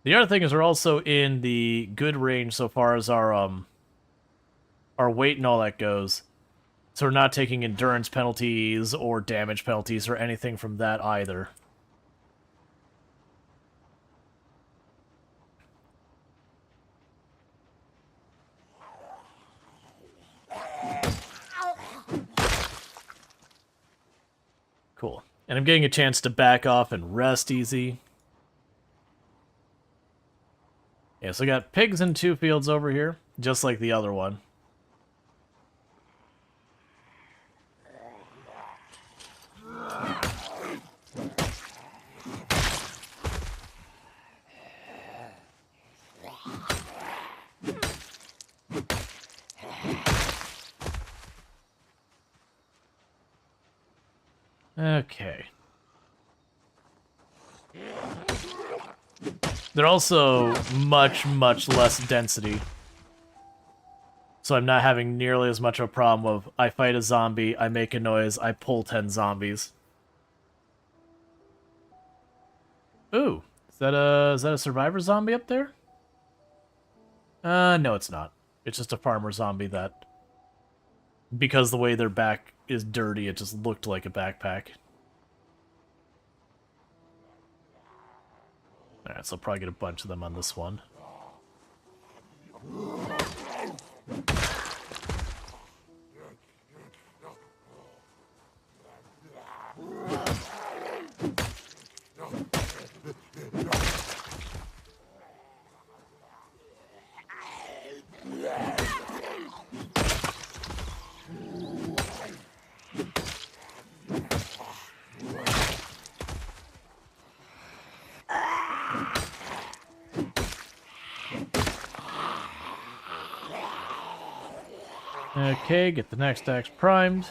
The other thing is we're also in the good range so far as our weight and all that goes. So we're not taking endurance penalties or damage penalties or anything from that either. Cool. And I'm getting a chance to back off and rest easy. Yeah, so I got pigs in 2 fields over here, just like the other one. Okay. They're also much less density. So I'm not having nearly as much of a problem of I fight a zombie, I make a noise, I pull 10 zombies. Ooh, is that a survivor zombie up there? No it's not. It's just a farmer zombie that, because the way their back is dirty, it just looked like a backpack. Alright, so I'll probably get a bunch of them on this one. Okay, get the next axe primed.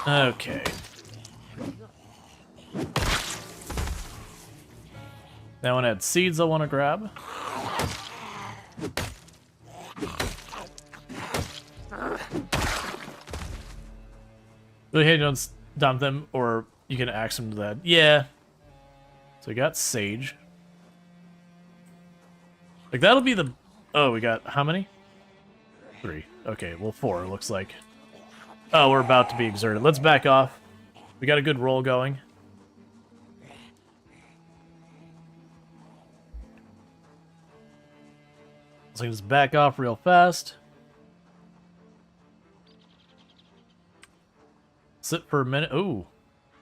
Okay. That one had seeds I want to grab. Really, hey, don't dump them, or you can axe them to that. Yeah. So we got sage. Like, that'll be the... Oh, we got how many? 3. Okay, well, 4, looks like. Oh, we're about to be exerted. Let's back off. We got a good roll going. So just back off real fast. Sit for a minute. Ooh.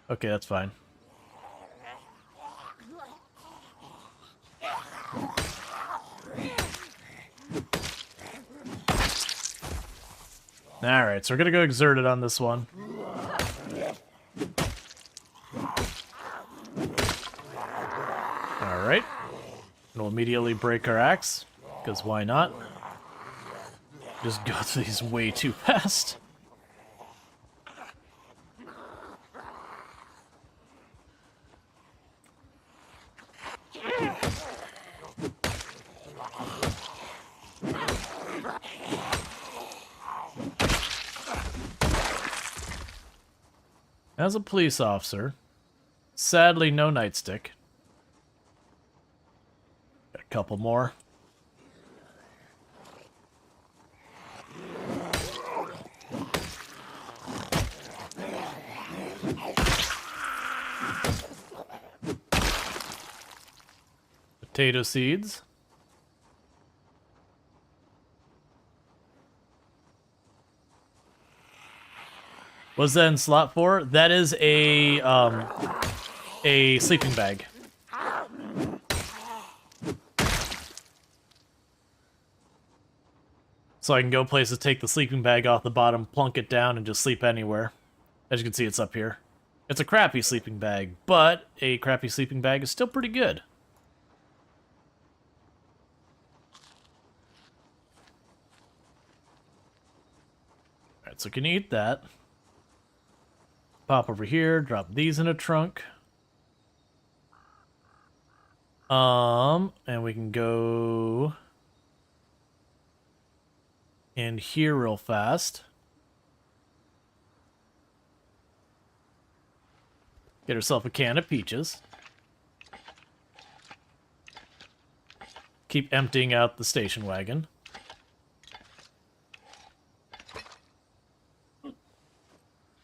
Okay, that's fine. Alright, so we're gonna go exerted on this one. Alright. And we'll immediately break our axe, because why not? Just go through these way too fast. As a police officer, sadly no nightstick. Got a couple more. Potato seeds. What's that in slot for? That is a sleeping bag. So I can go places, take the sleeping bag off the bottom, plunk it down, and just sleep anywhere. As you can see, it's up here. It's a crappy sleeping bag, but a crappy sleeping bag is still pretty good. Alright, so can you eat that? Pop over here, drop these in a trunk. And we can go in here real fast. Get herself a can of peaches. Keep emptying out the station wagon.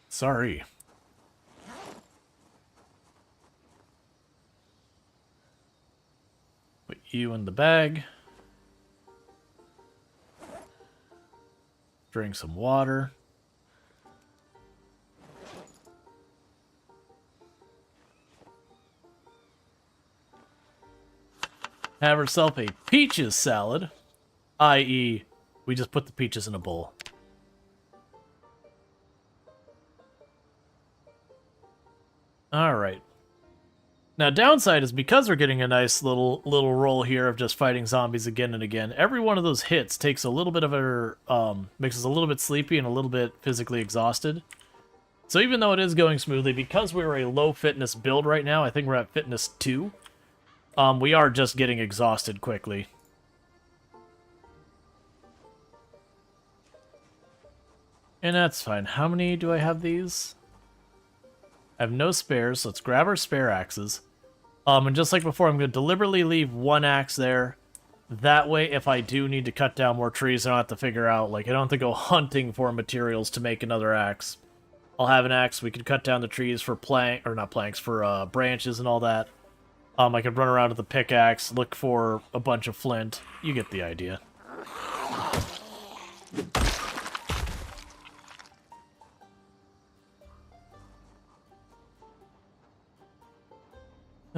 Sorry. Put you in the bag. Drink some water. Have herself a peaches salad, i.e., we just put the peaches in a bowl. Alright. Now, downside is because we're getting a nice little roll here of just fighting zombies again and again, every one of those hits takes a little bit of a, makes us a little bit sleepy and a little bit physically exhausted. So even though it is going smoothly, because we're a low fitness build right now, I think we're at fitness 2, we are just getting exhausted quickly. And that's fine. How many do I have these? I have no spares, so let's grab our spare axes. And just like before, I'm going to deliberately leave one axe there. That way, if I do need to cut down more trees, I don't have to figure out, like, I don't have to go hunting for materials to make another axe. I'll have an axe, we could cut down the trees for for branches and all that. I could run around with a pickaxe, look for a bunch of flint. You get the idea.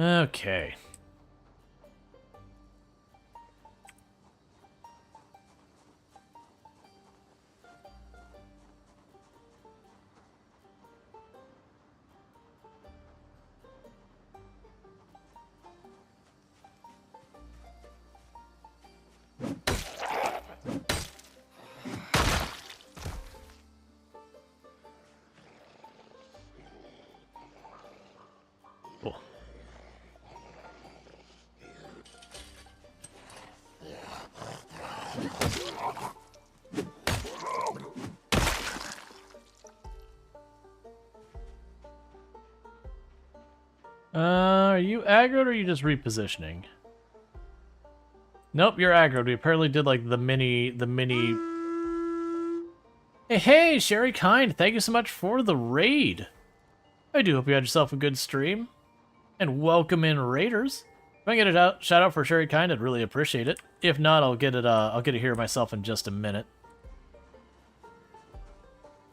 Okay. Cool. Are you aggroed or are you just repositioning? Nope, you're aggroed. We apparently did like the mini... Hey, Sherry Kind, thank you so much for the raid. I do hope you had yourself a good stream. And welcome in raiders. If I can get a shout out for Sherry Kind, I'd really appreciate it. If not, I'll get it here myself in just a minute.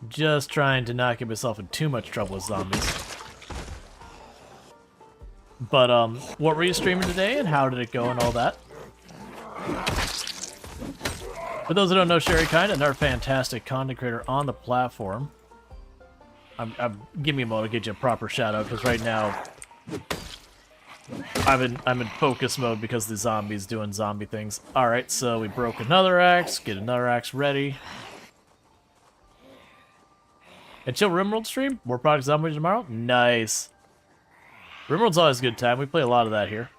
Just trying to not get myself in too much trouble with zombies. But, what were you streaming today, and how did it go, and all that? For those who don't know, Sherry Kind, another fantastic content creator on the platform. Give me a moment to get you a proper shout-out, because right now, I'm in focus mode because the zombies doing zombie things. Alright, so we broke another axe, get another axe ready. And chill Rimworld stream? More Product Zomboid tomorrow? Nice. Rimworld's always a good time. We play a lot of that here.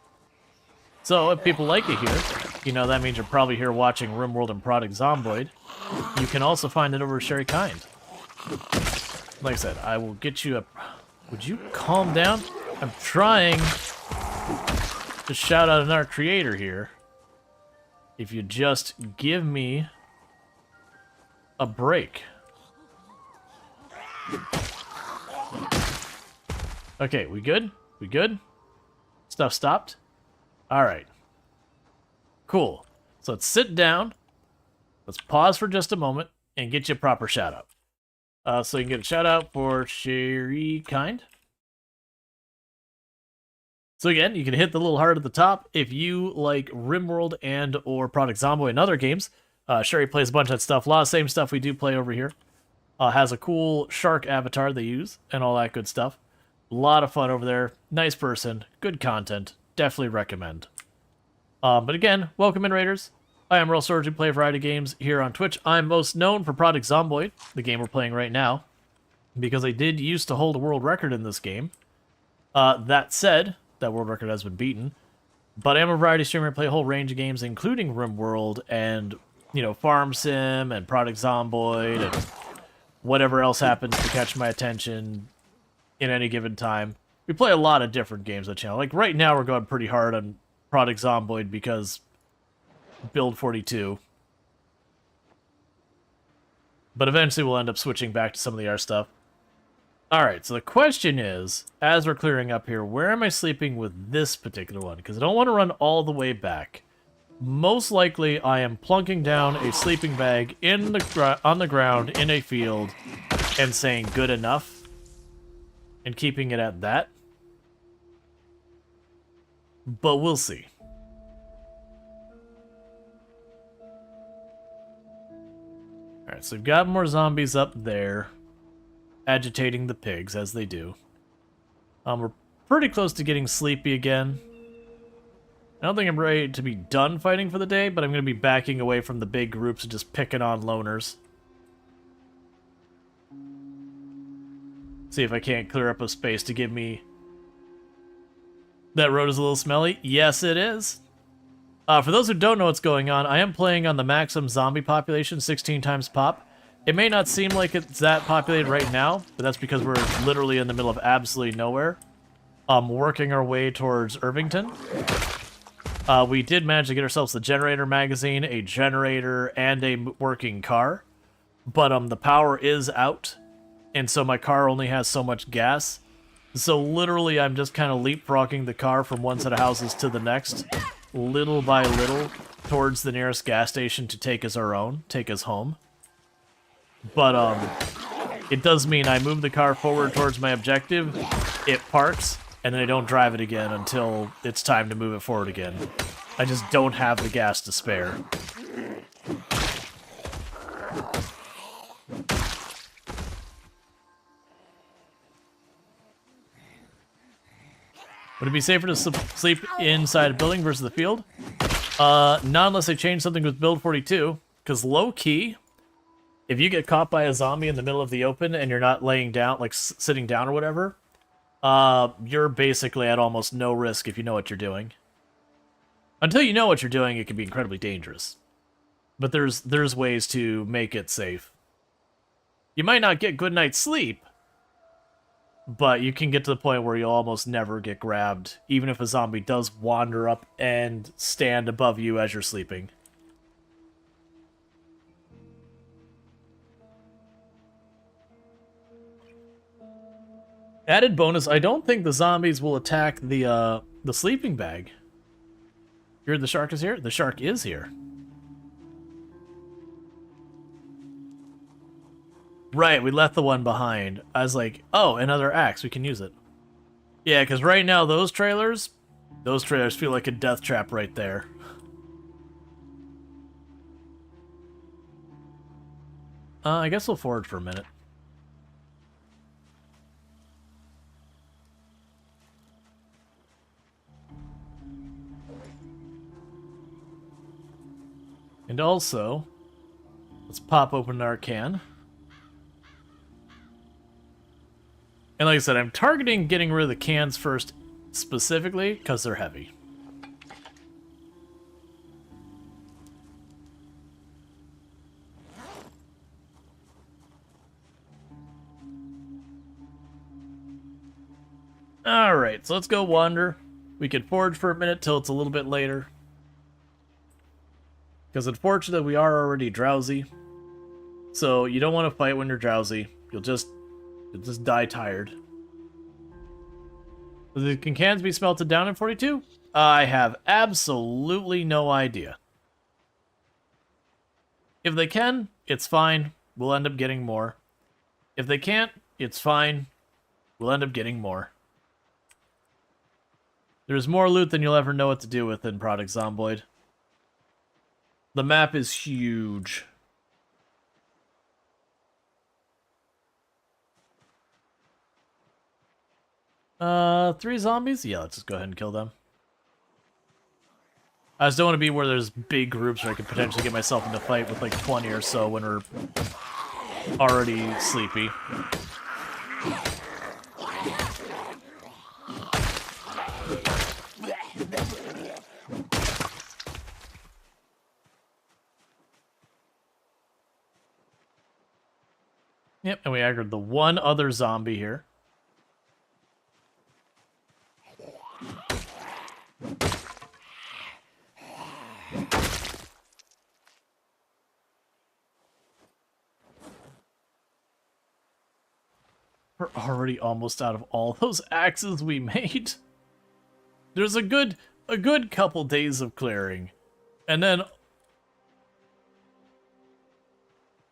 So, if people like it here, you know, that means you're probably here watching Rimworld and Product Zomboid. You can also find it over at Sherry Kind. Like I said, I will get you a... Would you calm down? I'm trying to shout out another creator here. If you just give me a break. Okay, we good? We good? Stuff stopped? Alright. Cool. So let's sit down. Let's pause for just a moment and get you a proper shout out. So you can get a shout out for Sherry Kind. So again, you can hit the little heart at the top if you like Rimworld and or Product Zomboid and other games. Sherry plays a bunch of that stuff. A lot of same stuff we do play over here. Has a cool shark avatar they use and all that good stuff. A lot of fun over there. Nice person. Good content. Definitely recommend. But again, welcome in, Raiders. I am Rual Storge. We play a variety of games here on Twitch. I'm most known for Project Zomboid, the game we're playing right now, because I did used to hold a world record in this game. That said, that world record has been beaten. But I am a variety streamer. I play a whole range of games, including RimWorld and, you know, Farm Sim and Project Zomboid and whatever else happens to catch my attention in any given time. We play a lot of different games on the channel. Like, right now we're going pretty hard on Project Zomboid because Build 42. But eventually we'll end up switching back to some of the R stuff. Alright, so the question is, as we're clearing up here, where am I sleeping with this particular one? Because I don't want to run all the way back. Most likely, I am plunking down a sleeping bag on the ground in a field and saying good enough and keeping it at that. But we'll see. Alright, so we've got more zombies up there, agitating the pigs, as they do. We're pretty close to getting sleepy again. I don't think I'm ready to be done fighting for the day, but I'm going to be backing away from the big groups and just picking on loners. See if I can't clear up a space to give me... That road is a little smelly? Yes, it is. For those who don't know what's going on, I am playing on the maximum zombie population, 16 times pop. It may not seem like it's that populated right now, but that's because we're literally in the middle of absolutely nowhere. Working our way towards Irvington. We did manage to get ourselves the generator magazine, a generator, and a working car. But the power is out, and so my car only has so much gas. So literally I'm just kind of leapfrogging the car from one set of houses to the next, little by little, towards the nearest gas station to take us home. But it does mean I move the car forward towards my objective, it parks, and then I don't drive it again until it's time to move it forward again. I just don't have the gas to spare. Would it be safer to sleep inside a building versus the field? Not unless I change something with Build 42, because low-key, if you get caught by a zombie in the middle of the open and you're not laying down, like sitting down or whatever, you're basically at almost no risk if you know what you're doing. Until you know what you're doing, it can be incredibly dangerous. But there's ways to make it safe. You might not get good night's sleep, but you can get to the point where you'll almost never get grabbed, even if a zombie does wander up and stand above you as you're sleeping. Added bonus, I don't think the zombies will attack the sleeping bag. You heard the shark is here? The shark is here. Right, we left the one behind. I was like, oh, another axe, we can use it. Yeah, because right now those trailers feel like a death trap right there. I guess we'll forward for a minute. And also, let's pop open our can. And like I said, I'm targeting getting rid of the cans first specifically because they're heavy. Alright, so let's go wander. We could forage for a minute till it's a little bit later. Because unfortunately we are already drowsy. So you don't want to fight when you're drowsy. You'll just die tired. Can cans be smelted down in 42? I have absolutely no idea. If they can, it's fine. We'll end up getting more. If they can't, it's fine. We'll end up getting more. There's more loot than you'll ever know what to do with in Project Zomboid. The map is huge. Three zombies? Yeah, let's just go ahead and kill them. I just don't want to be where there's big groups where I could potentially get myself into a fight with like 20 or so when we're already sleepy. Yep, and we aggroed the one other zombie here. We're already almost out of all those axes we made. There's a good couple days of clearing. And then...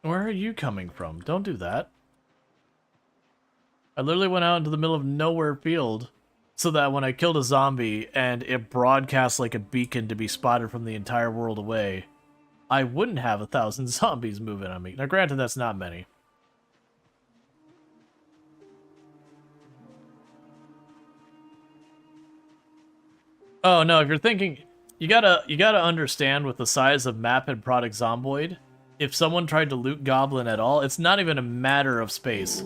Where are you coming from? Don't do that. I literally went out into the middle of nowhere field so that when I killed a zombie and it broadcast like a beacon to be spotted from the entire world away, I wouldn't have 1,000 zombies moving on me. Now granted, that's not many. Oh no, if you're thinking, you gotta understand with the size of map and product Zomboid, if someone tried to loot Goblin at all, it's not even a matter of space.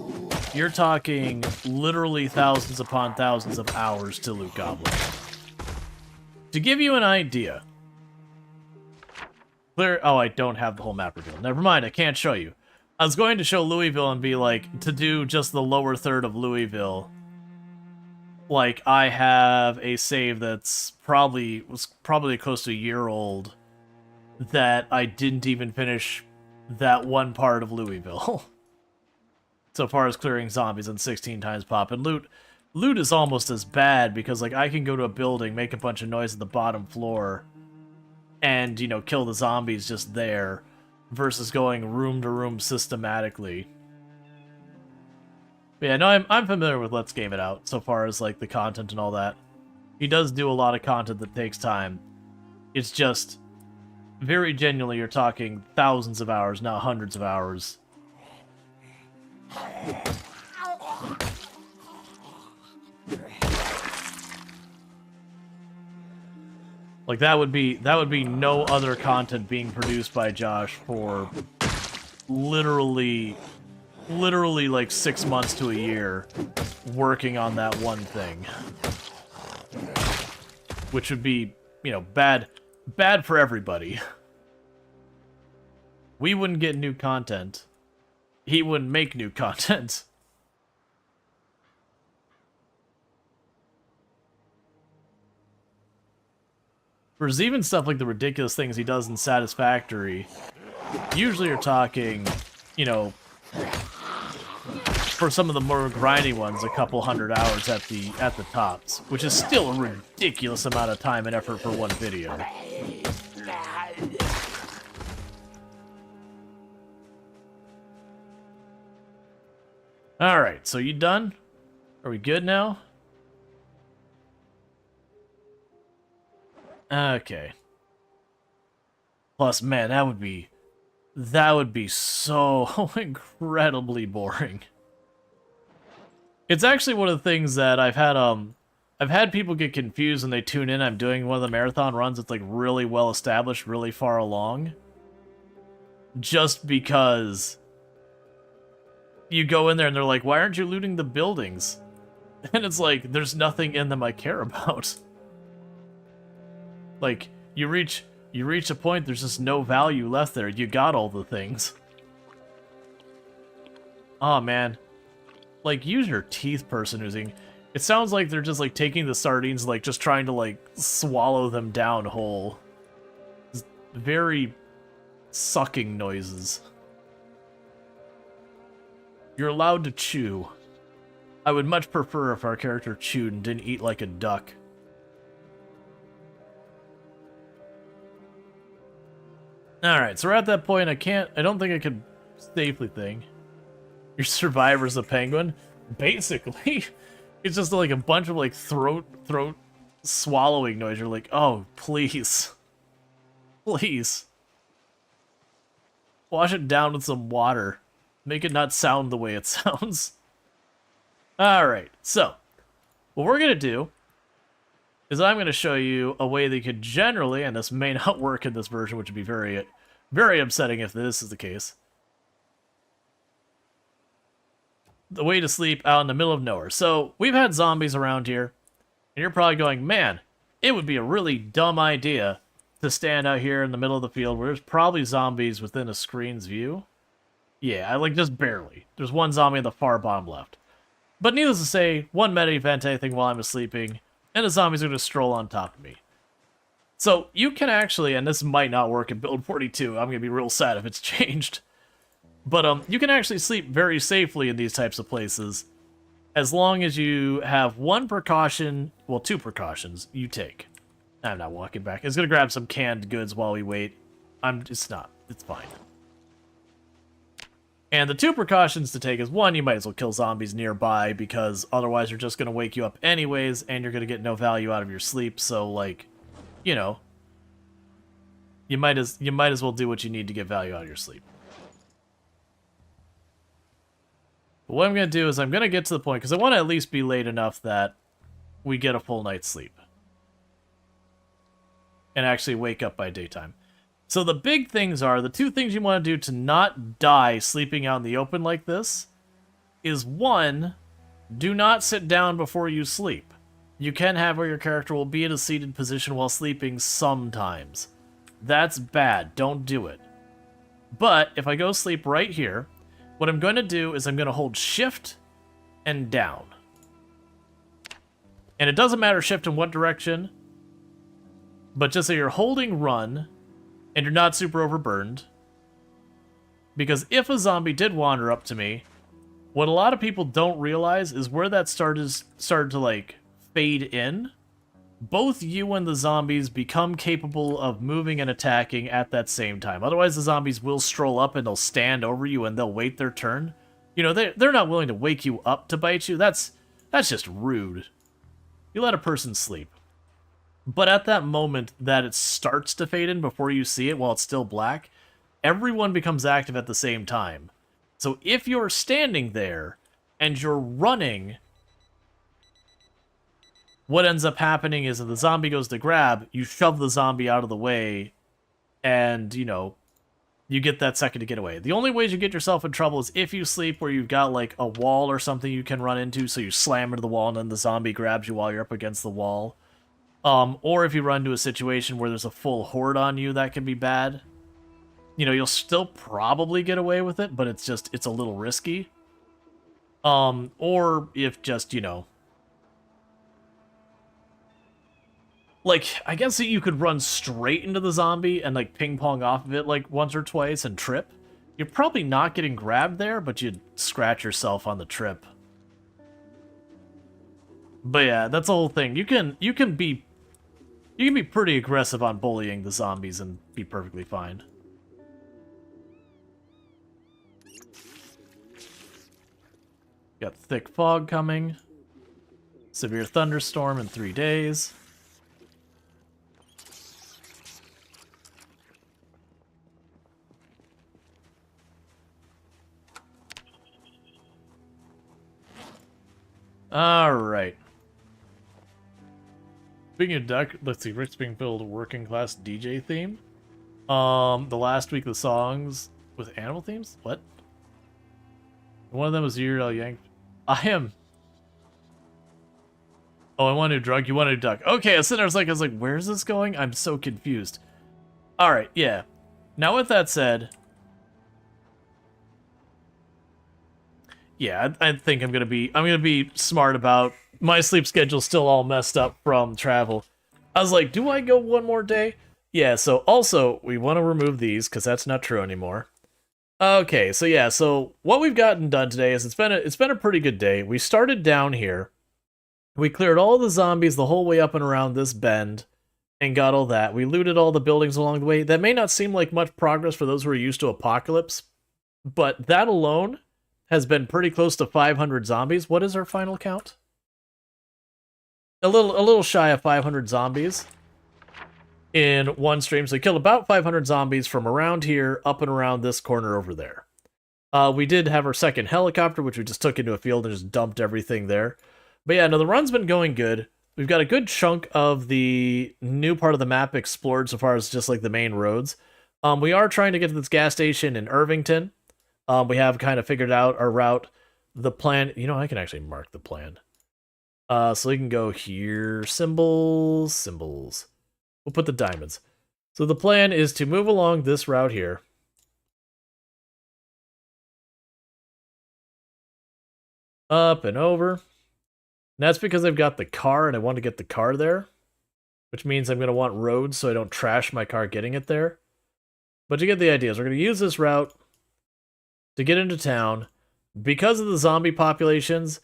You're talking literally thousands upon thousands of hours to loot Goblin. To give you an idea, oh, I don't have the whole map revealed. Never mind, I can't show you. I was going to show Louisville and be like, to do just the lower third of Louisville, like, I have a save that's probably close to a year old that I didn't even finish that one part of Louisville. So far as clearing zombies and 16 times pop. And loot is almost as bad because, like, I can go to a building, make a bunch of noise at the bottom floor, and, you know, kill the zombies just there, versus going room to room systematically. But yeah, no, I'm familiar with Let's Game It Out, so far as, like, the content and all that. He does do a lot of content that takes time. It's just, very genuinely, you're talking thousands of hours, not hundreds of hours. Like, that would be no other content being produced by Josh for literally like 6 months to a year working on that one thing. Which would be, you know, bad for everybody. We wouldn't get new content. He wouldn't make new content. Whereas even stuff like the ridiculous things he does in Satisfactory, usually you're talking, you know, for some of the more grindy ones, a couple hundred hours at the tops, which is still a ridiculous amount of time and effort for one video. Alright, so you done? Are we good now? Okay. Plus, man, that would be so incredibly boring. It's actually one of the things that I've had people get confused when they tune in. I'm doing one of the marathon runs that's like really well established, really far along. Just because you go in there and they're like, why aren't you looting the buildings? And it's like, there's nothing in them I care about. Like, you reach a point, there's just no value left there. You got all the things. Oh man. Like, use your teeth, person using. It sounds like they're just like taking the sardines, like just trying to like swallow them down whole. It's very sucking noises. You're allowed to chew. I would much prefer if our character chewed and didn't eat like a duck. Alright, so we're at that point. I don't think I could safely think. Your survivor's a penguin? Basically. It's just like a bunch of like throat swallowing noise. You're like, oh, please. Please. Wash it down with some water. Make it not sound the way it sounds. Alright, so what we're going to do is I'm going to show you a way that you could generally, and this may not work in this version, which would be very, very upsetting if this is the case. The way to sleep out in the middle of nowhere. So we've had zombies around here, and you're probably going, man, it would be a really dumb idea to stand out here in the middle of the field where there's probably zombies within a screen's view. Yeah, like just barely. There's one zombie in the far bottom left. But needless to say, one meta event anything while I'm sleeping, and the zombies are going to stroll on top of me. So you can actually, and this might not work in build 42, I'm going to be real sad if it's changed. But you can actually sleep very safely in these types of places, as long as you have one precaution, well, two precautions you take. I'm not walking back. It's going to grab some canned goods while we wait. It's not. It's fine. And the two precautions to take is, one, you might as well kill zombies nearby, because otherwise they're just going to wake you up anyways, and you're going to get no value out of your sleep, so, like, you know, you might as well do what you need to get value out of your sleep. But what I'm going to do is I'm going to get to the point, because I want to at least be late enough that we get a full night's sleep. And actually wake up by daytime. So the big things are, the two things you want to do to not die sleeping out in the open like this is, one, do not sit down before you sleep. You can have where your character will be in a seated position while sleeping sometimes. That's bad. Don't do it. But if I go sleep right here, what I'm going to do is I'm going to hold shift and down. And it doesn't matter shift in what direction, but just so you're holding run and you're not super overburdened. Because if a zombie did wander up to me, what a lot of people don't realize is where that started to, like, fade in. Both you and the zombies become capable of moving and attacking at that same time. Otherwise, the zombies will stroll up and they'll stand over you and they'll wait their turn. You know, they're not willing to wake you up to bite you. That's just rude. You let a person sleep. But at that moment that it starts to fade in before you see it while it's still black, everyone becomes active at the same time. So if you're standing there and you're running, what ends up happening is if the zombie goes to grab, you shove the zombie out of the way, and, you know, you get that second to get away. The only ways you get yourself in trouble is if you sleep where you've got, like, a wall or something you can run into, so you slam into the wall and then the zombie grabs you while you're up against the wall. Or if you run into a situation where there's a full horde on you, that can be bad. You know, you'll still probably get away with it, but it's a little risky. Or if just, you know, like, I guess that you could run straight into the zombie and, like, ping-pong off of it, like, once or twice and trip. You're probably not getting grabbed there, but you'd scratch yourself on the trip. But yeah, that's the whole thing. You can be pretty aggressive on bullying the zombies and be perfectly fine. Got thick fog coming. Severe thunderstorm in 3 days. Alright. Speaking of duck, let's see, Rick's being built a working class DJ theme. The last week the songs with animal themes? What? One of them was Uriel Yank. I am. Oh, I want a new drug. You want a new duck. Okay, I was sitting there, I was like, where's this going? I'm so confused. Alright, yeah. Now with that said, yeah, I think I'm gonna be smart about my sleep schedule's still all messed up from travel. I was like, do I go one more day? Yeah, so also we want to remove these because that's not true anymore. Okay, so yeah, so what we've gotten done today is it's been a pretty good day. We started down here. We cleared all the zombies the whole way up and around this bend and got all that. We looted all the buildings along the way. That may not seem like much progress for those who are used to Apocalypse, but that alone has been pretty close to 500 zombies. What is our final count? A little shy of 500 zombies in one stream. So we killed about 500 zombies from around here up and around this corner over there. We did have our second helicopter, which we just took into a field and just dumped everything there. But yeah, no, the run's been going good. We've got a good chunk of the new part of the map explored so far as just like the main roads. We are trying to get to this gas station in Irvington. We have kind of figured out our route. The plan, you know, I can actually mark the plan. So we can go here, symbols, symbols. We'll put the diamonds. So the plan is to move along this route here. Up and over. And that's because I've got the car and I want to get the car there. Which means I'm going to want roads so I don't trash my car getting it there. But you get the idea. So we're going to use this route to get into town. Because of the zombie populations,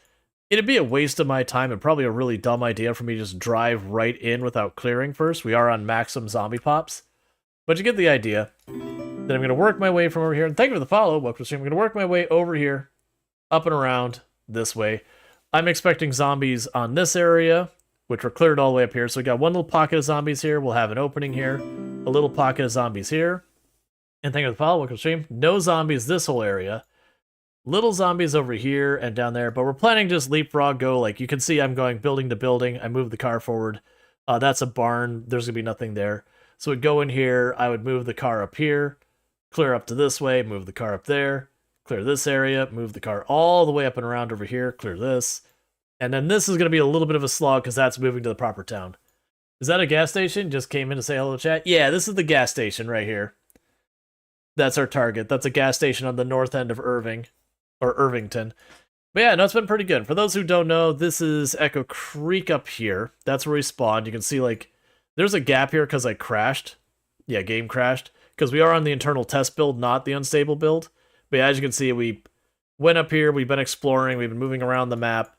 it'd be a waste of my time and probably a really dumb idea for me to just drive right in without clearing first. We are on maximum zombie pops. But you get the idea. Then I'm going to work my way from over here. And thank you for the follow. Welcome to stream. I'm going to work my way over here, up and around this way. I'm expecting zombies on this area, which were cleared all the way up here. So we got one little pocket of zombies here. We'll have an opening here. A little pocket of zombies here. And thank you for the follow. Welcome to stream. No zombies this whole area. Little zombies over here and down there. But we're planning to just leapfrog go. Like you can see I'm going building to building. I move the car forward. That's a barn. There's going to be nothing there. So we'd go in here. I would move the car up here. Clear up to this way. Move the car up there. Clear this area, move the car all the way up and around over here, clear this. And then this is going to be a little bit of a slog because that's moving to the proper town. Is that a gas station? Just came in to say hello, chat? Yeah, this is the gas station right here. That's our target. That's a gas station on the north end of Irving, or Irvington. But yeah, no, it's been pretty good. For those who don't know, this is Echo Creek up here. That's where we spawned. You can see, like, there's a gap here because I crashed. Yeah, game crashed. Because we are on the internal test build, not the unstable build. But yeah, as you can see, we went up here, we've been exploring, we've been moving around the map,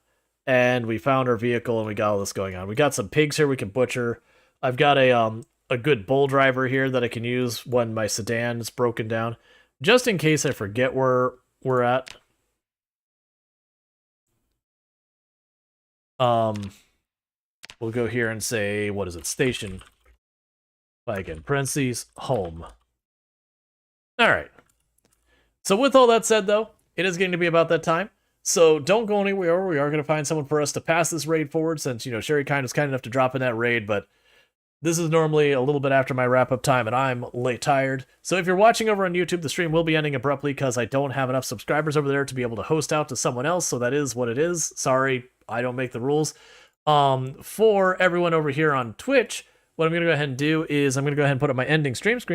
and we found our vehicle, and we got all this going on. We got some pigs here we can butcher. I've got a good bull driver here that I can use when my sedan is broken down, just in case I forget where we're at. We'll go here and say, what is it, station, Wagon, parentheses, home. All right. So with all that said, though, it is going to be about that time. So don't go anywhere. We are going to find someone for us to pass this raid forward since, you know, Sherry kind was kind enough to drop in that raid, but this is normally a little bit after my wrap-up time, and I'm late tired. So if you're watching over on YouTube, the stream will be ending abruptly because I don't have enough subscribers over there to be able to host out to someone else, so that is what it is. Sorry, I don't make the rules. For everyone over here on Twitch, what I'm going to go ahead and do is I'm going to go ahead and put up my ending stream screen.